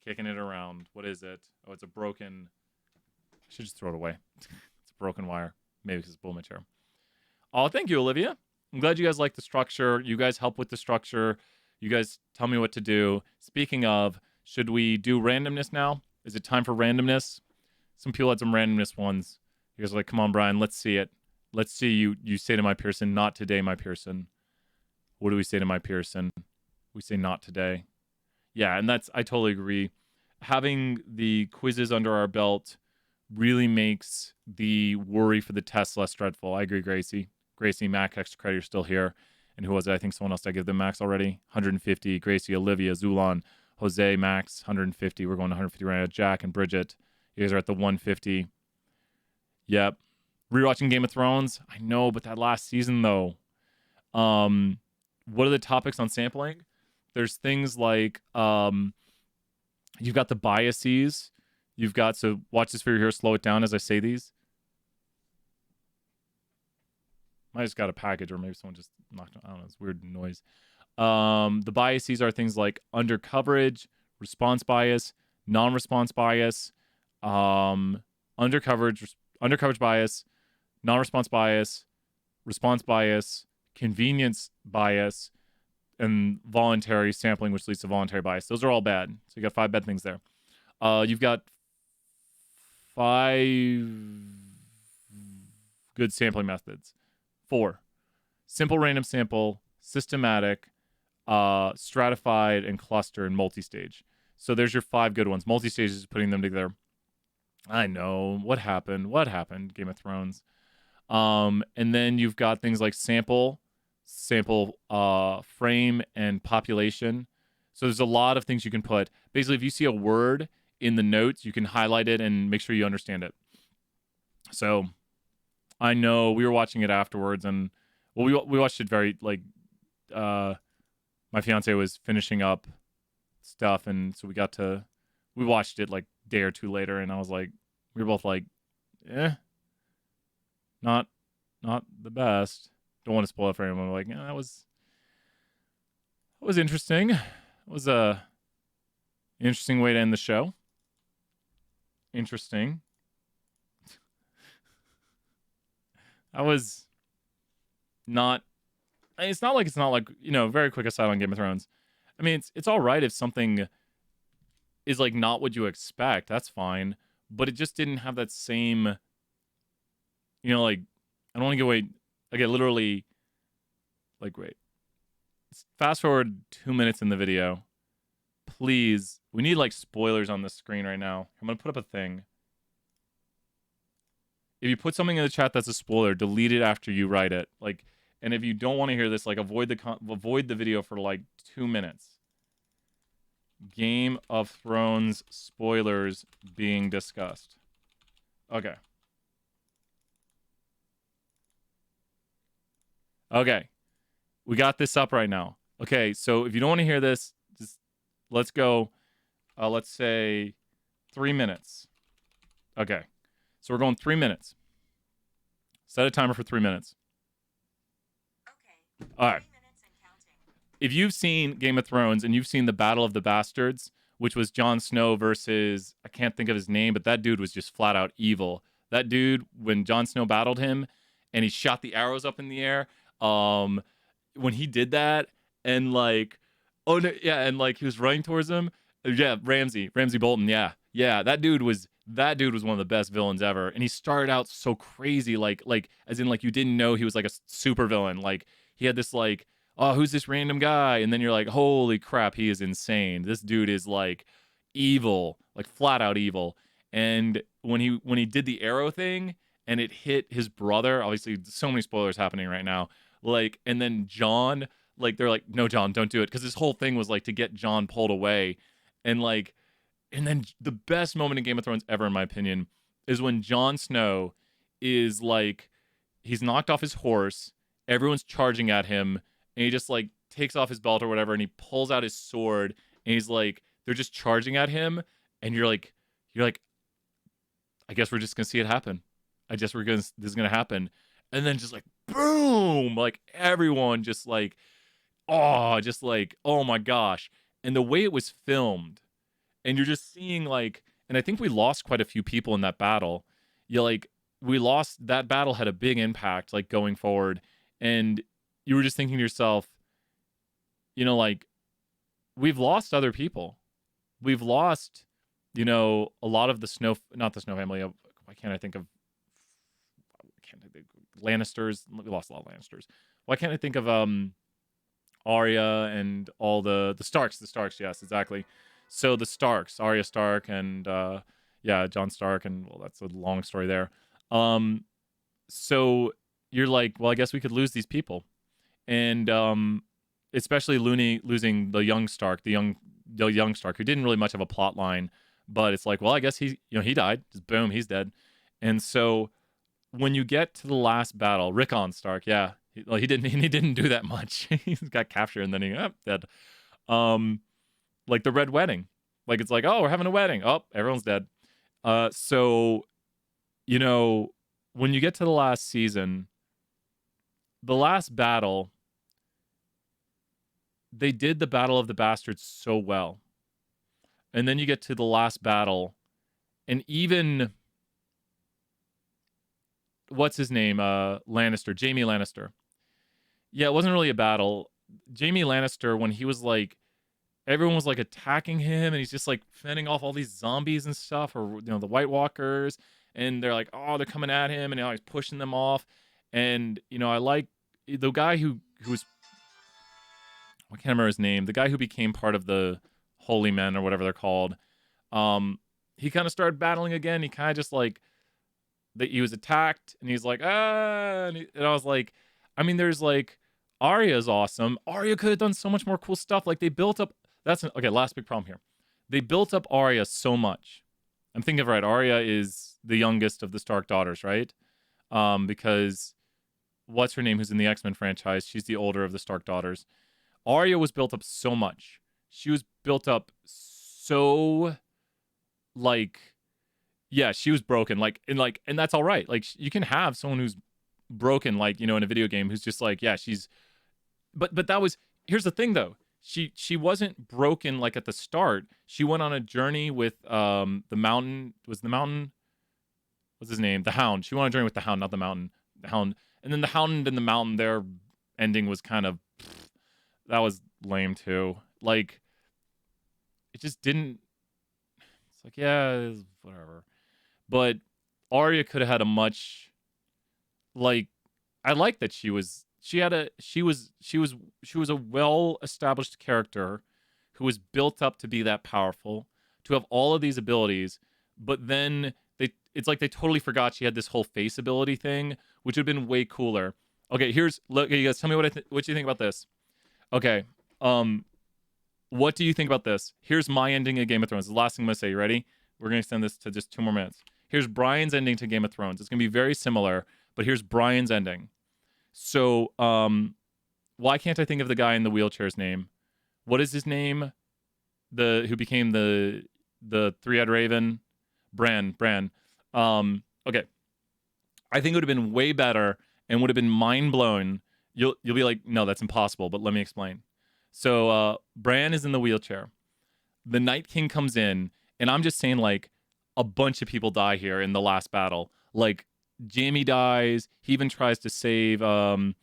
Kicking it around. What is it? Oh, it's a broken... I should just throw it away. It's a broken wire. Maybe because it's below my chair. Oh, thank you, Olivia. I'm glad you guys like the structure. You guys help with the structure. You guys tell me what to do. Speaking of, should we do randomness now? Is it time for randomness? Some people had some randomness ones. You guys are like, come on, Brian, let's see it. Let's see you say to my Pearson, not today, my Pearson. What do we say to my Pearson? We say not today. Yeah, and I totally agree. Having the quizzes under our belt really makes the worry for the test less dreadful. I agree, Gracie. Gracie, Mac, extra credit, you're still here. And who was it? I think someone else, I give them max already. 150. Gracie, Olivia, Zulon, Jose, Max, 150. We're going to 150 right now. Jack and Bridget, you guys are at the 150. Yep. Rewatching Game of Thrones. I know, but that last season, though. What are the topics on sampling? There's things like you've got the biases. You've got, so watch this video here, slow it down as I say these. I just got a package, or maybe someone just knocked on, I don't know, it's weird noise. The biases are things like undercoverage, response bias, non-response bias, undercoverage bias, non-response bias, response bias, convenience bias, and voluntary sampling, which leads to voluntary bias. Those are all bad. So you got 5 bad things there. You've got 5 good sampling methods. 4, simple random sample, systematic, stratified, and cluster, and multi-stage. So there's your 5 good ones. Multi-stage is putting them together. I know. What happened? What happened? Game of Thrones. And then you've got things like sample, frame, and population. So there's a lot of things you can put. Basically, if you see a word in the notes, you can highlight it and make sure you understand it. So I know we were watching it afterwards, and well, we watched it very, like, my fiance was finishing up stuff, and so we watched it like a day or 2 later, and I was like, we were both like, not the best. Don't want to spoil it for anyone. We're like, yeah, that was interesting. It was a interesting way to end the show. Interesting. That was not. It's not like, you know, very quick aside on Game of Thrones. I mean, it's all right if something is like not what you expect. That's fine, but it just didn't have that same. You know, like, I don't want to give away. Like, I literally, like, wait. Fast forward 2 minutes in the video. Please. We need, like, spoilers on the screen right now. I'm going to put up a thing. If you put something in the chat that's a spoiler, delete it after you write it. Like, and if you don't want to hear this, like, avoid the video for, like, 2 minutes. Game of Thrones spoilers being discussed. Okay. Okay. We got this up right now. Okay, so if you don't want to hear this, just let's go, let's say 3 minutes. Okay. So we're going 3 minutes. Set a timer for 3 minutes. Okay. All right. 3 minutes and counting. If you've seen Game of Thrones and you've seen the Battle of the Bastards, which was Jon Snow versus, I can't think of his name, but that dude was just flat out evil. That dude, when Jon Snow battled him and he shot the arrows up in the air, when he did that, and like, oh no, yeah, and like he was running towards him, yeah, Ramsay Bolton, yeah, that dude was one of the best villains ever, and he started out so crazy, like as in like you didn't know he was like a super villain, like he had this like, oh, who's this random guy, and then you're like, holy crap, he is insane. This dude is like evil, like flat out evil. And when he did the arrow thing and it hit his brother, obviously so many spoilers happening right now. Like, and then John, like, they're like, no, John, don't do it. Because this whole thing was like to get John pulled away. And like, and then the best moment in Game of Thrones ever, in my opinion, is when Jon Snow is like, he's knocked off his horse, everyone's charging at him, and he just like takes off his belt or whatever, and he pulls out his sword, and he's like, they're just charging at him, and you're like, I guess we're just gonna see it happen. This is gonna happen. And then just like boom, like everyone just like, oh my gosh. And the way it was filmed, and you're just seeing like, and I think we lost quite a few people in that battle. That battle had a big impact, like going forward. And you were just thinking to yourself, you know, like, we've lost other people. We've lost, you know, a lot of not the Snow family. Why can't I think of Lannisters? We lost a lot of Lannisters. Why can't I think of Arya and all the Starks? The Starks, yes, exactly. So the Starks, Arya Stark, and Yeah, John Stark, and well, that's a long story there. So you're like, well, I guess we could lose these people, and especially losing the young Stark, the young Stark, who didn't really much of a plot line, but it's like, well, I guess he died, just boom, he's dead, and so when you get to the last battle, Rickon Stark, yeah, he didn't do that much. He got captured and then he dead. Like the Red Wedding, like it's like, oh, we're having a wedding, oh, everyone's dead. So you know, when you get to the last season, the last battle, they did the Battle of the Bastards so well, and then you get to the last battle, and even what's his name, Lannister, Jaime Lannister. Yeah, it wasn't really a battle. Jaime Lannister, when he was like, everyone was like attacking him, and he's just like fending off all these zombies and stuff, or the White Walkers, and they're like, oh, they're coming at him, and he's pushing them off. And I like the guy who was, I can't remember his name, the guy who became part of the Holy Men or whatever they're called. He kind of started battling again. He kind of just like that he was attacked, and he's like, and I was like, I mean, there's like Arya's awesome. Arya could have done so much more cool stuff. Like they built up. Okay. Last big problem here. They built up Arya so much. I'm thinking of right. Arya is the youngest of the Stark daughters, right? Because what's her name? Who's in the X-Men franchise? She's the older of the Stark daughters. Arya was built up so much. She was built up so, like, yeah, she was broken. And that's all right. Like, you can have someone who's broken, like, in a video game, who's just like, yeah, she's. But that was. Here's the thing, though. She wasn't broken like at the start. She went on a journey with the Mountain. Was the Mountain? What's his name? The Hound. She went on a journey with the Hound, not the Mountain. The Hound. And then the Hound and the Mountain, their ending was kind of. That was lame too. Like, it just didn't. It's like, yeah, whatever. But Arya could have had a much. Like, I like that she was a well-established character who was built up to be that powerful, to have all of these abilities, but then it's like they totally forgot she had this whole face ability thing, which would have been way cooler. Okay, look, you guys, tell me what you think about this. Okay, what do you think about this? Here's my ending of Game of Thrones. The last thing I'm gonna say. You ready? We're gonna extend this to just 2 more minutes. Here's Brian's ending to Game of Thrones. It's gonna be very similar, but here's Brian's ending. So, why can't I think of the guy in the wheelchair's name? What is his name? Who became the three-eyed raven? Bran. Okay. I think it would have been way better and would have been mind-blowing. You'll be like, no, that's impossible, but let me explain. So, Bran is in the wheelchair. The Night King comes in, and I'm just saying, like, a bunch of people die here in the last battle. Like, Jaime dies. He even tries to save Cersei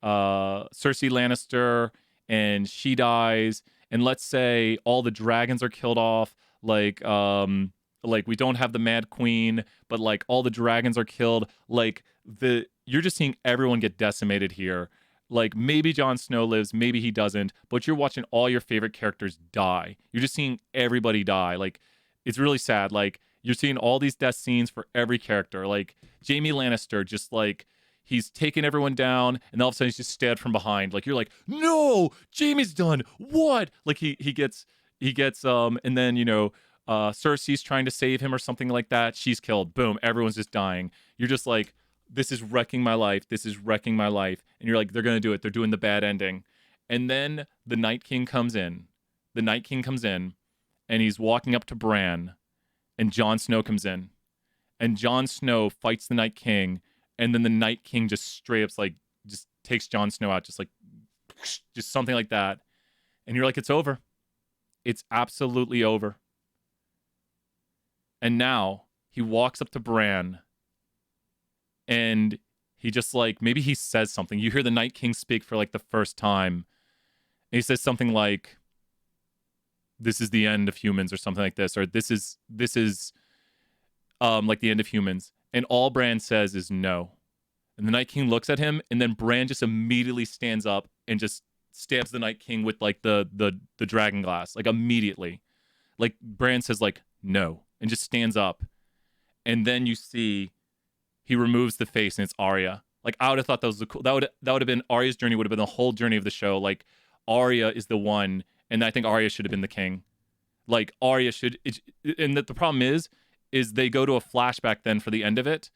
Lannister, and she dies. And let's say all the dragons are killed off. Like we don't have the Mad Queen, but like all the dragons are killed. Like you're just seeing everyone get decimated here. Like maybe Jon Snow lives, maybe he doesn't, but you're watching all your favorite characters die. You're just seeing everybody die. Like it's really sad. Like you're seeing all these death scenes for every character. Like Jaime Lannister, just like he's taking everyone down, and all of a sudden he's just stabbed from behind. Like you're like, no, Jaime's done. What? Like he gets and then Cersei's trying to save him or something like that. She's killed. Boom, everyone's just dying. You're just like, this is wrecking my life. This is wrecking my life. And you're like, they're gonna do it. They're doing the bad ending. And then the Night King comes in. And he's walking up to Bran. And Jon Snow comes in, and Jon Snow fights the Night King, and then the Night King just straight up like just takes Jon Snow out, just something like that, and you're like, it's over, it's absolutely over. And now he walks up to Bran, and he just like maybe he says something. You hear the Night King speak for like the first time, and he says something like, this is the end of humans or something like this, or this is like the end of humans. And all Bran says is no. And the Night King looks at him, and then Bran just immediately stands up and just stabs the Night King with like the dragon glass, like immediately. Like Bran says like, no, and just stands up. And then you see he removes the face and it's Arya. Like, I would have thought that was the cool. That would have been Arya's journey. Would have been the whole journey of the show. Like, Arya is the one, and I think Arya should have been the king. Like, Arya should. And the problem is they go to a flashback then for the end of it,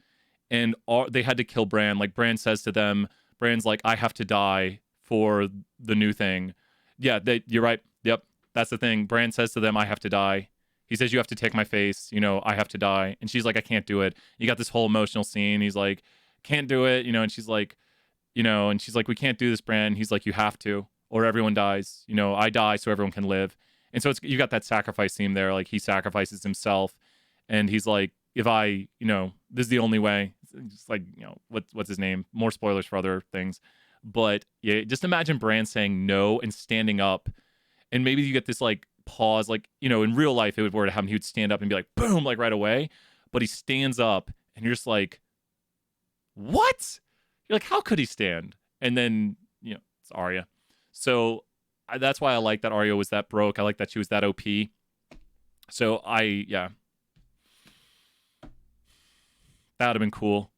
and they had to kill Bran. Like, Bran says to them, Bran's like, I have to die for the new thing. Yeah, you're right. Yep, that's the thing. Bran says to them, I have to die. He says, you have to take my face. You know, I have to die. And she's like, I can't do it. You got this whole emotional scene. He's like, can't do it. You know, and she's like, we can't do this, Bran. He's like, you have to, or everyone dies. You know, I die so everyone can live. And so you got that sacrifice theme there. Like, he sacrifices himself. And he's like, if I, this is the only way. It's just like, what's his name? More spoilers for other things. But yeah, just imagine Bran saying no and standing up. And maybe you get this like pause, like, in real life, it would were to happen. He would stand up and be like, boom, like right away. But he stands up and you're just like, what? You're like, how could he stand? And then, it's Arya. So that's why I like that Arya was that broke. I like that she was that OP. So yeah. That would have been cool.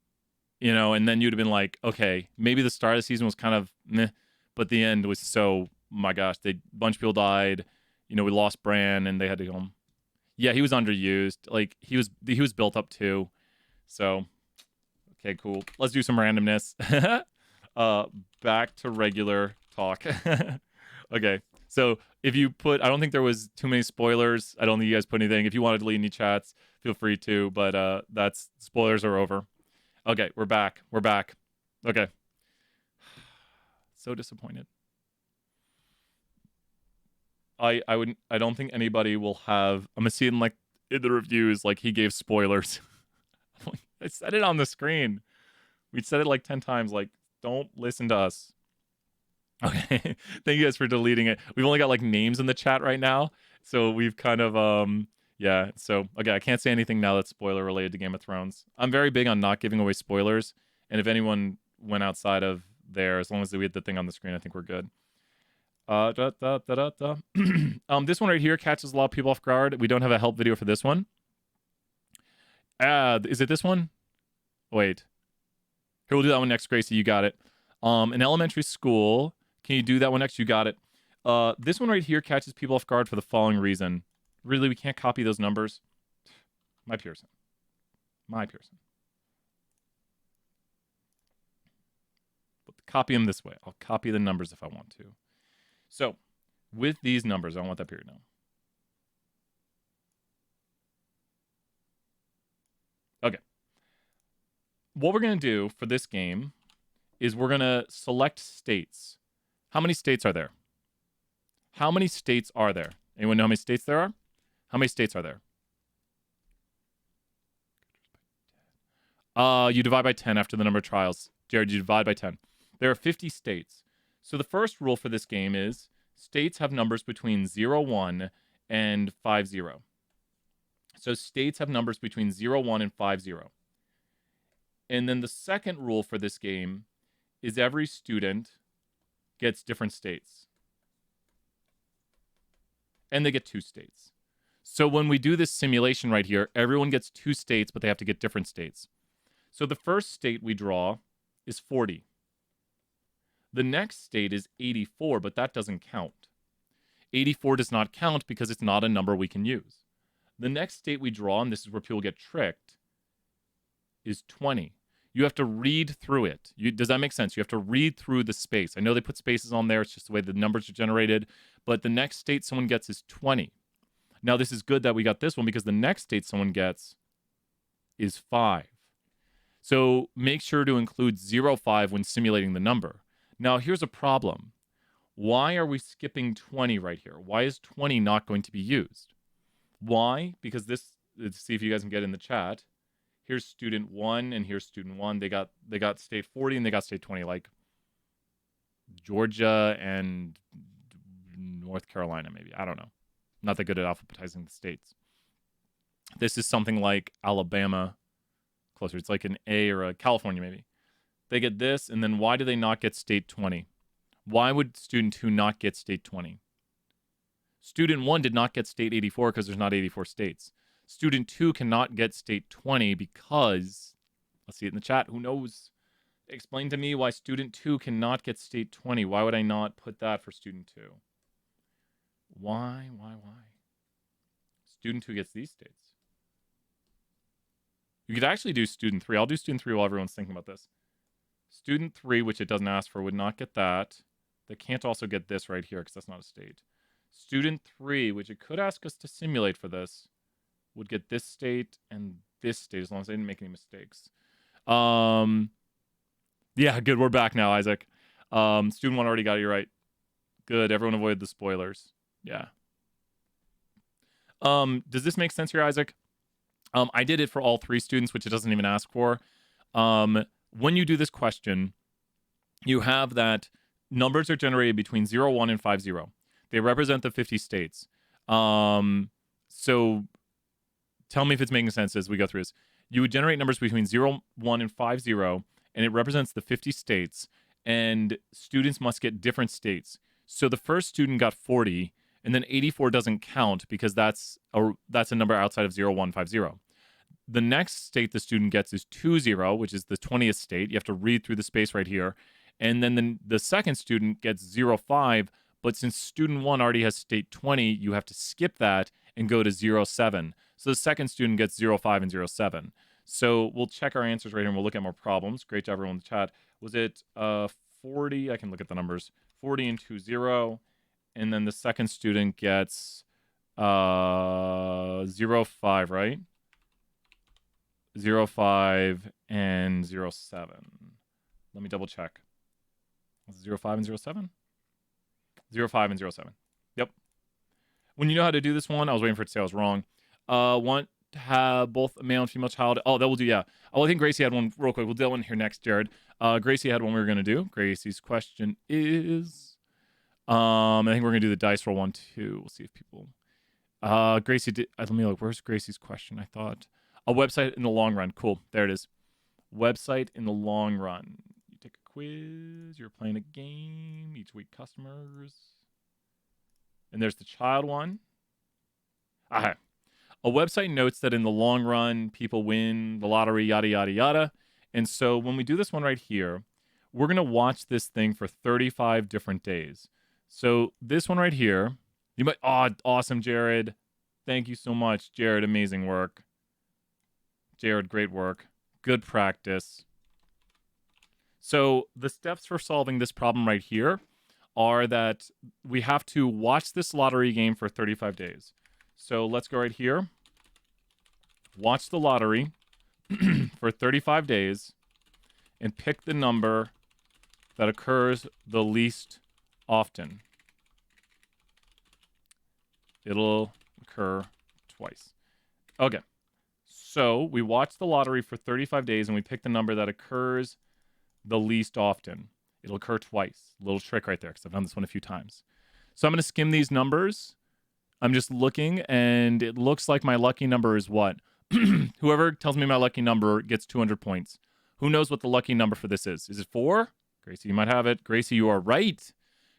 And then you'd have been like, okay, maybe the start of the season was kind of meh, but the end was so, my gosh, a bunch of people died. We lost Bran and they had to go home. Yeah, he was underused. Like, he was built up too. So, okay, cool. Let's do some randomness. Back to regular talk. Okay. So if you I don't think there was too many spoilers. I don't think you guys put anything. If you want to delete any chats, feel free to, but spoilers are over. Okay, we're back. Okay. So disappointed. I don't think anybody will have. I'm gonna see it in the reviews, like he gave spoilers. I said it on the screen. We said it like 10 times. Like, don't listen to us. Okay. Thank you guys for deleting it. We've only got like names in the chat right now, so we've kind of yeah. So okay, I can't say anything now that's spoiler related to Game of Thrones. I'm very big on not giving away spoilers, and if anyone went outside of there, as long as we had the thing on the screen, I think we're good. This one right here catches a lot of people off guard. We don't have a help video for this one. Is it this one? Wait. Here, we'll do that one next, Gracie. You got it. In elementary school, can you do that one next? You got it. This one right here catches people off guard for the following reason. Really, we can't copy those numbers. My Pearson. But copy them this way. I'll copy the numbers if I want to. So, with these numbers, I don't want that period now. Okay. What we're going to do for this game is we're going to select states. How many states are there? How many states are there? Anyone know how many states there are? How many states are there? You divide by 10 after the number of trials. Jared, you divide by 10. There are 50 states. So the first rule for this game is states have numbers between 0, 1 and 5, 0. So states have numbers between 0, 1 and 5, 0. And then the second rule for this game is every student gets different states. And they get 2 states. So when we do this simulation right here, everyone gets 2 states, but they have to get different states. So the first state we draw is 40. The next state is 84, but that doesn't count. 84 does not count because it's not a number we can use. The next state we draw, and this is where people get tricked, is 20. You have to read through it. Does that make sense? You have to read through the space. I know they put spaces on there. It's just the way the numbers are generated. But the next state someone gets is 20. Now, this is good that we got this one because the next state someone gets is 5. So make sure to include 0, 5 when simulating the number. Now, here's a problem. Why are we skipping 20 right here? Why is 20 not going to be used? Why? Because this, let's see if you guys can get in the chat. Here's student 1 and here's student 1. They got state 40 and they got state 20, like Georgia and North Carolina, maybe. I don't know. Not that good at alphabetizing the states. This is something like Alabama, closer. It's like an A or a California, maybe. They get this, and then why do they not get state 20? Why would student 2 not get state 20? Student 1 did not get state 84 because there's not 84 states. Student 2 cannot get state 20 because, let's see it in the chat, who knows? Explain to me why student 2 cannot get state 20. Why would I not put that for student 2? Why? Student 2 gets these states. You could actually do student 3. I'll do student 3 while everyone's thinking about this. Student 3, which it doesn't ask for, would not get that. They can't also get this right here because that's not a state. Student 3, which it could ask us to simulate for this, would get this state and this state as long as they didn't make any mistakes. Yeah, good. We're back now, Isaac. Student 1 already got you right. Good. Everyone avoided the spoilers. Yeah. Does this make sense here, Isaac? I did it for all 3 students, which it doesn't even ask for. When you do this question, you have that numbers are generated between 0, 1, and 5, 0. They represent the 50 states. So tell me if it's making sense as we go through this. You would generate numbers between 0, 1, and 5, 0, and it represents the 50 states, and students must get different states. So the first student got 40, and then 84 doesn't count because that's a number outside of 0, 1, 5, 0. The next state the student gets is 2, 0, which is the 20th state. You have to read through the space right here. And then the second student gets 0, 5, but since student 1 already has state 20, you have to skip that and go to 0, 7. So the second student gets 0, 5, and 0, 7. So we'll check our answers right here and we'll look at more problems. Great job, everyone in the chat. Was it 40? I can look at the numbers. 40 and 2, 0. And then the second student gets 0, 5, right? 0, 5, and 0, 7. Let me double check. Was it 0, 5, and 0, 7? 0, 5, and 0, 7. Yep. When you know how to do this one, I was waiting for it to say I was wrong. Want to have both a male and female child. Oh, that will do, yeah. Oh, I think Gracie had one real quick. We'll do that one here next, Jared. Gracie had one we were going to do. Gracie's question is... I think we're going to do the dice roll one, too. We'll see if people... Gracie did... let me look. Where's Gracie's question? I thought... A website in the long run. Cool. There it is. Website in the long run. You take a quiz. You're playing a game. Each week customers. And there's the child one. Aha. A website notes that in the long run, people win the lottery, yada, yada, yada. And so when we do this one right here, we're going to watch this thing for 35 different days. So this one right here, you might... Oh, awesome, Jared. Thank you so much, Jared. Amazing work. Jared, great work. Good practice. So the steps for solving this problem right here are that we have to watch this lottery game for 35 days. So let's go right here. Watch the lottery for 35 days and pick the number that occurs the least often. It'll occur twice. Okay. So we watch the lottery for 35 days and we pick the number that occurs the least often. It'll occur twice. Little trick right there because I've done this one a few times. So I'm going to skim these numbers. I'm just looking and it looks like my lucky number is what? Whoever tells me my lucky number gets 200 points. Who knows what the lucky number for this is? Is it 4? Gracie, you might have it. Gracie, you are right.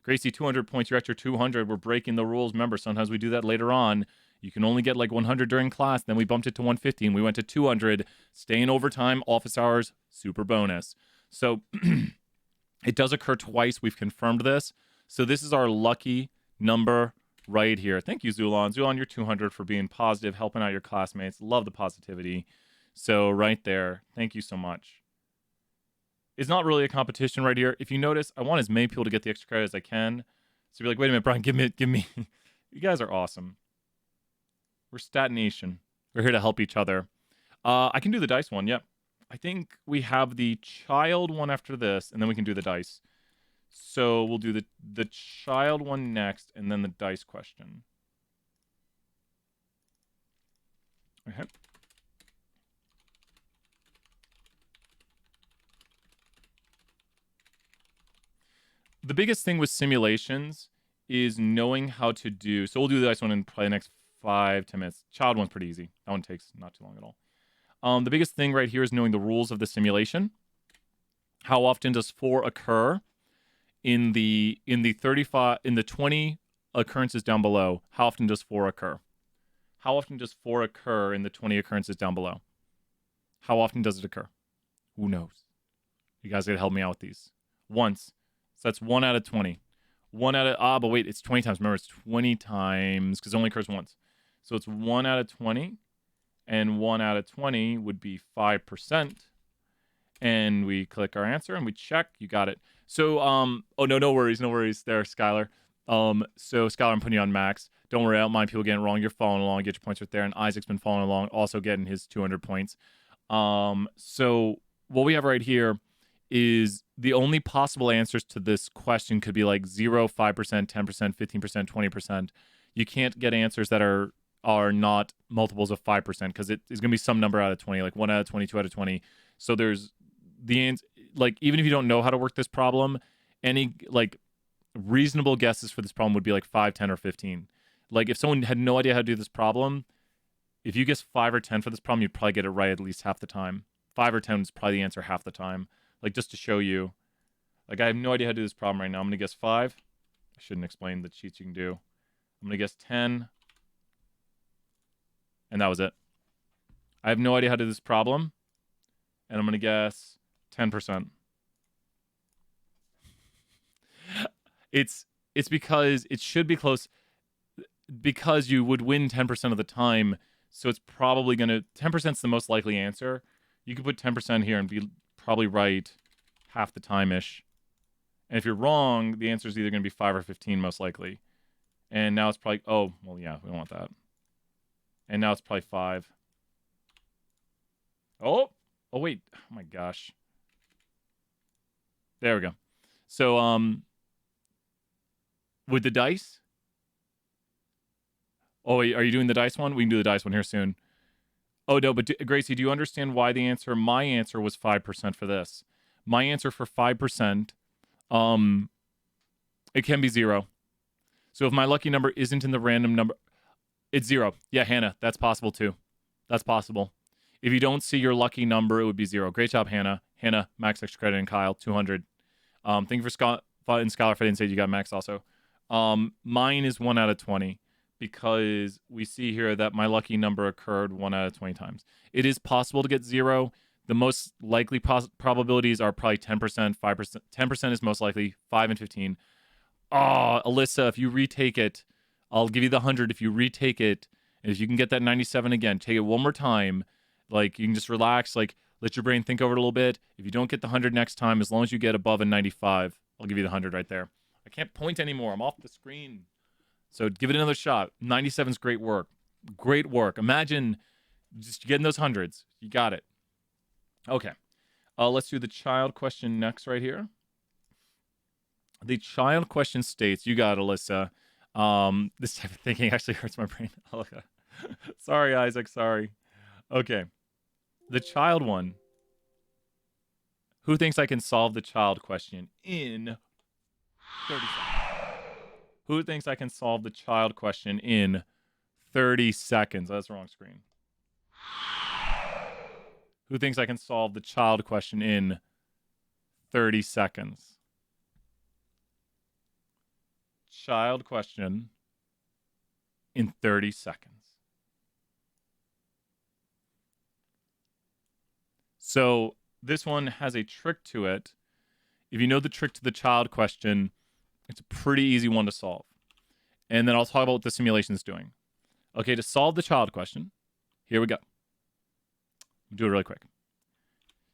Gracie, 200 points. You're at your 200. We're breaking the rules. Remember, sometimes we do that later on. You can only get like 100 during class. Then we bumped it to 150 and we went to 200. Staying overtime, office hours, super bonus. So it does occur twice. We've confirmed this. So this is our lucky number right here. Thank you, Zulon. Zulon, you're 200 for being positive, helping out your classmates. Love the positivity. So right there, thank you so much. It's not really a competition right here. If you notice, I want as many people to get the extra credit as I can. So you're like, wait a minute, Brian, give me. You guys are awesome. We're Stat Nation. We're here to help each other. I can do the dice one. Yep. I think we have the child one after this, and then we can do the dice. So we'll do the child one next, and then the dice question. Okay. The biggest thing with simulations is knowing how to do... So we'll do the dice one in probably the next 5-10 minutes. Child one's pretty easy. That one takes not too long at all. The biggest thing right here is knowing the rules of the simulation. How often does 4 occur? In the 20 occurrences down below, how often does 4 occur? How often does 4 occur in the 20 occurrences down below? How often does it occur? Who knows? You guys gotta help me out with these. Once. So that's 1 out of 20. 1 out of, but wait, it's 20 times. Remember, it's 20 times, because it only occurs once. So it's 1 out of 20, and 1 out of 20 would be 5%. And we click our answer, and we check. You got it. So, oh, no worries there, Skylar. So, Skylar, I'm putting you on max. Don't worry, I don't mind people getting it wrong. You're following along. Get your points right there. And Isaac's been following along, also getting his 200 points. So, what we have right here is the only possible answers to this question could be like 0, 5%, 10%, 15%, 20%. You can't get answers that are not multiples of 5% because it is going to be some number out of 20, like 1 out of 20, 2 out of 20. So there's like, even if you don't know how to work this problem, any like reasonable guesses for this problem would be like 5, 10, or 15. Like if someone had no idea how to do this problem, if you guess 5 or 10 for this problem, you'd probably get it right at least half the time. 5 or 10 is probably the answer half the time. Like just to show you, like I have no idea how to do this problem right now. I'm going to guess 5. I shouldn't explain the cheats you can do. I'm going to guess 10. And that was it. I have no idea how to do this problem. And I'm going to guess 10%. It's because it should be close because you would win 10% of the time. So it's probably going to, 10% is the most likely answer. You could put 10% here and be probably right half the time-ish. And if you're wrong, the answer is either going to be 5 or 15 most likely. And now it's probably, oh, well, yeah, we don't want that. And now it's probably 5. Oh, wait. Oh, my gosh. There we go. So, with the dice. Oh, wait, are you doing the dice one? We can do the dice one here soon. Oh, no, but Gracie, do you understand why my answer was 5% for this? My answer for 5%, it can be 0. So if my lucky number isn't in the random number, it's 0. Yeah, Hannah, that's possible too. That's possible. If you don't see your lucky number, it would be 0. Great job, Hannah. Hannah, max extra credit, and Kyle, 200. Thank you for Scott and Scholar if I didn't say you got max also. Mine is 1 out of 20 because we see here that my lucky number occurred 1 out of 20 times. It is possible to get 0. The most likely probabilities are probably 10%, 5%. 10% is most likely, 5 and 15. Oh, Alyssa, if you retake it, I'll give you the 100 if you retake it. And if you can get that 97 again, take it one more time. Like, you can just relax, like, let your brain think over it a little bit. If you don't get the 100 next time, as long as you get above a 95, I'll give you the 100 right there. I can't point anymore. I'm off the screen. So give it another shot. 97 is great work. Great work. Imagine just getting those hundreds. You got it. Okay. Let's do the child question next right here. The child question states, you got it, Alyssa. This type of thinking actually hurts my brain. Sorry, Isaac. Sorry. Okay. The child one. Who thinks I can solve the child question in 30 seconds? Who thinks I can solve the child question in 30 seconds? That's the wrong screen. Who thinks I can solve the child question in 30 seconds? Child question in 30 seconds. So this one has a trick to it. If you know the trick to the child question, it's a pretty easy one to solve. And then I'll talk about what the simulation is doing. Okay, to solve the child question, here we go. I'll do it really quick.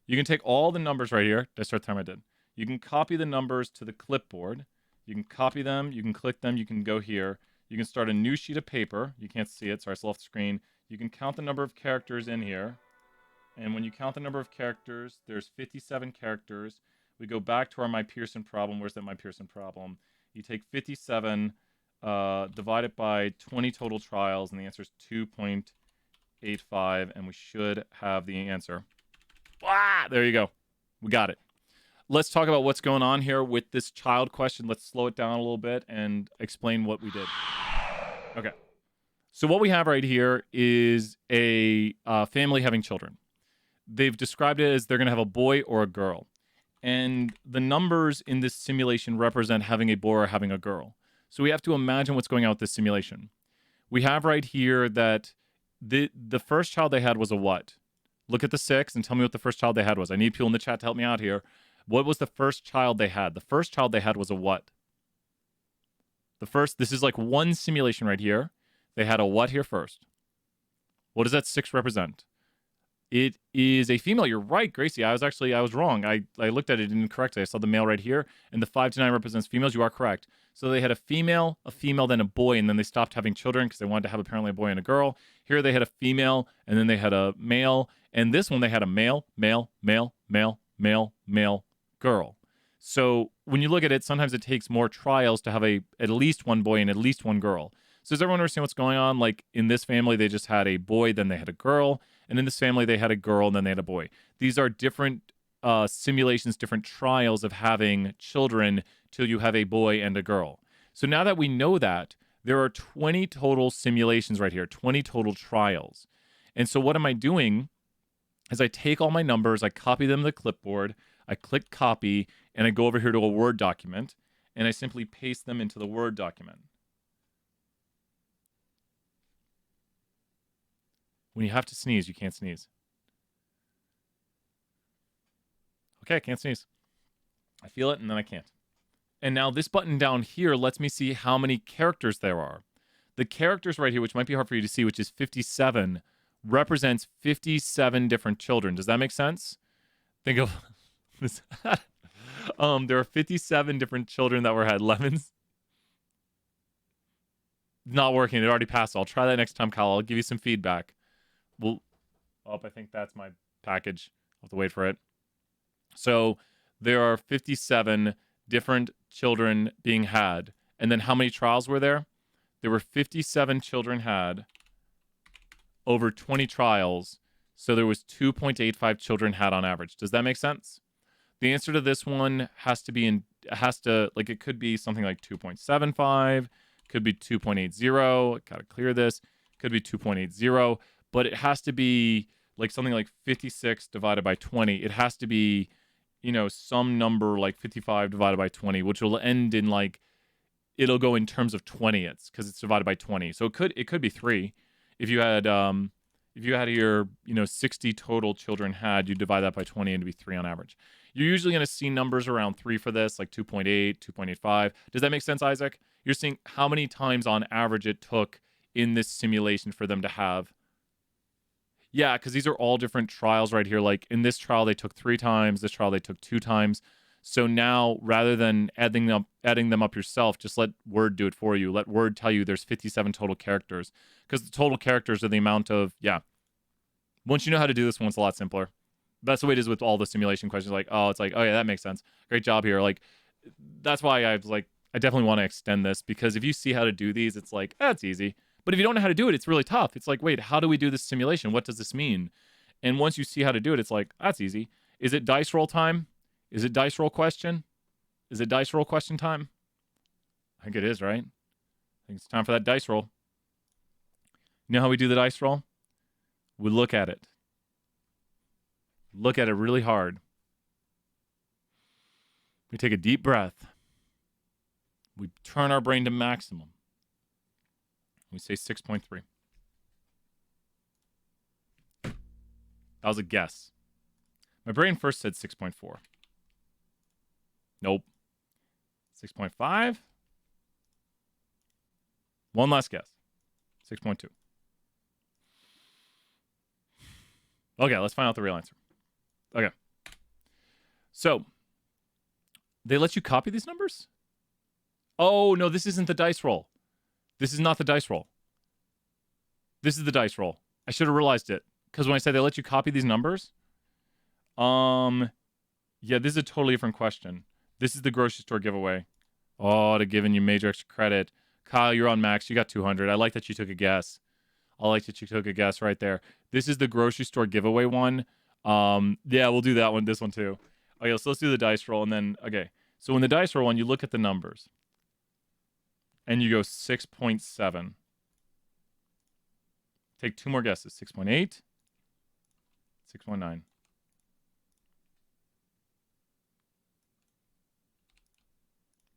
You can take all the numbers right here. That's the time I did. You can copy the numbers to the clipboard. You can copy them. You can click them. You can go here. You can start a new sheet of paper. You can't see it. Sorry, it's off the screen. You can count the number of characters in here. And when you count the number of characters, there's 57 characters. We go back to our My Pearson problem. Where's that My Pearson problem? You take 57, divide it by 20 total trials, and the answer is 2.85, and we should have the answer. Ah, there you go. We got it. Let's talk about what's going on here with this child question. Let's slow it down a little bit and explain what we did. Okay. So what we have right here is a family having children. They've described it as they're going to have a boy or a girl. And the numbers in this simulation represent having a boy or having a girl. So we have to imagine what's going on with this simulation. We have right here that the first child they had was a what? Look at the 6 and tell me what the first child they had was. I need people in the chat to help me out here. What was the first child they had? The first child they had was a what? This is like one simulation right here. They had a what here first. What does that 6 represent? It is a female. You're right, Gracie. I was wrong. I looked at it incorrectly. I saw the male right here, and the 5 to 9 represents females. You are correct. So they had a female, then a boy, and then they stopped having children because they wanted to have apparently a boy and a girl. Here they had a female, and then they had a male, and this one they had a male, girl. So when you look at it, sometimes it takes more trials to have at least one boy and at least one girl. So does everyone understand what's going on? Like in this family, they just had a boy, then they had a girl. And in this family, they had a girl, and then they had a boy. These are different simulations, different trials of having children till you have a boy and a girl. So now that we know that, there are 20 total simulations right here, 20 total trials. And so what am I doing is I take all my numbers, I copy them to the clipboard, I click copy, and I go over here to a Word document, and I simply paste them into the Word document. When you have to sneeze, you can't sneeze. Okay, I can't sneeze. I feel it, and then I can't. And now this button down here lets me see how many characters there are. The characters right here, which might be hard for you to see, which is 57, represents 57 different children. Does that make sense? Think of this. There are 57 different children that were had. Lemons. Not working. It already passed. I'll try that next time, Kyle. I'll give you some feedback. I think that's my package. I'll have to wait for it. So there are 57 different children being had. And then how many trials were there? There were 57 children had over 20 trials. So there was 2.85 children had on average. Does that make sense? The answer to this one it could be something like 2.75, could be 2.80. Got to clear this. Could be 2.80. But it has to be like something like 56 divided by 20. It has to be, some number like 55 divided by 20, which will end in it'll go in terms of 20ths because it's divided by 20. So it could be 3. If you had your 60 total children had, you divide that by 20 and it'd be 3 on average. You're usually going to see numbers around 3 for this, like 2.8, 2.85. Does that make sense, Isaac? You're seeing how many times on average it took in this simulation for them to have. Yeah, because these are all different trials right here. Like in this trial, they took 3 times. This trial, they took 2 times. So now, rather than adding them up yourself, just let Word do it for you. Let Word tell you there's 57 total characters. Because the total characters are the amount of, Once you know how to do this one, it's a lot simpler. That's the way it is with all the simulation questions. Oh yeah, that makes sense. Great job here. That's why I definitely want to extend this. Because if you see how to do these, it's that's easy. But if you don't know how to do it, it's really tough. It's wait, how do we do this simulation? What does this mean? And once you see how to do it, it's that's easy. Is it dice roll time? Is it dice roll question? Is it dice roll question time? I think it is, right? I think it's time for that dice roll. You know how we do the dice roll? We look at it. Look at it really hard. We take a deep breath. We turn our brain to maximum. We say 6.3. That was a guess. My brain first said 6.4. Nope. 6.5. One last guess. 6.2. Okay, let's find out the real answer. Okay. So, they let you copy these numbers? Oh, no, this isn't the dice roll. This is not the dice roll. This is the dice roll. I should have realized it. Because when I said they let you copy these numbers, yeah, this is a totally different question. This is the grocery store giveaway. Oh, they're giving you major extra credit. Kyle, you're on max. You got 200. I like that you took a guess. I like that you took a guess right there. This is the grocery store giveaway one. Yeah, we'll do that one. This one too. Okay, so let's do the dice roll. And then, okay. So in the dice roll one, you look at the numbers. And you go 6.7. Take 2 more guesses. 6.8. 6.9.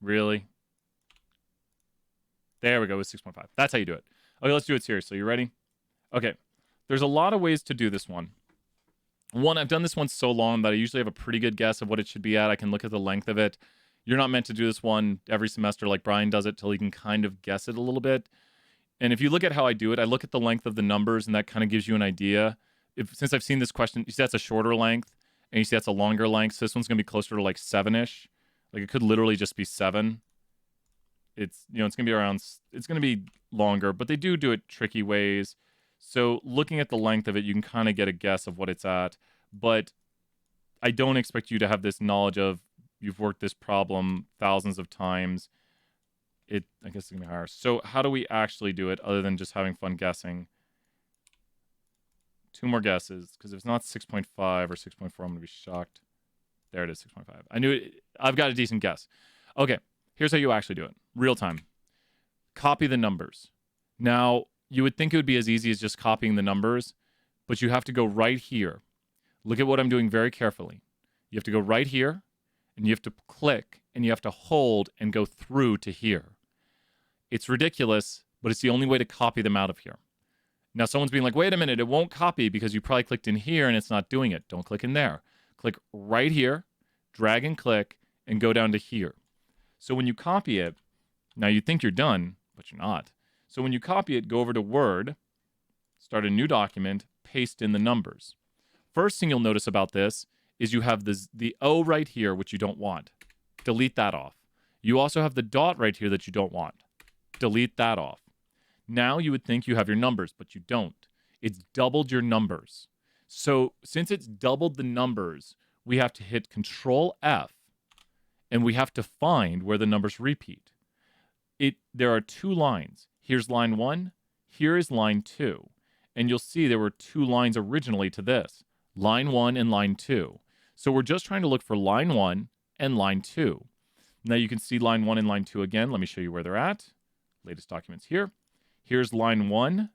Really? There we go with 6.5. That's how you do it. Okay, let's do it seriously. You ready? Okay. there's a lot of ways to do this one. One, I've done this one so long that I usually have a pretty good guess of what it should be at. I can look at the length of it. You're not meant to do this one every semester like Brian does it till he can kind of guess it a little bit. And if you look at how I do it, I look at the length of the numbers, and that kind of gives you an idea. Since I've seen this question, you see that's a shorter length, and you see that's a longer length. So this one's going to be closer to like 7-ish. Like it could literally just be 7. It's, you know, it's going to be around, it's going to be longer, but they do it tricky ways. So looking at the length of it, you can kind of get a guess of what it's at. But I don't expect you to have this knowledge of, you've worked this problem thousands of times. I guess it's going to be higher. So how do we actually do it other than just having fun guessing? 2 more guesses, because if it's not 6.5 or 6.4, I'm going to be shocked. There it is, 6.5. I knew it. I've got a decent guess. Okay, here's how you actually do it. Real time. Copy the numbers. Now, you would think it would be as easy as just copying the numbers, but you have to go right here. Look at what I'm doing very carefully. You have to go right here, and you have to click, and you have to hold and go through to here. It's ridiculous, but it's the only way to copy them out of here. Now, someone's being like, wait a minute, it won't copy because you probably clicked in here and it's not doing it. Don't click in there. Click right here, drag and click, and go down to here. So when you copy it, now you think you're done, but you're not. So when you copy it, go over to Word, start a new document, paste in the numbers. First thing you'll notice about this is you have the O right here, which you don't want. Delete that off. You also have the dot right here that you don't want. Delete that off. Now you would think you have your numbers, but you don't. It's doubled your numbers. So since it's doubled the numbers, we have to hit Control F, and we have to find where the numbers repeat. There are 2 lines. Here's line 1. Here is line 2. And you'll see there were 2 lines originally to this. Line 1 and line 2. So we're just trying to look for line 1 and line 2. Now you can see line 1 and line 2 again. Let me show you where they're at. Latest documents here. Here's line 1,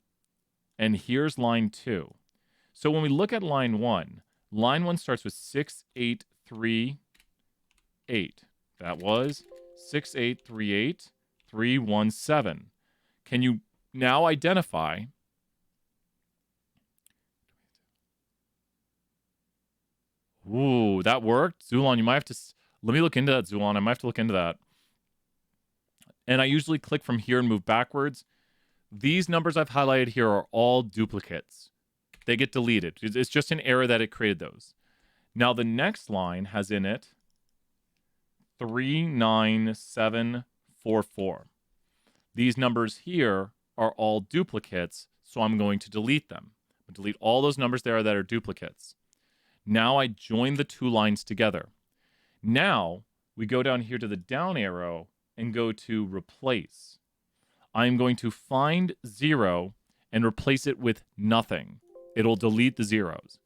and here's line 2. So when we look at line 1 starts with 6838. That was 6838317. Can you now identify Ooh, that worked? Zulon, you might have to... Let me look into that, Zulon. I might have to look into that. And I usually click from here and move backwards. These numbers I've highlighted here are all duplicates. They get deleted. It's just an error that it created those. Now, the next line has in it 39744. These numbers here are all duplicates, so I'm going to delete them. I'm going to delete all those numbers there that are duplicates. Now I join the 2 lines together. Now we go down here to the down arrow and go to replace. I'm going to find 0 and replace it with nothing. It'll delete the zeros.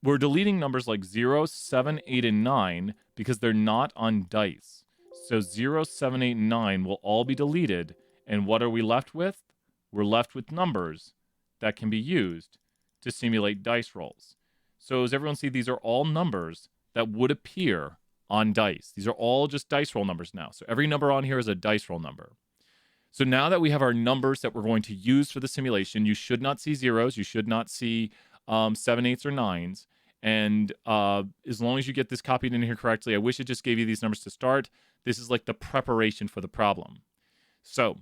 We're deleting numbers like 0, 7, 8, and 9 because they're not on dice. So 0, 7, 8, and 9 will all be deleted. And what are we left with? We're left with numbers that can be used to simulate dice rolls. So as everyone see, these are all numbers that would appear on dice. These are all just dice roll numbers now. So every number on here is a dice roll number. So now that we have our numbers that we're going to use for the simulation, you should not see zeros. You should not see 7, 8s, or 9s. And as long as you get this copied in here correctly, I wish it just gave you these numbers to start. This is like the preparation for the problem. So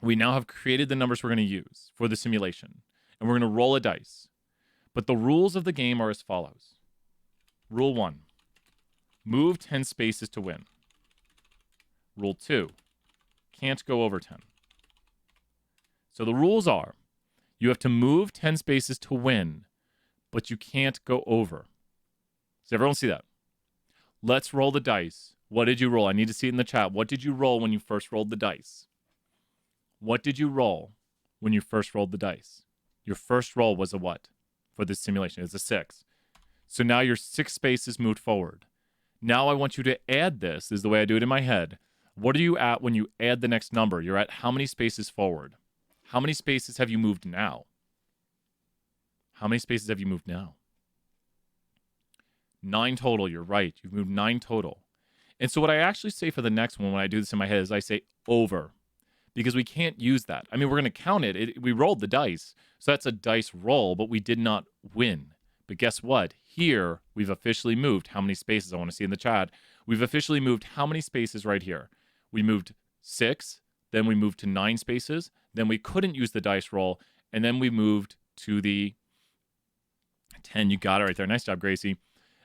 we now have created the numbers we're going to use for the simulation. And we're going to roll a dice. But the rules of the game are as follows. Rule 1, move 10 spaces to win. Rule 2, can't go over 10. So the rules are, you have to move 10 spaces to win, but you can't go over. Does everyone see that? Let's roll the dice. What did you roll? I need to see it in the chat. What did you roll when you first rolled the dice? What did you roll when you first rolled the dice? Your first roll was a what for this simulation? It's a 6. So now your 6 spaces moved forward. Now I want you to add this, is the way I do it in my head. What are you at when you add the next number? You're at how many spaces forward? How many spaces have you moved now? How many spaces have you moved now? 9 total, you're right. You've moved 9 total. And so what I actually say for the next one when I do this in my head is I say over. because we can't use that. I mean, we're going to count it. We rolled the dice. So that's a dice roll, but we did not win. But guess what? Here, we've officially moved how many spaces? I want to see in the chat. We've officially moved how many spaces right here? We moved 6, then we moved to 9 spaces, then we couldn't use the dice roll, and then we moved to the 10. You got it right there. Nice job, Gracie.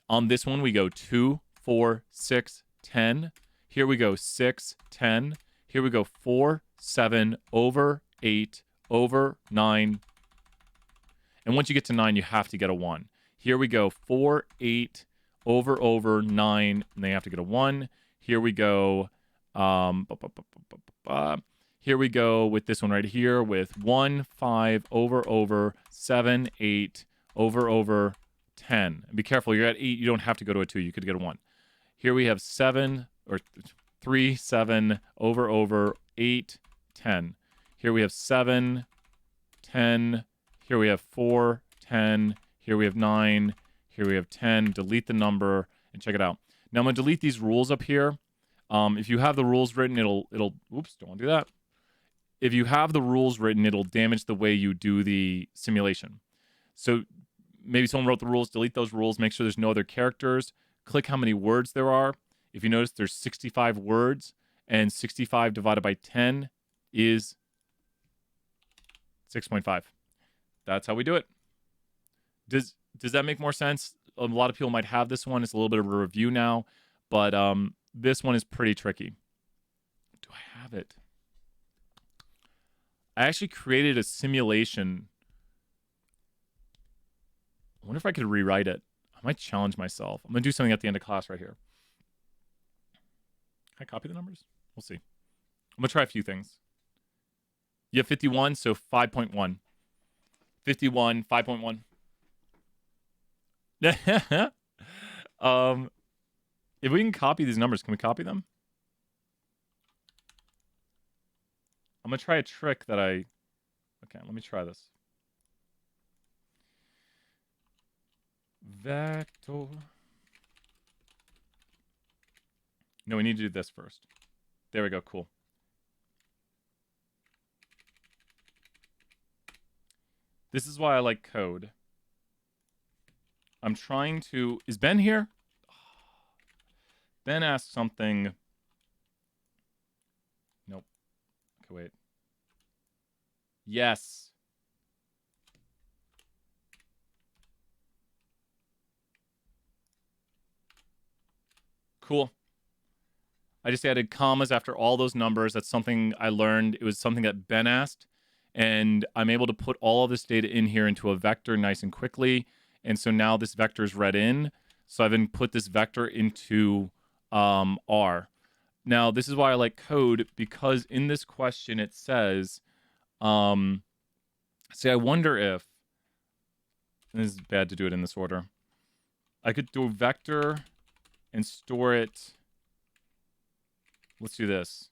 On this one, we go 2, 4, 6, 10. Here we go 6, 10. Here we go 4, 7, over 8, over 9. And once you get to 9, you have to get a 1. Here we go 4, 8, over 9, and they have to get a 1. Here we go. Here we go with this one right here with 1, 5, over 7, 8, over 10. And be careful, you're at 8, you don't have to go to a 2, you could get a 1. Here we have 7 or 3, 7, over 8, 10. Here we have 7, 10. Here we have 4, 10. Here we have 9. Here we have 10. Delete the number and check it out. Now I'm going to delete these rules up here. If you have the rules written, it'll oops, don't want to do that. If you have the rules written, it'll damage the way you do the simulation. So maybe someone wrote the rules, delete those rules, make sure there's no other characters. Click how many words there are. If you notice, there's 65 words, and 65 divided by 10 is 6.5. That's how we do it. Does that make more sense? A lot of people might have this one. It's a little bit of a review now, but this one is pretty tricky. Do I have it? I actually created a simulation. I wonder if I could rewrite it. I might challenge myself. I'm going to do something at the end of class right here. Can I copy the numbers? We'll see. I'm going to try a few things. You have 51, so 5.1. 51, 5.1. If we can copy these numbers, can we copy them? I'm going to try a trick that I... Okay, let me try this. Vector. No, we need to do this first. There we go, cool. This is why I like code. I'm trying to... Is Ben here? Ben asked something... Nope. Okay, wait. Yes. Cool. I just added commas after all those numbers. That's something I learned. It was something that Ben asked. And I'm able to put all of this data in here into a vector nice and quickly. And so now this vector is read in. So I've then put this vector into R. Now, this is why I like code, because in this question it says, say, I wonder if, and this is bad to do it in this order, I could do a vector and store it. Let's do this.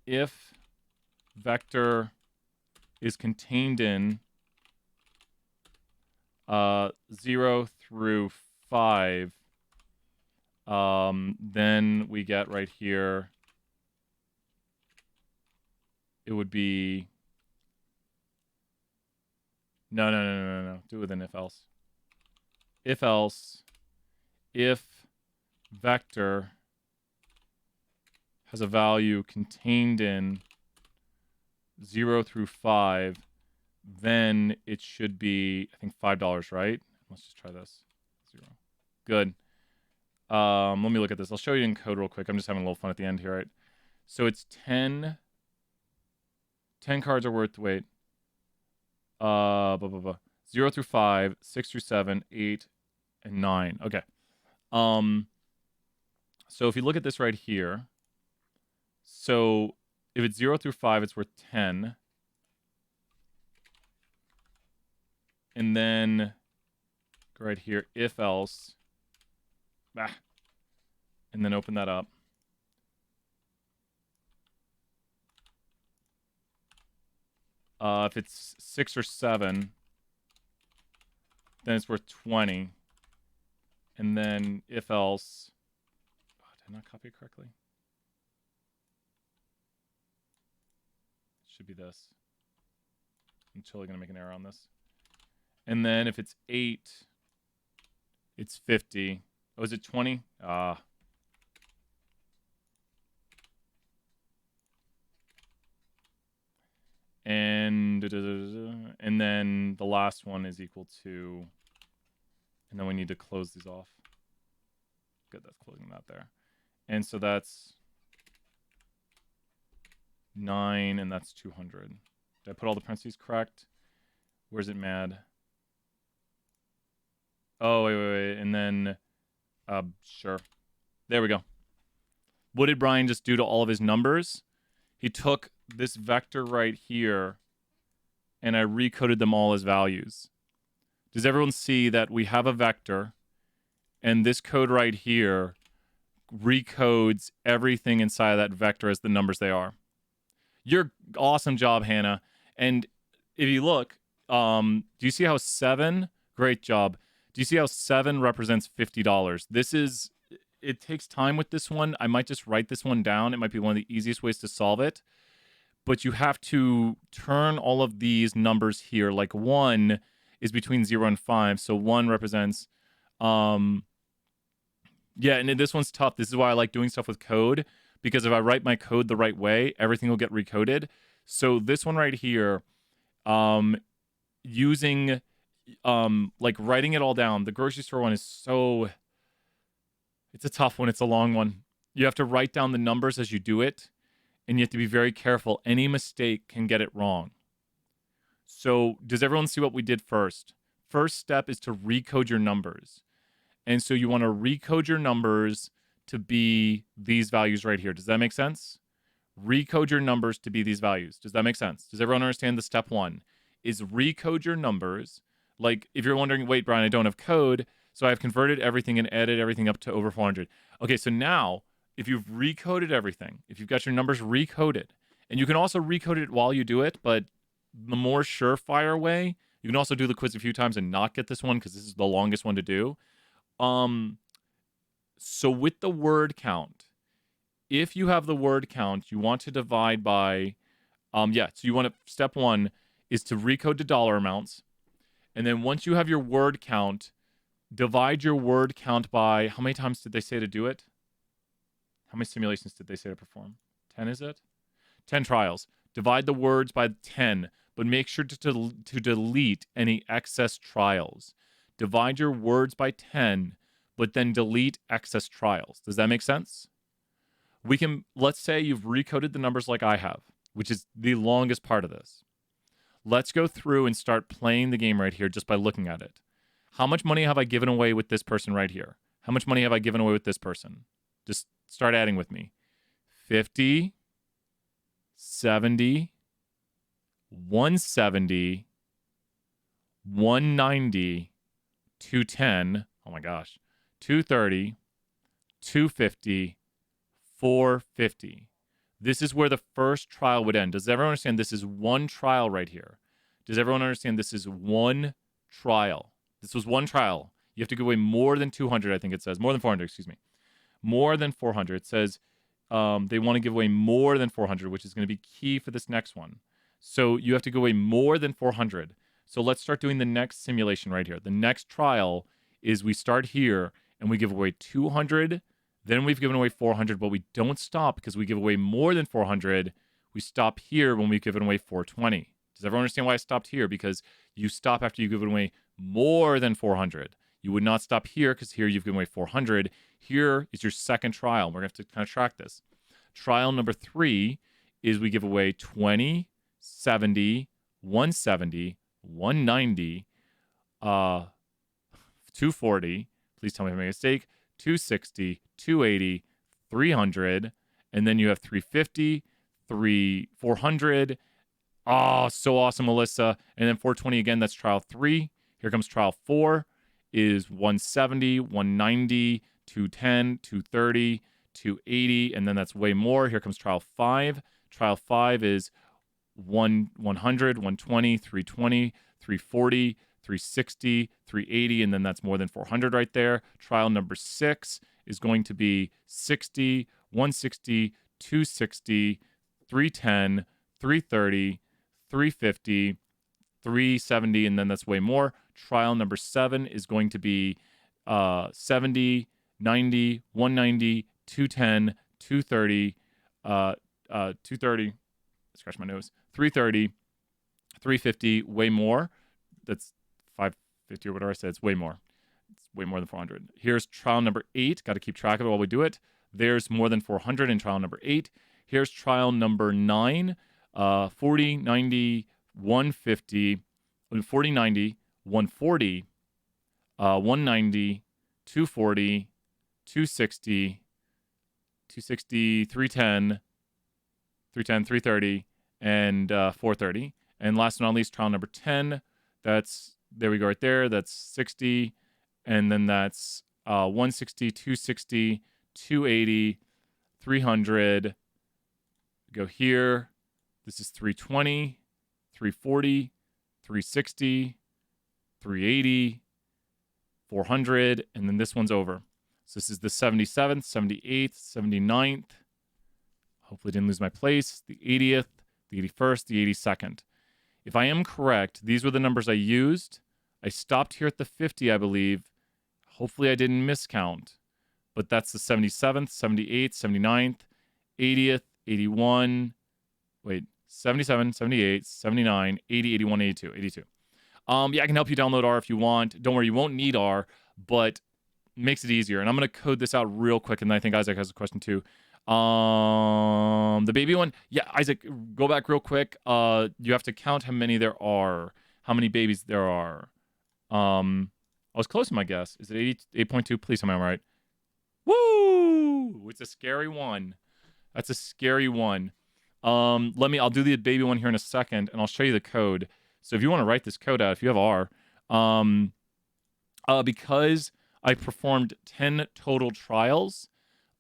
If vector is contained in 0 through 5, then we get right here, it would be, no. Do it with an if else. If else, if vector has a value contained in 0 through 5, then it should be, I think, $5, right? Let's just try this. 0. Good. Let me look at this. I'll show you in code real quick. I'm just having a little fun at the end here, right? So it's 10 cards are worth, wait. 0 through 5, 6 through 7, 8, and 9. Okay. So if you look at this right here, so if it's 0 through 5, it's worth 10. And then go right here, if else. And then open that up. If it's 6 or 7, then it's worth 20. And then if else. Oh, did I not copy it correctly? Should be this. I'm totally going to make an error on this. And then if it's 8, it's 50. Oh, is it 20? And then the last one is equal to, and then we need to close these off. Good, that's closing that there. And so that's 9, and that's 200. Did I put all the parentheses correct? Where's it mad? Oh, wait. And then, sure. There we go. What did Brian just do to all of his numbers? He took this vector right here, and I recoded them all as values. Does everyone see that we have a vector, and this code right here recodes everything inside of that vector as the numbers they are? You're awesome job, Hannah. And if you look, do you see how 7? Great job. Do you see how 7 represents $50? This is, it takes time with this one. I might just write this one down. It might be one of the easiest ways to solve it. But you have to turn all of these numbers here. Like 1 is between 0 and 5. So 1 represents, yeah, and this one's tough. This is why I like doing stuff with code. Because if I write my code the right way, everything will get recoded. So this one right here, using, like writing it all down. The grocery store one is so, it's a tough one. It's a long one. You have to write down the numbers as you do it. And you have to be very careful. Any mistake can get it wrong. So does everyone see what we did first? First step is to recode your numbers. And so you want to recode your numbers to be these values right here. Does that make sense? Recode your numbers to be these values. Does that make sense? Does everyone understand the step 1? Is recode your numbers. Like if you're wondering, wait, Brian, I don't have code. So I've converted everything and added everything up to over 400. Okay, so now if you've recoded everything, if you've got your numbers recoded, and you can also recode it while you do it, but the more surefire way, you can also do the quiz a few times and not get this one because this is the longest one to do. So with the word count, if you have the word count, you want to divide by, so you want to, step 1 is to recode to dollar amounts. And then once you have your word count, divide your word count by, how many times did they say to do it? How many simulations did they say to perform? 10, is it? 10 trials. Divide the words by 10, but make sure to delete any excess trials. Divide your words by 10, but then delete excess trials. Does that make sense? We can, let's say you've recoded the numbers like I have, which is the longest part of this. Let's go through and start playing the game right here just by looking at it. How much money have I given away with this person right here? How much money have I given away with this person? Just start adding with me. 50, 70, 170, 190, 210, oh my gosh, 230, 250, 450. This is where the first trial would end. Does everyone understand this is one trial right here? Does everyone understand this is one trial? This was one trial. You have to give away more than 200, I think it says. More than 400, excuse me. More than 400. It says they want to give away more than 400, which is going to be key for this next one. So you have to give away more than 400. So let's start doing the next simulation right here. The next trial is we start here and we give away 200. Then we've given away 400, but we don't stop because we give away more than 400. We stop here when we've given away 420. Does everyone understand why I stopped here? Because you stop after you've given away more than 400. You would not stop here because here you've given away 400. Here is your second trial. We're going to have to kind of track this. Trial number 3 is we give away 20, 70, 170, 190, 240. Please tell me if I made a mistake. 260, 280, 300, and then you have 350, 400. Oh, so awesome, Melissa. And then 420 again, that's trial 3. Here comes trial 4 is 170, 190, 210, 230, 280, and then that's way more. Here comes trial 5. Trial 5 is 100, 120, 320, 340, 360, 380, and then that's more than 400 right there. Trial number 6 is going to be 60, 160, 260, 310, 330, 350, 370, and then that's way more. Trial number 7 is going to be 70, 90, 190, 210, 230, 230, scratch my nose, 330, 350, way more. That's 550 or whatever I said. It's way more. It's way more than 400. Here's trial number 8. Got to keep track of it while we do it. There's more than 400 in trial number 8. Here's trial number 9. 40, 90, 150, 40, 90, 140, 190, 240, 260, 260, 310, 310, 330, and 430. And last but not least, trial number 10. That's, there we go right there. That's 60. And then that's 160, 260, 280, 300. Go here. This is 320, 340, 360, 380, 400, and then this one's over. So this is the 77th, 78th, 79th. Hopefully didn't lose my place. The 80th, the 81st, the 82nd. If I am correct, these were the numbers I used. I stopped here at the 50, I believe. Hopefully I didn't miscount. But that's the 77th, 78th, 79th, 80th, 81. Wait, 77, 78, 79, 80, 81, 82, 82. Yeah, I can help you download R if you want. Don't worry, you won't need R, but makes it easier. And I'm going to code this out real quick, and then I think Isaac has a question too. The baby one? Yeah, Isaac, go back real quick. You have to count how many there are, how many babies there are. I was close to my guess. Is it 8.2? Please tell me I'm right. Woo! It's a scary one. That's a scary one. I'll do the baby one here in a second, and I'll show you the code. So if you want to write this code out, if you have R, because I performed 10 total trials,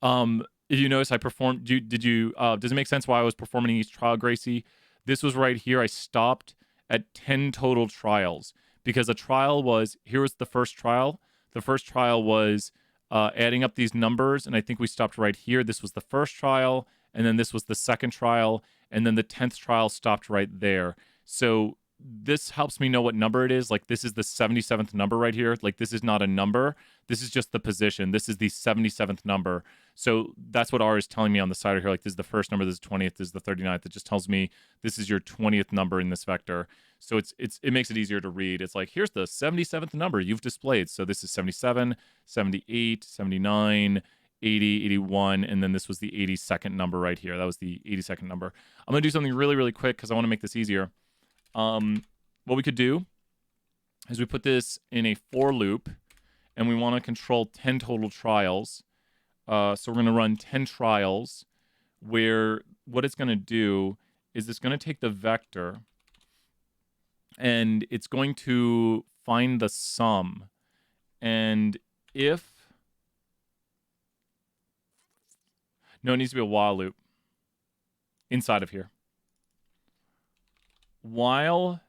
if you notice I performed, does it make sense why I was performing each trial, Gracie? This was right here. I stopped at 10 total trials because a trial was, here was the first trial. The first trial was adding up these numbers, and I think we stopped right here. This was the first trial, and then this was the second trial, and then the 10th trial stopped right there. So this helps me know what number it is. Like, this is the 77th number right here. Like, this is not a number. This is just the position. This is the 77th number. So that's what R is telling me on the side here. Like, this is the first number, this is 20th, this is the 39th. It just tells me this is your 20th number in this vector. So it makes it easier to read. It's like, here's the 77th number you've displayed. So this is 77, 78, 79, 80, 81, and then this was the 82nd number right here. That was the 82nd number. I'm going to do something really, really quick because I want to make this easier. What we could do is we put this in a for loop, and we want to control 10 total trials. So we're going to run 10 trials, where what it's going to do is it's going to take the vector, and it's going to find the sum. And if... No, it needs to be a while loop inside of here. While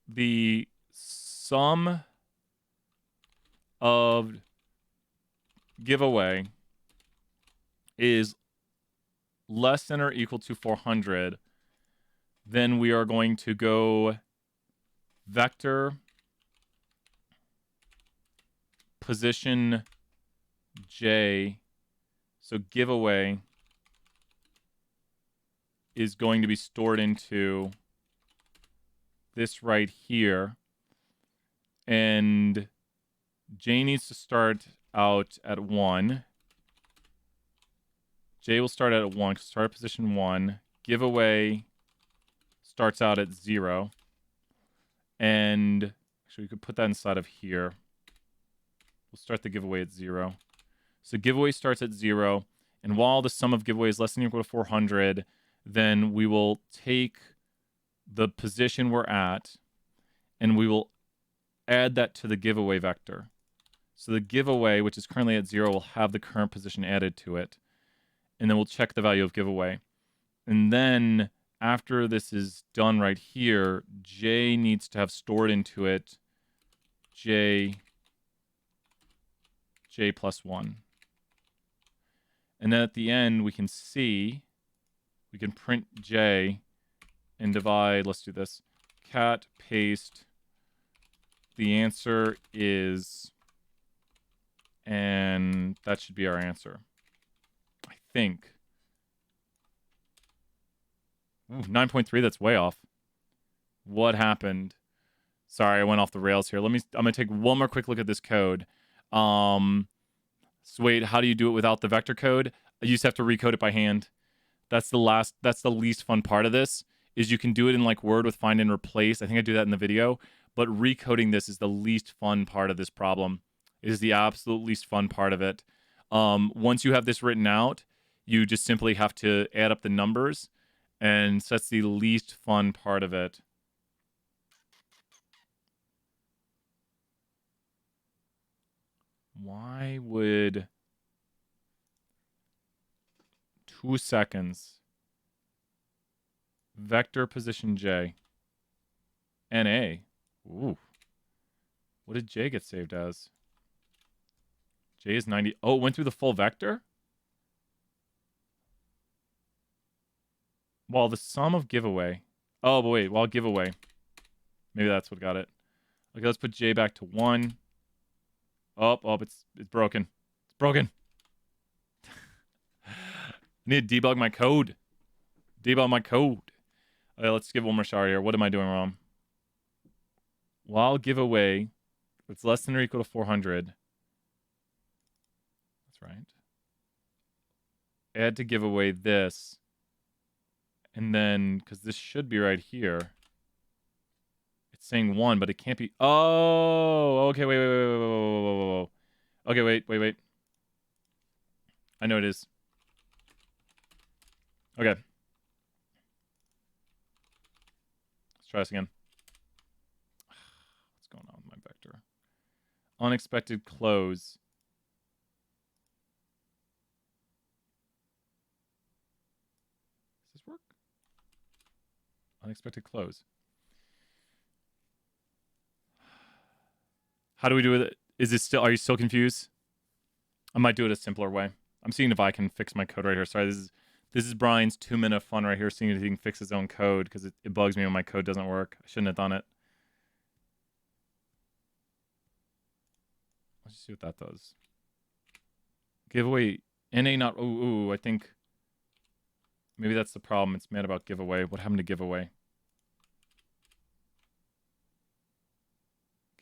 the sum of giveaway is less than or equal to 400, then we are going to go vector position J. So giveaway is going to be stored into this right here. And J needs to start out at 1. J will start out at 1, start at position 1. Giveaway starts out at 0. And actually, we could put that inside of here. We'll start the giveaway at 0. So giveaway starts at 0. And while the sum of giveaway is less than or equal to 400, then we will take the position we're at, and we will add that to the giveaway vector. So the giveaway, which is currently at 0, will have the current position added to it. And then we'll check the value of giveaway. And then after this is done right here, J needs to have stored into it J plus 1. And then at the end, we can see We can print J and divide. Let's do this. Cat paste. The answer is, and that should be our answer. I think. Ooh, 9.3, that's way off. What happened? Sorry, I went off the rails here. I'm gonna take one more quick look at this code. So wait, how do you do it without the vector code? You just have to recode it by hand. That's the least fun part of this, is you can do it in like Word with find and replace. I think I do that in the video, but recoding this is the least fun part of this problem. It is the absolute least fun part of it. Once you have this written out, you just simply have to add up the numbers, and so that's the least fun part of it. Why would 2 seconds vector position J NA? Ooh. What did J get saved as? J is 90. Oh, it went through the full vector? While the sum of giveaway. Oh, but wait, while giveaway. Maybe that's what got it. Okay, let's put J back to 1. Oh, it's broken. It's broken. I need to debug my code. Debug my code. Okay, let's give one more shot here. What am I doing wrong? While giveaway, it's less than or equal to 400. That's right. Add to giveaway this. And then, because this should be right here. It's saying 1, but it can't be. Oh, okay. Wait. Okay, wait. I know it is. Okay. Let's try this again. What's going on with my vector? Unexpected close. Does this work? Unexpected close. How do we do it? Is this still? Are you still confused? I might do it a simpler way. I'm seeing if I can fix my code right here. Sorry, this is Brian's 2-minute fun right here, seeing if he can fix his own code, because it bugs me when my code doesn't work. I shouldn't have done it. Let's just see what that does. Giveaway NA not. Ooh, I think maybe that's the problem. It's mad about giveaway. What happened to giveaway?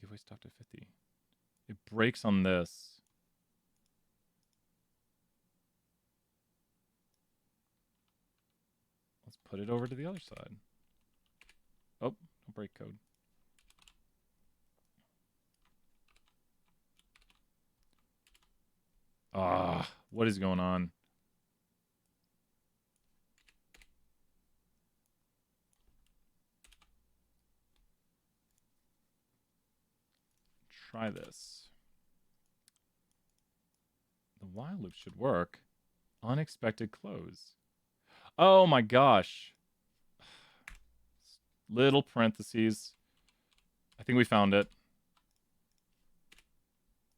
Giveaway stopped at 50. It breaks on this. Let's put it over to the other side. Oh, don't break code. What is going on? Try this. The while loop should work. Unexpected close. Oh my gosh. Little parentheses. I think we found it.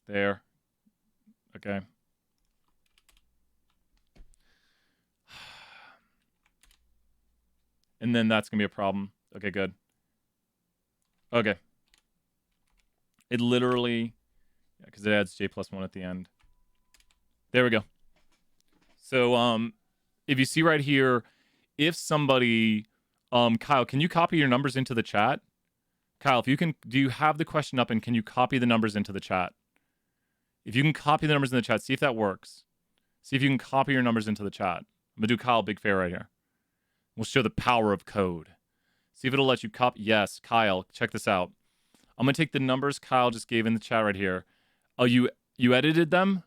There. Okay. And then that's going to be a problem. Okay, good. Okay. It literally, because it adds J+1 at the end. There we go. So, if you see right here, if somebody, Kyle, can you copy your numbers into the chat? Kyle, if you can, do you have the question up and can you copy the numbers into the chat? If you can copy the numbers in the chat, see if that works. See if you can copy your numbers into the chat. I'm going to do Kyle a big favor right here. We'll show the power of code. See if it'll let you copy. Yes, Kyle, check this out. I'm going to take the numbers Kyle just gave in the chat right here. Oh, you edited them?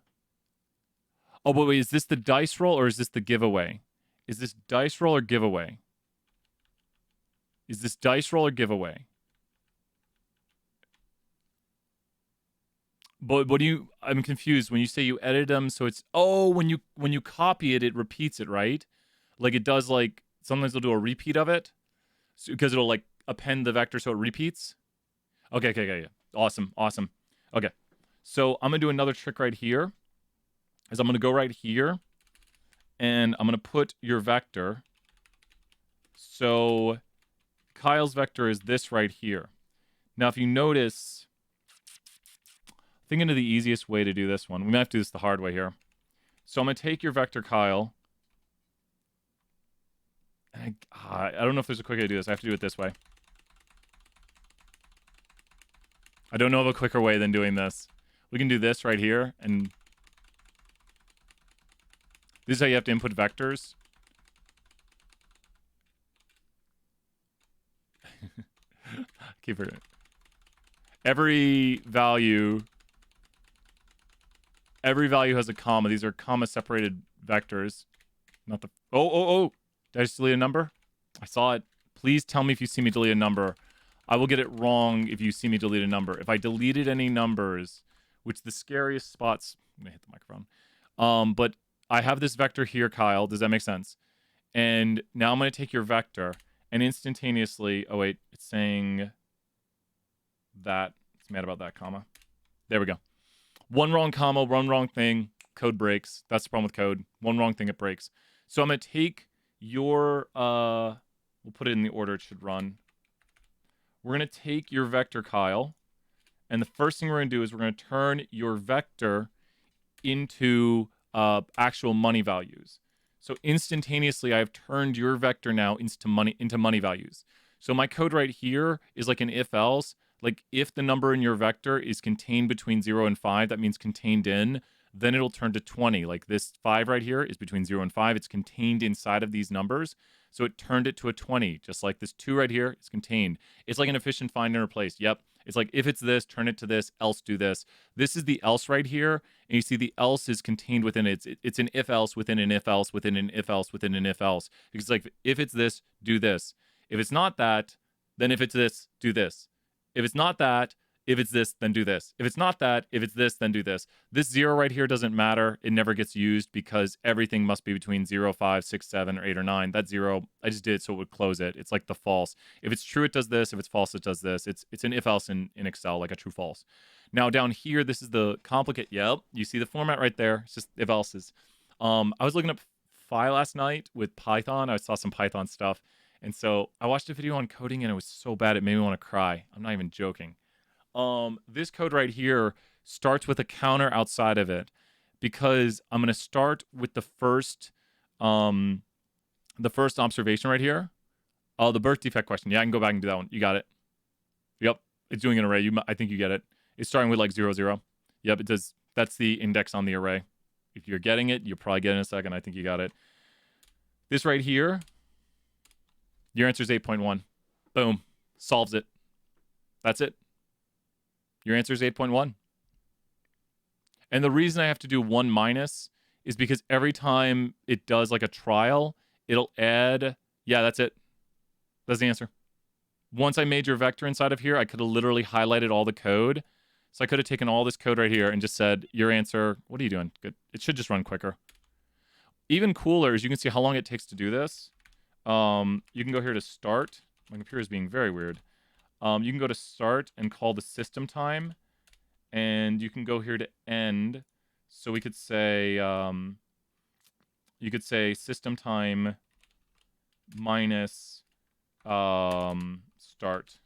Oh, but wait, is this the dice roll or is this the giveaway? Is this dice roll or giveaway? Is this dice roll or giveaway? But what do you? I'm confused. When you say you edit them, so it's when you copy it, it repeats it, right? Like it does. Like sometimes they'll do a repeat of it, because it'll like append the vector so it repeats. Okay, yeah. Awesome. Okay, so I'm gonna do another trick right here. Is I'm gonna go right here, and I'm gonna put your vector So Kyle's vector is this right here. Now, if you notice, thinking of the easiest way to do this one, we might have to do this the hard way here. So I'm going to take your vector, Kyle. I don't know if there's a quick way to do this. I have to do it this way. I don't know of a quicker way than doing this. We can do this right here, and this is how you have to input vectors. Keep it. Every value has a comma. These are comma separated vectors. Not the oh. Did I just delete a number? I saw it. Please tell me if you see me delete a number. I will get it wrong if you see me delete a number. If I deleted any numbers, which the scariest spots... I'm going to hit the microphone. But I have this vector here, Kyle. Does that make sense? And now I'm going to take your vector and instantaneously... Oh, wait. It's saying that. It's mad about that comma. There we go. One wrong comma, one wrong thing. Code breaks. That's the problem with code. One wrong thing, it breaks. So I'm going to take your... we'll put it in the order it should run. We're going to take your vector, Kyle, and the first thing we're going to do is we're going to turn your vector into actual money values. So instantaneously, I've turned your vector now into money values. So my code right here is like an if-else. Like if the number in your vector is contained between 0 and 5, that means contained in, then it'll turn to 20. Like this 5 right here is between 0 and 5. It's contained inside of these numbers. So it turned it to a 20, just like this 2 right here is contained. It's like an efficient find and replace. Yep. It's like if it's this, turn it to this, else do this. This is the else right here. And you see the else is contained within it. It's an if else within an if else within an if else within an if else. Because it's like if it's this, do this. If it's not that, then if it's this, do this. If it's not that, if it's this, then do this. If it's not that, if it's this, then do this. This 0 right here doesn't matter. It never gets used because everything must be between 0, 5, 6, 7, or 8, or 9. That 0, I just did it so it would close it. It's like the false. If it's true, it does this. If it's false, it does this. It's an if-else in Excel, like a true-false. Now down here, this is the complicate. Yep, you see the format right there. It's just if-else's. I was looking up Phi last night with Python. I saw some Python stuff. And so I watched a video on coding, and it was so bad it made me want to cry. I'm not even joking. This code right here starts with a counter outside of it because I'm going to start with the first observation right here. Oh, the birth defect question. Yeah, I can go back and do that one. You got it. Yep. It's doing an array. I think you get it. It's starting with like 0, 0. Yep, it does. That's the index on the array. If you're getting it, you'll probably get it in a second. I think you got it. This right here, your answer is 8.1. Boom. Solves it. That's it. Your answer is 8.1. And the reason I have to do 1 minus is because every time it does like a trial, it'll add... Yeah, that's it. That's the answer. Once I made your vector inside of here, I could have literally highlighted all the code. So I could have taken all this code right here and just said, your answer... What are you doing? Good. It should just run quicker. Even cooler is you can see how long it takes to do this. You can go here to start. My computer is being very weird. You can go to start and call the system time, and you can go here to end. So we could say, you could say system time minus start.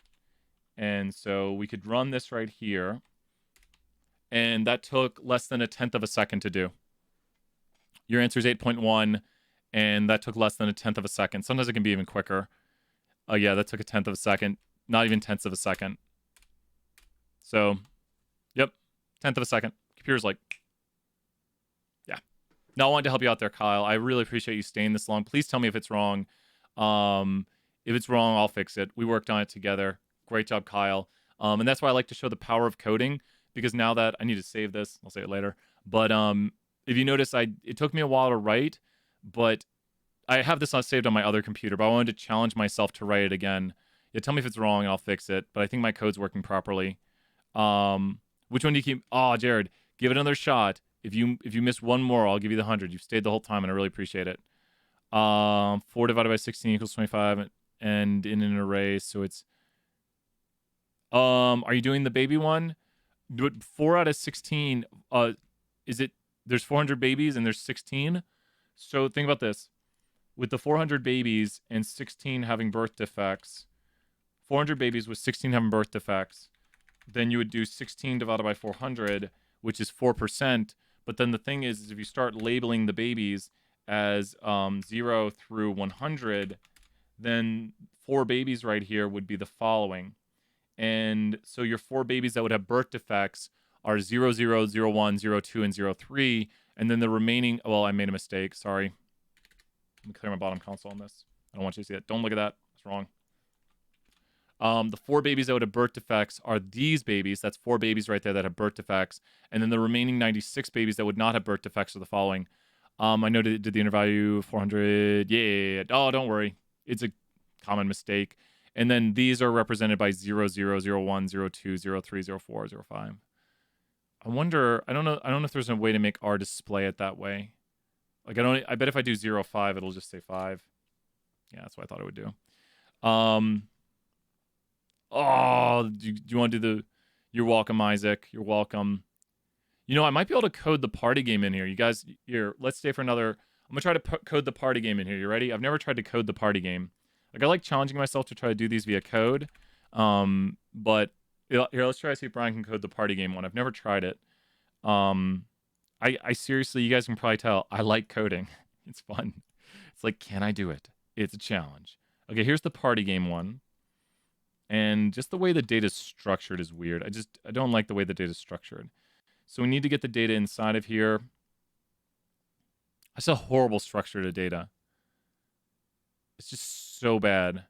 And so we could run this right here, and that took less than 1/10 of a second to do. Your answer is 8.1, and that took less than 1/10 of a second. Sometimes it can be even quicker. Oh yeah, that took 1/10 of a second. Not even tenths of a second. So, yep, 1/10 of a second. Computer's like, yeah. No, I wanted to help you out there, Kyle. I really appreciate you staying this long. Please tell me if it's wrong. If it's wrong, I'll fix it. We worked on it together. Great job, Kyle. And that's why I like to show the power of coding, because now that I need to save this, I'll say it later. But if you notice, it took me a while to write, but I have this saved on my other computer, but I wanted to challenge myself to write it again. Yeah, tell me if it's wrong and I'll fix it. But I think my code's working properly. Which one do you keep? Oh, Jared, give it another shot. If you miss one more, I'll give you the 100. You've stayed the whole time, and I really appreciate it. 4 divided by 16 equals 25, and in an array, so it's... Are you doing the baby one? 4 out of 16, is it... There's 400 babies, and there's 16? So think about this. with the 400 babies and 16 having birth defects, 400 babies with 16 having birth defects, then you would do 16 divided by 400, which is 4%. But then the thing is if you start labeling the babies as 0 through 100, then 4 babies right here would be the following. And so your 4 babies that would have birth defects are 0, 0, 0, 1, 0, 2, and 0, 3. And then the remaining, well, I made a mistake. Sorry. Let me clear my bottom console on this. I don't want you to see that. Don't look at that. It's wrong. The 4 babies that would have birth defects are these babies. That's 4 babies right there that have birth defects. And then the remaining 96 babies that would not have birth defects are the following. I know did the inner value 400. Yeah. Oh, don't worry. It's a common mistake. And then these are represented by 0, 0, 0, 1, 0, 2, 0, 3, 0, 4, 0, 5. I wonder, I don't know if there's a way to make our display it that way. Like I bet if I do 0, 5, it'll just say 5. Yeah, that's what I thought it would do. Oh, do you want to do the, you're welcome, Isaac. You're welcome. You know, I might be able to code the party game in here. You guys, here, let's stay for another, I'm going to try to code the party game in here. You ready? I've never tried to code the party game. Like, I like challenging myself to try to do these via code. But here, let's try to see if Brian can code the party game one. I've never tried it. I seriously, you guys can probably tell, I like coding. It's fun. It's like, can I do it? It's a challenge. Okay, here's the party game one. And just the way the data is structured is weird. I don't like the way the data is structured. So we need to get the data inside of here. That's a horrible structure to data. It's just so bad.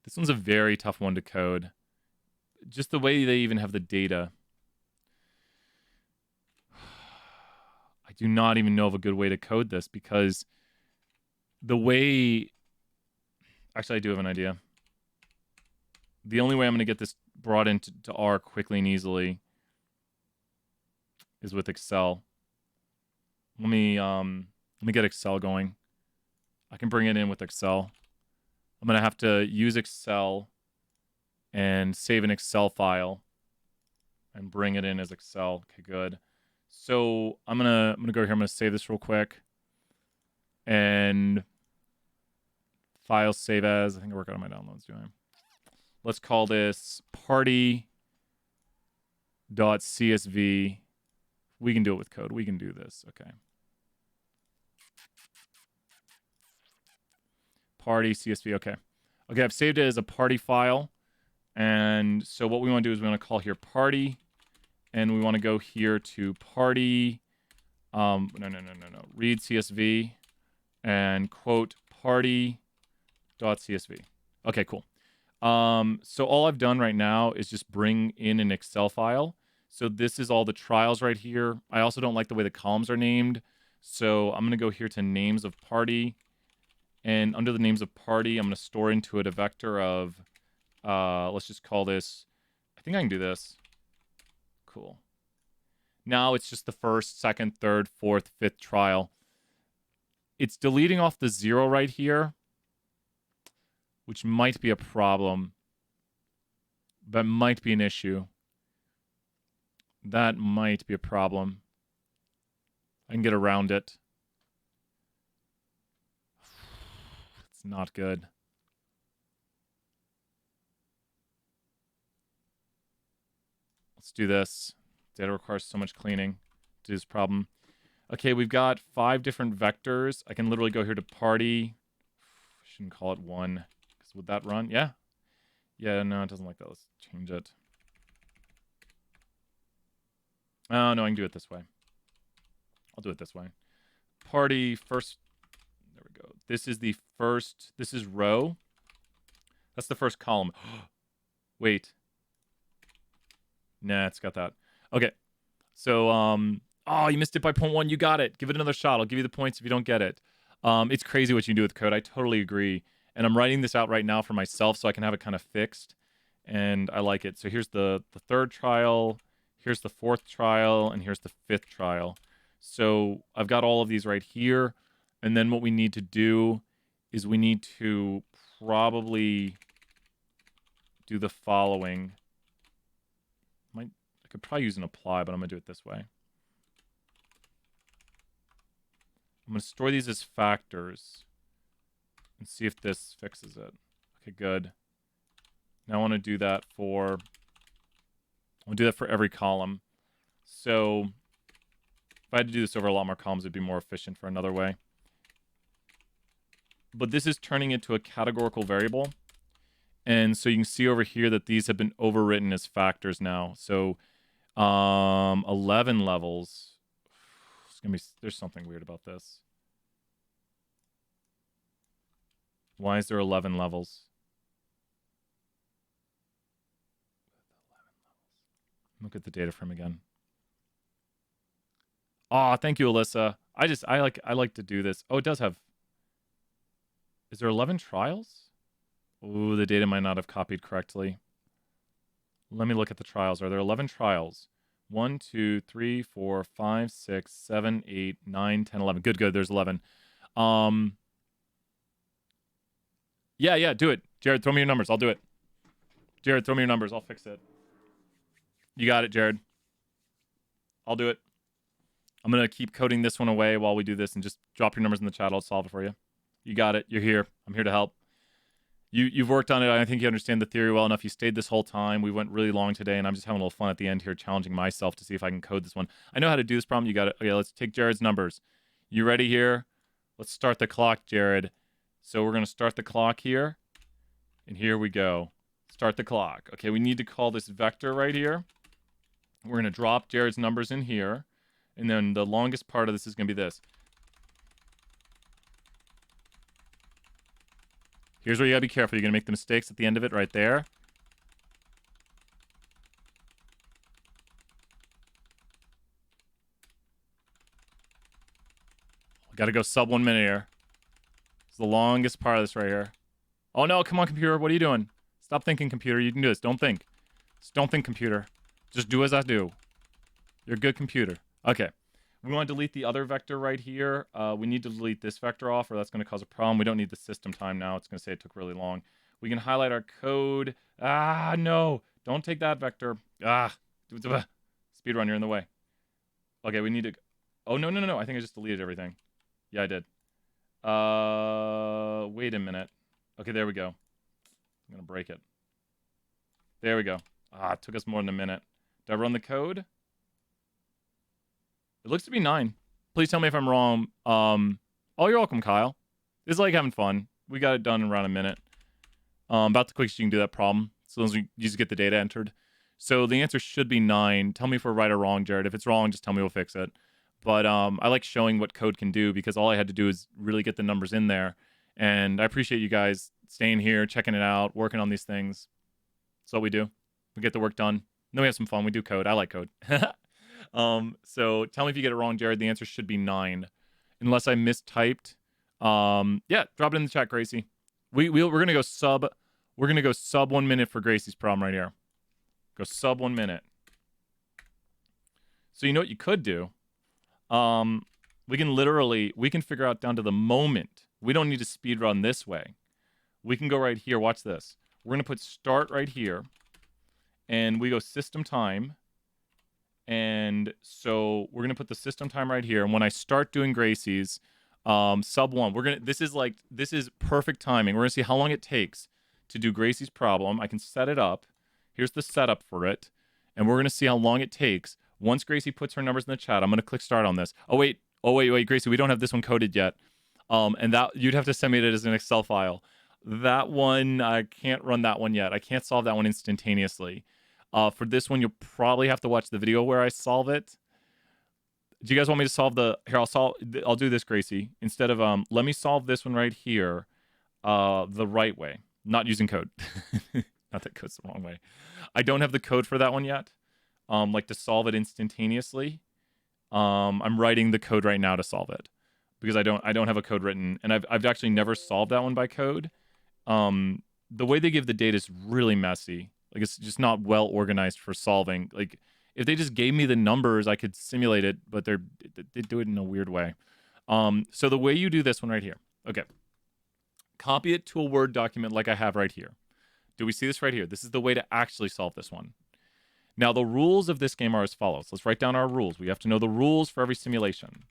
This one's a very tough one to code. Just the way they even have the data. I do not even know of a good way to code this because the way... Actually, I do have an idea. The only way I'm going to get this brought into R quickly and easily is with Excel. Let me get Excel going. I can bring it in with Excel. I'm going to have to use Excel and save an Excel file and bring it in as Excel. Okay, good. So I'm gonna go here. I'm gonna save this real quick. And file save as. I think I work out on my downloads, do I? Let's call this party.csv. We can do it with code. We can do this. Okay. Party CSV. Okay. Okay, I've saved it as a party file. And so what we want to do is we want to call here party. And we want to go here to party. No. Read CSV. And quote party.csv. Okay, cool. So all I've done right now is just bring in an Excel file. So this is all the trials right here. I also don't like the way the columns are named. So I'm going to go here to names of party. And under the names of party, I'm going to store into it a vector of, let's just call this, I think I can do this. Cool. Now it's just the first, second, third, fourth, fifth trial. It's deleting off the 0 right here, which might be a problem. That might be an issue. That might be a problem. I can get around it. It's not good. Let's do this. Data requires so much cleaning to do this problem. Okay, we've got 5 different vectors. I can literally go here to party. I shouldn't call it 1. Because would that run? Yeah. Yeah, no, it doesn't like that. Let's change it. Oh, no, I can do it this way. I'll do it this way. Party first. There we go. This is the first. This is row. That's the first column. Wait. Nah, it's got that. Okay. So, oh, you missed it by 0.1. You got it. Give it another shot. I'll give you the points if you don't get it. It's crazy what you can do with code. I totally agree. And I'm writing this out right now for myself so I can have it kind of fixed. And I like it. So here's the third trial. Here's the fourth trial. And here's the fifth trial. So I've got all of these right here. And then what we need to do is we need to probably do the following. I could probably use an apply, but I'm going to do it this way. I'm going to store these as factors and see if this fixes it. Okay, good. Now I want to do that for... I'll do that for every column. So if I had to do this over a lot more columns, it'd be more efficient for another way. But this is turning into a categorical variable. And so you can see over here that these have been overwritten as factors now. So 11 levels. It's gonna be, there's something weird about this. Why is there 11 levels? Look at the data frame again. Aw, thank you, Alyssa. I like to do this. Oh, it does have... Is there 11 trials? Ooh, the data might not have copied correctly. Let me look at the trials. Are there 11 trials? 1, 2, 3, 4, 5, 6, 7, 8, 9, 10, 11. Good, good. There's 11. Yeah, do it. Jared, throw me your numbers. I'll do it. Jared, throw me your numbers. I'll fix it. You got it, Jared. I'll do it. I'm going to keep coding this one away while we do this and just drop your numbers in the chat. I'll solve it for you. You got it. You're here. I'm here to help. You've worked on it. I think you understand the theory well enough. You stayed this whole time. We went really long today, and I'm just having a little fun at the end here, challenging myself to see if I can code this one. I know how to do this problem. You got it. Okay, let's take Jared's numbers. You ready here? Let's start the clock, Jared. So we're going to start the clock here. And here we go. Start the clock. Okay, we need to call this vector right here. We're going to drop Jared's numbers in here. And then the longest part of this is going to be this. Here's where you got to be careful. You're going to make the mistakes at the end of it right there. Got to go sub 1 minute here. It's the longest part of this right here. Oh, no. Come on, computer. What are you doing? Stop thinking, computer. You can do this. Don't think. Just don't think, computer. Just do as I do. You're a good computer. Okay. We want to delete the other vector right here. We need to delete this vector off, or that's going to cause a problem. We don't need the system time now. It's going to say it took really long. We can highlight our code. Ah, no. Don't take that vector. Ah. Speedrun, you're in the way. Okay, we need to... Oh, no. I think I just deleted everything. Yeah, I did. Wait a minute. Okay, there we go. I'm going to break it. There we go. Ah, it took us more than a minute. Did I run the code? It looks to be 9. Please tell me if I'm wrong. Oh, you're welcome, Kyle. It's like having fun. We got it done in around a minute. About the quickest you can do that problem. So long as you just get the data entered. So the answer should be 9. Tell me if we're right or wrong, Jared. If it's wrong, just tell me, we'll fix it. But I like showing what code can do because all I had to do is really get the numbers in there. And I appreciate you guys staying here, checking it out, working on these things. That's what we do. We get the work done. Then we have some fun. We do code. I like code. So tell me if you get it wrong, Jared. The answer should be 9. Unless I mistyped. Yeah, drop it in the chat, Gracie. We're gonna go sub 1 minute for Gracie's problem right here. Go sub 1 minute. So you know what you could do? We can figure out down to the moment. We don't need to speed run this way. We can go right here. Watch this. We're gonna put start right here, and we go system time. And so we're gonna put the system time right here. And when I start doing Gracie's, sub 1, this is perfect timing. We're gonna see how long it takes to do Gracie's problem. I can set it up. Here's the setup for it, and we're gonna see how long it takes. Once Gracie puts her numbers in the chat, I'm gonna click start on this. Oh wait, Gracie, we don't have this one coded yet. And that you'd have to send me it as an Excel file. That one, I can't run that one yet. I can't solve that one instantaneously. For this one, you'll probably have to watch the video where I solve it. Do you guys want me to solve the... Here, I'll do this, Gracie. Instead of... let me solve this one right here the right way. Not using code. Not that code's the wrong way. I don't have the code for that one yet. Like to solve it instantaneously. I'm writing the code right now to solve it. Because I don't have a code written. And I've actually never solved that one by code. The way they give the data is really messy. Like, it's just not well organized for solving. Like, if they just gave me the numbers, I could simulate it, but they do it in a weird way. So the way you do this one right here. Okay. Copy it to a Word document like I have right here. Do we see this right here? This is the way to actually solve this one. Now, the rules of this game are as follows. Let's write down our rules. We have to know the rules for every simulation.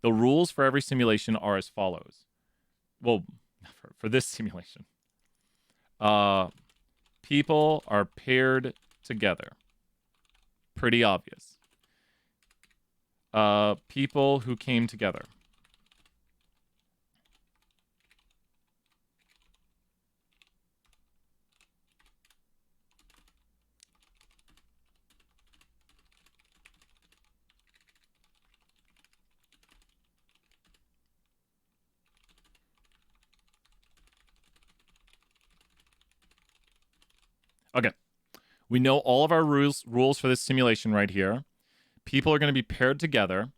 The rules for every simulation are as follows. Well, for this simulation. People are paired together. Pretty obvious. People who came together. Okay. We know all of our rules for this simulation right here. People are going to be paired together,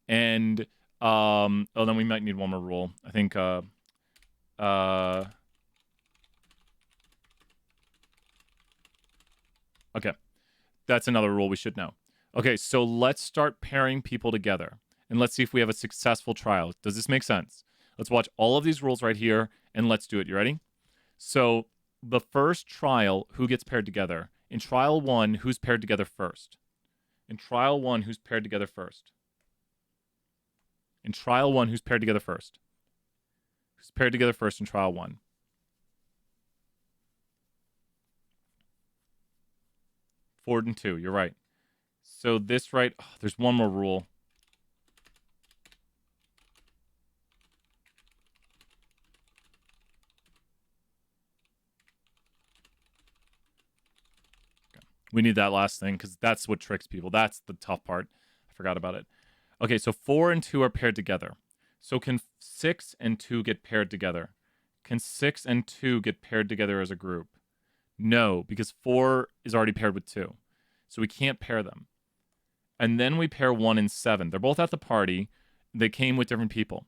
and then we might need one more rule. I think okay. That's another rule we should know. Okay, so let's start pairing people together, and let's see if we have a successful trial. Does this make sense? Let's watch all of these rules right here, and let's do it. You ready? So the first trial, who gets paired together? In trial 1, who's paired together first? In trial 1, who's paired together first? In trial 1, who's paired together first? Who's paired together first in trial 1? Ford and 2, you're right. So this right, there's one more rule. We need that last thing because that's what tricks people. That's the tough part. I forgot about it. Okay, so 4 and 2 are paired together. So can 6 and 2 get paired together? Can 6 and 2 get paired together as a group? No, because 4 is already paired with 2. So we can't pair them. And then we pair 1 and 7. They're both at the party. They came with different people.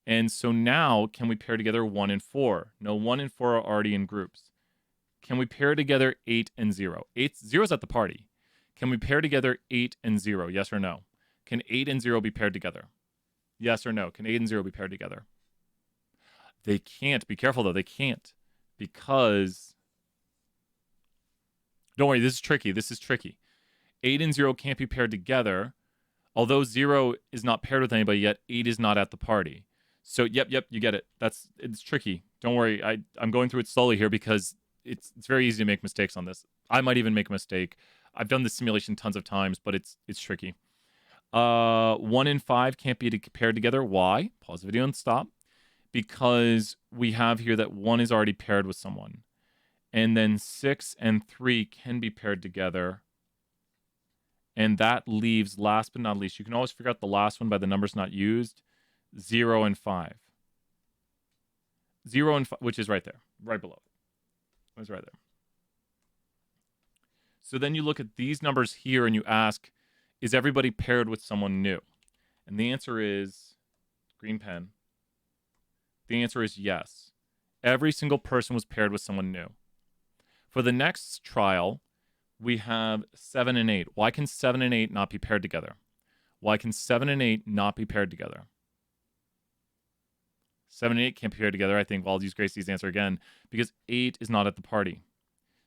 And so now, can we pair together 1 and 4? No, 1 and 4 are already in groups. Can we pair together 8 and 0? 0's at the party. Can we pair together 8 and 0? Yes or no? Can 8 and 0 be paired together? Yes or no? Can 8 and 0 be paired together? They can't. Be careful, though. They can't. Because... Don't worry, this is tricky. This is tricky. 8 and 0 can't be paired together. Although 0 is not paired with anybody yet, 8 is not at the party. So, yep, you get it. It's tricky. Don't worry. I'm going through it slowly here because it's very easy to make mistakes on this. I might even make a mistake. I've done this simulation tons of times, but it's tricky. 1 and 5 can't be paired together. Why? Pause the video and stop. Because we have here that 1 is already paired with someone. And then 6 and 3 can be paired together. And that leaves, last but not least, you can always figure out the last one by the numbers not used, 0 and 5. 0 and 5, which is right there, right below it. It's right there. So then you look at these numbers here and you ask, is everybody paired with someone new? And the answer is, green pen, the answer is yes. Every single person was paired with someone new. For the next trial, we have 7 and 8. Why can 7 and 8 not be paired together? Why can 7 and 8 not be paired together? 7 and 8 can't be paired together. I think I'll use Gracie's answer again, because 8 is not at the party.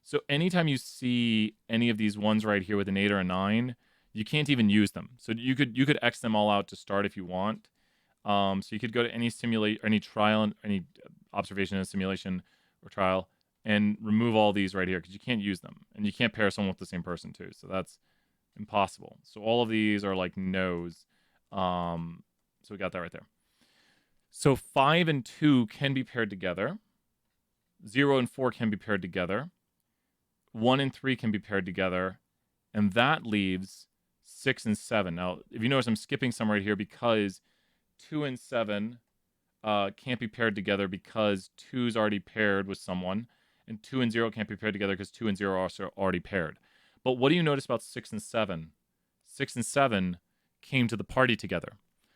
So anytime you see any of these ones right here with an 8 or a 9, you can't even use them. So you could X them all out to start if you want. So you could go to any any trial, any observation and simulation or trial, and remove all these right here because you can't use them. And you can't pair someone with the same person too. So that's impossible. So all of these are like no's. So we got that right there. So 5 and 2 can be paired together. 0 and 4 can be paired together. 1 and 3 can be paired together. And that leaves 6 and 7. Now, if you notice, I'm skipping some right here because 2 and 7 can't be paired together because 2 is already paired with someone. And 2 and 0 can't be paired together because 2 and 0 are also already paired. But what do you notice about 6 and 7? 6 and 7 came to the party together.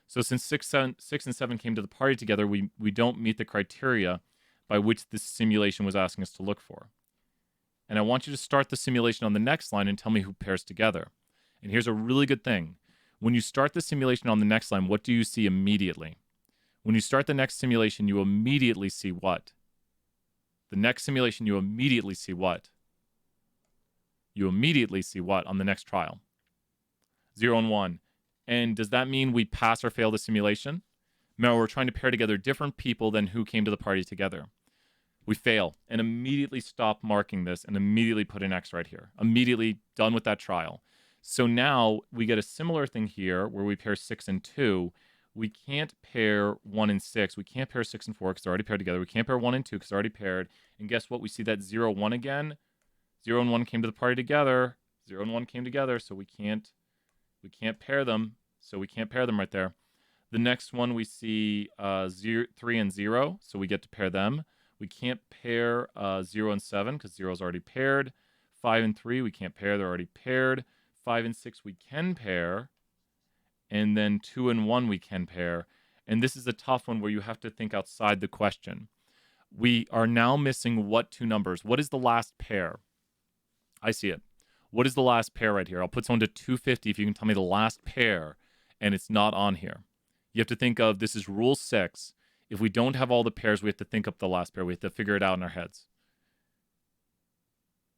So since 6 and 7 came to the party together, we don't meet the criteria by which this simulation was asking us to look for. And I want you to start the simulation on the next line and tell me who pairs together. And here's a really good thing. When you start the simulation on the next line, what do you see immediately? When you start the next simulation, you immediately see what? The next simulation, you immediately see what? You immediately see what on the next trial? 0 and 1. And does that mean we pass or fail the simulation? Remember, we're trying to pair together different people than who came to the party together. We fail and immediately stop marking this and immediately put an X right here. Immediately done with that trial. So now we get a similar thing here where we pair 6 and 2. We can't pair 1 and 6. We can't pair 6 and 4 because they're already paired together. We can't pair 1 and 2 because they're already paired. And guess what? We see that 0, 1 again. 0 and 1 came to the party together. 0 and 1 came together, so we can't pair them. So we can't pair them right there. The next one we see 3 and 0, so we get to pair them. We can't pair 0 and 7 because 0 is already paired. 5 and 3 we can't pair, they're already paired. 5 and 6 we can pair. And then 2 and 1 we can pair. And this is a tough one where you have to think outside the question. We are now missing what two numbers? What is the last pair? I see it. What is the last pair right here? I'll put someone to 250 if you can tell me the last pair, and it's not on here. You have to think of, this is rule 6. If we don't have all the pairs, we have to think up the last pair. We have to figure it out in our heads.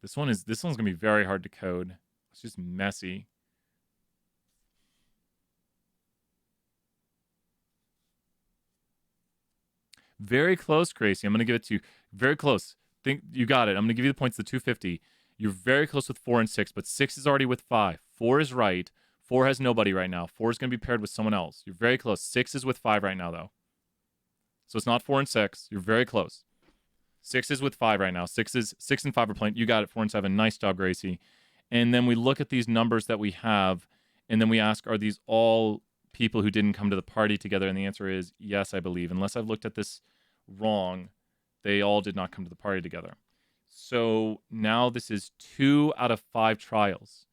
This one's going to be very hard to code. It's just messy. Very close, Gracie. I'm going to give it to you. Very close. Think you got it. I'm going to give you the points to 250. You're very close with 4 and 6, but 6 is already with 5. 4 is right. 4 has nobody right now. 4 is going to be paired with someone else. You're very close. 6 is with 5 right now, though. So it's not 4 and 6. You're very close. 6 is with 5 right now. 6 and 5 are playing. You got it. 4 and 7. Nice job, Gracie. And then we look at these numbers that we have, and then we ask, are these all people who didn't come to the party together? And the answer is yes, I believe. Unless I've looked at this wrong, they all did not come to the party together. So now this is 2 out of 5 trials.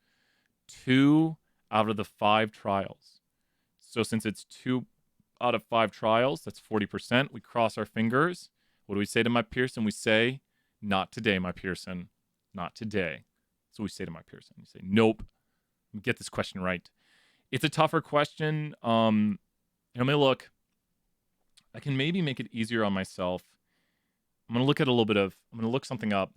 2 out of the 5 trials. So since it's 2 out of 5 trials, that's 40%. We cross our fingers. What do we say to my Pearson? We say, not today, my Pearson. Not today. So we say to my Pearson. We say, nope. Get this question right. It's a tougher question. Let me look. I can maybe make it easier on myself. I'm going to look at a little bit of, I'm going to look something up.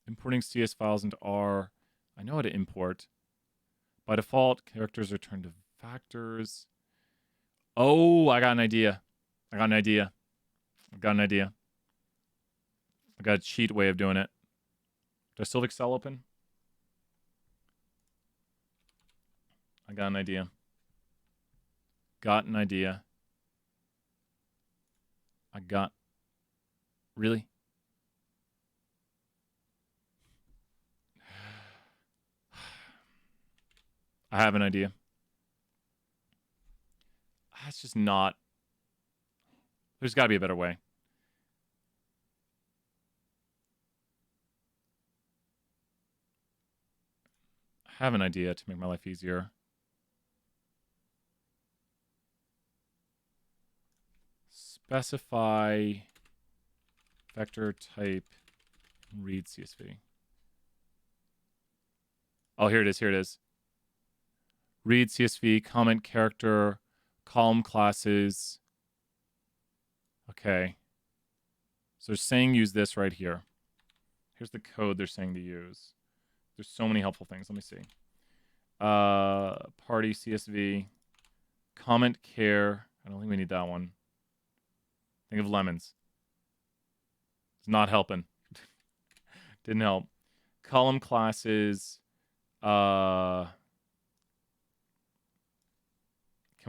Importing CS files into R. I know how to import. By default, characters are turned to factors. Oh, I got an idea. I got a cheat way of doing it. Do I still have Excel open? I got an idea. Really? I have an idea. That's just not... There's got to be a better way. I have an idea to make my life easier. Specify vector type read CSV. Oh, here it is. Read CSV, comment character, column classes. Okay. So they're saying use this right here. Here's the code they're saying to use. There's so many helpful things. Let me see. Party CSV, comment care. I don't think we need that one. Think of lemons. It's not helping. Didn't help. Column classes. Can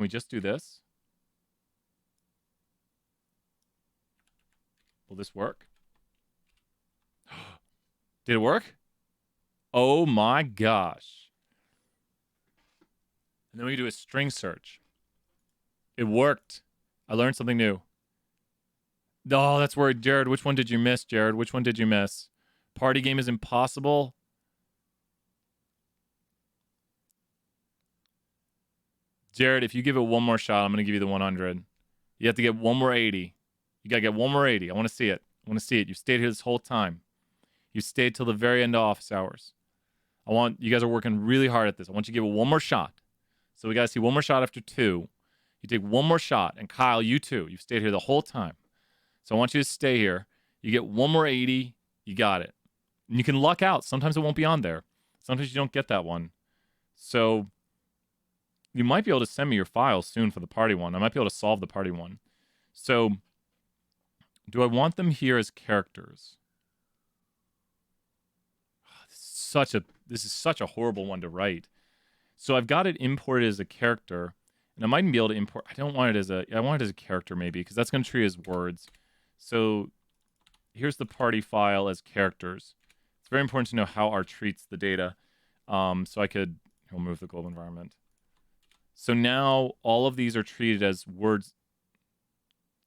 we just do this? Will this work? Did it work? Oh my gosh. And then we do a string search. It worked. I learned something new. Oh, that's where, Jared, which one did you miss, Jared? Which one did you miss? Party game is impossible? Jared, if you give it one more shot, I'm going to give you the 100. You have to get one more 80. You got to get one more 80. I want to see it. You stayed here this whole time. You stayed till the very end of office hours. You guys are working really hard at this. I want you to give it one more shot. So we got to see one more shot after 2. You take one more shot. And Kyle, you too. You've stayed here the whole time. So I want you to stay here. You get one more 80. You got it. And you can luck out. Sometimes it won't be on there. Sometimes you don't get that one. So you might be able to send me your files soon for the party one. I might be able to solve the party one. So do I want them here as characters? This is such a horrible one to write. So I've got it imported as a character, and I might even be able to import. I want it as a character maybe, because that's going to treat as words. So here's the party file as characters. It's very important to know how R treats the data. So I could remove the global environment. So now all of these are treated as words.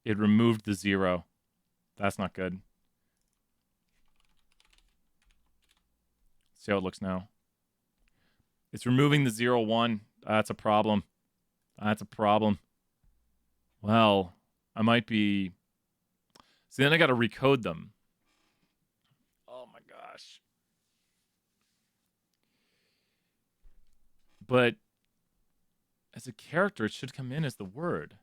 It removed the 0. That's not good. See how it looks now. It's removing the 0, 1. That's a problem. That's a problem. Well, I might be... See, then I got to recode them. Oh my gosh. But as a character, it should come in as the word.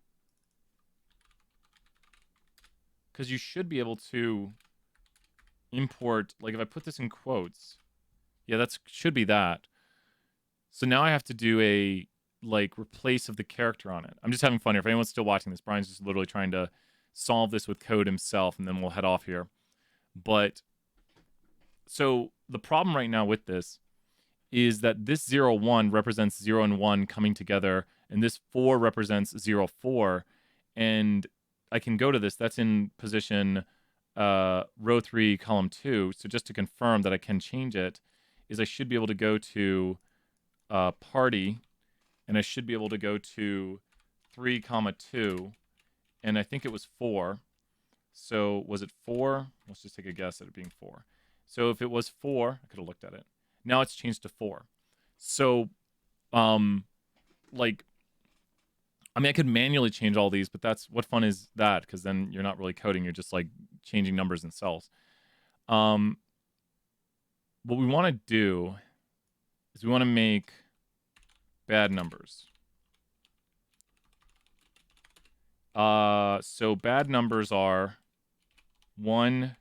Because you should be able to import... Like, if I put this in quotes... Yeah, that should be that. So now I have to do a, like, replace of the character on it. I'm just having fun here. If anyone's still watching this, Brian's just literally trying to solve this with code himself, and then we'll head off here. But, so the problem right now with this is that this 0, 1 represents 0 and 1 coming together, and this 4 represents 0, 4. And I can go to this. That's in position row 3, column 2. So just to confirm that I can change it, is I should be able to go to party, and I should be able to go to 3, 2, and I think it was 4. So was it 4? Let's just take a guess at it being 4. So if it was 4, I could have looked at it. Now it's changed to 4. So, like, I mean, I could manually change all these, but that's what fun is that? Because then you're not really coding; you're just like changing numbers in cells. What we want to do is we want to make bad numbers. So bad numbers are 1,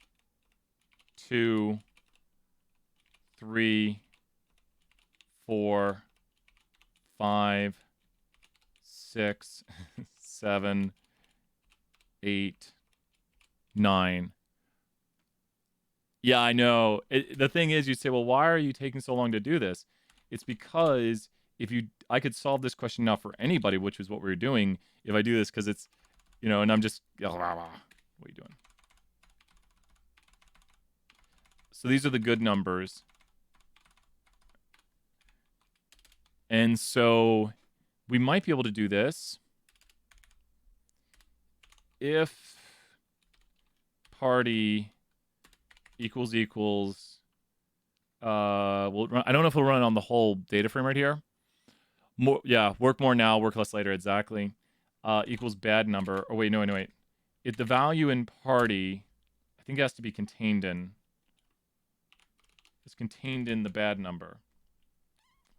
2, 3, 4, 5, 6, 7, 8, 9. Yeah, I know. The thing is, you say, well, why are you taking so long to do this? It's because I could solve this question now for anybody, which is what we were doing, if I do this, because it's, and I'm just, what are you doing? So these are the good numbers. And so we might be able to do this if party equals we'll run, I don't know if we'll run it on the whole data frame right here. Work more now, work less later, exactly. Equals bad number. Oh wait, no, wait. If the value in party, I think it has to be contained in. It's contained in the bad number.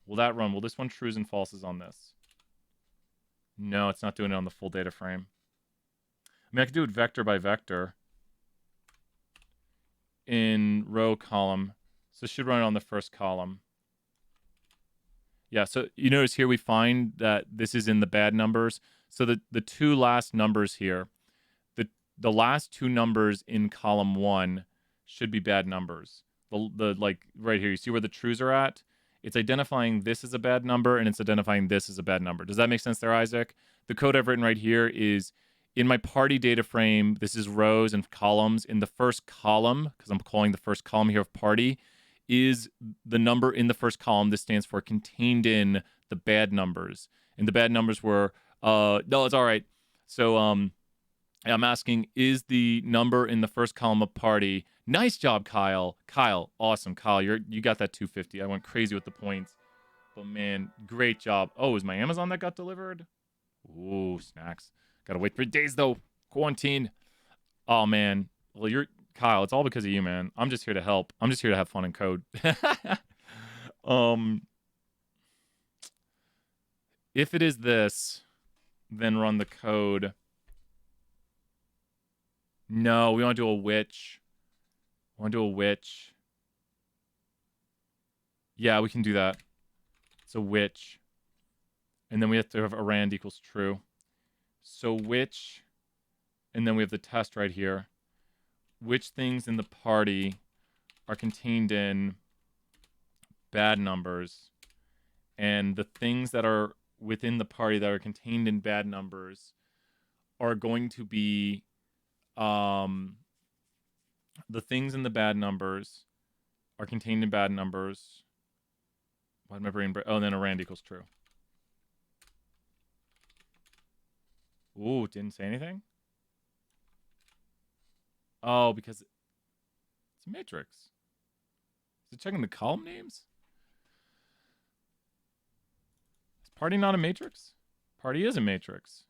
Will that run? Will this one trues and falses on this? No, it's not doing it on the full data frame. I mean, I could do it vector by vector in row column. So it should run on the first column. Yeah, so you notice here we find that this is in the bad numbers. So the two last numbers here, the last two numbers in column 1 should be bad numbers. The like right here, you see where the trues are at? It's identifying this as a bad number, and it's identifying this as a bad number. Does that make sense there, Isaac? The code I've written right here is in my party data frame. This is rows and columns. In the first column, because I'm calling the first column here of party, is the number in the first column. This stands for contained in the bad numbers. And the bad numbers were, no, it's all right. So I'm asking, is the number in the first column of party? Nice job, Kyle. Kyle, awesome. Kyle, you got that 250. I went crazy with the points. But man, great job. Oh, it was my Amazon that got delivered? Ooh, snacks. Gotta wait 3 days though. Quarantine. Oh man. Well, Kyle, it's all because of you, man. I'm just here to help. I'm just here to have fun and code. If it is this, then run the code. No, we want to do a which. I want to do a which. Yeah, we can do that. It's a which. And then we have to have arand equals true. So which, and then we have the test right here. Which things in the party are contained in bad numbers, and the things that are within the party that are contained in bad numbers are going to be the things in the bad numbers are contained in bad numbers. Why did my brain break? Oh, and then arand equals true. Ooh, didn't say anything? Oh, because it's a matrix. Is it checking the column names? Is party not a matrix? Party is a matrix.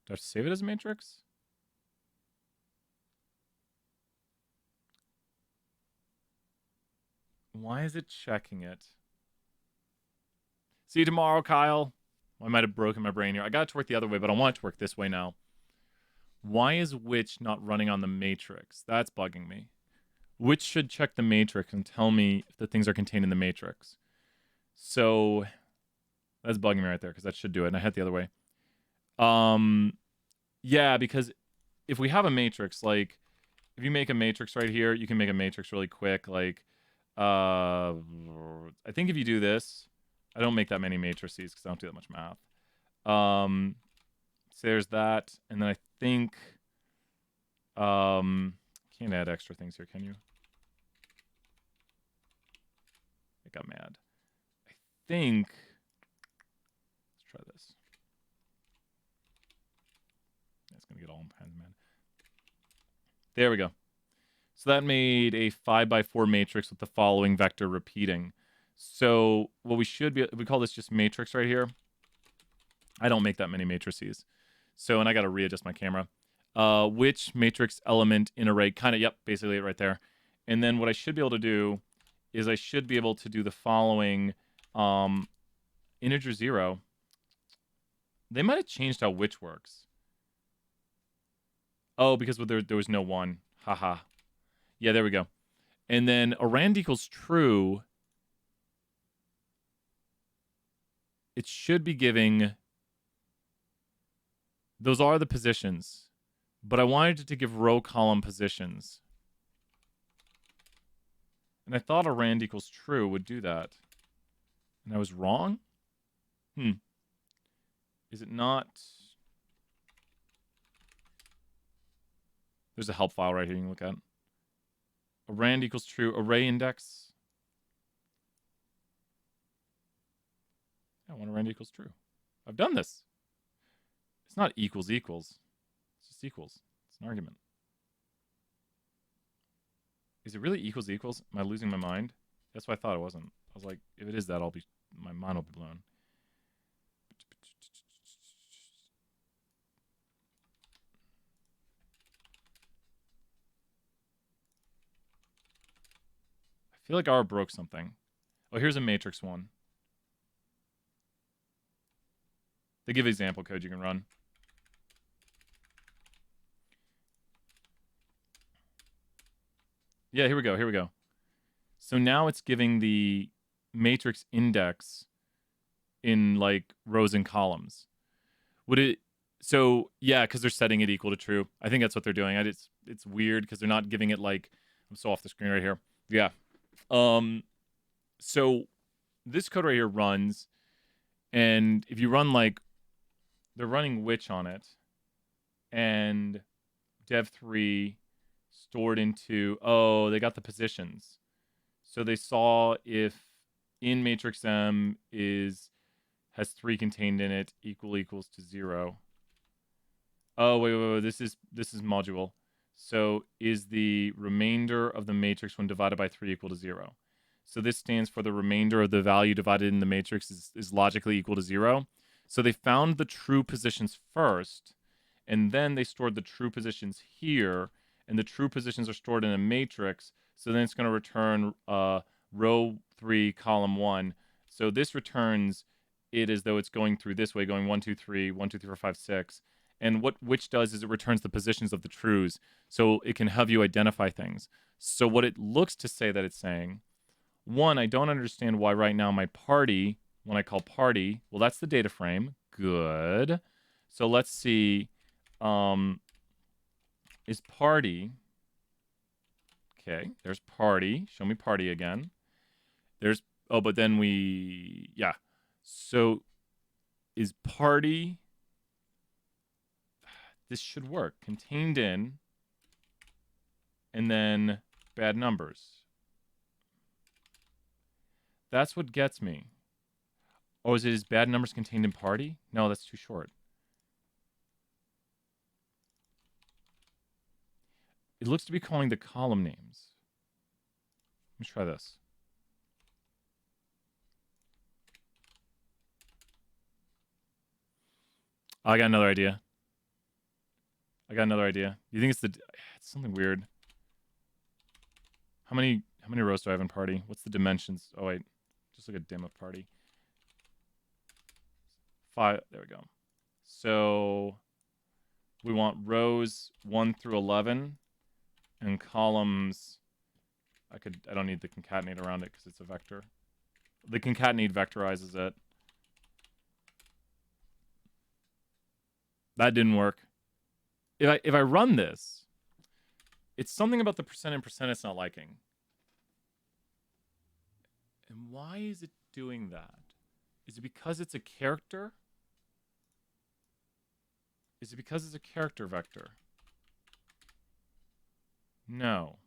Do I have to save it as a matrix? Why is it checking it? See you tomorrow, Kyle. I might have broken my brain here. I got it to work the other way, but I want it to work this way now. Why is which not running on the matrix? That's bugging me. Which should check the matrix and tell me if the things are contained in the matrix. So that's bugging me right there because that should do it. And I had it the other way. Yeah, because if we have a matrix, like if you make a matrix right here, you can make a matrix really quick. Like, I think if you do this, I don't make that many matrices because I don't do that much math. So there's that, and then I think, can't add extra things here, can you? I got mad. I think, let's try this. It's gonna get all kinds of mad. There we go. So that made a 5x4 matrix with the following vector repeating. So what we should be, we call this just matrix right here. I don't make that many matrices. So, and I got to readjust my camera. Which matrix element in array, kind of, yep, basically right there. And then what I should be able to do is I should be able to do the following integer 0. They might have changed how which works. Oh, because there was no 1. Haha. Yeah, there we go. And then arand equals true. It should be giving... Those are the positions. But I wanted it to give row column positions. And I thought arand equals true would do that. And I was wrong? Is it not... There's a help file right here you can look at. Arand equals true. Array index. I want arand equals true. I've done this. It's not equals equals. It's just equals. It's an argument. Is it really equals equals? Am I losing my mind? That's what I thought it wasn't. I was like, if it is that, my mind will be blown. I feel like R broke something. Oh, here's a matrix one. They give example code you can run. Yeah, here we go. Here we go. So now it's giving the matrix index in like rows and columns. Would it? So yeah, because they're setting it equal to true. I think that's what they're doing. It's weird because they're not giving it like, I'm so off the screen right here. Yeah. So this code right here runs, and if you run like, they're running which on it, and dev3 stored into, oh, they got the positions. So they saw if in matrix M has 3 contained in it, equals to 0. Oh, wait. This is module. So is the remainder of the matrix when divided by 3 equal to 0? So this stands for the remainder of the value divided in the matrix is logically equal to 0. So they found the true positions first, and then they stored the true positions here, and the true positions are stored in a matrix. So then it's going to return row 3, column 1. So this returns it as though it's going through this way, going 1, 2, 3, 1, 2, 3, 4, 5, 6. And what which does is it returns the positions of the trues, so it can have you identify things. So what it looks to say that it's saying, one, I don't understand why right now my party, when I call party, well, that's the data frame. Good. So let's see, is party, okay, there's party. Show me party again. There's, oh, but then we, yeah. So is party, this should work. Contained in, and then bad numbers. That's what gets me. Oh, is bad numbers contained in party? No, that's too short. It looks to be calling the column names. Let me try this. Oh, I got another idea. You think it's something weird. How many rows do I have in party? What's the dimensions? Oh wait, just like a dim of party. 5. There we go. So we want rows 1 through 11 and columns. I don't need the concatenate around it because it's a vector. The concatenate vectorizes it. That didn't work. If I run this, it's something about the percent and percent it's not liking. And why is it doing that? Is it because it's a character? Is it because it's a character vector? No.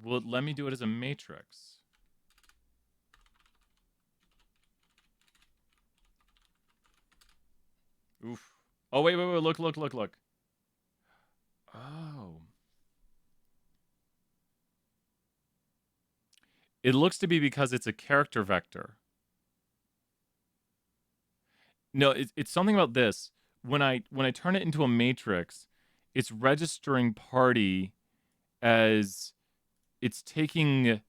Will it let me do it as a matrix? Oof. Oh, wait, look. Oh. It looks to be because it's a character vector. No, it's something about this. When I turn it into a matrix, it's registering party as it's taking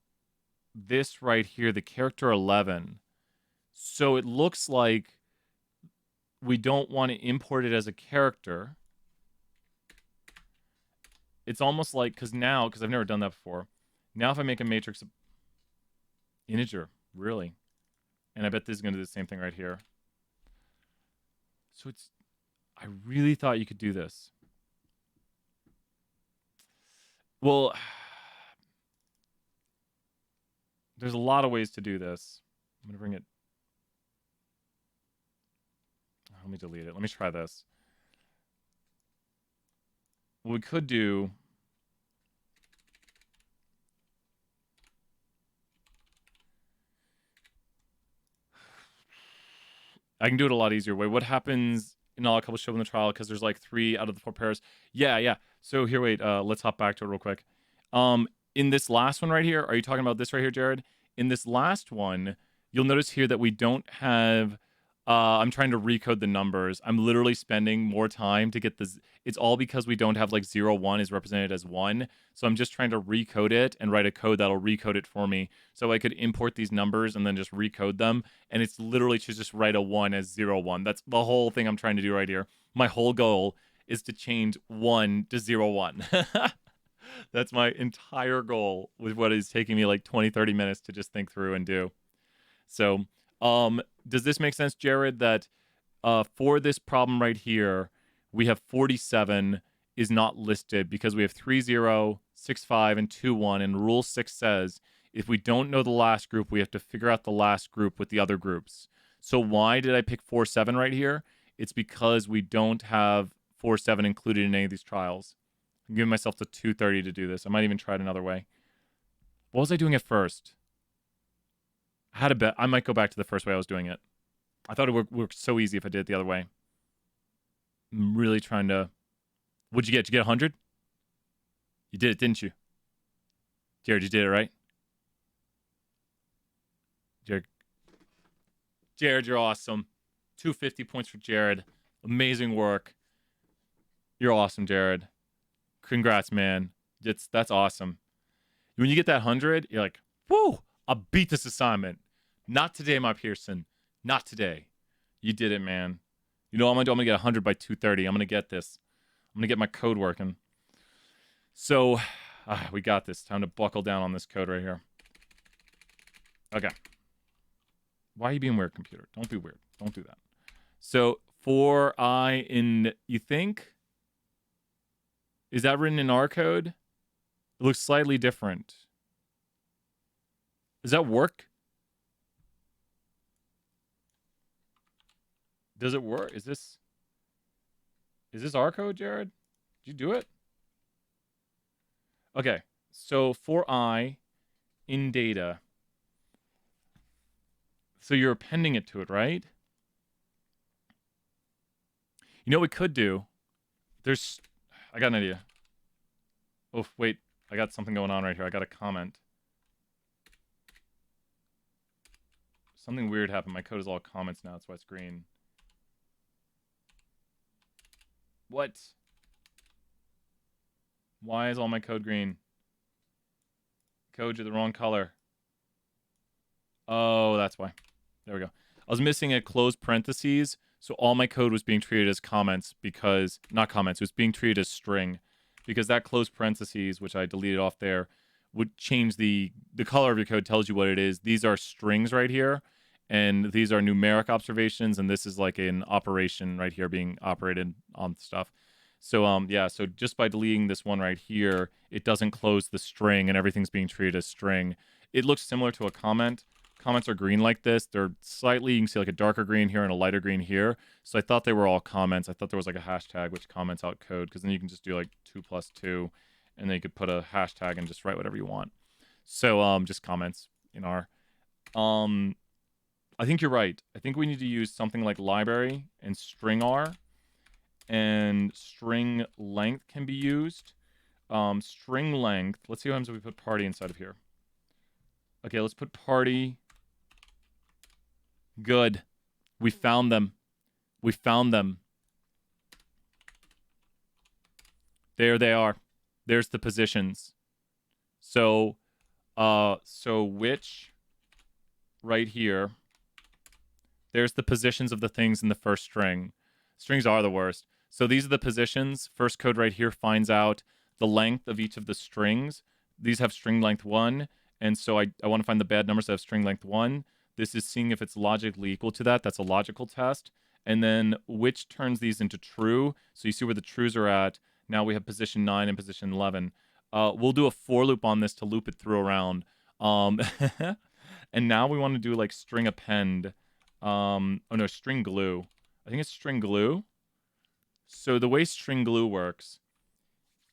this right here, the character 11. So it looks like we don't want to import it as a character. It's almost like, because I've never done that before. Now if I make a matrix integer, really. And I bet this is going to do the same thing right here. So I really thought you could do this. Well, there's a lot of ways to do this. I'm going to bring it. Let me delete it. Let me try this. What we could do. I can do it a lot easier way. What happens in all a couple show in the trial because there's like 3 out of the 4 pairs. Yeah. So here, wait. Let's hop back to it real quick. In this last one right here, are you talking about this right here, Jared? In this last one, you'll notice here that we don't have. I'm trying to recode the numbers. I'm literally spending more time to get this. It's all because we don't have like 0, 1 is represented as 1. So I'm just trying to recode it and write a code that'll recode it for me. So I could import these numbers and then just recode them. And it's literally to just write a 1 as 0, 1. That's the whole thing I'm trying to do right here. My whole goal is to change 1 to 0, 1. That's my entire goal with what is taking me like 20, 30 minutes to just think through and do. So, does this make sense, Jared, that for this problem right here, we have 47 is not listed because we have 3, 0, 6, 5, and 2, 1. And Rule 6 says if we don't know the last group, we have to figure out the last group with the other groups. So why did I pick 4, 7 right here? It's because we don't have 4, 7 included in any of these trials. I'm giving myself to 2:30 to do this. I might even try it another way. What was I doing at first? I had a bet. I might go back to the first way I was doing it. I thought it would work so easy if I did it the other way. I'm really trying to... What'd you get? Did you get 100? You did it, didn't you? Jared, you did it, right? Jared, you're awesome. 250 points for Jared. Amazing work. You're awesome, Jared. Congrats, man. That's awesome. When you get that 100, you're like, whoa, I'll beat this assignment. Not today, my Pearson. Not today. You did it, man. You know what I'm going to do? I'm going to get 100 by 2:30. I'm going to get this. I'm going to get my code working. So, we got this. Time to buckle down on this code right here. Okay. Why are you being weird, computer? Don't be weird. Don't do that. So, for I in, you think? Is that written in our code? It looks slightly different. Does that work? Does it work? Is this our code, Jared? Did you do it? Okay. So for I in data. So you're appending it to it, right? You know what we could do? I got an idea. Oh, wait. I got something going on right here. I got a comment. Something weird happened. My code is all comments now. That's why it's green. What? Why is all my code green? Code, you're the wrong color. Oh, that's why. There we go. I was missing a closed parentheses, so all my code was being treated as comments because... Not comments, it was being treated as string. Because that closed parentheses, which I deleted off there, would change the color of your code, tells you what it is. These are strings right here, and these are numeric observations, and this is like an operation right here being operated on stuff. So, yeah, so just by deleting this one right here, it doesn't close the string, and everything's being treated as string. It looks similar to a comment. Comments are green like this. They're slightly, you can see like a darker green here and a lighter green here. So I thought they were all comments. I thought there was like a hashtag which comments out code, because then you can just do like 2+2, and then you could put a hashtag and just write whatever you want. So, just comments in R. I think you're right. I think we need to use something like library and string R, and string length can be used. String length, let's see what happens if we put party inside of here. Okay, let's put party. Good. We found them. We found them. There they are. There's the positions. So which right here, there's the positions of the things in the first string. Strings are the worst. So these are the positions. First code right here finds out the length of each of the strings. These have string length 1. And so I want to find the bad numbers that have string length 1. This is seeing if it's logically equal to that. That's a logical test. And then which turns these into true. So you see where the trues are at. Now we have position 9 and position 11. We'll do a for loop on this to loop it through around. And now we want to do like string append. Oh no, string glue. I think it's string glue. So the way string glue works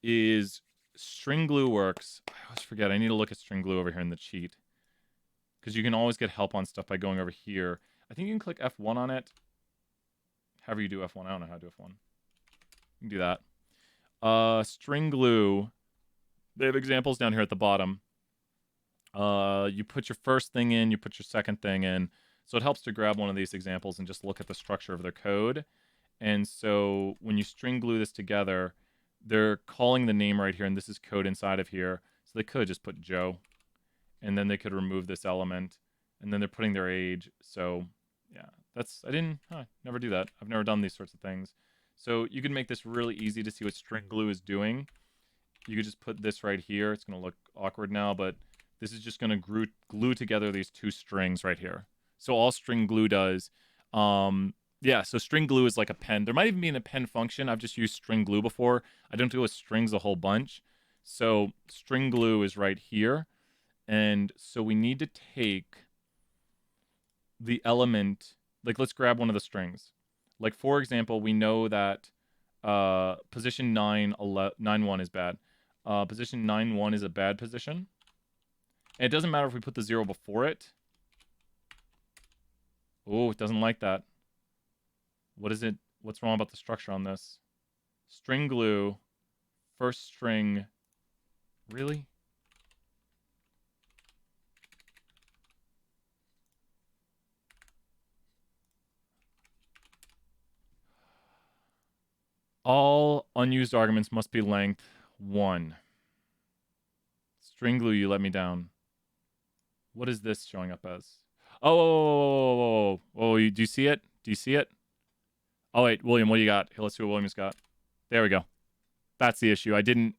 is... String glue works. I always forget. I need to look at string glue over here in the cheat, because you can always get help on stuff by going over here. I think you can click F1 on it. However you do F1. I don't know how to do F1. You can do that. String glue. They have examples down here at the bottom. You put your first thing in. You put your second thing in. So it helps to grab one of these examples and just look at the structure of their code. And so when you string glue this together, they're calling the name right here, and this is code inside of here. So they could just put Joe, and then they could remove this element, and then they're putting their age. So, yeah, never do that. I've never done these sorts of things. So you can make this really easy to see what string glue is doing. You could just put this right here. It's going to look awkward now, but this is just going to glue together these two strings right here. So all string glue does... yeah, so string glue is like append. There might even be an append function. I've just used string glue before. I don't deal with strings a whole bunch. So string glue is right here. And so we need to take the element, like let's grab one of the strings. Like for example, we know that position 9-1 is bad. Position 9-1 is a bad position. And it doesn't matter if we put the 0 before it. Oh, it doesn't like that. What is it? What's wrong about the structure on this? String glue, first string. Really? All unused arguments must be length 1. String glue, you let me down. What is this showing up as? Oh, do you see it? Do you see it? Oh wait, William, what do you got? Here, let's see what William's got. There we go. That's the issue. I didn't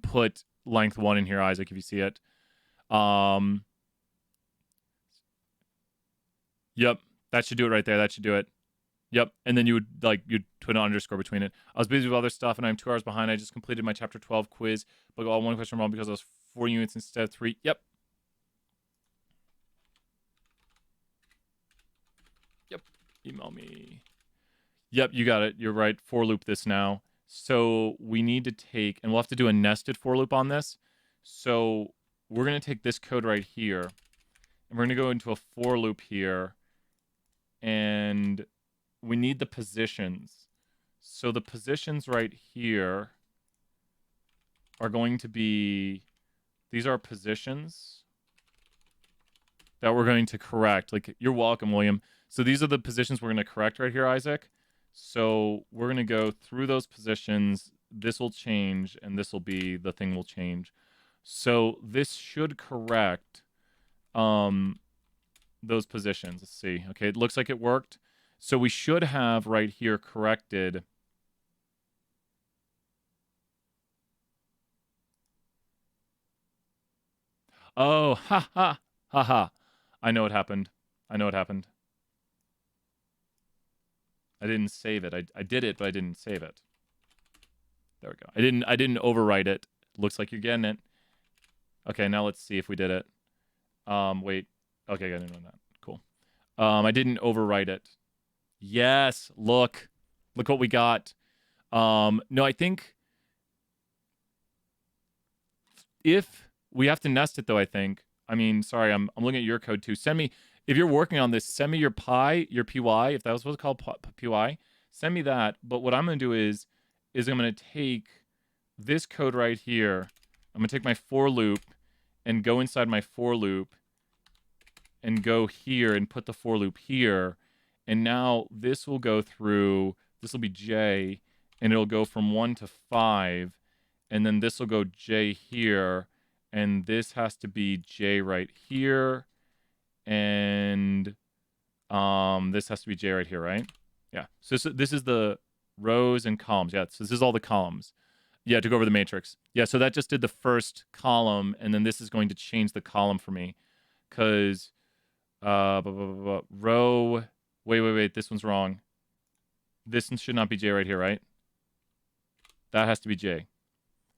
put length 1 in here, Isaac, if you see it. Yep, that should do it right there. That should do it. Yep, and then you'd put an underscore between it. I was busy with other stuff, and I'm 2 hours behind. I just completed my chapter 12 quiz, but got 1 question wrong because I was 4 units instead of 3. Yep. Email me. Yep, you got it. You're right. For loop this now. So we need to take, and we'll have to do a nested for loop on this. So we're going to take this code right here, and we're going to go into a for loop here, and we need the positions. So the positions right here are going to be, these are positions that we're going to correct. Like, you're welcome, William. So these are the positions we're going to correct right here, Isaac. So we're going to go through those positions. This will change, and this will be the thing will change. So this should correct those positions. Let's see. Okay, it looks like it worked. So we should have right here corrected. Oh, ha ha, ha ha. I know what happened. I know what happened. I didn't save it. I did it, but I didn't save it. There we go. I didn't overwrite it. Looks like you're getting it. Okay, now let's see if we did it. Wait. Okay, I didn't know that. Cool. I didn't overwrite it. Yes, look. Look what we got. No, I think if we have to nest it though, I think. I mean, sorry, I'm looking at your code too. Send me, if you're working on this, send me your PY, if that was what's called PY, send me that. But what I'm going to do is I'm going to take this code right here. I'm going to take my for loop and go inside my for loop and go here and put the for loop here. And now this will go through, this will be J, and it'll go from 1 to 5. And then this will go J here. And this has to be J right here. And this has to be J right here, right? Yeah. So this is the rows and columns. Yeah, so this is all the columns. Yeah, to go over the matrix. Yeah, so that just did the first column, and then this is going to change the column for me. Because row... Wait, this one's wrong. This one should not be J right here, right? That has to be J.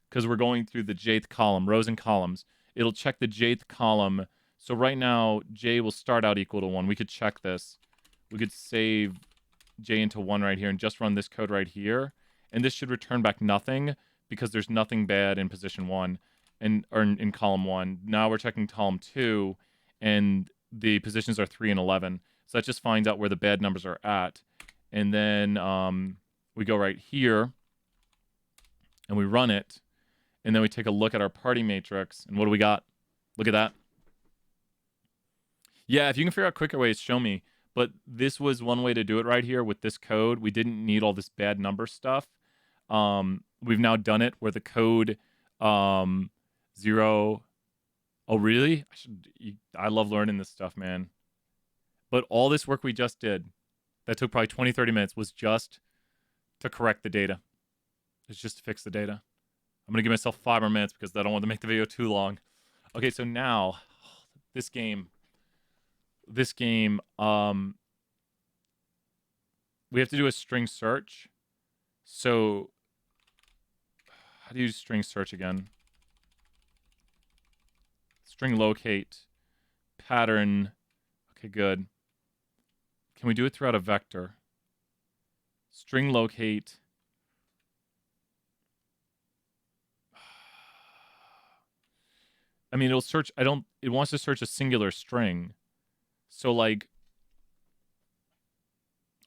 Because we're going through the jth column, rows and columns. It'll check the jth column. So right now, J will start out equal to 1. We could check this. We could save J into 1 right here and just run this code right here. And this should return back nothing because there's nothing bad in position 1 or in column 1. Now we're checking column 2, and the positions are 3 and 11. So that just finds out where the bad numbers are at. And then we go right here, and we run it. And then we take a look at our party matrix, and what do we got? Look at that. Yeah, if you can figure out quicker ways, show me. But this was one way to do it right here with this code. We didn't need all this bad number stuff. We've now done it where the code 0... Oh, really? I love learning this stuff, man. But all this work we just did, that took probably 20, 30 minutes, was just to correct the data. It's just to fix the data. I'm going to give myself 5 more minutes because I don't want to make the video too long. Okay, so now, this game, we have to do a string search. So, how do you string search again? String locate, pattern. Okay, good. Can we do it throughout a vector? String locate. I mean, it'll search, it wants to search a singular string. So, like,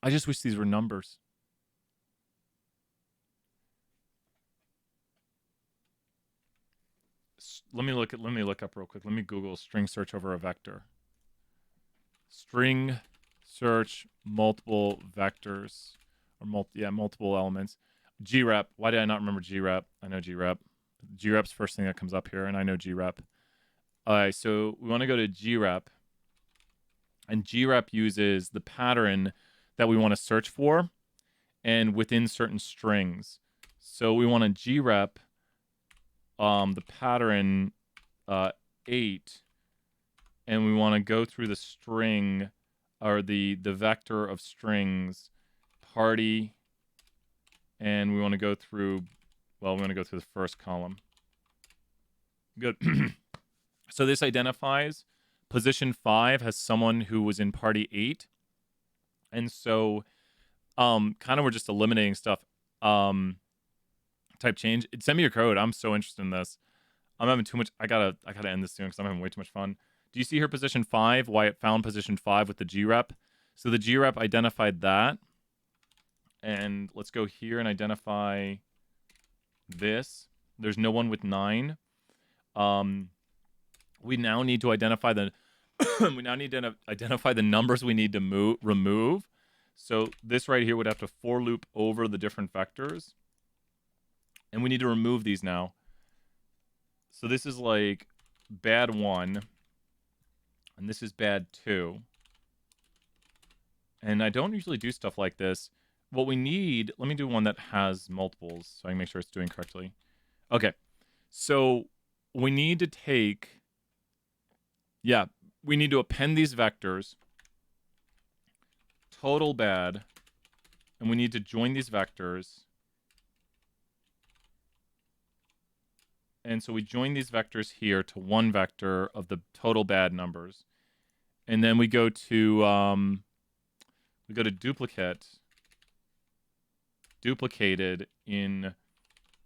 I just wish these were numbers. Let me look up real quick. Let me Google string search over a vector. String search multiple vectors, or multiple elements. grep. Why did I not remember grep? I know grep. Grep's first thing that comes up here, and I know grep. All right, so we want to go to grep, and grep uses the pattern that we want to search for, and within certain strings. So we want to grep the pattern 8, and we want to go through the string, or the vector of strings, party, and we want to go through, well, we want to go through the first column. Good. So this identifies position 5 has someone who was in party 8. And so kind of we're just eliminating stuff. Type change. Send me your code. I'm so interested in this. I'm having too much. I gotta end this soon because I'm having way too much fun. Do you see here position 5? Why it found position 5 with the grep? So the grep identified that. And let's go here and identify this. There's no one with 9. We now need to identify the identify the numbers we need to remove. So this right here would have to for loop over the different vectors. And we need to remove these now. So this is like bad 1. And this is bad 2. And I don't usually do stuff like this. What we need, let me do one that has multiples so I can make sure it's doing correctly. Okay. So we need to take, we need to append these vectors, total bad, and we need to join these vectors. And so we join these vectors here to one vector of the total bad numbers. And then we go to duplicate, duplicated in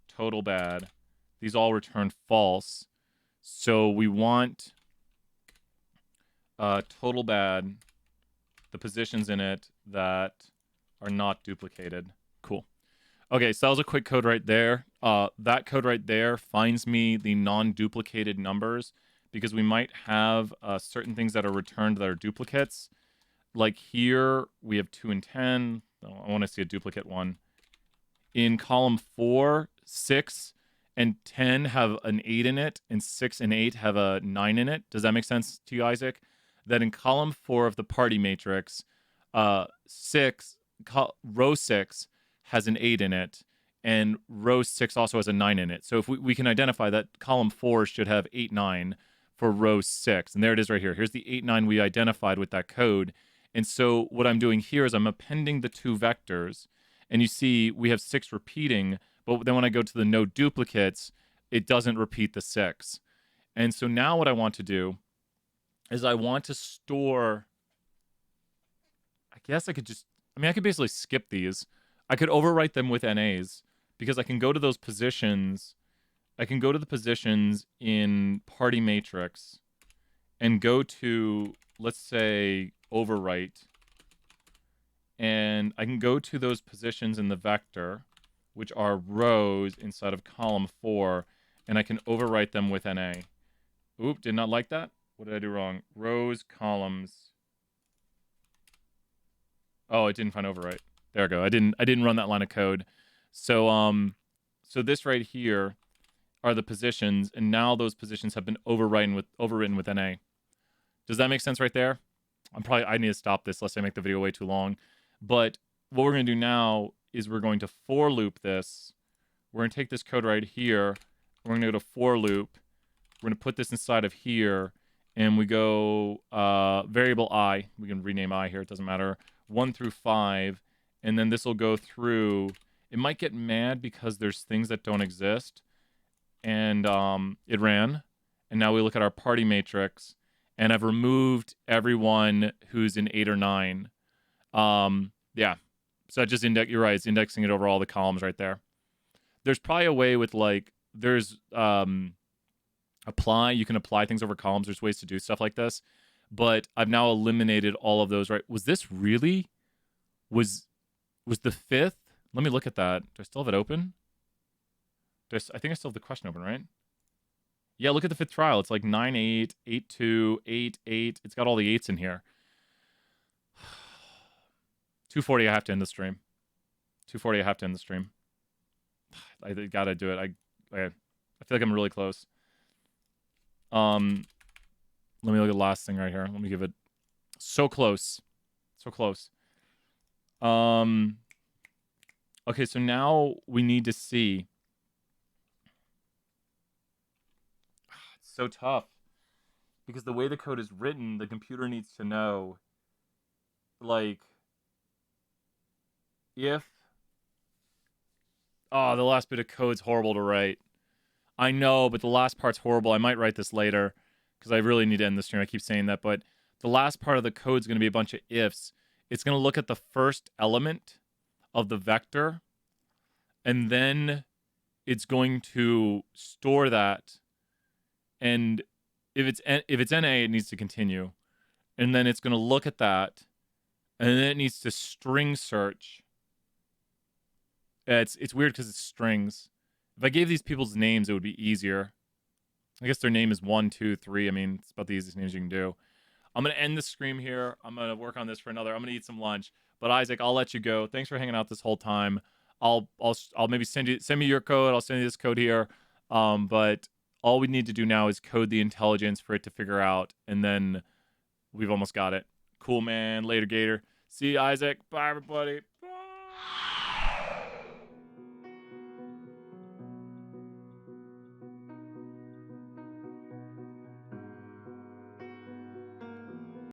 total bad. These all return false. So we want total bad, the positions in it that are not duplicated. Cool. Okay, so that was a quick code right there. That code right there finds me the non-duplicated numbers because we might have certain things that are returned that are duplicates. Like here, we have 2 and 10. I want to see a duplicate one. In column 4, 6 and 10 have an 8 in it, and 6 and 8 have a 9 in it. Does that make sense to you, Isaac? That in column 4 of the party matrix, row 6 has an 8 in it, and row 6 also has a 9 in it. So if we can identify that column 4 should have 8, 9 for row 6. And there it is right here. Here's the 8, 9 we identified with that code. And so what I'm doing here is I'm appending the 2 vectors. And you see we have 6 repeating, but then when I go to the no duplicates, it doesn't repeat the 6. And so now what I want to do is I want to store, I guess I could basically skip these. I could overwrite them with NAs because I can go to those positions. I can go to the positions in party matrix and go to, let's say, overwrite. And I can go to those positions in the vector, which are rows inside of column 4, and I can overwrite them with NA. Oop, did not like that. What did I do wrong? Rows, columns. Oh, it didn't find overwrite. There we go. I didn't run that line of code. So so this right here are the positions, and now those positions have been overwritten with NA. Does that make sense right there? I need to stop this lest I make the video way too long. But what we're going to do now is we're going to for loop this. We're going to take this code right here. We're going to go to for loop. We're going to put this inside of here. And we go variable I. We can rename I here. It doesn't matter. 1 through 5. And then this will go through. It might get mad because there's things that don't exist. And it ran. And now we look at our party matrix. And I've removed everyone who's in 8 or 9. Yeah. So I just you're right, it's indexing it over all the columns right there. There's probably a way with there's apply, you can apply things over columns. There's ways to do stuff like this. But I've now eliminated all of those, right? Was this really was the 5th? Let me look at that. Do I still have it open? I think I still have the question open, right? Yeah, look at the 5th trial. It's like 9, 8, 8, 2, 8, 8. It's got all the 8s in here. 2:40, I have to end the stream. 2:40, I have to end the stream. I gotta do it. I feel like I'm really close. Let me look at the last thing right here. Let me give it so close. So close. Okay, so now we need to see. It's so tough. Because the way the code is written, the computer needs to know, like, if... Oh, the last bit of code's horrible to write. I know, but the last part's horrible. I might write this later, because I really need to end the stream. I keep saying that, but the last part of the code is going to be a bunch of ifs. It's going to look at the first element of the vector, and then it's going to store that, and if it's NA, it needs to continue, and then it's going to look at that, and then it needs to string search. It's weird because it's strings. If I gave these people's names, it would be easier. I guess their name is 1, 2, 3. I mean, it's about the easiest names you can do. I'm gonna end the stream here. I'm gonna work on this for another. I'm gonna eat some lunch. But Isaac, I'll let you go. Thanks for hanging out this whole time. I'll maybe send me your code. I'll send you this code here. But all we need to do now is code the intelligence for it to figure out, and then we've almost got it. Cool, man. Later, Gator. See you, Isaac. Bye, everybody. Bye.